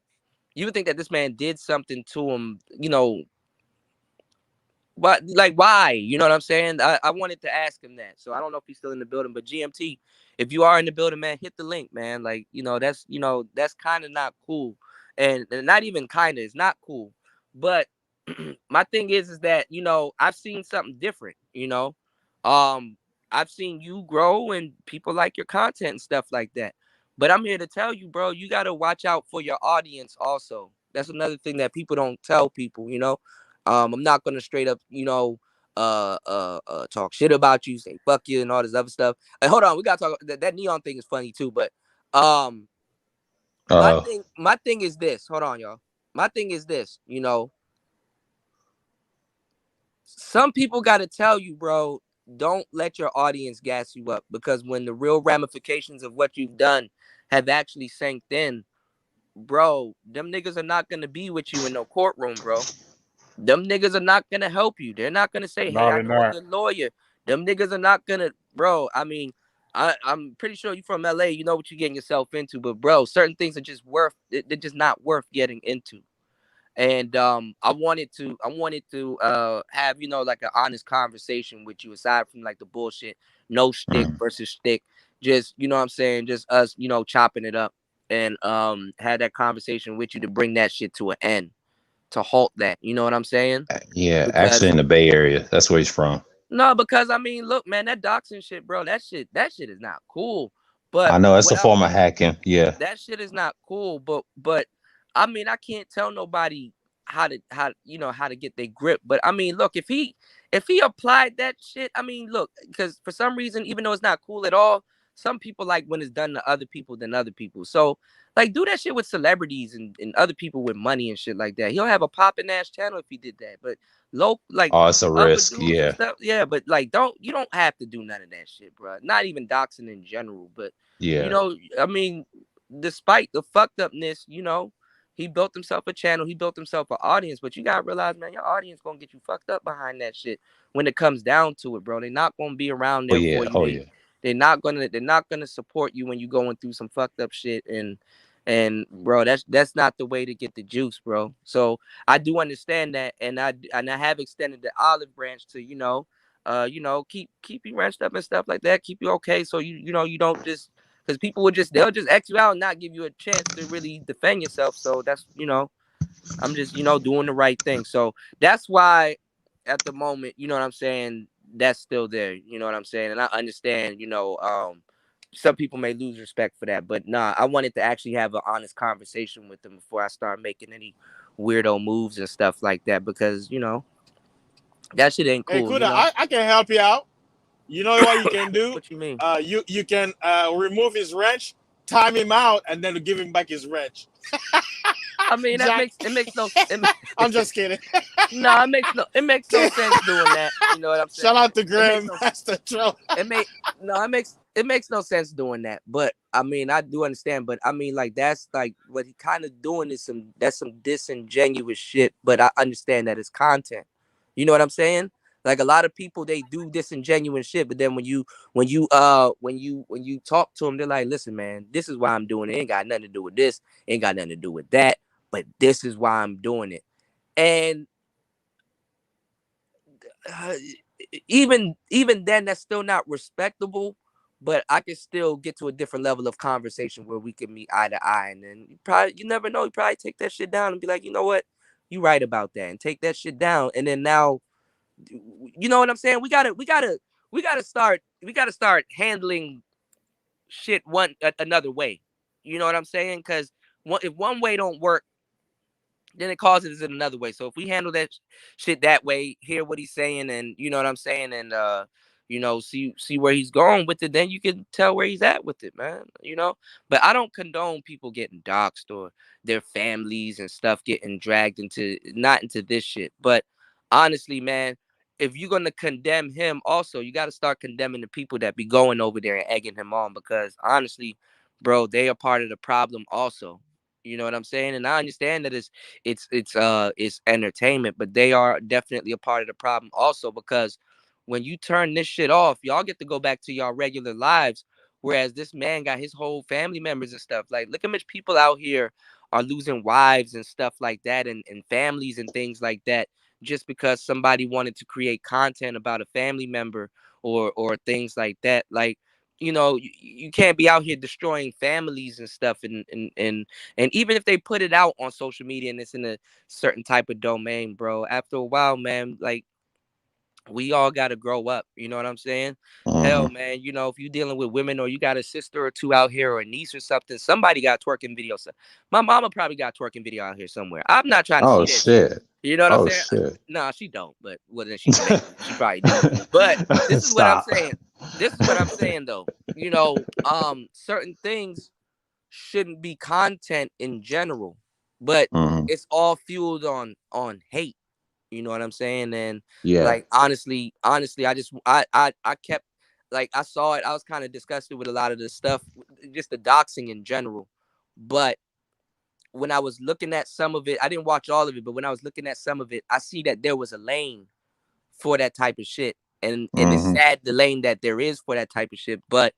you would think that this man did something to him. But like, why? You know what I'm saying? I wanted to ask him that. So I don't know if he's still in the building, but GMT, if you are in the building, man, hit the link, man. Like, that's kind of not cool. And not even kind of, it's not cool. But my thing is that, I've seen something different. Um, I've seen you grow and people like your content and stuff like that. But I'm here to tell you, bro, you got to watch out for your audience also. That's another thing that people don't tell people. I'm not gonna straight up, talk shit about you, say fuck you, and all this other stuff. And hold on, we gotta talk. That neon thing is funny too, but um, my Uh-oh. thing is this. Hold on, y'all. My thing is this. Some people gotta tell you, bro. Don't let your audience gas you up, because when the real ramifications of what you've done have actually sank in, bro, them niggas are not gonna be with you in no courtroom, bro. Them niggas are not gonna help you. They're not gonna say, "Hey, No, I they're know a not. good lawyer." Them niggas are not gonna, bro. I mean, I'm pretty sure you from LA. You know what you're getting yourself into, but bro, certain things are just they're just not worth getting into. And I wanted to have like an honest conversation with you, aside from like the bullshit, no shtick Mm. versus shtick. Just what I'm saying, just us, chopping it up and had that conversation with you to bring that shit to an end. to halt that. You know what I'm saying? Yeah, actually Because in the Bay Area. That's where he's from. no, because I mean, look, man, that doxing shit, bro, that shit is not cool. But I know it's a what I form of hacking. Yeah. that shit is not cool. But I mean, I can't tell nobody how to get their grip. But I mean, look, if he applied that shit, I mean, look, because for some reason, even though it's not cool at all, some people like when it's done to other people than other people. So like, do that shit with celebrities and other people with money and shit like that. He'll have a popping ass channel if he did that. But low like Oh, it's a other risk. dudes and Yeah. stuff, yeah. But like, you don't have to do none of that shit, bro. Not even doxing in general, but Yeah. I mean, despite the fucked upness, he built himself a channel, he built himself an audience, but you gotta realize, man, your audience gonna get you fucked up behind that shit when it comes down to it, bro. They're not gonna be around Oh there for yeah. you. Oh yeah. They're not gonna support you when you're going through some fucked up shit and bro, that's not the way to get the juice, bro. So I do understand that, and I have extended the olive branch to keep you wrenched up and stuff like that, keep you okay, so you don't just because people they'll just X you out and not give you a chance to really defend yourself. So that's I'm just doing the right thing. So that's why at the moment, you know what I'm saying, that's still there. You know what I'm saying, and I understand. Some people may lose respect for that, but nah, I wanted to actually have an honest conversation with them before I start making any weirdo moves and stuff like that because that shit ain't Hey, cool. Kuda, I can help you out. You know what you can do? What you mean? You can remove his wrench, time him out, and then give him back his wrench. I mean, Jack, it makes no I'm just kidding. no, it makes no sense doing that. You know what I'm saying? Shout out to It makes Graham no Master Troll. it make no it makes no sense doing that. But I mean, I do understand. But I mean, like that's like what he kind of doing is some disingenuous shit. But I understand that it's content. You know what I'm saying? Like a lot of people, they do disingenuous shit, but then when you talk to them, they're like, "Listen, man, this is why I'm doing it. Ain't got nothing to do with this. Ain't got nothing to do with that. But this is why I'm doing it." And uh, even then, that's still not respectable. But I can still get to a different level of conversation where we can meet eye to eye, and then you never know, you probably take that shit down and be like, you know what, you right about that, and take that shit down, and then now, you know what I'm saying? We gotta start handling shit another way. You know what I'm saying? Because if one way don't work, then it causes it another way. So if we handle that shit that way, hear what he's saying, and you know what I'm saying, and see where he's going with it, then you can tell where he's at with it, man. But I don't condone people getting doxxed or their families and stuff getting dragged into not into this shit. But honestly, man, if you're gonna condemn him, also you got to start condemning the people that be going over there and egging him on, because honestly, bro, they are part of the problem also. You know what I'm saying? And I understand that it's entertainment, but they are definitely a part of the problem also, because when you turn this shit off, y'all get to go back to y'all regular lives. Whereas this man got his whole family members and stuff. Like, look how much people out here are losing wives and stuff like that, and families and things like that, just because somebody wanted to create content about a family member or things like that. Like, you can't be out here destroying families and stuff, and even if they put it out on social media and it's in a certain type of domain, bro, after a while, man, like, we all got to grow up. You know what I'm saying? Hell, Hmm. man, if you're dealing with women or you got a sister or two out here or a niece or something, somebody got twerking videos. My mama probably got twerking video out here somewhere. I'm not trying to Oh see that shit. shit. You know what I'm Oh saying? shit. Nah, she don't, but well, then she she probably do. But this is what I'm Stop. saying. This is what I'm saying though. Certain things shouldn't be content in general, but Hmm. it's all fueled on hate. You know what I'm saying? And Yeah. like, honestly, I kept, like, I saw it. I was kind of disgusted with a lot of the stuff, just the doxing in general. But when I was looking at some of it, I didn't watch all of it, but when I was looking at some of it, I see that there was a lane for that type of shit. And it's Hmm. sad, the lane that there is for that type of shit. But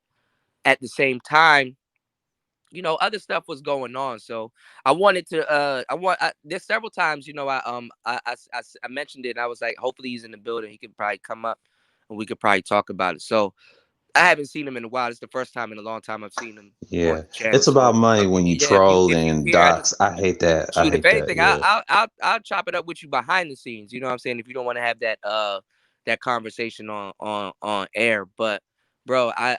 at the same time, other stuff was going on. So I wanted to there's several times, I mentioned it, and I was like, hopefully he's in the building, he could probably come up and we could probably talk about it. So I haven't seen him in a while. It's the first time in a long time I've seen him on Yeah, the channel. it's So about money when you yeah, troll if you and care, I just dox. I hate that. I shoot. If hate that. anything, Yeah. I'll chop it up with you behind the scenes. You know what I'm saying? If you don't want to have that conversation on air, but bro, I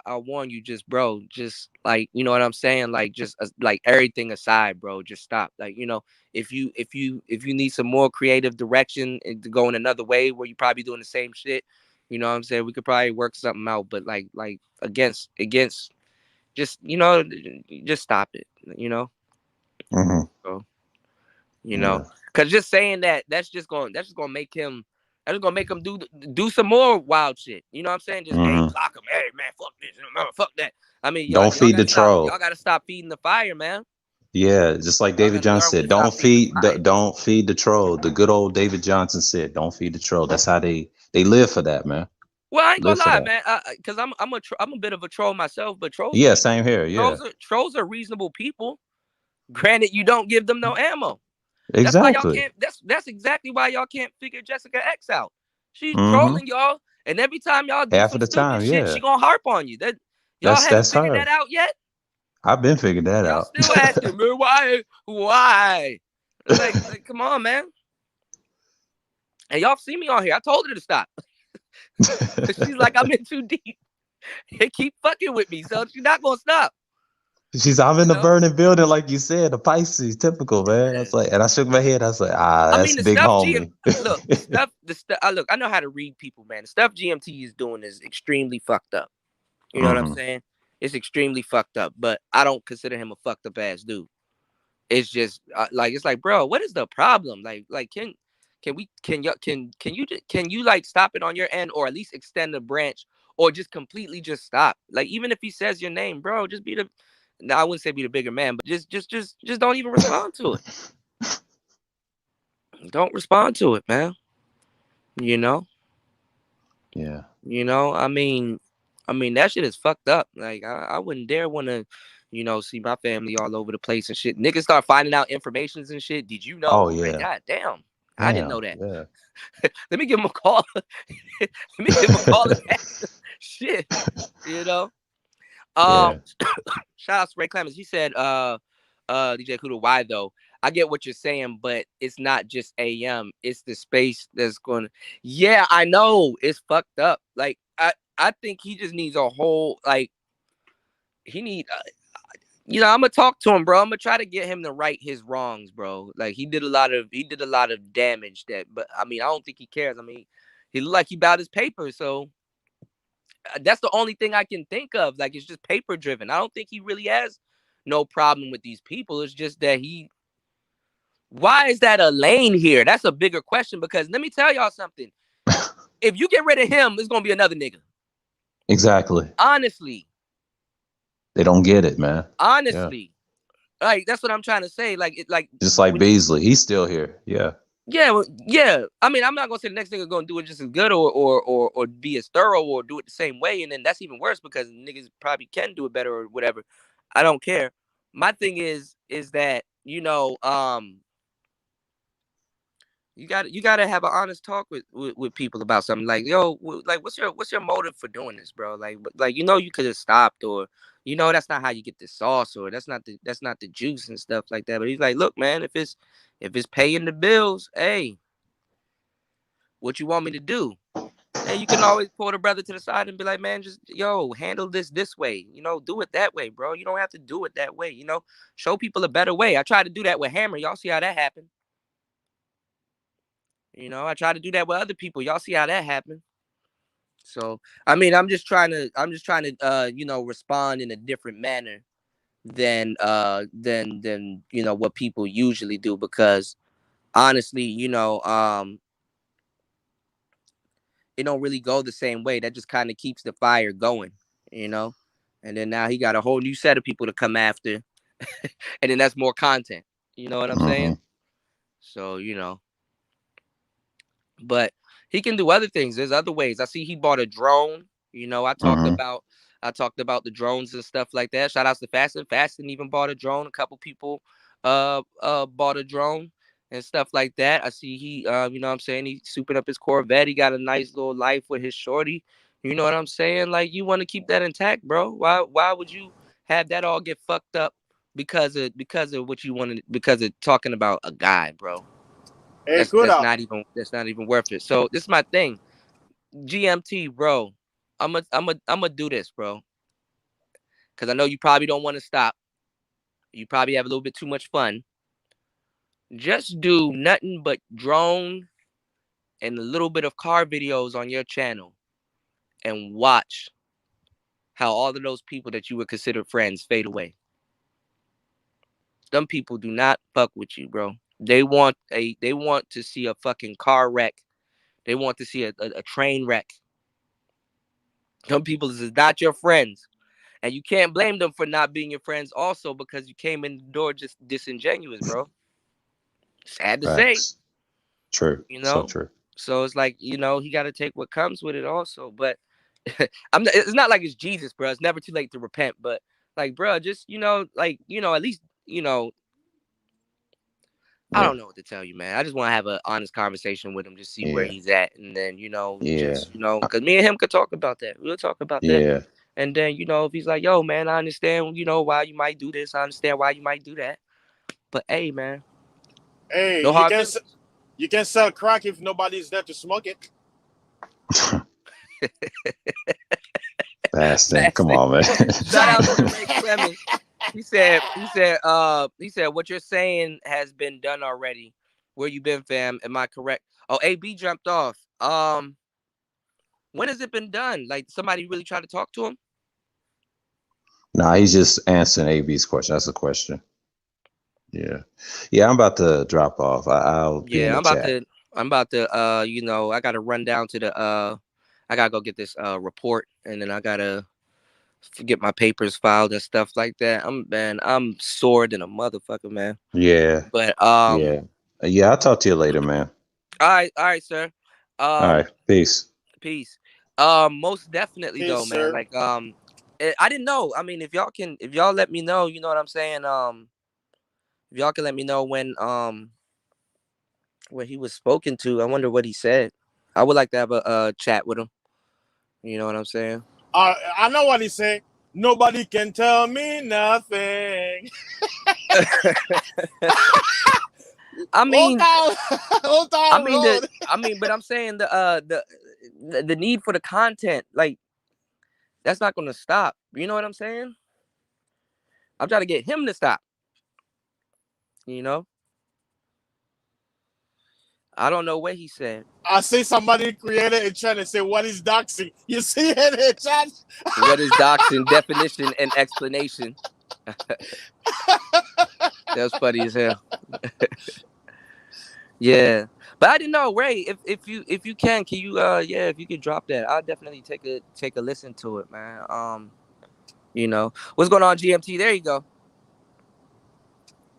warn you, just bro, just like, you know what I'm saying, like, just like everything aside, bro, just stop. Like, if you need some more creative direction and to go in another way where you probably doing the same shit, you know what I'm saying, we could probably work something out. But like against just just stop it. You know. Hmm. So, Yeah. because just saying that's just gonna make him do some more wild shit. You know what I'm saying? Just gang Hmm. clock him. Hey man, fuck this, fuck that. I mean, y'all Don't y'all feed the gotta stop. troll. Y'all gotta stop feeding the fire, man. Yeah, just like Y'all David gotta Johnson learn when to said, stop feeding the fire. don't feed the troll. The good old David Johnson said, don't feed the troll. That's how they live for that, man. Well, I ain't Live gonna for lie, that. man. Because I'm a bit of a troll myself, but Yeah, same here. Yeah, trolls are reasonable people. Granted, you don't give them no ammo. That's why y'all exactly. can't. That's exactly why y'all can't figure Jessica X out. She's Hmm. trolling y'all, and every time y'all do Half some of the stupid time, shit, yeah. she gonna harp on you. That y'all haven't That's figured that her. out yet. I've been figured that Y'all out. still asking, man, why? Like, come on, man. And y'all see me on here. I told her to stop. She's like, I'm in too deep. They keep fucking with me, so she's not gonna stop. I'm in You the know. burning building, like you said, the Pisces, typical, man. I Yeah. was like, and I shook my head. I was like, I that's mean, the big stuff GM. homie. Look, the stuff. Look, I know how to read people, man. The stuff GMT is doing is extremely fucked up. You know what I'm Hmm. saying? It's extremely fucked up, but I don't consider him a fucked up ass dude. It's just like, it's like, bro, what is the problem? Like can you like stop it on your end, or at least extend the branch, or just completely just stop? Like, even if he says your name, bro, just be the. No, I wouldn't say be the bigger man, but just don't even respond to it. Don't respond to it, man. You know. Yeah. I mean that shit is fucked up. Like, I wouldn't dare want to, see my family all over the place and shit. Niggas start finding out informations and shit. Did you know? Oh Like, yeah. god damn, I didn't know Damn. that. Yeah. Let me give him a call. Let me give him a call and ask him. Shit, you know. Um, Yeah. shout out to Ray Clemens. He said, DJ Kudo, why though? I get what you're saying, but it's not just AM. It's the space that's going to. Yeah, I know. It's fucked up. Like, I think he just needs a whole, like, he need, I'm going to talk to him, bro. I'm going to try to get him to right his wrongs, bro. Like, he did a lot of damage but I mean, I don't think he cares. I mean, he looked like he bowed his paper. So that's the only thing I can think of. Like, it's just paper driven. I don't think he really has no problem with these people. It's just that why is that a lane here? That's a bigger question, because let me tell y'all something. If you get rid of him, it's gonna be another nigga. Exactly. Honestly, They don't get it, man. Yeah. honestly, like, that's what I'm trying to say. Like, Just like when you, Beasley, he's still here. Yeah. yeah, yeah. I mean, I'm not gonna say the next nigga gonna do it just as good, or be as thorough, or do it the same way, and then that's even worse because niggas probably can do it better or whatever. I don't care. My thing is that, you gotta have an honest talk with people about something. Like, yo, like, what's your motive for doing this, bro? Like, you could have stopped, or that's not how you get the sauce, or that's not the juice and stuff like that. But he's like, look, man, if it's paying the bills, hey, what you want me to do? And you can always pull the brother to the side and be like, man, just, handle this way. Do it that way, bro. You don't have to do it that way. Show people a better way. I tried to do that with Hammer. Y'all see how that happened. I tried to do that with other people. Y'all see how that happened. So, I mean, I'm just trying to respond in a different manner than what people usually do, because honestly, it don't really go the same way. That just kind of keeps the fire going, you know. And then now he got a whole new set of people to come after, and then that's more content. You know what I'm Hmm. saying? So, but he can do other things. There's other ways. I see he bought a drone. I talked Hmm. about the drones and stuff like that. Shout outs to Faston. Faston even bought a drone. A couple people bought a drone and stuff like that. I see he you know what I'm saying, he's souping up his Corvette. He got a nice little life with his shorty. You know what I'm saying? Like, you want to keep that intact, bro. Why would you have that all get fucked up because of what you wanted, because of talking about a guy, bro? Hey, That's Kuda. not even worth it. So this is my thing. GMT, bro. I'm gonna do this, bro. Cause I know you probably don't want to stop. You probably have a little bit too much fun. Just do nothing but drone and a little bit of car videos on your channel and watch how all of those people that you would consider friends fade away. Some people do not fuck with you, bro. They want to see a fucking car wreck. They want to see a train wreck. Some people is not your friends. And you can't blame them for not being your friends also, because you came in the door just disingenuous, bro. Sad to say, Facts. True. you So know? true. So it's like, he got to take what comes with it also. But it's not like it's Jesus, bro. It's never too late to repent. But like, bro, just, at least, I Yeah. don't know what to tell you, man. I just want to have an honest conversation with him, just see where Yeah. he's at. And then, Yeah. because me and him could talk about that. We'll talk about that. Yeah. And then, if he's like, yo, man, I understand, why you might do this. I understand why you might do that. But hey, man, Hey, no you hard can feelings. you can sell crack if nobody's there to smoke it. Fasting. Come on, man. Shout out to Ray Clemens. He said, what you're saying has been done already. Where you been, fam? Am I correct? Oh, AB jumped off. When has it been done? Like, somebody really tried to talk to him? Nah, he's just answering AB's question. That's a question. Yeah. Yeah, I'm about to drop off. I'll be in Yeah, the chat. I'm about to I gotta run down to the I gotta go get this report, and then I gotta get my papers filed and stuff like that. I'm sore than a motherfucker, man. Yeah. But Yeah. Yeah, I'll talk to you later, man. all right, sir. All right. Peace. Peace. Most definitely Yes, though, man. sir. Like, I didn't know. I mean, if y'all let me know, you know what I'm saying. If y'all can let me know when he was spoken to, I wonder what he said. I would like to have a chat with him. You know what I'm saying? I know what he's saying. Nobody can tell me nothing. I mean, Old Town Road. but I'm saying the need for the content, like, that's not gonna stop. You know what I'm saying? I'm trying to get him to stop. You know? I don't know what he said. I see somebody created a chat and say, "What is doxing?" You see it in the chat. What is doxing? Definition and explanation. That's funny as hell. Yeah, but I didn't know, Ray. If you can you if you could drop that, I'll definitely take a listen to it, man. What's going on, GMT? There you go.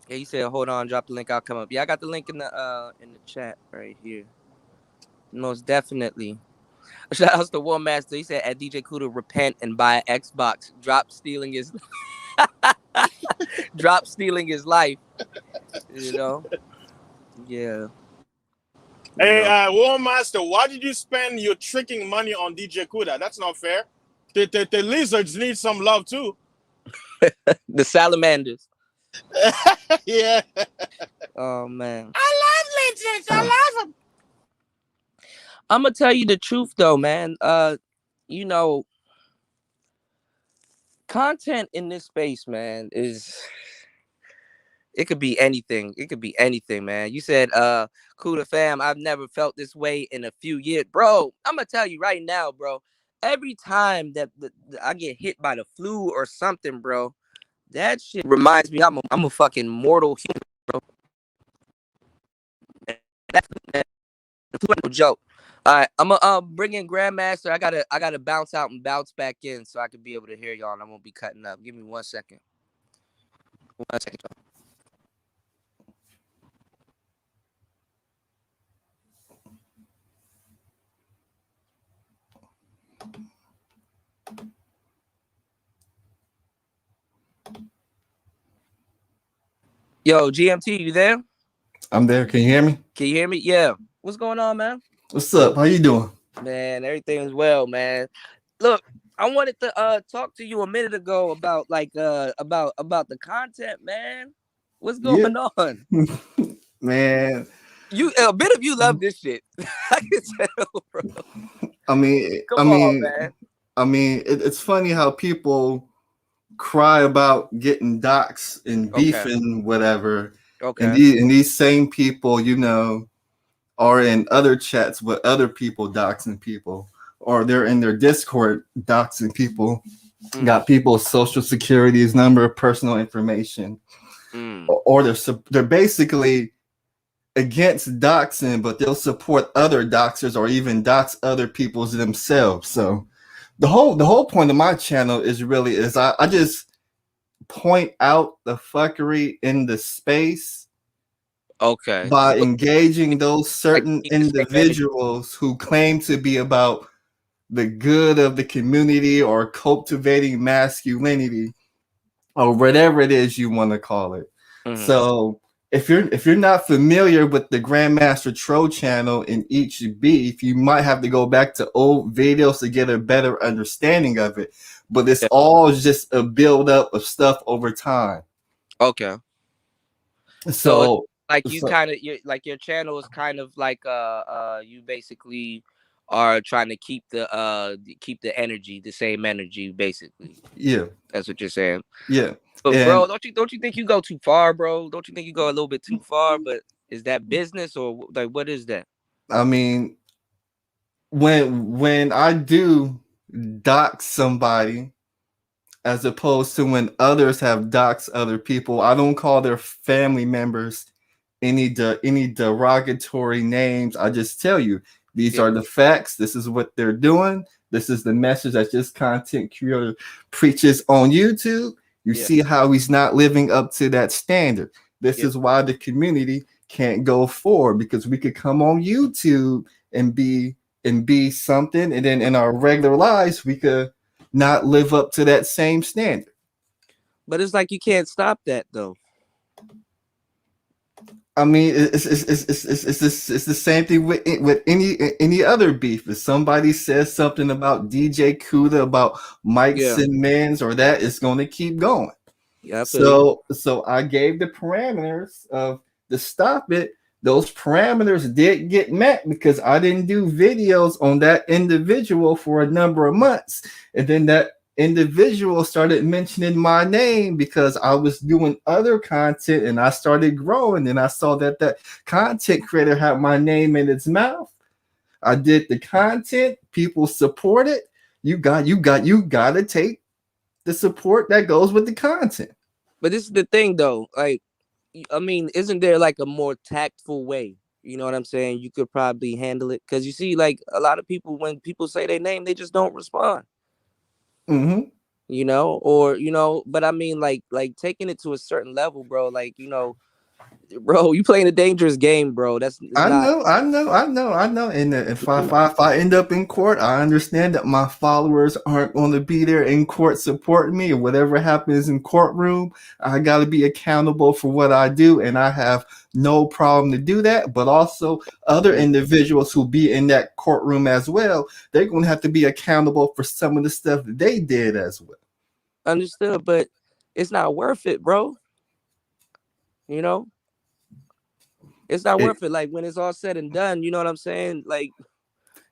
Yeah, he said, hold on, drop the link. I'll come up. Yeah, I got the link in the chat right here. Most definitely. Shout out to War Master. He said, at DJ Kuda, repent and buy an Xbox. Drop stealing his life. You know? Yeah. Hey, War Master, why did you spend your tricking money on DJ Kuda? That's not fair. The lizards need some love too. The salamanders. Yeah. Oh man. I love lizards. I love them. I'm gonna tell you the truth though, man. Content in this space, man, it could be anything. It could be anything, man. You said, Kuda fam, I've never felt this way in a few years. Bro, I'm gonna tell you right now, bro. Every time that I get hit by the flu or something, bro, that shit reminds me I'm a fucking mortal human, bro. That's no joke. All right, I'm gonna bring in Grandmaster. I gotta bounce out and bounce back in so I can be able to hear y'all, and I won't be cutting up. Give me 1 second. 1 second, y'all. Yo, GMT, you there? I'm there. Can you hear me? Can you hear me? Yeah. What's going on, man? What's up? How you doing? Man, everything's well, man. Look, I wanted to talk to you a minute ago about about the content, man. What's Yeah, going on? man. You a bit of you love this shit. I can tell, bro. I mean, I Come on, mean, man. I mean, it's funny how people cry about getting doxxed and Okay. beefing, whatever, and Okay. these same people, are in other chats with other people doxing people, or they're in their Discord doxing people. Mm, Got people's social securities number, personal information, mm. or they're basically against doxing, but they'll support other doxers or even dox other people's themselves. So the whole point of my channel is I just point out the fuckery in the space Okay. by So engaging those like certain keep the same energy. individuals who claim to be about the good of the community or cultivating masculinity or whatever it is you want to call it. Mm-hmm. So if you're not familiar with the Grandmaster Tro channel in each beef, you might have to go back to old videos to get a better understanding of it. But it's Yeah. all just a build up of stuff over time. Okay. So it's So, like you so kind of your channel is kind of like you basically are trying to keep the energy, the same energy, basically. yeah, That's what you're saying. yeah. But bro, And don't you think you go too far, bro? Don't you think you go a little bit too far? But is that business or like what is that? I mean, when I do dox somebody, as opposed to when others have doxed other people, I don't call their family members any derogatory names. I just tell you these Yeah, are the facts. This is what they're doing. This is the message that this content creator preaches on YouTube. You yeah, see how he's not living up to that standard. This yeah. is why the community can't go forward, because we could come on YouTube and be something, and then in our regular lives we could not live up to that same standard. But it's like you can't stop that though. I mean, it's the same thing with any other beef. If somebody says something about DJ Kuda, about Mike Yeah, Simmons, or that, it's going to keep going. yeah, I feel you. So I gave the parameters of to stop it. Those parameters did get met because I didn't do videos on that individual for a number of months, and then that individual started mentioning my name because I was doing other content and I started growing, and I saw that that content creator had my name in its mouth. I did the content, people support it. You got to take the support that goes with the content. But this is the thing though. Like, I mean, isn't there like a more tactful way? You know what I'm saying? You could probably handle it because you see, like a lot of people, when people say their name, they just don't respond. Mm-hmm. You know, or but I mean, like taking it to a certain level, bro. Like, bro, you playing a dangerous game, bro. It's I not. know, I know, I know, I know. And if I end up in court, I understand that my followers aren't going to be there in court supporting me. Or whatever happens in courtroom, I got to be accountable for what I do, and I have no problem to do that. But also, other individuals who be in that courtroom as well, they're going to have to be accountable for some of the stuff that they did as well. Understood, but it's not worth it, bro. You know, it's not It, worth it. Like when it's all said and done, you know what I'm saying? Like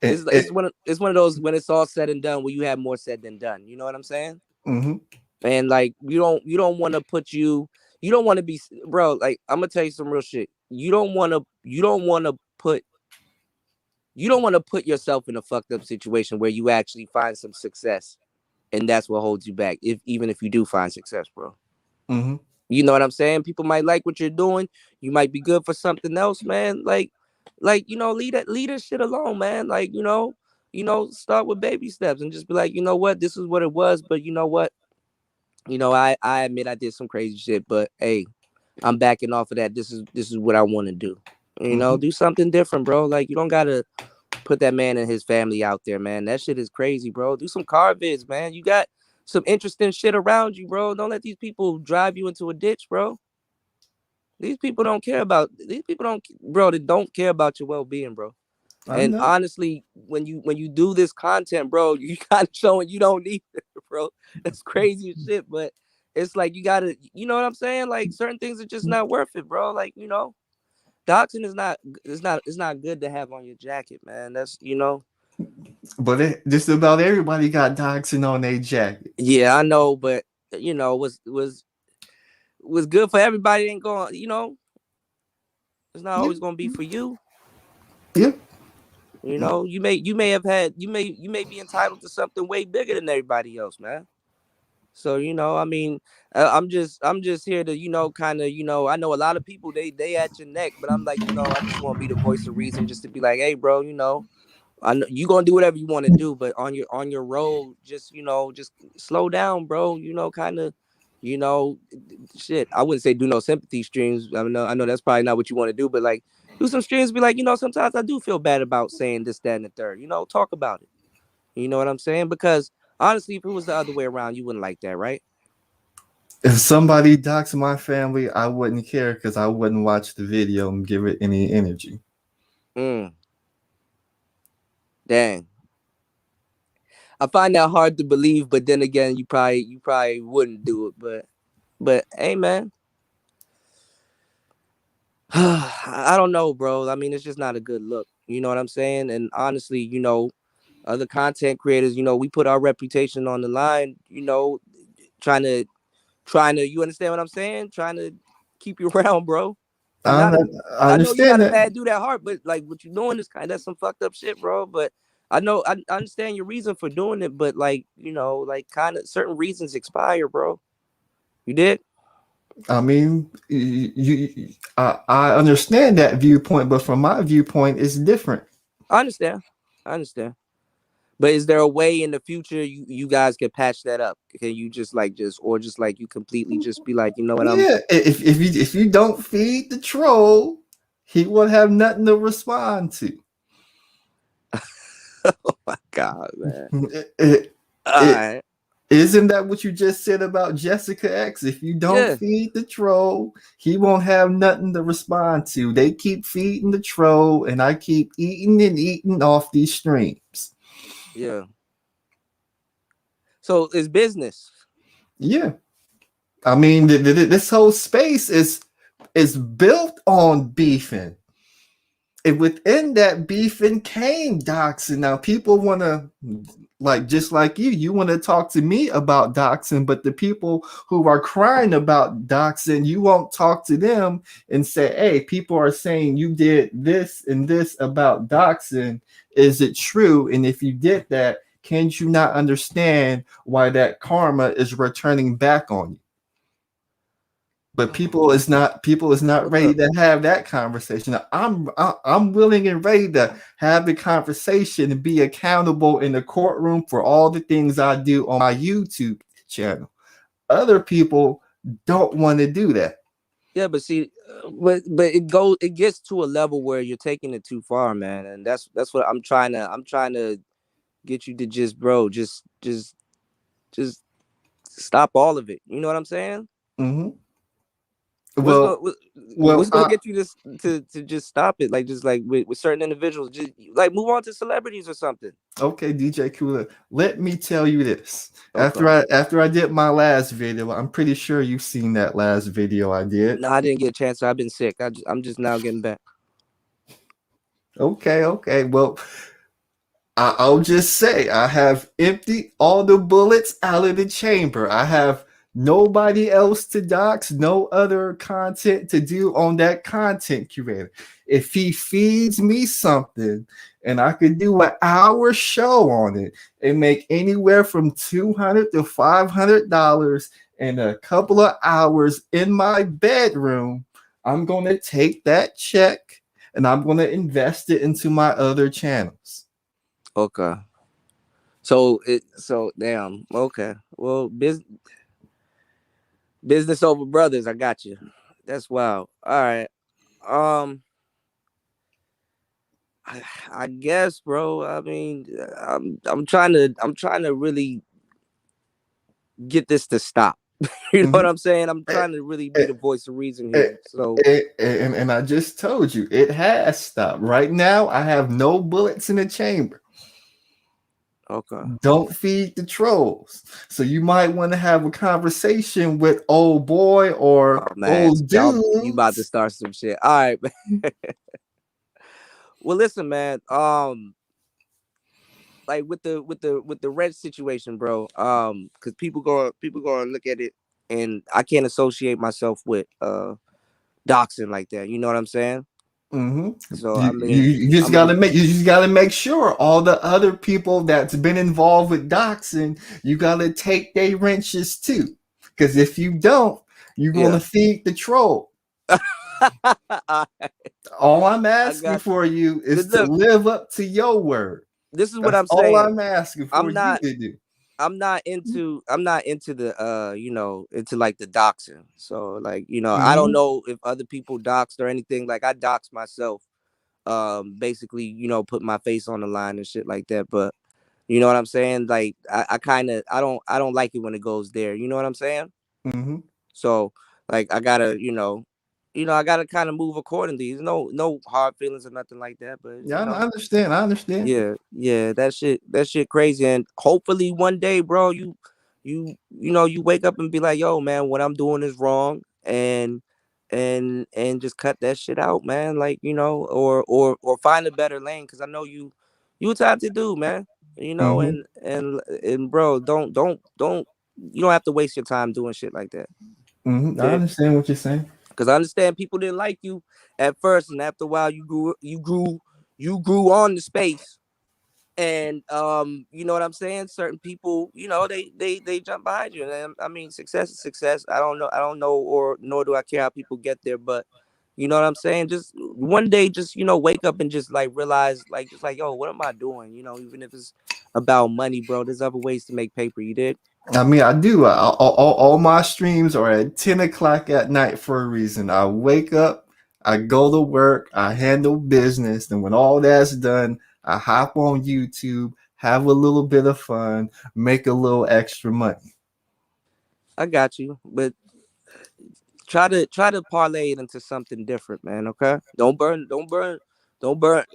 it, it's it, one of those when it's all said and done where you have more said than done. You know what I'm saying? mm-hmm. And like you don't want to you don't want to be, bro. Like I'm gonna tell you some real shit. You don't want to put yourself in a fucked up situation where you actually find some success, and that's what holds you back. If even if you do find success, bro. Mm-hmm. You know what I'm saying? People might like what you're doing. You might be good for something else, man. Like leave that shit alone, man. Like start with baby steps and just be like, you know what, this is what it was, but you know what, I admit I did some crazy shit, but hey, I'm backing off of that. This is what I want to do. Mm-hmm. Do something different, bro. Like you don't gotta put that man and his family out there, man. That shit is crazy, bro. Do some car vids, man. You got some interesting shit around you, bro. Don't let these people drive you into a ditch, bro. These people don't, bro. They don't care about your well-being, bro. I And know. honestly, when you do this content, bro, you kind of showing you don't need it, bro. That's crazy as shit. But it's like you gotta, you know what I'm saying? Like certain things are just not worth it, bro. Like, you know, doxing is not it's not good to have on your jacket, man. That's, you know. But just about everybody got doxing on their jacket. Yeah, I know, but you know, was good for everybody ain't going, you know, it's not Yeah. always gonna be for you. Yeah. You know, you may have had you may be entitled to something way bigger than everybody else, man. So, you know, I mean, I'm just here to, you know, kind of, you know, I know a lot of people they at your neck, but I'm like, you know, I just want to be the voice of reason, just to be like, hey, bro, you know, I know you gonna do whatever you want to do, but on your road, just, you know, just slow down, bro. You know, kind of, you know, shit. I wouldn't say do no sympathy streams. I know that's probably not what you want to do, but like do some streams. Be like, you know, sometimes I do feel bad about saying this, that, and the third. You know, talk about it. You know what I'm saying? Because honestly, if it was the other way around, you wouldn't like that, right? If somebody doxed my family, I wouldn't care because I wouldn't watch the video and give it any energy. Mm, dang. I find that hard to believe, but then again, you probably wouldn't do it, but hey, man. I don't know, bro. I mean, it's just not a good look. You know what I'm saying? And honestly, you know, other content creators, you know, we put our reputation on the line, you know, trying to you understand what I'm saying? Trying to keep you around, bro. And I, not I I know you're not understand a that. bad dude at heart, but like what you're doing is that's some fucked up shit, bro. But I know I understand your reason for doing it, but like, you know, like kind of certain reasons expire, bro. You did? I mean, I understand that viewpoint, but from my viewpoint, it's different. I understand. I understand. But is there a way in the future you guys could patch that up? Can you just like or just like you completely just be like, you know what, I'm Yeah, if you don't feed the troll, he will have nothing to respond to. oh my god, man. It, All it, right. isn't that what you just said about Jessica X? If you don't Yeah. feed the troll, he won't have nothing to respond to. They keep feeding the troll, and I keep eating and eating off these streams. Yeah. So it's business. Yeah, I mean, this whole space is built on beefing. And within that beefing came doxing. Now people want to, like, just like you want to talk to me about doxing, but the people who are crying about doxing, you won't talk to them and say, hey, people are saying you did this and this about doxing. Is it true? And if you did that, can't you not understand why that karma is returning back on you? But people is not ready Look, to have that conversation. I'm willing and ready to have the conversation and be accountable in the courtroom for all the things I do on my YouTube channel. Other people don't want to do that. yeah, but see, but it gets to a level where you're taking it too far, man, and that's what I'm trying to get you to just, bro, just stop all of it. You know what I'm saying? Mm-hmm. What's Well, going what's going to get you to just stop it? Like just like with certain individuals, just like move on to celebrities or something. okay, DJ Cooler. Let me tell you this. Okay. After I did my last video, I'm pretty sure you've seen that last video I did. No, I didn't get a chance. I've been sick. I'm just now getting back. Okay. Well, I'll just say I have emptied all the bullets out of the chamber. I have nobody else to dox, no other content to do on that content curator. If he feeds me something and I could do an hour show on it and make anywhere from $200 to $500 in a couple of hours in my bedroom, I'm going to take that check and I'm going to invest it into my other channels. Okay. So damn. Okay. Well, business over brothers. I got you. That's wild. All right. Um, I guess, bro. I mean, I'm trying to really get this to stop. You know what Mhm. I'm saying? I'm Eh, trying to really be eh, the voice of reason eh, here. So and I just told you it has stopped. Right now, I have no bullets in the chamber. okay. Don't feed the trolls. So you might want to have a conversation with old boy or Oh man, old you about to dudes. start some shit. All right, man. Well, listen, man. Like with the red situation, bro. Because people going to look at it, and I can't associate myself with doxing like that. You know what I'm saying? hmm So You, I mean, just I'm gotta make sure all the other people that's been involved with doxing, you gotta take their wrenches too. Because if you don't, you're yeah. gonna feed the troll. I All I'm asking got you. for you is to Look, live up to your word. this is what That's I'm all saying. I'm asking for I'm you not. to do. I'm not into the into like the doxing. So like, I don't hmm know if other people doxed or anything. Like I doxed myself. Basically, put my face on the line and shit like that. But you know what I'm saying? Like I kind of I don't like it when it goes there. You know what I'm saying? hmm So like I gotta kind of move accordingly. There's no hard feelings or nothing like that. But Yeah, I understand. I understand. yeah, that shit crazy. And hopefully one day, bro, you wake up and be like, yo, man, what I'm doing is wrong, and just cut that shit out, man. Like, or find a better lane, because I know you a talented dude, man. hmm And bro, don't you don't have to waste your time doing shit like that. I Yeah. understand what you're saying. Because I understand people didn't like you at first, and after a while you grew on the space. And you know what I'm saying? Certain people, they jump behind you. And I mean, success is success. I don't know, or nor do I care how people get there. But you know what I'm saying? Just one day, just wake up and just like realize, like, just like, yo, what am I doing? Even if it's about money, bro. There's other ways to make paper. You did? I mean, I do. All my streams are at 10 o'clock at night for a reason. I wake up, I go to work, I handle business. And when all that's done, I hop on YouTube, have a little bit of fun, make a little extra money. I got you, but try to parlay it into something different, man. Okay, don't burn.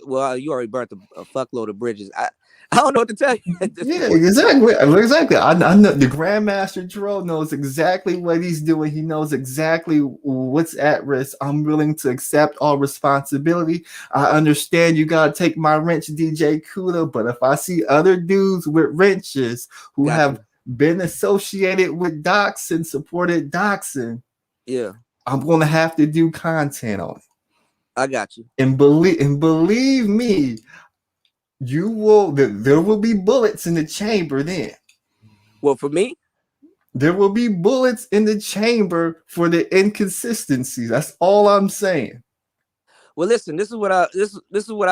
Well, you already burnt a fuckload of bridges. I don't know what to tell you at this Yeah, point. exactly. Exactly. I know the Grandmaster Dro knows exactly what he's doing. He knows exactly what's at risk. I'm willing to accept all responsibility. I understand you gotta take my wrench, DJ Kuda, but if I see other dudes with wrenches who Got have you. been associated with Doxing, supported Doxing, Yeah, I'm gonna have to do content on it. I got you. And believe me, there will be bullets in the chamber then. Well, for me, There will be bullets in the chamber for the inconsistencies. That's all I'm saying. well, listen. This is what I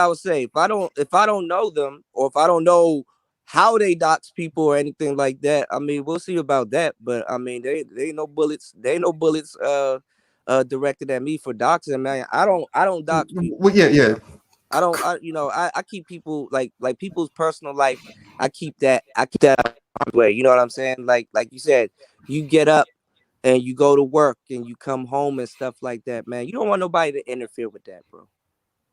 would say. If I don't know them, or if I don't know how they dox people or anything like that, I mean, we'll see about that. But I mean, they ain't no bullets. They ain't no bullets. Directed at me for doxing, man. I don't dox Well, people. yeah, yeah. I don't. I keep people like people's personal life. I keep that out of my way. You know what I'm saying? Like you said, you get up and you go to work and you come home and stuff like that, man. You don't want nobody to interfere with that, bro.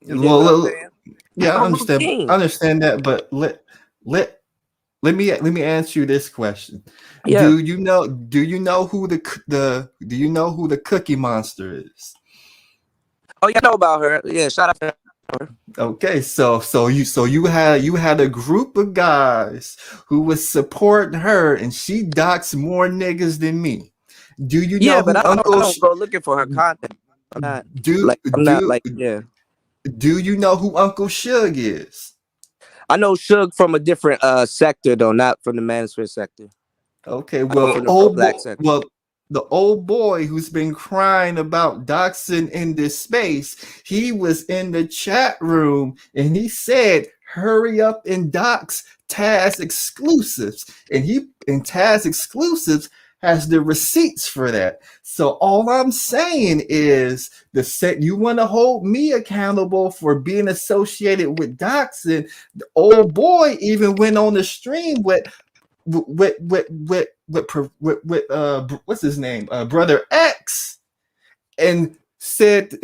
You dig what I'm Well, saying? You yeah, have I a understand. I routine. understand that, but let let me answer you this question. Yeah. Do you know who the Cookie Monster is? Oh yeah, I know about her. Yeah, shout out to her. Okay, so you had a group of guys who was supporting her, and she doxed more niggas than me. Do you know Yeah, but who I don't go looking for her content. I'm not do like I'm not do like yeah. do you know who Uncle Suge is? I know Suge from a different sector though, not from the Manosphere sector. Okay, I know well, from the real black sector. the old boy who's been crying about doxing in this space, he was in the chat room and he said, "Hurry up and dox Taz exclusives," and Taz exclusives has the receipts for that. So all I'm saying is the set you want to hold me accountable for being associated with doxing. The old boy even went on the stream with what's his name, Brother X, and said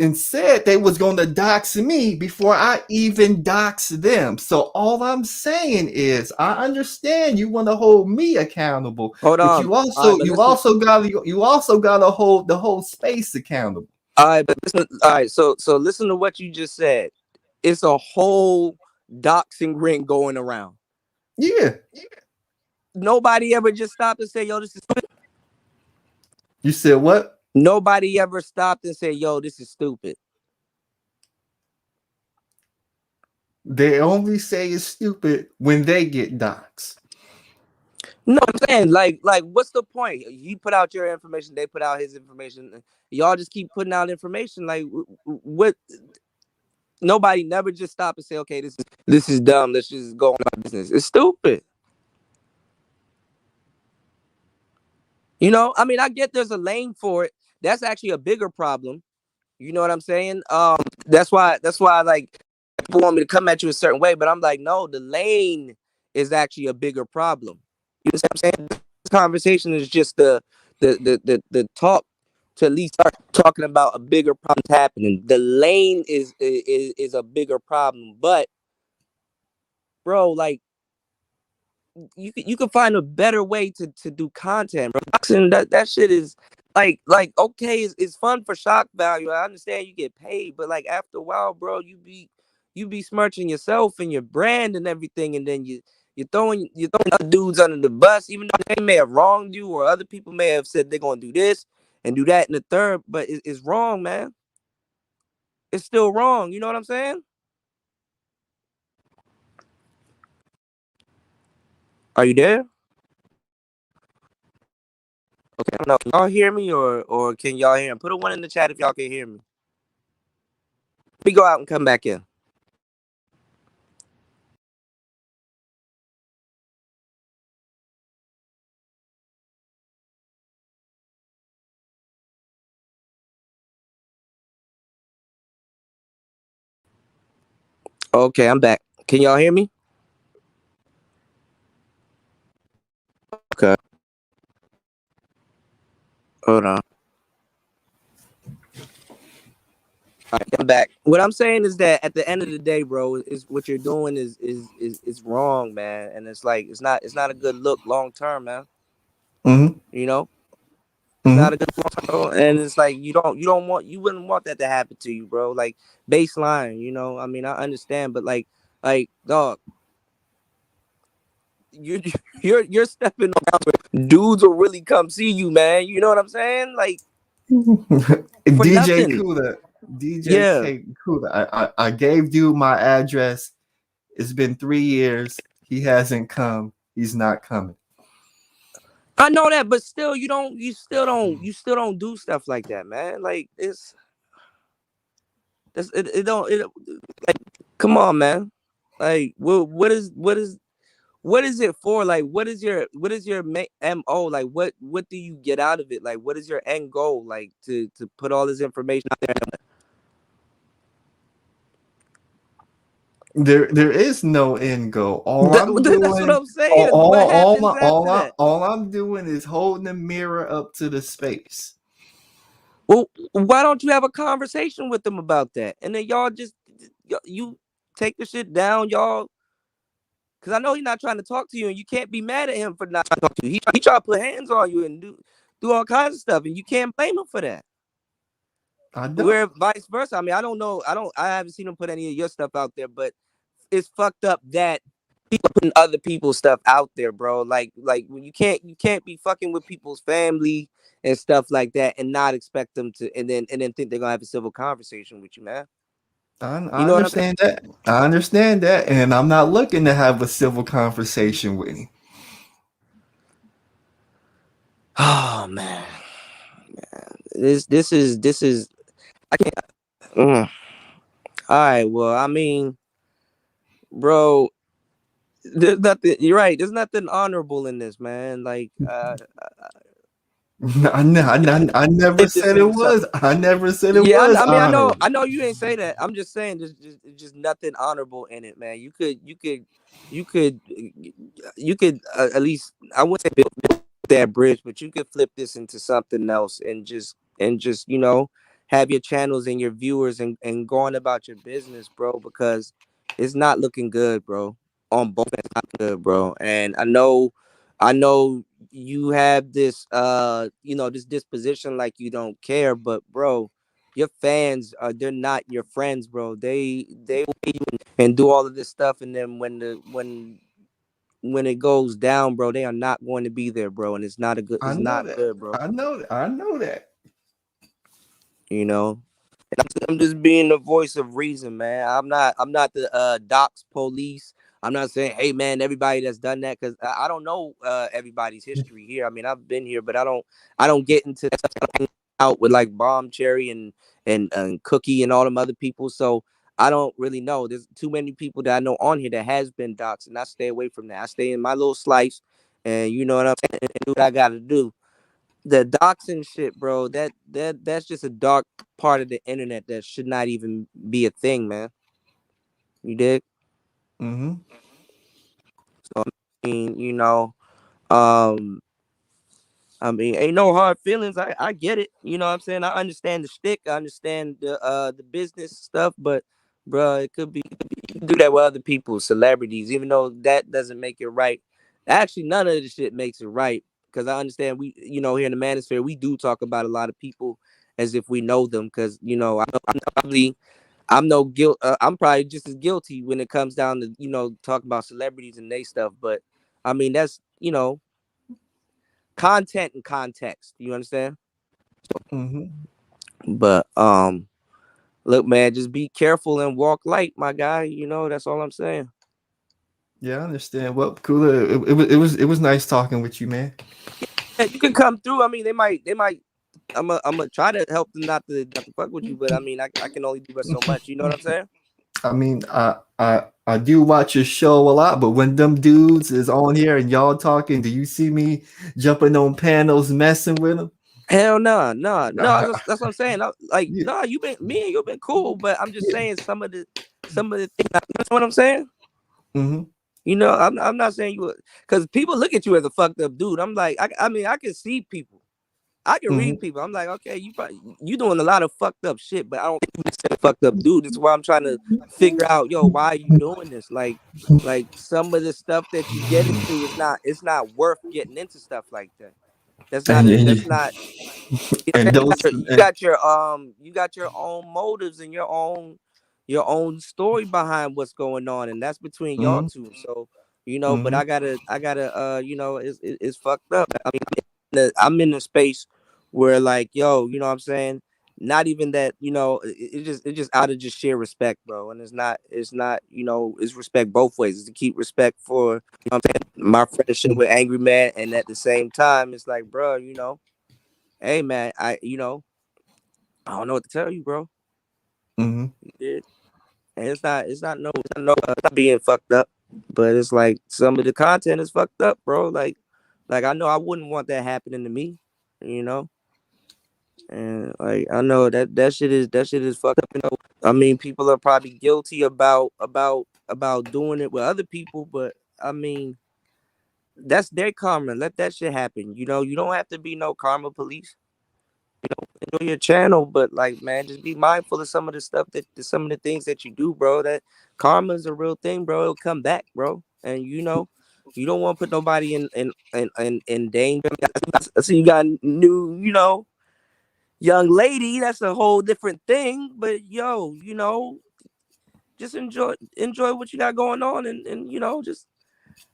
they was going to dox me before I even dox them. So all I'm saying is, I understand you want to hold me accountable, Hold but on. you All also right, but listen. you also got to hold the whole space accountable. All right, but listen. All right, so listen to what you just said. It's a whole doxing ring going around. Yeah. Nobody ever just stopped and said, "Yo, this is stupid." You said what? Nobody ever stopped and said, "Yo, this is stupid." They only say it's stupid when they get doxed. No, I'm saying like what's the point? You put out your information, they put out his information. Y'all just keep putting out information. Like what? Nobody never just stop and say, "Okay, this is dumb. Let's just go on our business." It's stupid. You know, I mean, I get there's a lane for it. That's actually a bigger problem. You know what I'm saying? That's why like people want me to come at you a certain way, but I'm like, no, the lane is actually a bigger problem. You know what I'm saying? This conversation is just the talk to at least start talking about a bigger problem happening. The lane is a bigger problem, but bro, like you can find a better way to do content, bro. Boxing, that shit is like okay, it's fun for shock value. I understand you get paid, but like after a while, bro, you be smirching yourself and your brand and everything, and then you're throwing other dudes under the bus, even though they may have wronged you or other people may have said they're gonna do this and do that in the third, but it's wrong, man. It's still wrong. You know what I'm saying? Are you there? Okay, I don't know. Can y'all hear me or can y'all hear me? Put a one in the chat if y'all can hear me. Let me go out and come back in. Okay, I'm back. Can y'all hear me? Okay. Hold on. All right, I'm back. What I'm saying is that at the end of the day, bro, is what you're doing is wrong, man. And it's like it's not a good look long term, man. Mm-hmm. You know? It's Mm-hmm. not a good long term. And it's like you wouldn't want that to happen to you, bro. Like baseline, you know. I mean, I understand, but like dog, you're you're stepping on dudes will really come see you, man. You know what I'm saying? Like for DJ nothing. Kuda, DJ Yeah. K Kuda. I gave dude my address. It's been 3 years. He hasn't come. He's not coming. I know that, but still you still don't do stuff like that, man. Like it don't like come on, man. Like what is it for? Like what is your MO? Like what do you get out of it? Like what is your end goal? Like to put all this information out there. There is no end goal. All I'm That's what doing, I'm saying. What happens after that? all I'm doing is holding the mirror up to the space. Well, why don't you have a conversation with them about that? And then y'all just you take the shit down, y'all. Because I know he's not trying to talk to you, and you can't be mad at him for not trying to talk to you. He try to put hands on you and do all kinds of stuff, and you can't blame him for that. I don't. Where vice versa. I mean, I don't know. I haven't seen him put any of your stuff out there, but it's fucked up that people putting other people's stuff out there, bro. Like when you can't be fucking with people's family and stuff like that and not expect them to and then think they're gonna have a civil conversation with you, man. I You know what I'm saying? understand that. I understand that, and I'm not looking to have a civil conversation with him. Oh man. This is I can't all right, well, I mean, bro, there's nothing you're right, there's nothing honorable in this, man. Like I never if this said it nigga was. I never said it yeah, was I mean, honorable. I know you ain't say that. I'm just saying, just nothing honorable in it, man. You could at least I wouldn't say build that bridge, but you could flip this into something else and just have your channels and your viewers and going about your business, bro, because it's not looking good, bro. On both ends, not good, bro. And I know you have this this disposition like you don't care, but bro, your fans are they're not your friends, bro. They will hate you and do all of this stuff, and then when it goes down, bro, they are not going to be there, bro, and I it's know not that. good, bro. I know that. You know. I'm just being the voice of reason, man. I'm not the docs police. I'm not saying, hey man, everybody that's done that, because I don't know everybody's history here. I mean, I've been here, but I don't get into that stuff. I don't hang out with like Bomb Cherry and Cookie and all them other people. So I don't really know. There's too many people that I know on here that has been docs, and I stay away from that. I stay in my little slice, and you know what I'm saying, and do what I gotta do. The doxing shit, bro, that's just a dark part of the internet that should not even be a thing, man. You dig? Mm-hmm. So I mean, um, ain't no hard feelings. I get it. You know what I'm saying? I understand the shtick. I understand the business stuff, but bro, it could be you can do that with other people, celebrities, even though that doesn't make it right. Actually, none of the shit makes it right because I understand here in the Manosphere, we do talk about a lot of people as if we know them because I'm no guilt. I'm probably just as guilty when it comes down to talking about celebrities and they stuff. But I mean that's content and context. You understand? Mm-hmm. But look, man, just be careful and walk light, my guy. That's all I'm saying. Yeah, I understand. Well, cooler. It was nice talking with you, man. Yeah, you can come through. I mean, they might. I'm gonna try to help them not to fuck with you, but I mean, I can only do but so much. You know what I'm saying? I mean, I do watch your show a lot, but when them dudes is on here and y'all talking, do you see me jumping on panels, messing with them? Hell no, no, no. That's what I'm saying. Like, Yeah. no, me and you've been cool, but I'm just saying some of the things. You know what I'm saying? Mm-hmm. I'm not saying you because people look at you as a fucked up dude. I'm like, I mean, I can see people. I can Mm-hmm. read people. I'm like, okay, you doing a lot of fucked up shit, but I don't think you're a fucked up dude. That's why I'm trying to figure out, yo, why are you doing this? Like some of the stuff that you get into is not it's not worth getting into stuff like that. That's not And a and, that's not and those you got your own motives and your own story behind what's going on, and that's between y'all mm-hmm. two. So but Mm-hmm. I gotta it's fucked up. I mean, I'm in a space where like what I'm saying, not even that it's just out of just sheer respect, bro, and it's not it's respect both ways. It's to keep respect for what I'm saying, my friendship with Angry Man, and at the same time it's like, bro, hey man, I don't know what to tell you, bro. Mm-hmm. Yeah. And it's not being fucked up, but it's like some of the content is fucked up, bro. Like I know I wouldn't want that happening to me, you know. And like I know that shit is fucked up. I mean, people are probably guilty about doing it with other people, but I mean, that's their karma. Let that shit happen. You don't have to be no karma police. Enjoy your channel, but like, man, just be mindful of some of the stuff some of the things that you do, bro. That karma is a real thing, bro. It'll come back, bro. And you don't want to put nobody in danger. I see you got a new, young lady. That's a whole different thing. But just enjoy what you got going on, and just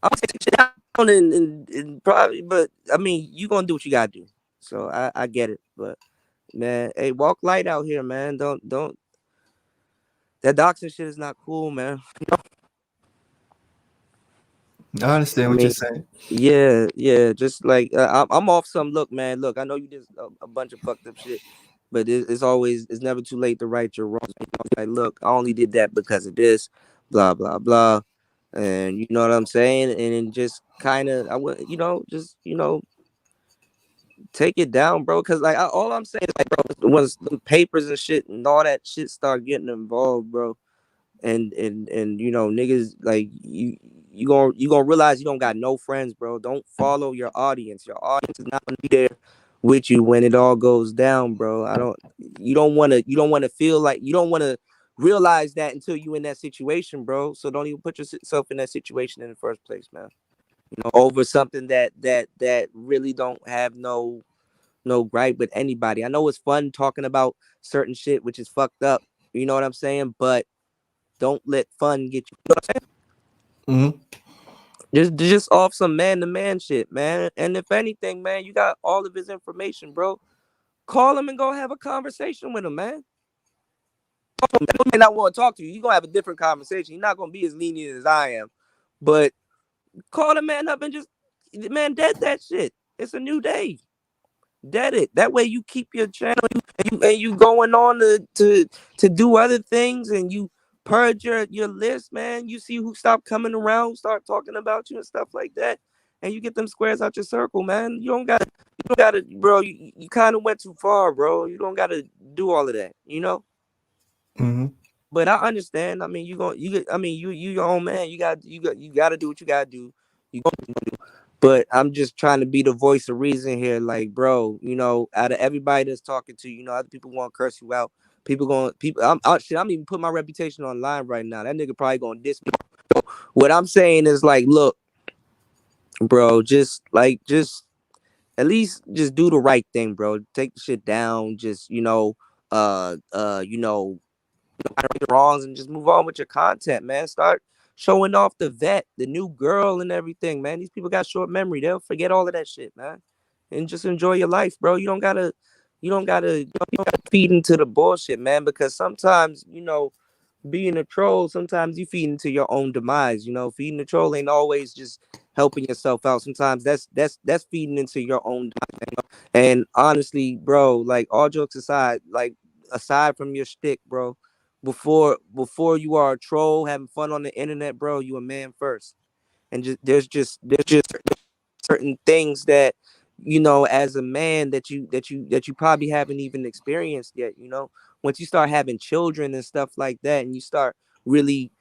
I'll take shit down and probably, but I mean, you gonna do what you gotta do. So I get it, but. Man, hey, walk light out here, man. Don't that doxing shit is not cool, man. I understand I what you're mean, saying. yeah. Just like I'm off some. Look, man. Look, I know you did a bunch of fucked up shit, but it's never too late to right your wrongs. Like, look, I only did that because of this, blah blah blah, and you know what I'm saying. And then just kind of, I would, just take it down, bro. Cause like all I'm saying is like, bro, once the papers and shit and all that shit start getting involved, bro, and niggas like gonna realize you don't got no friends, bro. Don't follow your audience. Your audience is not gonna be there with you when it all goes down, bro. You don't want to feel like, you don't want to realize that until you in that situation, bro. So don't even put yourself in that situation in the first place, man. Over something that really don't have no gripe with anybody. I know it's fun talking about certain shit which is fucked up. You know what I'm saying? But don't let fun get you. You know what I'm saying? Just off some man to man shit, man. And if anything, man, you got all of his information, bro. Call him and go have a conversation with him, man. He may not want to talk to you. You're gonna have a different conversation. You're not gonna be as lenient as I am. But call the man up and just, man, dead that shit. It's a new day. Dead it. That way you keep your channel, and you going on to do other things, and you purge your list, man. You see who stop coming around, start talking about you and stuff like that, and you get them squares out your circle, man. You don't gotta, bro. You kind of went too far, bro. You don't gotta do all of that, you know. But I understand. I mean, you your own man. You got to do what you gotta do. You gonna do. But I'm just trying to be the voice of reason here. Like, bro, out of everybody that's talking to you, other people want to curse you out. I'm even putting my reputation online right now. That nigga probably gonna diss me. What I'm saying is, like, look, bro, just at least just do the right thing, bro. Take the shit down. Just right the wrongs, and just move on with your content, man. Start showing off the new girl and everything, man. These people got short memory. They'll forget all of that shit, man. And just enjoy your life, bro. You don't gotta feed into the bullshit, man, because sometimes, being a troll, sometimes you feed into your own demise. Feeding the troll ain't always just helping yourself out. Sometimes that's feeding into your own demise, man. And honestly, bro, like, all jokes aside, like, aside from your shtick, bro, before you are a troll having fun on the internet, bro, you a man first. And there's just certain things that, as a man, that you probably haven't even experienced yet. Once you start having children and stuff like that, and you start really,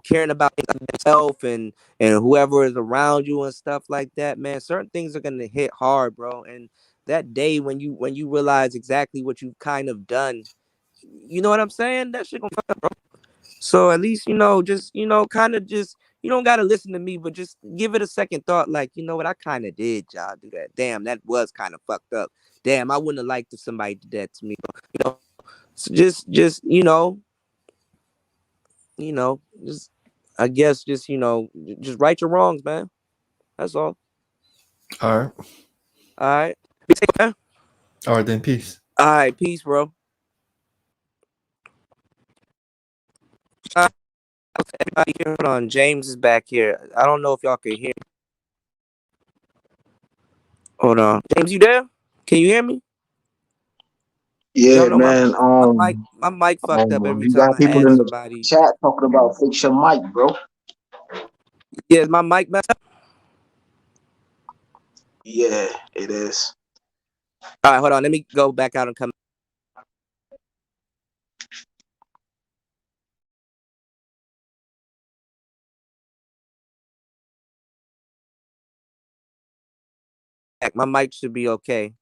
caring about yourself and whoever is around you and stuff like that, man, certain things are gonna hit hard, bro. And that day when you realize exactly what you've kind of done, you know what I'm saying, that shit gonna fuck up, bro. So at least, just, kind of just, you don't got to listen to me, but just give it a second thought. Like, you know what? I kind of did, y'all, do that. Damn, that was kind of fucked up. Damn, I wouldn't have liked if somebody did that to me. So just, just, I guess, just, just right your wrongs, man. That's all. All right. All right. All right, then. Peace. All right. Peace, bro. Everybody here, hold on. James is back here. I don't know if y'all can hear me. Hold on. James, you there? Can you hear me? Yeah, Y'all know man. my mic fucked up every You time got I people add in the somebody. chat talking about fix your mic, bro. Yeah, is my mic messed up? Yeah, it is. All right, hold on. Let me go back out and come back. My mic should be okay.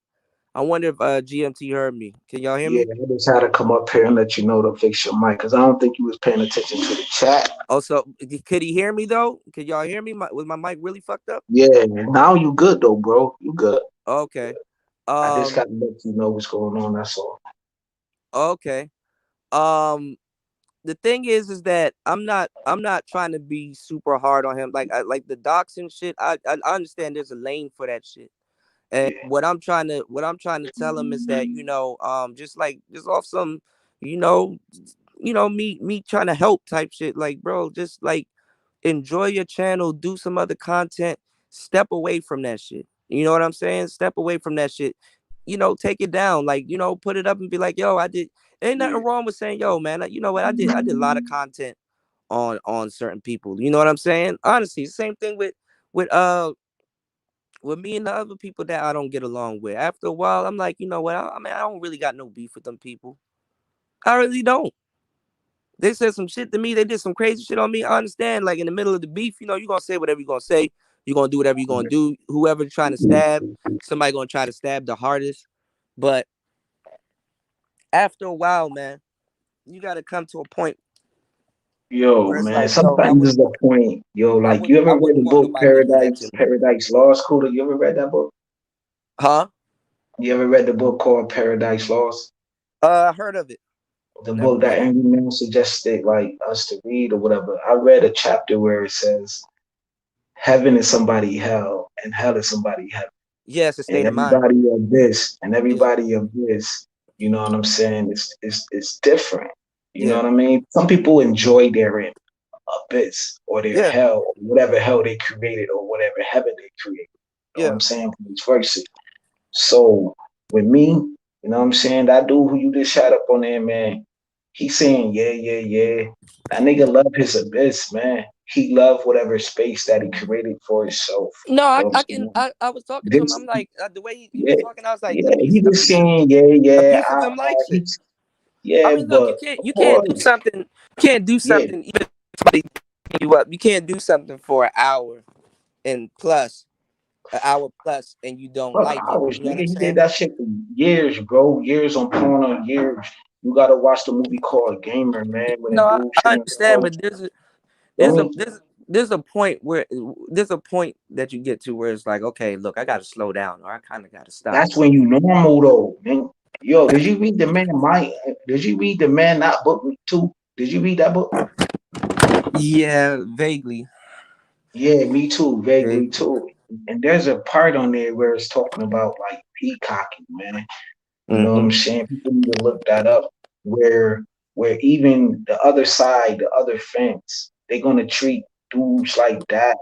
I wonder if GMT heard me. Can y'all hear Yeah, me? I just had to come up here and let you know to fix your mic because I don't think you was paying attention to the chat. Oh, so could he hear me though? Could y'all hear me? Was my mic really fucked up? Yeah, now you good though, bro. You good. Okay. I just got Um. to let you know what's going on. That's all. Okay. Um. The thing is that I'm not trying to be super hard on him. Like the docs and shit. I understand there's a lane for that shit. And Yeah. what I'm trying to tell him is that, just off some, you know, me trying to help type shit. Like, bro, just like enjoy your channel, do some other content, step away from that shit. You know what I'm saying? Step away from that shit. Take it down. Like, put it up and be like, yo, I did. Ain't nothing wrong with saying, yo, man, you know what? I did a lot of content on certain people. You know what I'm saying? Honestly, same thing with me and the other people that I don't get along with. After a while, I'm like, you know what? I mean, I don't really got no beef with them people. I really don't. They said some shit to me. They did some crazy shit on me. I understand. Like in the middle of the beef, you know, you're gonna say whatever you're gonna say. You're gonna do whatever you're gonna do. Whoever trying to stab, somebody gonna try to stab the hardest. But after a while, man, you gotta come to a point Yo, where it's man, like, yo, sometimes is the point. Yo, like you I ever read the wouldn't want book nobody to do that to me. Paradise Lost, Coda? You ever read that book? Huh? You ever read the book called Paradise Lost? I heard of it. The Never book that read it. Angry Man suggested like us to read or whatever. I read a chapter where it says heaven is somebody hell and hell is somebody heaven. Yeah, it's a And state of mind. everybody of this and Yeah. everybody of this, you know what I'm saying? It's different. You know Yeah. what I mean? Some people enjoy their abyss or their Yeah. hell or whatever hell they created or whatever heaven they created. You know what Yeah. I'm saying? Vice versa. So with me, you know what I'm saying? That dude who you just shot up on there, man, he saying, yeah, yeah, yeah. That nigga love his abyss, man. He love whatever space that he created for himself. No, You know what I'm I can. saying? I was talking to him. This, I'm like, the way he was yeah, talking, I was like, yeah. He was saying, yeah, a yeah. piece of him likes it. He's, I yeah, mean, look, but of you can't do course, something. You can't do yeah. something even if somebody beat you up. You can't do something for an hour and plus an hour plus, and you don't Fuck like it. hours, You know what I'm nigga. He did saying? that shit for years, bro. Years on porno, years. You gotta watch the movie called Gamer, man. When the No, dude I saying, understand, "Oh, but there's a don't." there's a point where there's a point that you get to where it's like, okay, look, I got to slow down, or I kind of got to stop. That's when you normal though, man. Yo, did you read the man? Did you read the man that book too? Did you read that book? Yeah, vaguely. Yeah, me too, vaguely Vaguely. too. And there's a part on there where it's talking about like peacocking, man. You know what I'm Mm-hmm. saying? People need to look that up. Where even the other side, the other fence, they're gonna treat dudes like that,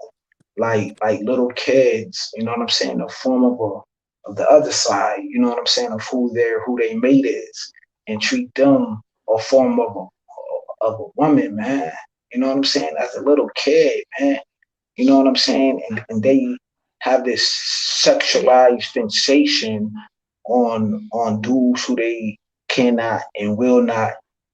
like little kids. You know what I'm saying? The form of the other side. You know what I'm saying? Of who they mate is, and treat them a form of a woman, man. You know what I'm saying? As a little kid, man. You know what I'm saying? And they have this sexualized sensation on dudes who they cannot and will not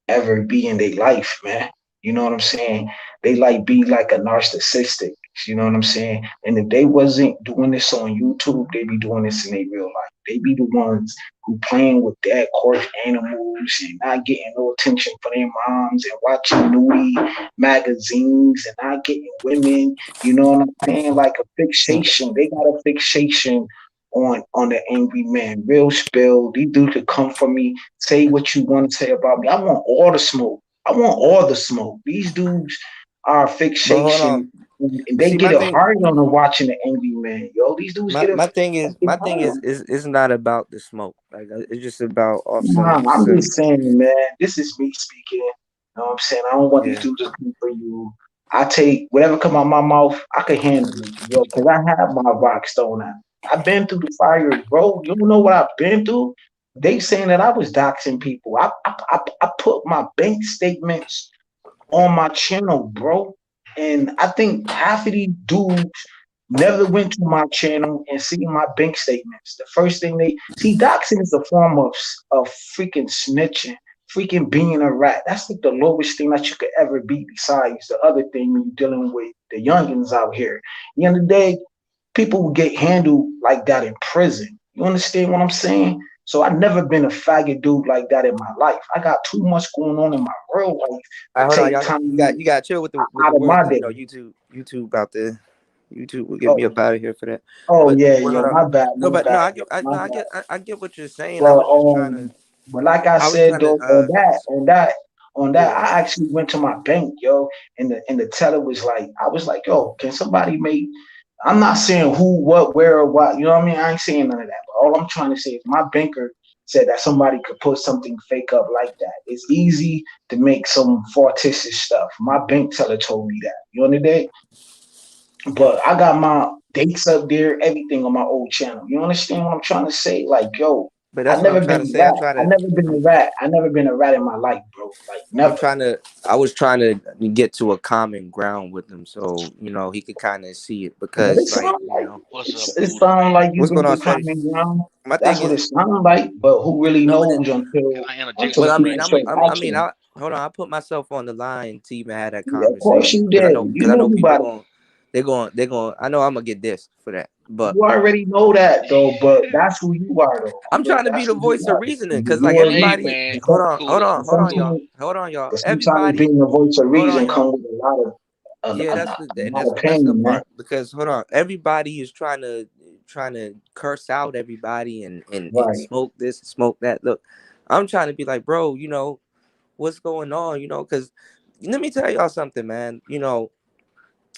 ever be in their life, man. You know what I'm saying? They like be like a narcissistic. You know what I'm saying? And if they wasn't doing this on YouTube, they be doing this in their real life. They be the ones who playing with dead corpse animals and not getting no attention from their moms and watching nudie magazines and not getting women. You know what I'm saying? Like a fixation. They got a fixation on the angry man. Real spill. These dudes could come for me, say what you want to say about me. I want all the smoke. I want all the smoke. These dudes are But hold on. fixation and they See, get a hard on watching the angry man. Yo, these dudes get a my thing is fucking hard on. is not about the smoke. Like it's just about off Nah, I'm some just saying, man, this is me speaking. You know what I'm saying? I don't want these yeah. dudes to come for you. I take whatever come out my mouth, I can handle it, yo, because I have my rock stone out. I've been through the fires, bro. You don't know what I've been through? They saying that I was doxing people. I put my bank statements on my channel, bro. And I think half of these dudes never went to my channel and seen my bank statements. The first thing they see, doxing is a form of freaking snitching, freaking being a rat. That's like the lowest thing that you could ever be besides the other thing when you're dealing with the youngins out here. At the end of the day, people will get handled like that in prison. You understand what I'm saying? So I've never been a faggot dude like that in my life. I got too much going on in my real life All to right, hold on, take y'all. time You got chill with out the of words my because you day. know YouTube about the YouTube will get me Oh, up out of here for that. oh But yeah, hold yeah. on. My bad, No, my but no, bad, yo, my bad. I get what you're saying. But but like I said though, on that, yeah. I actually went to my bank, yo, and the teller was like, I was like, yo, can somebody make? I'm not saying who, what, where, or what. You know what I mean? I ain't saying none of that. But all I'm trying to say is my banker said that somebody could put something fake up like that. It's easy to make some fictitious stuff. My bank teller told me that. You understand? But I got my dates up there, everything on my old channel. You understand what I'm trying to say? Like, yo, But I that's what I'm never trying been to a say. rat. I never been a rat. I never been a rat in my life, bro. Like, I'm never. trying to I was trying to get to a common ground with him so you know he could kind of see it But it because like sound you like know What's up, it Buddha? sound like you what's going been on, to Steady? common ground. My That's thing what is it sound like. But who really no, but knows Can I until interject but I something mean right people I'm quick? start I mean asking? hold on, I put myself on the line to even have that Yeah, of course conversation you did. You because I know know you people about going, they're going. I know I'm gonna get this for that, but you already know that though, but that's who you are though. I'm Look, trying to be that's the who you voice of are. reasoning because You like already Hey everybody, man, hold on, cool it. y'all, sometimes, hold on, y'all. but sometimes Everybody, being the voice of hold on, reason y'all. come with Yeah, a and lot of that's the pain, man. part because hold on, everybody is trying to curse out everybody and Right. smoke this, smoke that. Look, I'm trying to be like, bro, you know what's going on, you know, because let me tell y'all something, man. You know,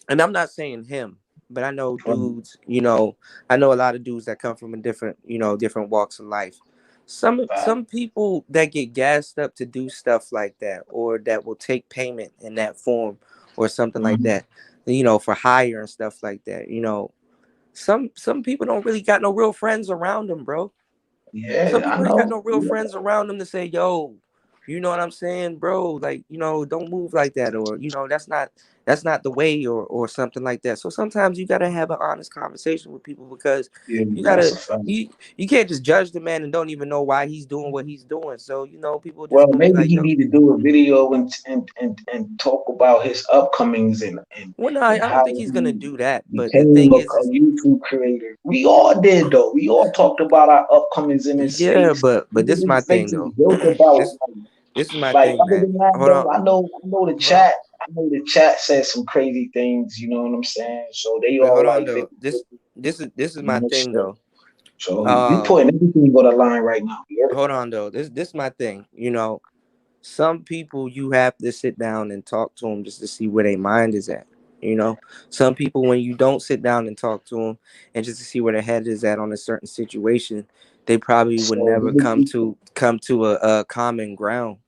and I'm not saying him, but I know Right. dudes, you know, I know a lot of dudes that come from a different, you know, different walks of life. Right. Some people that get gassed up to do stuff like that, or that will take payment in that form, or something like Mhm. that, you know, for hire and stuff like that. You know, some people don't really got no real friends around them, bro. Some Yeah, I people ain't got know. no real friends around them to say, yo, you know what I'm saying, bro? Like, you know, don't move like that, or you know, that's not the way, or something like that. So sometimes you gotta have an honest conversation with people because Yeah, you that's gotta a fact. you can't just judge the man and don't even know why he's doing what he's doing. So, you know, people just Well, gonna be maybe like, he yo, need to do a video and talk about his upcomings well, no, I and don't how think he's gonna he do that. But the became thing a is YouTube creator. We all did though. We all talked about our upcomings in this yeah, space. but this is Even my this space thing is though. built about this this is my like thing, other man. than that Hold on, though, I know the hold on. chat. I know the chat says some crazy things, you know what I'm saying? So they But all hold on like though. 50, This is you my know, thing so though. you Um, putting everything on the line right now. You heard? hold on though. This is my thing. You know, some people you have to sit down and talk to them just to see where their mind is at. You know, some people when you don't sit down and talk to them and just to see where their head is at on a certain situation, they probably would So never come to a common ground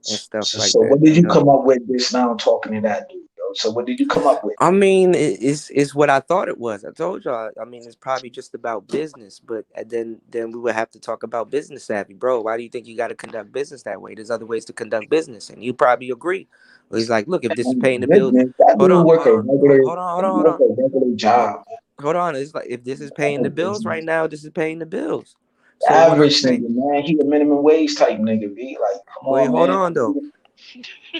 and stuff like so that. what did You you know. come up with this now talking to that dude, yo? So what did you come up with? I mean, it's what I thought it was. I told y'all. I mean, it's probably just about business, but then we would have to talk about business savvy, bro. Why do you think you got to conduct business that way? There's other ways to conduct business, and you probably agree. Well, he's like, look, if this is And paying the bills, business, that hold dude on, work a regular that dude hold work on, a regular hold, job. hold on. It's like if this is paying the That bills right business. now, this is paying the bills. So what I'm Average saying, nigga, man. He a minimum wage type nigga, be like, come wait, on, hold man. on though.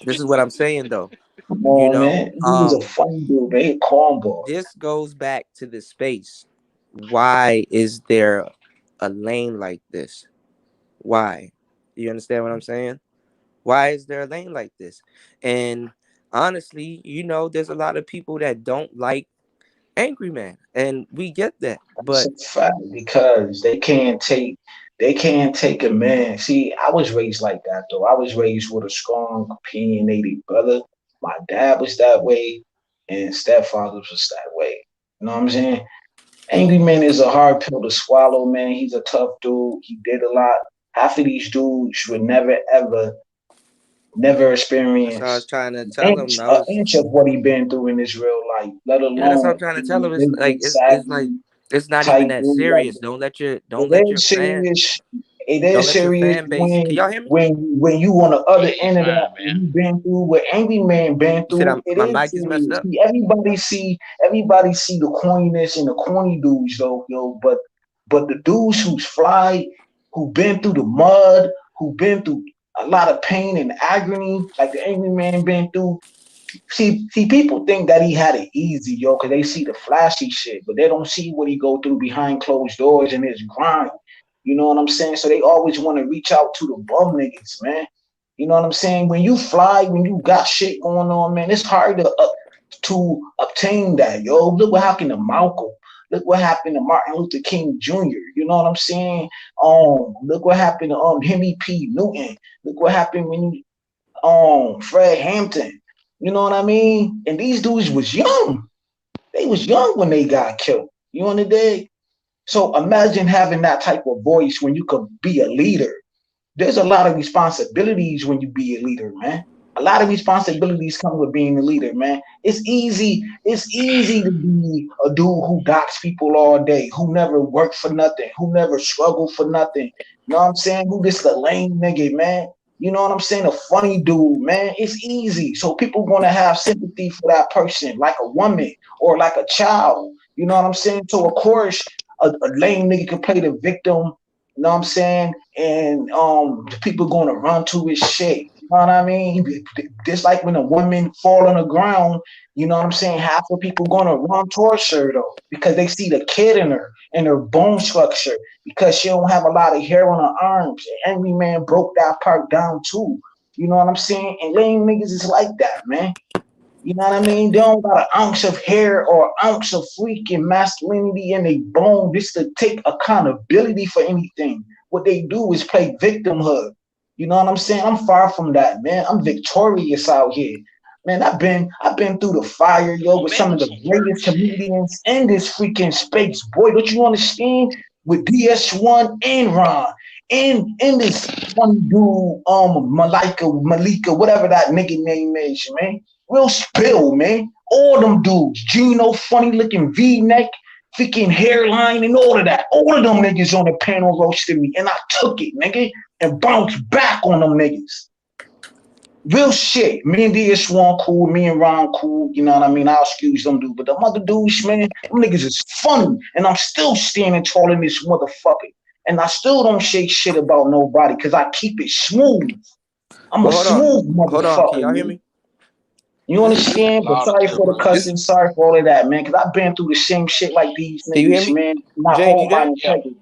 This is what I'm saying though. Come You on, know, man. He was a funny dude, man. He a cornball. this goes back to the space. Why is there a lane like this? Why? You understand what I'm saying? Why is there a lane like this? And honestly, you know, there's a lot of people that don't like Angry Man, and we get that. That's But a fact because they can't take a man. See, I was raised like that though. I was raised with a strong, opinionated brother. My dad was that way, and stepfather was that way. You know what I'm saying? Angry Man is a hard pill to swallow, man. He's a tough dude. He did a lot. Half of these dudes would never ever never that's what I was experience trying to tell him. an inch of what he been through in his real life, let Yeah, that's what I'm alone trying to tell being him. a It's like business it's like savvy it's not even type that dude like serious. that. Don't let It your is fan serious. It is serious fan base. Can y'all hear me? when you on the other Yeah, you end of that, fine, when man. you been through what Angry Man been You said through, it my is mic is messed serious. up. See, everybody see the corniness and the corny dudes though, yo. But the dudes who's fly, who been through the mud, who been through a lot of pain and agony, like the Angry Man been through. See, people think that he had it easy, yo, because they see the flashy shit, but they don't see what he go through behind closed doors and his grind. You know what I'm saying? So they always want to reach out to the bum niggas, man. You know what I'm saying? When you fly, when you got shit going on, man, it's hard to obtain that, yo. Look what happened to Malcolm. Look what happened to Martin Luther King Jr. You know what I'm saying? Look what happened to Henry P. Newton. Look what happened when you Fred Hampton. You know what I mean? And these dudes was young. They was young when they got killed. You on the day? So imagine having that type of voice when you could be a leader. There's a lot of responsibilities when you be a leader, man. A lot of responsibilities come with being a leader, man. It's easy to be a dude who docs people all day, who never worked for nothing, who never struggled for nothing. You know what I'm saying? Who just a lame nigga, man. You know what I'm saying? A funny dude, man. It's easy. So people gonna have sympathy for that person, like a woman or like a child. You know what I'm saying? So of course, a lame nigga can play the victim, you know what I'm saying? And the people gonna run to his shit. You know what I mean? Just like when a woman fall on the ground, you know what I'm saying? Half of people gonna run towards her though, because they see the kid in her and her bone structure, because she don't have a lot of hair on her arms. And Angry Man broke that part down too. You know what I'm saying? And lame niggas is like that, man. You know what I mean? They don't got an ounce of hair or an ounce of freaking masculinity in their bone just to take accountability for anything. What they do is play victimhood. You know what I'm saying? I'm far from that, man. I'm victorious out here. Man, I've been through the fire, yo, Oh with man, some do of the some work. greatest comedians in this freaking space. Boy, don't you understand? With DS1 and Ron. And this funny dude, Malika, whatever that nigga name is, man. Real spill, man. All them dudes. Gino, funny looking V-neck, freaking hairline, and all of that. All of them niggas on the panel roasted me. And I took it, nigga, and bounced back on them niggas. Real shit. Me and DS1 cool, me and Ron cool, you know what I mean? I'll excuse them dudes. But the other dudes, man, them niggas is funny. And I'm still standing tall in this motherfucker. And I still don't say shit about nobody because I keep it smooth. I'm a Well, smooth hold on. Can motherfucker, y'all hear man. me? You This understand? But Loud and sorry clear, for the brother. cussing, sorry for all of that, man. Because I've been through the same shit like these Can you hear niggas, me? man. Not James, you hold my there? Yeah, integrity.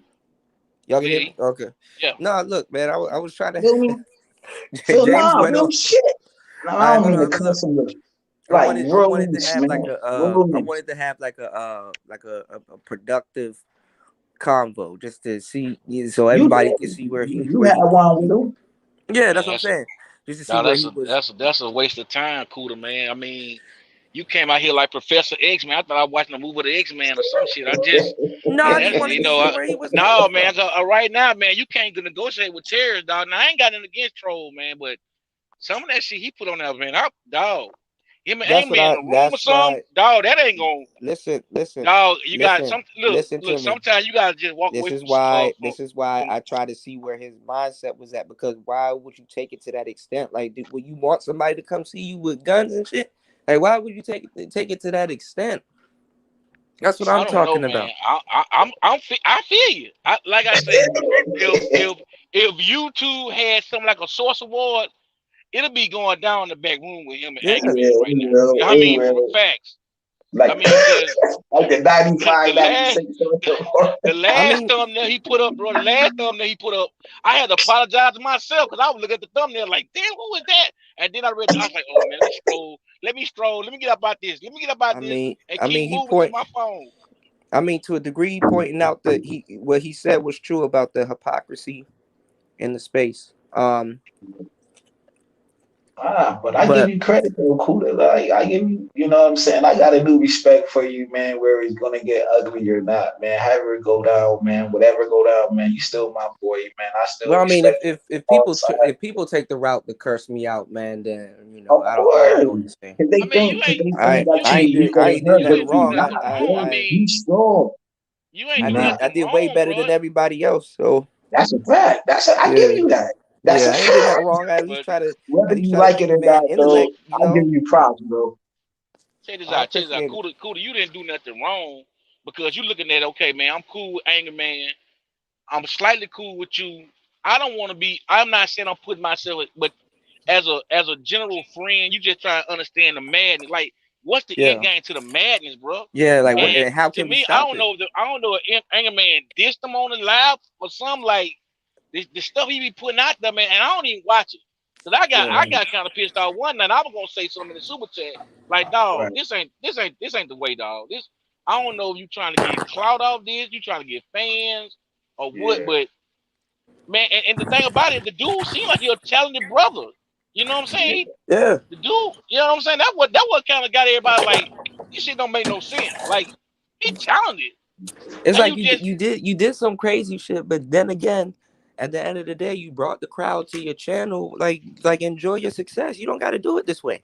Y'all can hear yeah, me? Okay. yeah. Nah, look, man, I was trying to Feel me? Feel James nah, went real on. shit. No, All I right, don't hold mean to on. Look, cuss them, but I like wanted to realness, have like man. Realness. a productive convo just to see, so You everybody can did. see where You had he. one with them. Yeah, that's Man, what I'm that's a saying. Just to see no, where he was. that's a waste of time, Cooter, man. I mean, you came out here like Professor X, man. I thought I was watching a movie with the X Man or some shit. I just No, I just that wanted you to know, see where he was coming no, man. from. Right now, man, you can't negotiate with terrorists, dog. Now I ain't got nothing against troll, man, but some of that shit he put on there, man, dog. Him and That's what Angman in I. a room or That's something, why. dog. That ain't gonna, Listen, listen, dog. You got listen, some listen look. to me. Sometimes you gotta just walk This away is from why. This is why I try to see where his mindset was at. Because why would you take it to that extent? Like, would you want somebody to come see you with guns and shit? Like, why would you take it to that extent? That's what I I'm don't know, talking man. about. I feel you. Like I said, if you two had something like a Source Award, it'll be going down in the back room with him and Angry Yeah. Man Yeah, right it will. now. I It mean, will. facts. I Like, mean, because like the the 95, last 96 or the I last mean, thumbnail he put up, bro, the last thumbnail he put up, I had to apologize to myself because I was looking at the thumbnail like, damn, who is that? And then I read, I was like, oh man, let me stroll, let me get about this, I mean, and I keep mean, he moving to point. my phone. I mean, to a degree, pointing out that what he said was true about the hypocrisy in the space. but I give But you credit though, Kuda. Like I give you, you know what I'm saying? I got a new respect for you, man, where it's gonna get ugly or not, man. However it go down, man, whatever go down, man, you still my boy, man. I still well, I mean, respect you all if sides. people take the route to curse me out, man, then Of I don't course. know what to say. Cause they I mean, think that you I equal to ain't did her, but nothing you wrong. not, wrong. I bro. mean, You strong. You not. I nothing did way wrong, better bro. than everybody else. So That's a fact. I give yeah, you that. That's a yeah, I ain't did nothing fact. wrong. I But at Whether least you try to like give it the or man not, though, intellect. I give you props, bro. I check this out. appreciate it. Cooter, you didn't do nothing wrong because you looking at, okay, man, I'm cool with Anger Man. I'm slightly cool with you. I don't want to be. I'm not saying I'm putting myself, but as a general friend, you just try to understand the madness. Like, what's the end Yeah, game to the madness, bro? yeah. Like, what? Right. And And how to can we me, I stop don't it? know. I don't know if Anger Man dissed him on the live or something like the stuff he be putting out there, man. And I don't even watch it. Cause Yeah, I got kind of pissed off one night. I was gonna say something in the super chat, like, dog, Right. this ain't the way, dog. This I don't know if you trying to get clout off this, you trying to get fans or what, Yeah. but man, and the thing about it, the dude seemed like you're a talented brother. You know what I'm saying? yeah. The dude, you know what I'm saying? That what kind of got everybody like, this shit don't make no sense. Like, he talented, It's and like you just you did some crazy shit, but then again, at the end of the day, you brought the crowd to your channel. Like enjoy your success. You don't got to do it this way.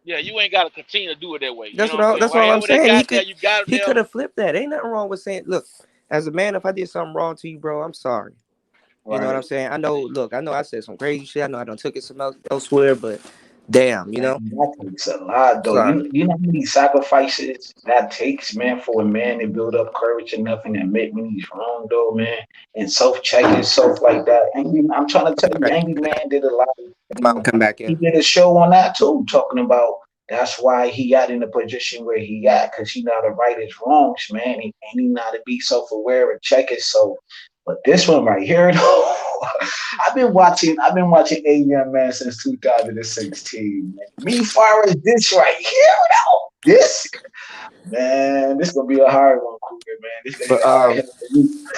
yeah, you ain't got to continue to do it that way. You know what I'm saying? That's all I'm However they saying. got there, you got it He there. could have flipped that. Ain't nothing wrong with saying, look, as a man, if I did something wrong to you, bro, I'm sorry. You know what I'm Right. saying? I know. Look, I know I said some crazy shit. I know I done took it some elsewhere, but Damn, you Man, know. that takes a lot, though. Sorry. You know how many sacrifices that takes, man, for a man to build up courage enough and admit when he's wrong, though, man, and self-check himself like that. And I'm trying to tell you, Right. Angry Man did a lot. Come out and come back He in. did a show on that too, talking about that's why he got in the position where he got, because he know how to right his wrongs, man, and he know how to be self-aware and check himself. But this one right here, though, I've been watching A Young Man since 2016. Man. Me far as this right here, though, this man, this gonna be a hard one, Cougar, man. This gonna be But a hard hit for you.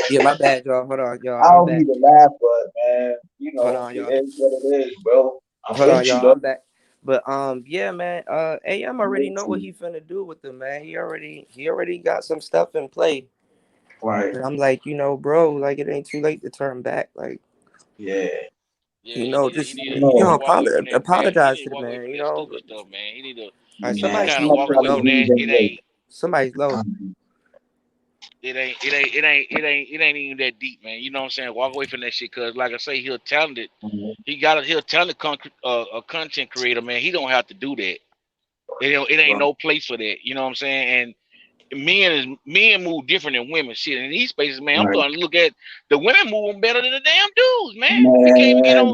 yeah, my bad, y'all. Hold on, I y'all. I'm don't back. need to laugh, but man, Hold on, it y'all. is what it is, bro. I'm Hold on, with you, y'all. though. I'm back. But yeah, man. AM I'm already with know what you. he finna do with them, man. He already got some stuff in play. Right. And I'm like, bro, like it ain't too late to turn back. Like, Yeah. Yeah, he need to he just need I to he need to know. walk away from that. Yeah, he apologize need to to the walk away man. from that stupid stuff, man. He need to Man, Somebody's too kind of much walk super trying away to from low. that. believe It anyway. ain't Somebody's low. it ain't even that deep, man. You know what I'm saying? Walk away from that shit, cause like I say, he'll talented. He'll talented a content creator, man. He don't have to do that. It ain't no place for that. You know what I'm saying? And men move different than women. Shit, in these spaces, man, I'm Right. starting to look at the women moving better than the damn dudes, man. Man,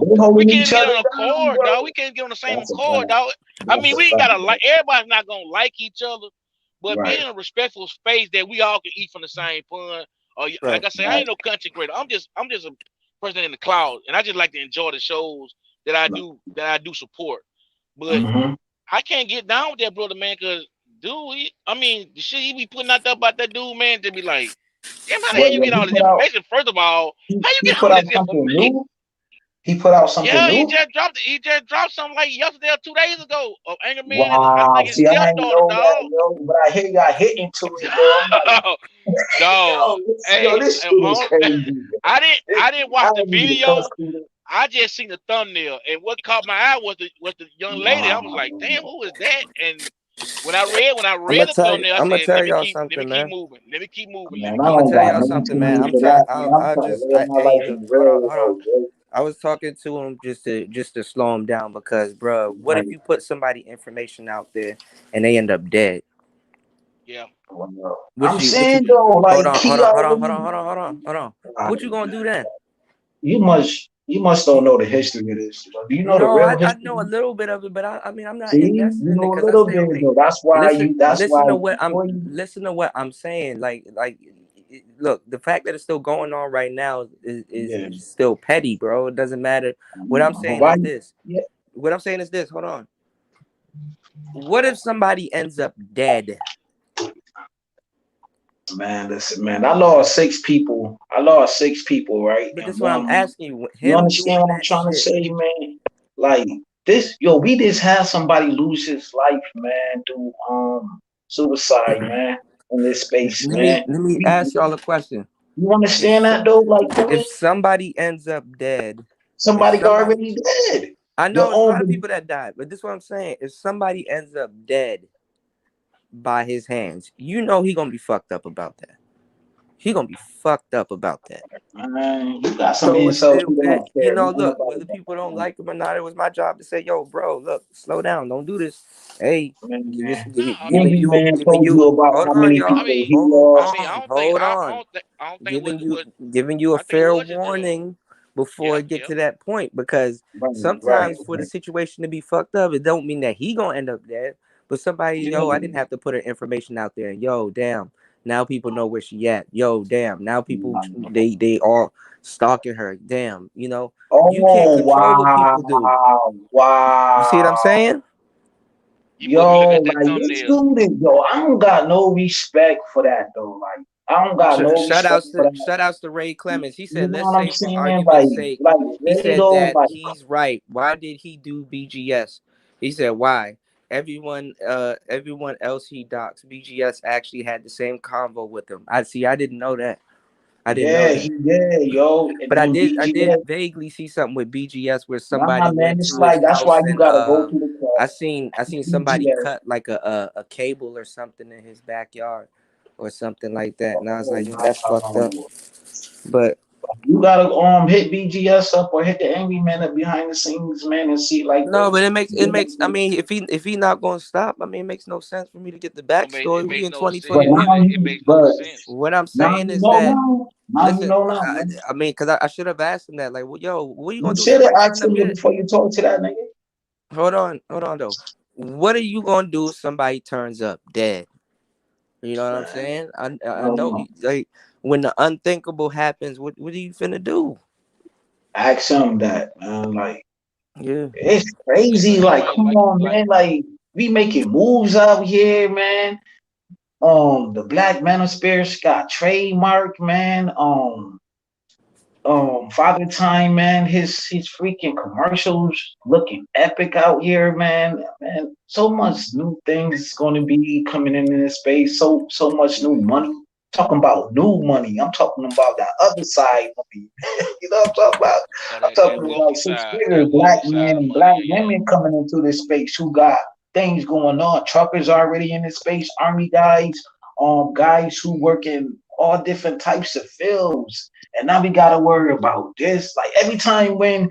they We holding can't each even get other on a down, chord, dog. bro. We can't get on the same That's a accord, fact. dog. I That's mean, a we ain't fact, gotta bro. like everybody's not gonna like each other, but be Right. in a respectful space that we all can eat from the same pun. Or like Right. I say, I Right. ain't no content creator. I'm just a person in the cloud, and I just like to enjoy the shows that I do support. But Mm-hmm. I can't get down with that brother, man, because dude, I mean, the shit he be putting out there about that dude, man, to be like, damn, how the hell Well, you yo, get all this information? First of all, how you he get put all out this something information? new. He put out something Yeah, new. he just dropped something like yesterday or 2 days ago of Anger Man and I Wow. think his See, I ain't stepdaughter, know that, dog. yo. But I hear y'all hitting to it, yo. I'm like, Dog, yo, hey, this shit is crazy. Yo. This, I didn't I watch the don't need to cuss, video. Kuda. I just seen the thumbnail, and what caught my eye was the young lady. I was like, damn, Wow. who is that? And when I I'm gonna read the tell you. thumbnail, I I'm gonna said, tell y'all let me something, keep man. moving. Let me keep moving. Let me Man, I I'm keep gonna don't tell got moving. y'all no something, man. time I'm for trying. that, man. I'm trying to live my Hey, life look, in hold on, real, hold on. though, bro. I was talking to him just to slow him down because, bro, what Like, if you put somebody information out there and they end up dead? Yeah. What I'm you saying though, hold like on, hold he on, hold on, hold already. on, hold on, hold on, hold on. Ah, What you gonna do then? you must don't know the history of this. Do you know the No, real I know a history? little bit of it, but I mean I'm not See, you invested in it know a because I little stay bit away. though. That's why Listen, you. That's listen why to what I'm before you. listen to what I'm saying. Look, the fact that it's still going on right now Yeah. is still petty, bro. It doesn't matter. What I'm But saying why? is this. Yeah. What I'm saying is this. Hold on. What if somebody ends up dead? Man, listen, man. I lost 6 people. I lost 6 people, right? But In this is what I'm 1 month. asking you. You Him understand doing what I'm that trying to shit. say, man? Like this, yo, we just had somebody lose his life, man, through suicide, man, in this space, man. Let me We, ask y'all a question. you If understand so, that though? Like, if somebody ends up dead, if somebody somebody already dead. I Your know it's a lot of own, people that died, but this is what I'm saying. If somebody ends up dead by his hands, he gonna be fucked up about that. He gonna be fucked up about that. man, you got some So it's insults still you that don't care. Ain't look, nobody whether got people don't time. like him or not, it was my job to say, yo, bro, look, slow down, don't do this. Hey, Man, No, I giving Angry mean, you Man giving told you you about hold how on, many I y'all. people mean, he Hold I lost. mean, on, hold on. I don't think Giving what you a I think it fair was just warning before yep, it get yep, to that point because Right, right, sometimes for the right. situation to be fucked up, it don't mean that he gonna end up dead. But somebody, Yeah, I didn't have to put her information out there. Yo, damn. Now people know where she at. Yo, damn. Now people they all stalking her. Damn. You can't oh control what people do. wow, You see what I'm wow. saying? you look Yo, at that like this thumbnail. dude is yo, I don't got no respect for that though. Like I don't got no respect for that. Shout outs to Ray Clemens. He You said, know let's what I'm say for saying? argument's sake, Like he really said though, that like he's right. Why did he do BGS? He said why? Everyone else he docs, BGS actually had the same convo with him. I didn't know that. I didn't know yeah, that. yo, and But I then did BGS. vaguely see something with BGS where Nah, somebody man, went it's to his like that's why house you and gotta go through the I seen somebody BGS. cut like a cable or something in his backyard or something like that. And I was like, yo, that's fucked up. Um, But You gotta hit BGS up or hit the Angry Man up behind the scenes, man, and see like No, but it makes. I mean, if he not gonna stop, I mean, it makes no sense for me to get the It backstory. We makes in no But sense. 2025. It makes no sense. What I'm now saying you is know that, now. Now you listen, know now, man. I mean, because I should have asked him that. Like, well, yo, what are you You gonna do? should have Somebody asked turn up him that dead. before you talk to that nigga. Hold on though. What are you gonna do if somebody turns up dead? You know what I'm saying? I know, Um, like, when the unthinkable happens, what are you finna do? ask him that, man. Like, Yeah. it's Like crazy. Like, come on, like man. Like, we making moves out here, man. The Black Manosphere got trademark, man. Father Time, man, his freaking commercials looking epic out here, man. Man, so much new things going to be coming in this space. So much new money. Talking about new money. I'm talking about that other side money. You know what I'm talking about? I'm that talking about wealthy six side, figures, that black wealthy men side of and money. black Yeah, yeah. women coming into this space who got things going on. Truckers already in this space, army guys, guys who work in all different types of fields. And now we gotta worry about this. Like every time when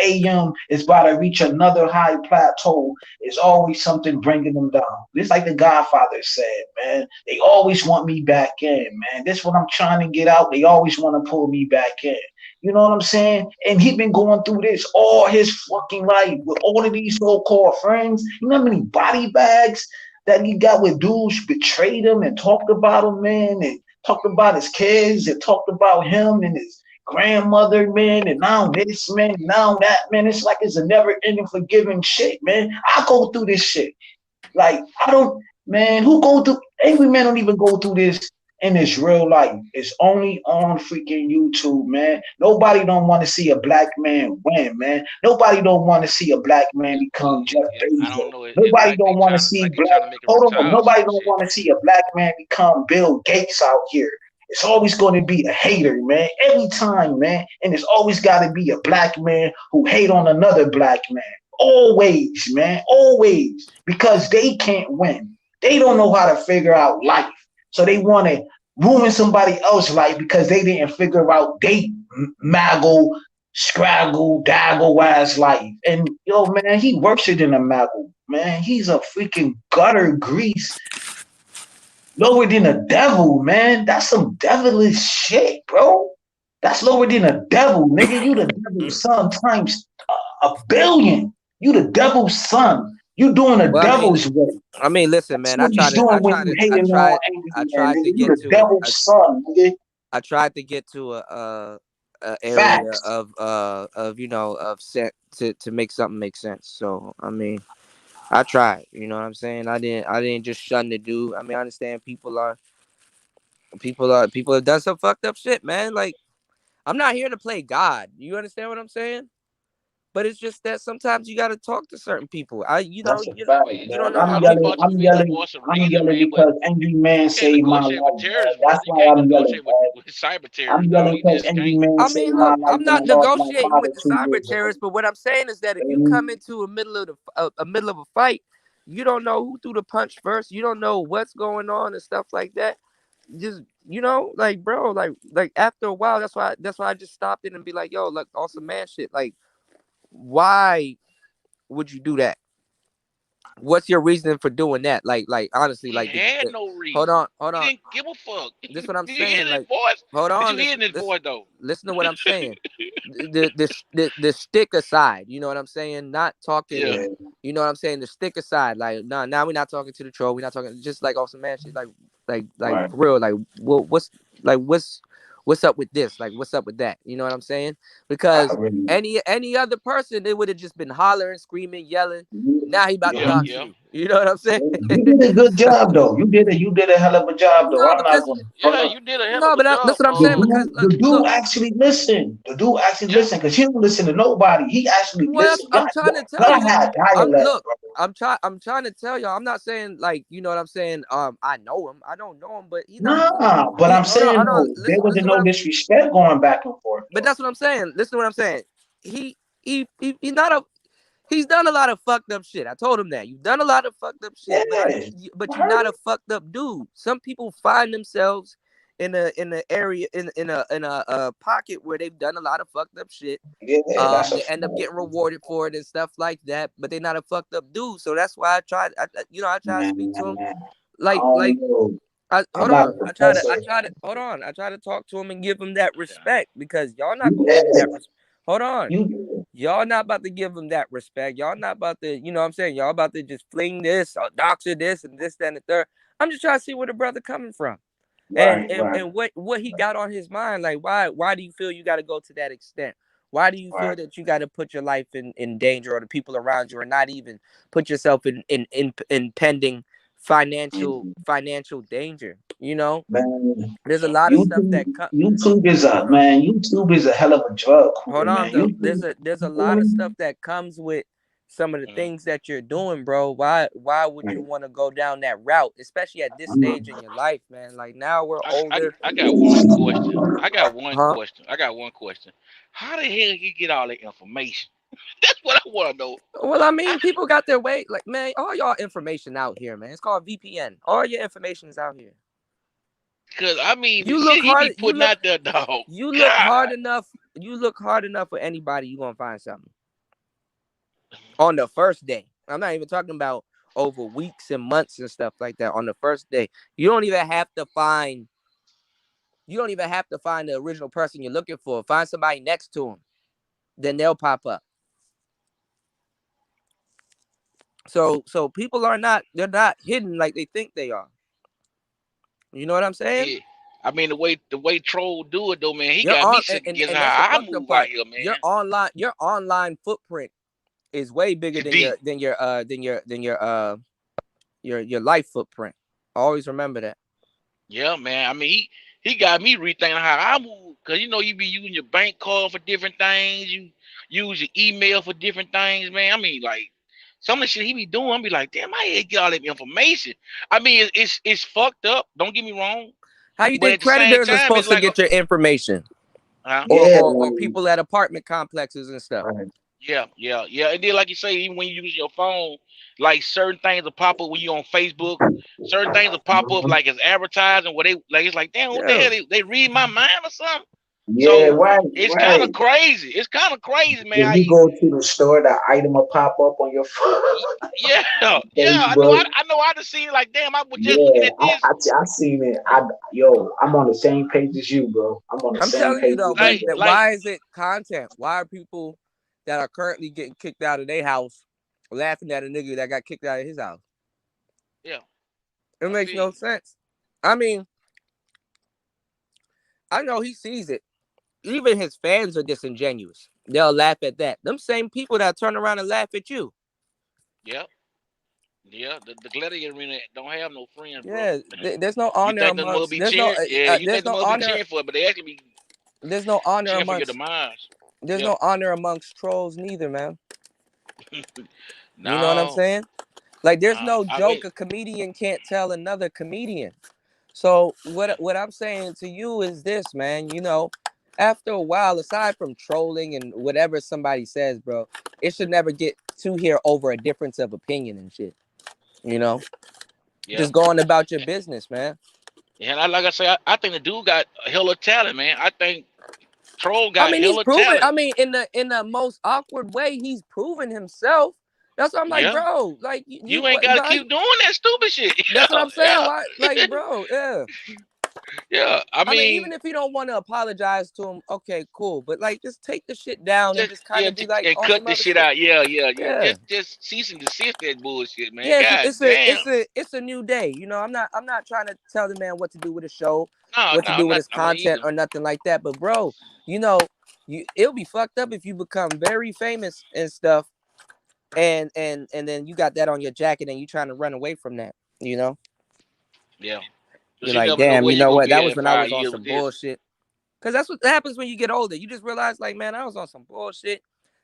AM is about to reach another high plateau, it's always something bringing them down. This like the Godfather said, man. They always want me back in, man. This is what I'm trying to get out. They always want to pull me back in. You know what I'm saying? And he been going through this all his fucking life with all of these so-called friends. You know how many body bags that he got with dudes betrayed him and talked about him, man, and talked about his kids and talked about him and his grandmother, man, and now this, man, now that, man. It's like it's a never-ending forgiving shit, man. I go through this shit. Like I don't, man. Who go through? Angry men don't even go through this in this real life. It's only on freaking YouTube, man. Nobody don't want to see a black man win, man. Nobody don't want to see a black man become Jeff I Bezos. don't know. It's Nobody like don't want to see they black. trying to make him Hold on. retire or Nobody some don't shit. want to see a black man become Bill Gates out here. It's always going to be a hater, man. Every time, man. And it's always got to be a black man who hate on another black man. Always, man. Always. Because they can't win. They don't know how to figure out life. So they want to ruin somebody else's life because they didn't figure out they maggle, scraggle, daggle ass life. And yo, man, he worse than a maggle. Man, he's a freaking gutter grease lower than a devil, man. That's some devilish shit, bro. That's lower than a devil, nigga. You the devil's son times a billion. You the devil's son. You doing the Well, devil's work. I mean, listen, That's man. what he's doing when you hating on angry I man, tried nigga. to You get the to it. devil's son, nigga. I tried to get to a area Facts. of of set to make something make sense. So I mean, I tried. You know what I'm saying? I didn't just shun the dude. I mean, I understand people have done some fucked up shit, man. Like, I'm not here to play God. You understand what I'm saying? But it's just that sometimes you got to talk to certain people. That's a fact, You don't man. know I how don't people. fault you for your voice of I'm reason, yelling man. But because angry man you can't saved my life, negotiate with man. terrorism, That's brother. You why can't I'm yelling, negotiate man. with cyber I'm terrorists, dog. yelling You because just angry can't. man I saved mean, my look, life I'm when I not lost my negotiating father with the 2 years cyber ago. terrorists, but what I'm saying is that if you And come into a middle of a fight, you don't know who threw the punch first. You don't know what's going on and stuff like that. Just like, bro, like after a while, that's why I just stopped it and be like, yo, like, on some man shit. Like, why would you do that? What's your reason for doing that? Like honestly, He like had no hold reason. on, hold He on. didn't give a fuck. This is what I'm Did you hear saying. his Like, voice? hold Did you on, hear his voice though? listen to what I'm saying. The stick aside, you know what I'm saying? Not talking, Yeah. yeah, you know what I'm saying? The stick aside, like, nah, now we're not talking to the troll. We're not talking just like awesome man shit. Like right. for real. Like, what's up with this? Like, what's up with that? You know what I'm saying? I Because really, any other person, they would have just been hollering, screaming, yelling. you, Now he about to Yeah. you, dox Yeah. you. You know what I'm saying? you did a good job though. You did a hell of a job though. No, I'm not because gonna Yeah. front. You did a hell no, of a but job. that's what I'm saying. Because The dude look, actually listen. The dude actually Yeah. listen because he don't listen to nobody. He actually well, listen. I'm trying to tell Y'all you. had I'm dialect, look. bro. I'm trying to tell y'all. I'm not saying, like, you know what I'm saying. I know him. I don't know him, but he's not. Nah, but He I'm hold on, saying hold on. though, there Listen wasn't to what no I'm. disrespect going back and forth But though. that's what I'm saying. Listen to what I'm saying. He's not a. He's done a lot of fucked up shit. I told him that. You've done a lot of fucked up shit, Yeah, but I you're heard not a it. fucked up dude. Some people find themselves in a area in a pocket where they've done a lot of fucked up shit. Yeah, that's a They end up getting rewarded for it and stuff like that, but they're not a fucked up dude. So that's why I tried. I try to speak to him. man. I Like don't know. I'm hold not a on. professor. Hold on. I try to talk to him and give him that Yeah. respect because y'all not You gonna give him that did. respect. Hold on. You did. Y'all not about to give him that respect. Y'all not about to, you know what I'm saying? Y'all about to just fling this or doxer this and this, that, and the third. I'm just trying to see where the brother coming from. And Right, right, and what he got on his mind. Like, why do you feel you gotta go to that extent? Why do you feel right. that you gotta put your life in danger or the people around you or not even put yourself in pending financial Mhm. danger? You know? Man, There's a lot of stuff that YouTube is a hold on. man. YouTube is a hell of a drug, Hold Cooper, on man. though. YouTube. There's a lot of stuff that comes with some of the things that you're doing, bro. Why would you want to go down that route, especially at this stage in your life, man? Like now we're older. I got one question. I got one Huh? question. How the hell he get all that information? That's what I want to know. Well, I mean, people got their way. Like, man, all y'all information out here, man. It's called VPN. All your information is out here. Because I mean, the You look shit he be hard. putting out there, dog. You look God. hard enough. You look hard enough for anybody. You gonna find something on the first day. I'm not even talking about over weeks and months and stuff like that. On the first day, you don't even have to find. You don't even have to find the original person you're looking for. Find somebody next to him, then they'll pop up. So people are not. They're not hidden like they think they are. You know what I'm saying? Yeah. I mean, the way Troll do it though, man, he You're got me on, second guessing and that's the how I fucked up move out part. here, man. Your online footprint is way bigger It's than deep. your life footprint. Always remember that. Yeah, man. I mean, he got me rethinking how I move. Cause you know you be using your bank card for different things. You use your email for different things, man. I mean, like some of the shit he be doing, I be like, damn, I ain't get all that information. I mean, it's fucked up. Don't get me wrong, How you but think at the same creditors are time, it's supposed to like, get your information, huh? Yeah, or people at apartment complexes and stuff? right. Yeah. And then, like you say, even when you use your phone, like certain things will pop up when you on Facebook. Certain things will pop up Mhm. like as advertising where they like it's like, damn, what the Yeah. hell? They read my mind or something? Yeah, So right, it's kind right. of crazy. It's kind of crazy, man. If How you you, go to the store, the item will pop up on your phone. yeah, yeah. I know. Facebook. I know. I just seen like, damn, I was just looking Yeah, at this. I seen it. I'm on the same page as you, bro. I'm on the I'm same telling you page though, as you, but Like, bro. like, why is it content? Why are people that are currently getting kicked out of their house laughing at a nigga that got kicked out of his house? yeah, It I makes feel no you. sense. I mean, I know he sees it. Even his fans are disingenuous. They'll laugh at that. Them same people that turn around and laugh at you. Yeah, yeah. The gladiator arena don't have no friends, bro. Yeah, there's no You honor think the mother amongst. be cheering? Yeah, you There's think the no mother be honor. cheering for it, but they actually be There's no honor cheering for your amongst. demise. There's Yeah. no honor amongst trolls neither, man. You know what I'm No, saying? Like, there's no. no I joke mean, a comedian can't tell another comedian. So what I'm saying to you is this, man. You know, after a while, aside from trolling and whatever somebody says, bro, it should never get to here over a difference of opinion and shit. You know, yeah. just going about your business, man. And like I say, I think the dude got a hell of talent, man. I think Troll I got mean, he's hella proven. talent. I mean, in the most awkward way, he's proven himself. That's what I'm like, Yeah. bro. Like you You ain't what, gotta bro? keep doing that stupid shit. That's what Yeah, I'm saying. yeah. Why, like, bro? Yeah. Yeah. I I mean, even mean, if you don't want to apologize to him, okay, cool. But like, just take the shit down and just just kind yeah, of be like and on cut some this other shit shit. out. Yeah. Yeah, Just cease and desist that bullshit, man. yeah. God damn. It's a new day. You know, I'm not trying to tell the man what to do with his show, No, what to do with his I'm not content either. or nothing like that. But bro, you know, it'll be fucked up if you become very famous and stuff, and then you got that on your jacket and you trying to run away from that. You know, Yeah. Because you're you like, never know damn. where You you're know gonna what? be That at was in when I was 5 on years some with this. bullshit. Cause that's what happens when you get older. You just realize, like, man, I was on some bullshit.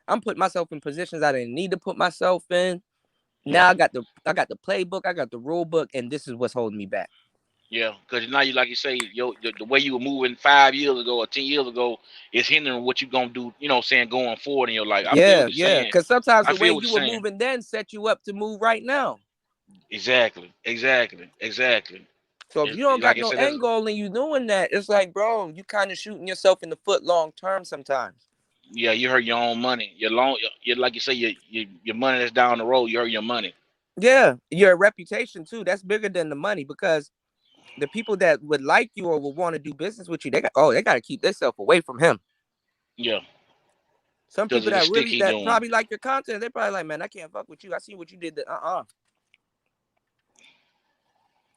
I'm putting myself in positions I didn't need to put myself in. Now I got the playbook, I got the rule book, and this is what's holding me back. Yeah, because now you like you say, the way you were moving 5 years ago or 10 years ago is hindering what you gonna do. You know, what I'm saying going forward in your life. I feel what Yeah, you're yeah. saying. Cause sometimes I the way feel what you you're were saying. moving then set you up to move right now. Exactly. So if you don't got Like I no said, end goal and you doing that, it's like, bro, you kind of shooting yourself in the foot long term sometimes. yeah, you hurt your own money. Your loan, like you say, your money that's down the road. You hurt your money. Yeah, your reputation too. That's bigger than the money because the people that would like you or would want to do business with you, they got to keep themselves away from him. Yeah, Some because people of the that stick really he that doing. probably like your content, they probably like, man, I can't fuck with you. I see what you did.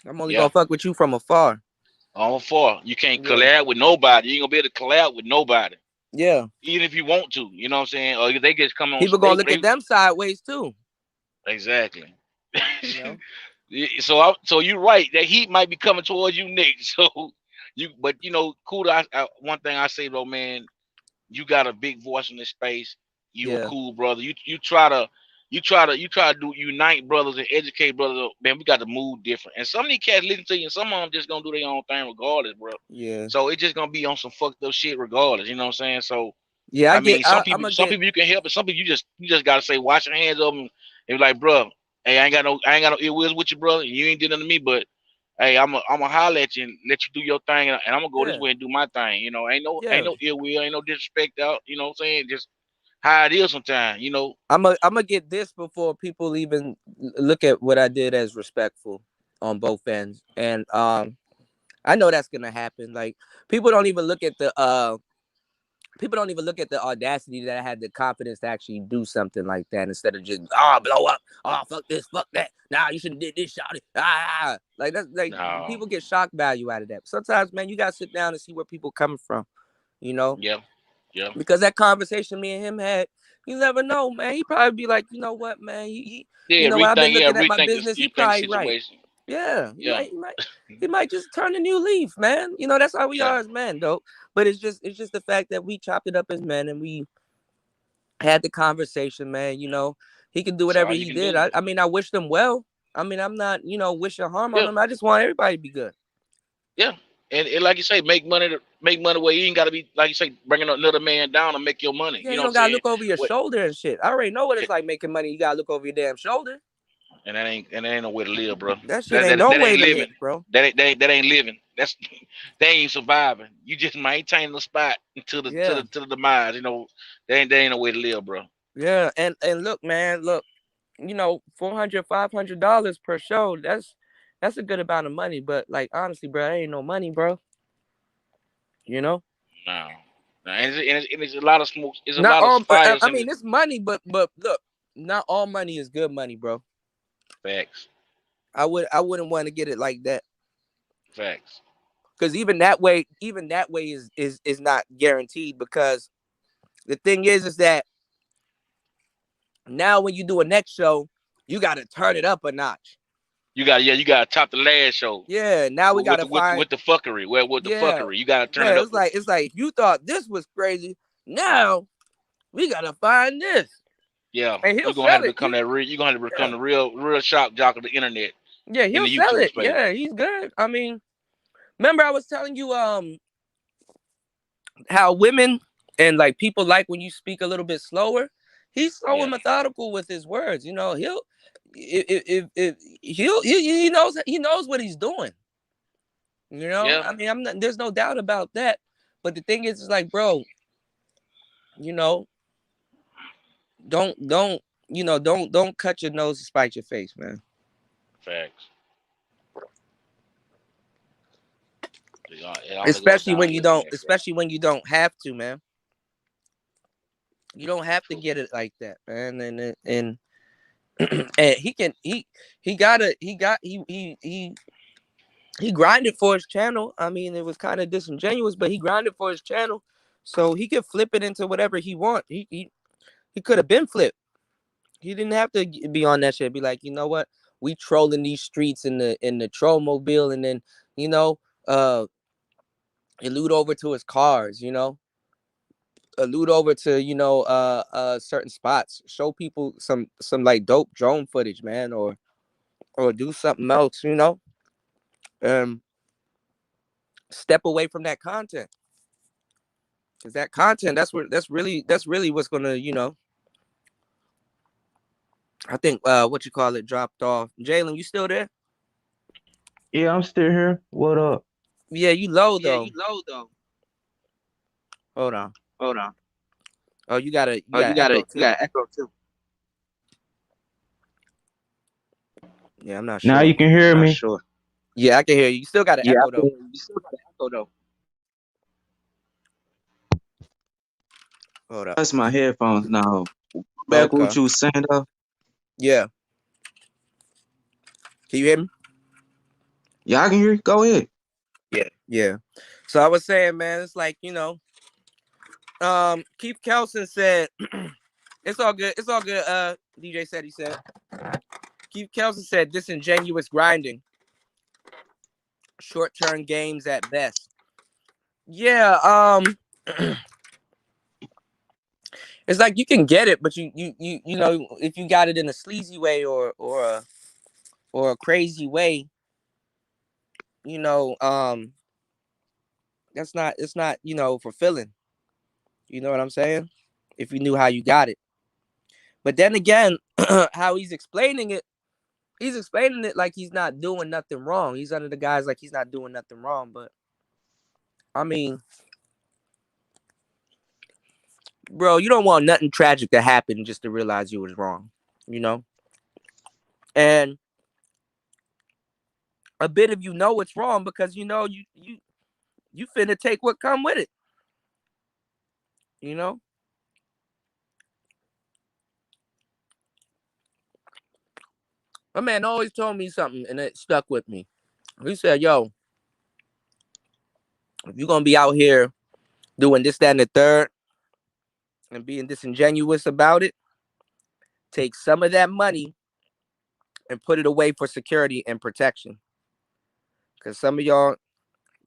I'm only Yeah, gonna fuck with you from afar. all for you can't Yeah, collab with nobody. You ain't gonna be able to collab with nobody, yeah. even if you want to. You know what I'm saying? Or they just come on. People gonna look at them sideways too. Exactly. You know. So you're right. That heat might be coming towards you, Nick. So but cool. One thing I say though, man, you got a big voice in this space. You a Yeah, cool brother. You try to do unite brothers and educate brothers. Man, we got to move different. And some of these cats listen to you, and some of them just gonna do their own thing regardless, bro. yeah, So it's just gonna be on some fucked up shit regardless. You know what I'm saying? So yeah. I mean, some I'm people gonna some get. people you can help, but some people you just gotta say wash your hands of them and be like, bro, hey, I ain't got no ill wills with you, brother. And you ain't did nothing to me, but hey, I'm a holler at you and let you do your thing, and I'm gonna go this Yeah, way and do my thing. Ain't yeah. no ill will, ain't no disrespect out. You know what I'm saying? Just how it is sometimes. I'm gonna get this before people even look at what I did as respectful on both ends, and I know that's gonna happen. Like people don't even look at the audacity that I had the confidence to actually do something like that instead of just blow up, fuck this, fuck that. Nah, you should have did this, shot it. Like that's like No, people get shock value out of that. Sometimes, man, you gotta sit down and see where people coming from, you know, yeah, yeah, because that conversation me and him had, you never know, man. He probably be like, you know what, man, yeah. I've been Rethink, yeah, looking at my rethink this, business. He rethink the probably right. situation. Yeah, Yeah, he might just turn a new leaf, man. That's how we yeah. are as men, though. But it's just the fact that we chopped it up as men and we had the conversation, man. He can do That's whatever all you he can did. do. I mean, I wish them well. I mean, I'm not, wishing harm on Yeah, them. I just want everybody to be good. yeah. And like you say, make money where you ain't gotta be like you say, bringing another man down to make your money. Yeah, You you know what I'm don't gotta saying? look over your What? shoulder and shit. I already know what it's like making money. You gotta look over your damn shoulder. And that ain't no way to live, bro. That shit That ain't that, no that way ain't to living. live, bro. That ain't living. They ain't surviving. You just maintaining the spot until the to Yeah, the to the demise. That ain't no way to live, bro. yeah. And look, man, look. $400, $500 per show. That's a good amount of money. But like honestly, bro, that ain't no money, bro. You know. No, no, and it's a lot of smoke. It's a Not lot of all. fires I in the mean, it's money, but look, not all money is good money, bro. facts. I wouldn't want to get it like that Facts. because even that way is not guaranteed because the thing is that now when you do a next show, you got to turn it up a notch. You gotta top the last show Yeah, now we with got with to the with, find. with the fuckery. Well, with the Yeah, fuckery, you gotta turn it yeah. up. It's like if you thought this was crazy, now we gotta find this, Yeah, and he'll you're gonna have sell to it. become that real. You're gonna have to become Yeah, the real shock jock of the internet yeah, in he'll the sell YouTube it. space. Yeah, he's good. I mean, remember I was telling you how women and like people like when you speak a little bit slower. He's so Yeah, methodical with his words. If he knows what he's doing. yeah. I mean, I'm not. There's no doubt about that. But the thing is like, bro, you know, don't cut your nose to spite your face, man. Facts. It only go Especially when you downhill from don't. there, bro. Especially when you don't have to, man. You don't have to True. get it like that, man. And he grinded for his channel. I mean, it was kind of disingenuous, but he grinded for his channel, so he could flip it into whatever he want. He could have been flipped. He didn't have to be on that shit. Be like, you know what? We trolling these streets in the troll mobile, and then you know, uh, allude over to his cars. Allude over to certain spots. Show people some like dope drone footage, man, or do something else. Um, step away from that content. Cause that content, that's really what's gonna, I think what you call it dropped off. Jalen, you still there? Yeah, I'm still here. What up? Yeah, you low Yeah, you though. low though. Hold on. Hold on. Oh, you Oh, got echo you too. got echo too. Yeah, I'm not Now sure. you can hear me. Sure. Yeah, I can hear you. You still got an Yeah, I echo can though. hear you. You still got an echo though. Hold up. That's my headphones now. Back Okay. what you was saying though. Yeah. Can you hear me? Yeah, I can hear you. Go ahead. Yeah. So I was saying, man, it's like, Keith Kelson said, it's all good. It's all good. DJ said he said. Keith Kelson said disingenuous grinding, short-term games at best. Yeah, it's like you can get it, but you know, if you got it in a sleazy way or a crazy way, you know, it's not, fulfilling. You know what I'm saying? If you knew how you got it. But then again, how he's explaining it like he's not doing nothing wrong. He's under the guys like he's not doing nothing wrong. But I mean, bro, you don't want nothing tragic to happen just to realize you was wrong, you know? And a bit of it's wrong because you finna take what come with it, you know? My man always told me something and it stuck with me. He said, yo, if you're gonna be out here doing this, that, and the third and being disingenuous about it, take some of that money and put it away for security and protection. Because some of y'all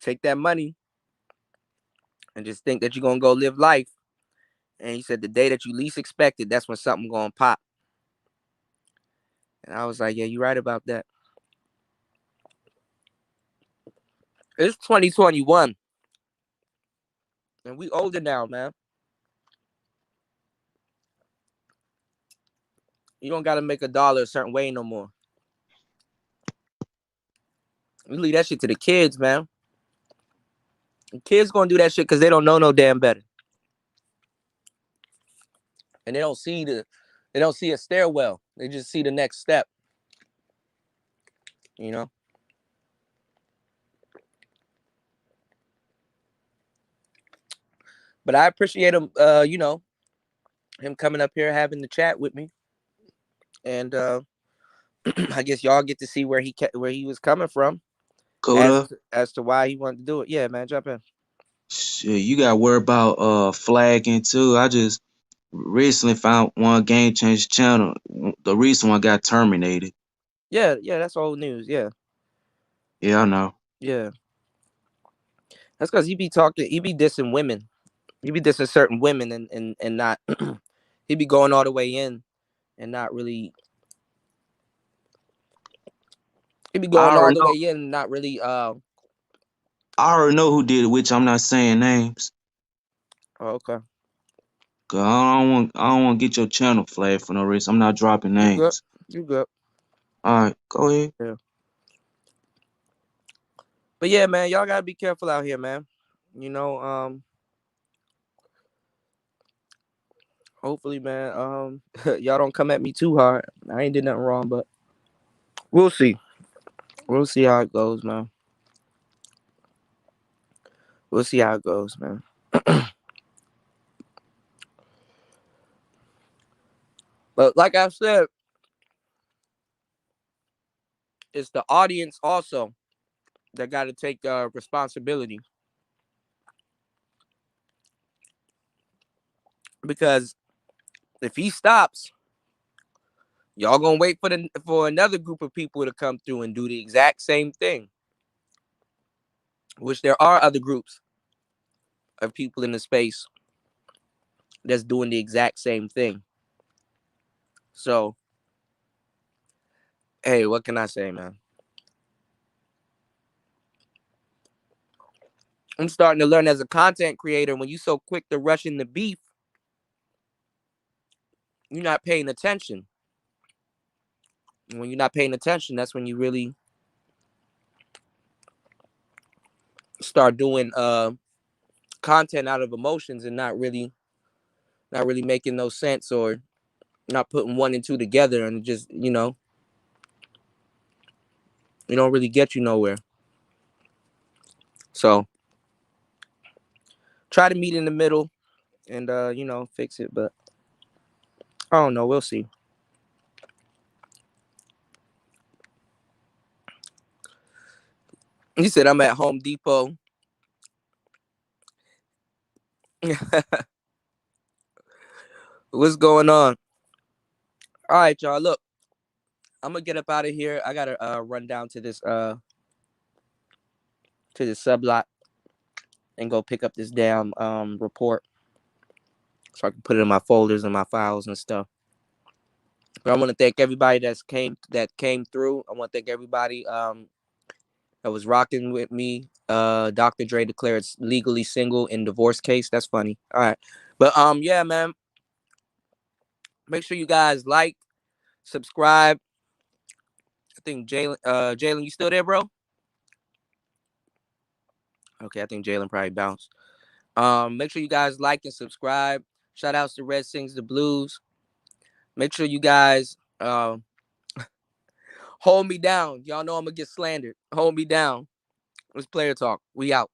take that money and just think that you're gonna go live life. And he said the day that you least expect it, that's when something gonna pop. And I was like, yeah, you're right about that. It's 2021. And we older now, man. You don't gotta make a dollar a certain way no more. You leave that shit to the kids, man. The kids gonna do that shit because they don't know no damn better. And they don't see a stairwell. They just see the next step, you know? But I appreciate him, him coming up here having the chat with me. And I guess y'all get to see where he was coming from Coda. as to why he wanted to do it. Yeah, man, jump in. Shit, you got to worry about flagging too. I just recently found one Game Change channel. The recent one got terminated. Yeah, that's old news. Yeah, Yeah, I know. yeah. That's because he be dissing women. He be dissing certain women and not he be going all the way in and not really he be I going all already the know. way in and not really I already know who did it, which I'm not saying names. oh, okay. 'Cause I don't want to get your channel flagged for no reason. I'm not dropping You good. names. You good. All right, go ahead. Yeah. But yeah, man, y'all gotta be careful out here, man. You know, hopefully, man, y'all don't come at me too hard. I ain't did nothing wrong, but we'll see. We'll see how it goes, man. We'll see how it goes, man. But like I said, it's the audience also that got to take responsibility because if he stops, y'all gonna wait for another group of people to come through and do the exact same thing. Which there are other groups of people in the space that's doing the exact same thing. So, hey, what can I say, man? I'm starting to learn as a content creator when you so quick to rush in the beef, you're not paying attention. And when you're not paying attention, that's when you really start doing content out of emotions and not really making no sense, or not putting one and two together, and just, you know, it don't really get you nowhere. So try to meet in the middle and you know, fix it. But I don't know, we'll see. He said I'm at Home Depot. What's going on? All right, y'all. Look, I'm gonna get up out of here. I gotta run down to this sublot and go pick up this damn report so I can put it in my folders and my files and stuff. But I want to thank everybody that came through. I want to thank everybody that was rocking with me. Dr. Dre declared legally single in divorce case. That's funny. All right, but yeah, man. Make sure you guys like, subscribe. I think Jalen, you still there, bro? Okay, I think Jalen probably bounced. Make sure you guys like and subscribe. Shout outs to Red Sings the Blues. Make sure you guys hold me down. Y'all know I'm gonna get slandered. Hold me down. Let's player talk. We out.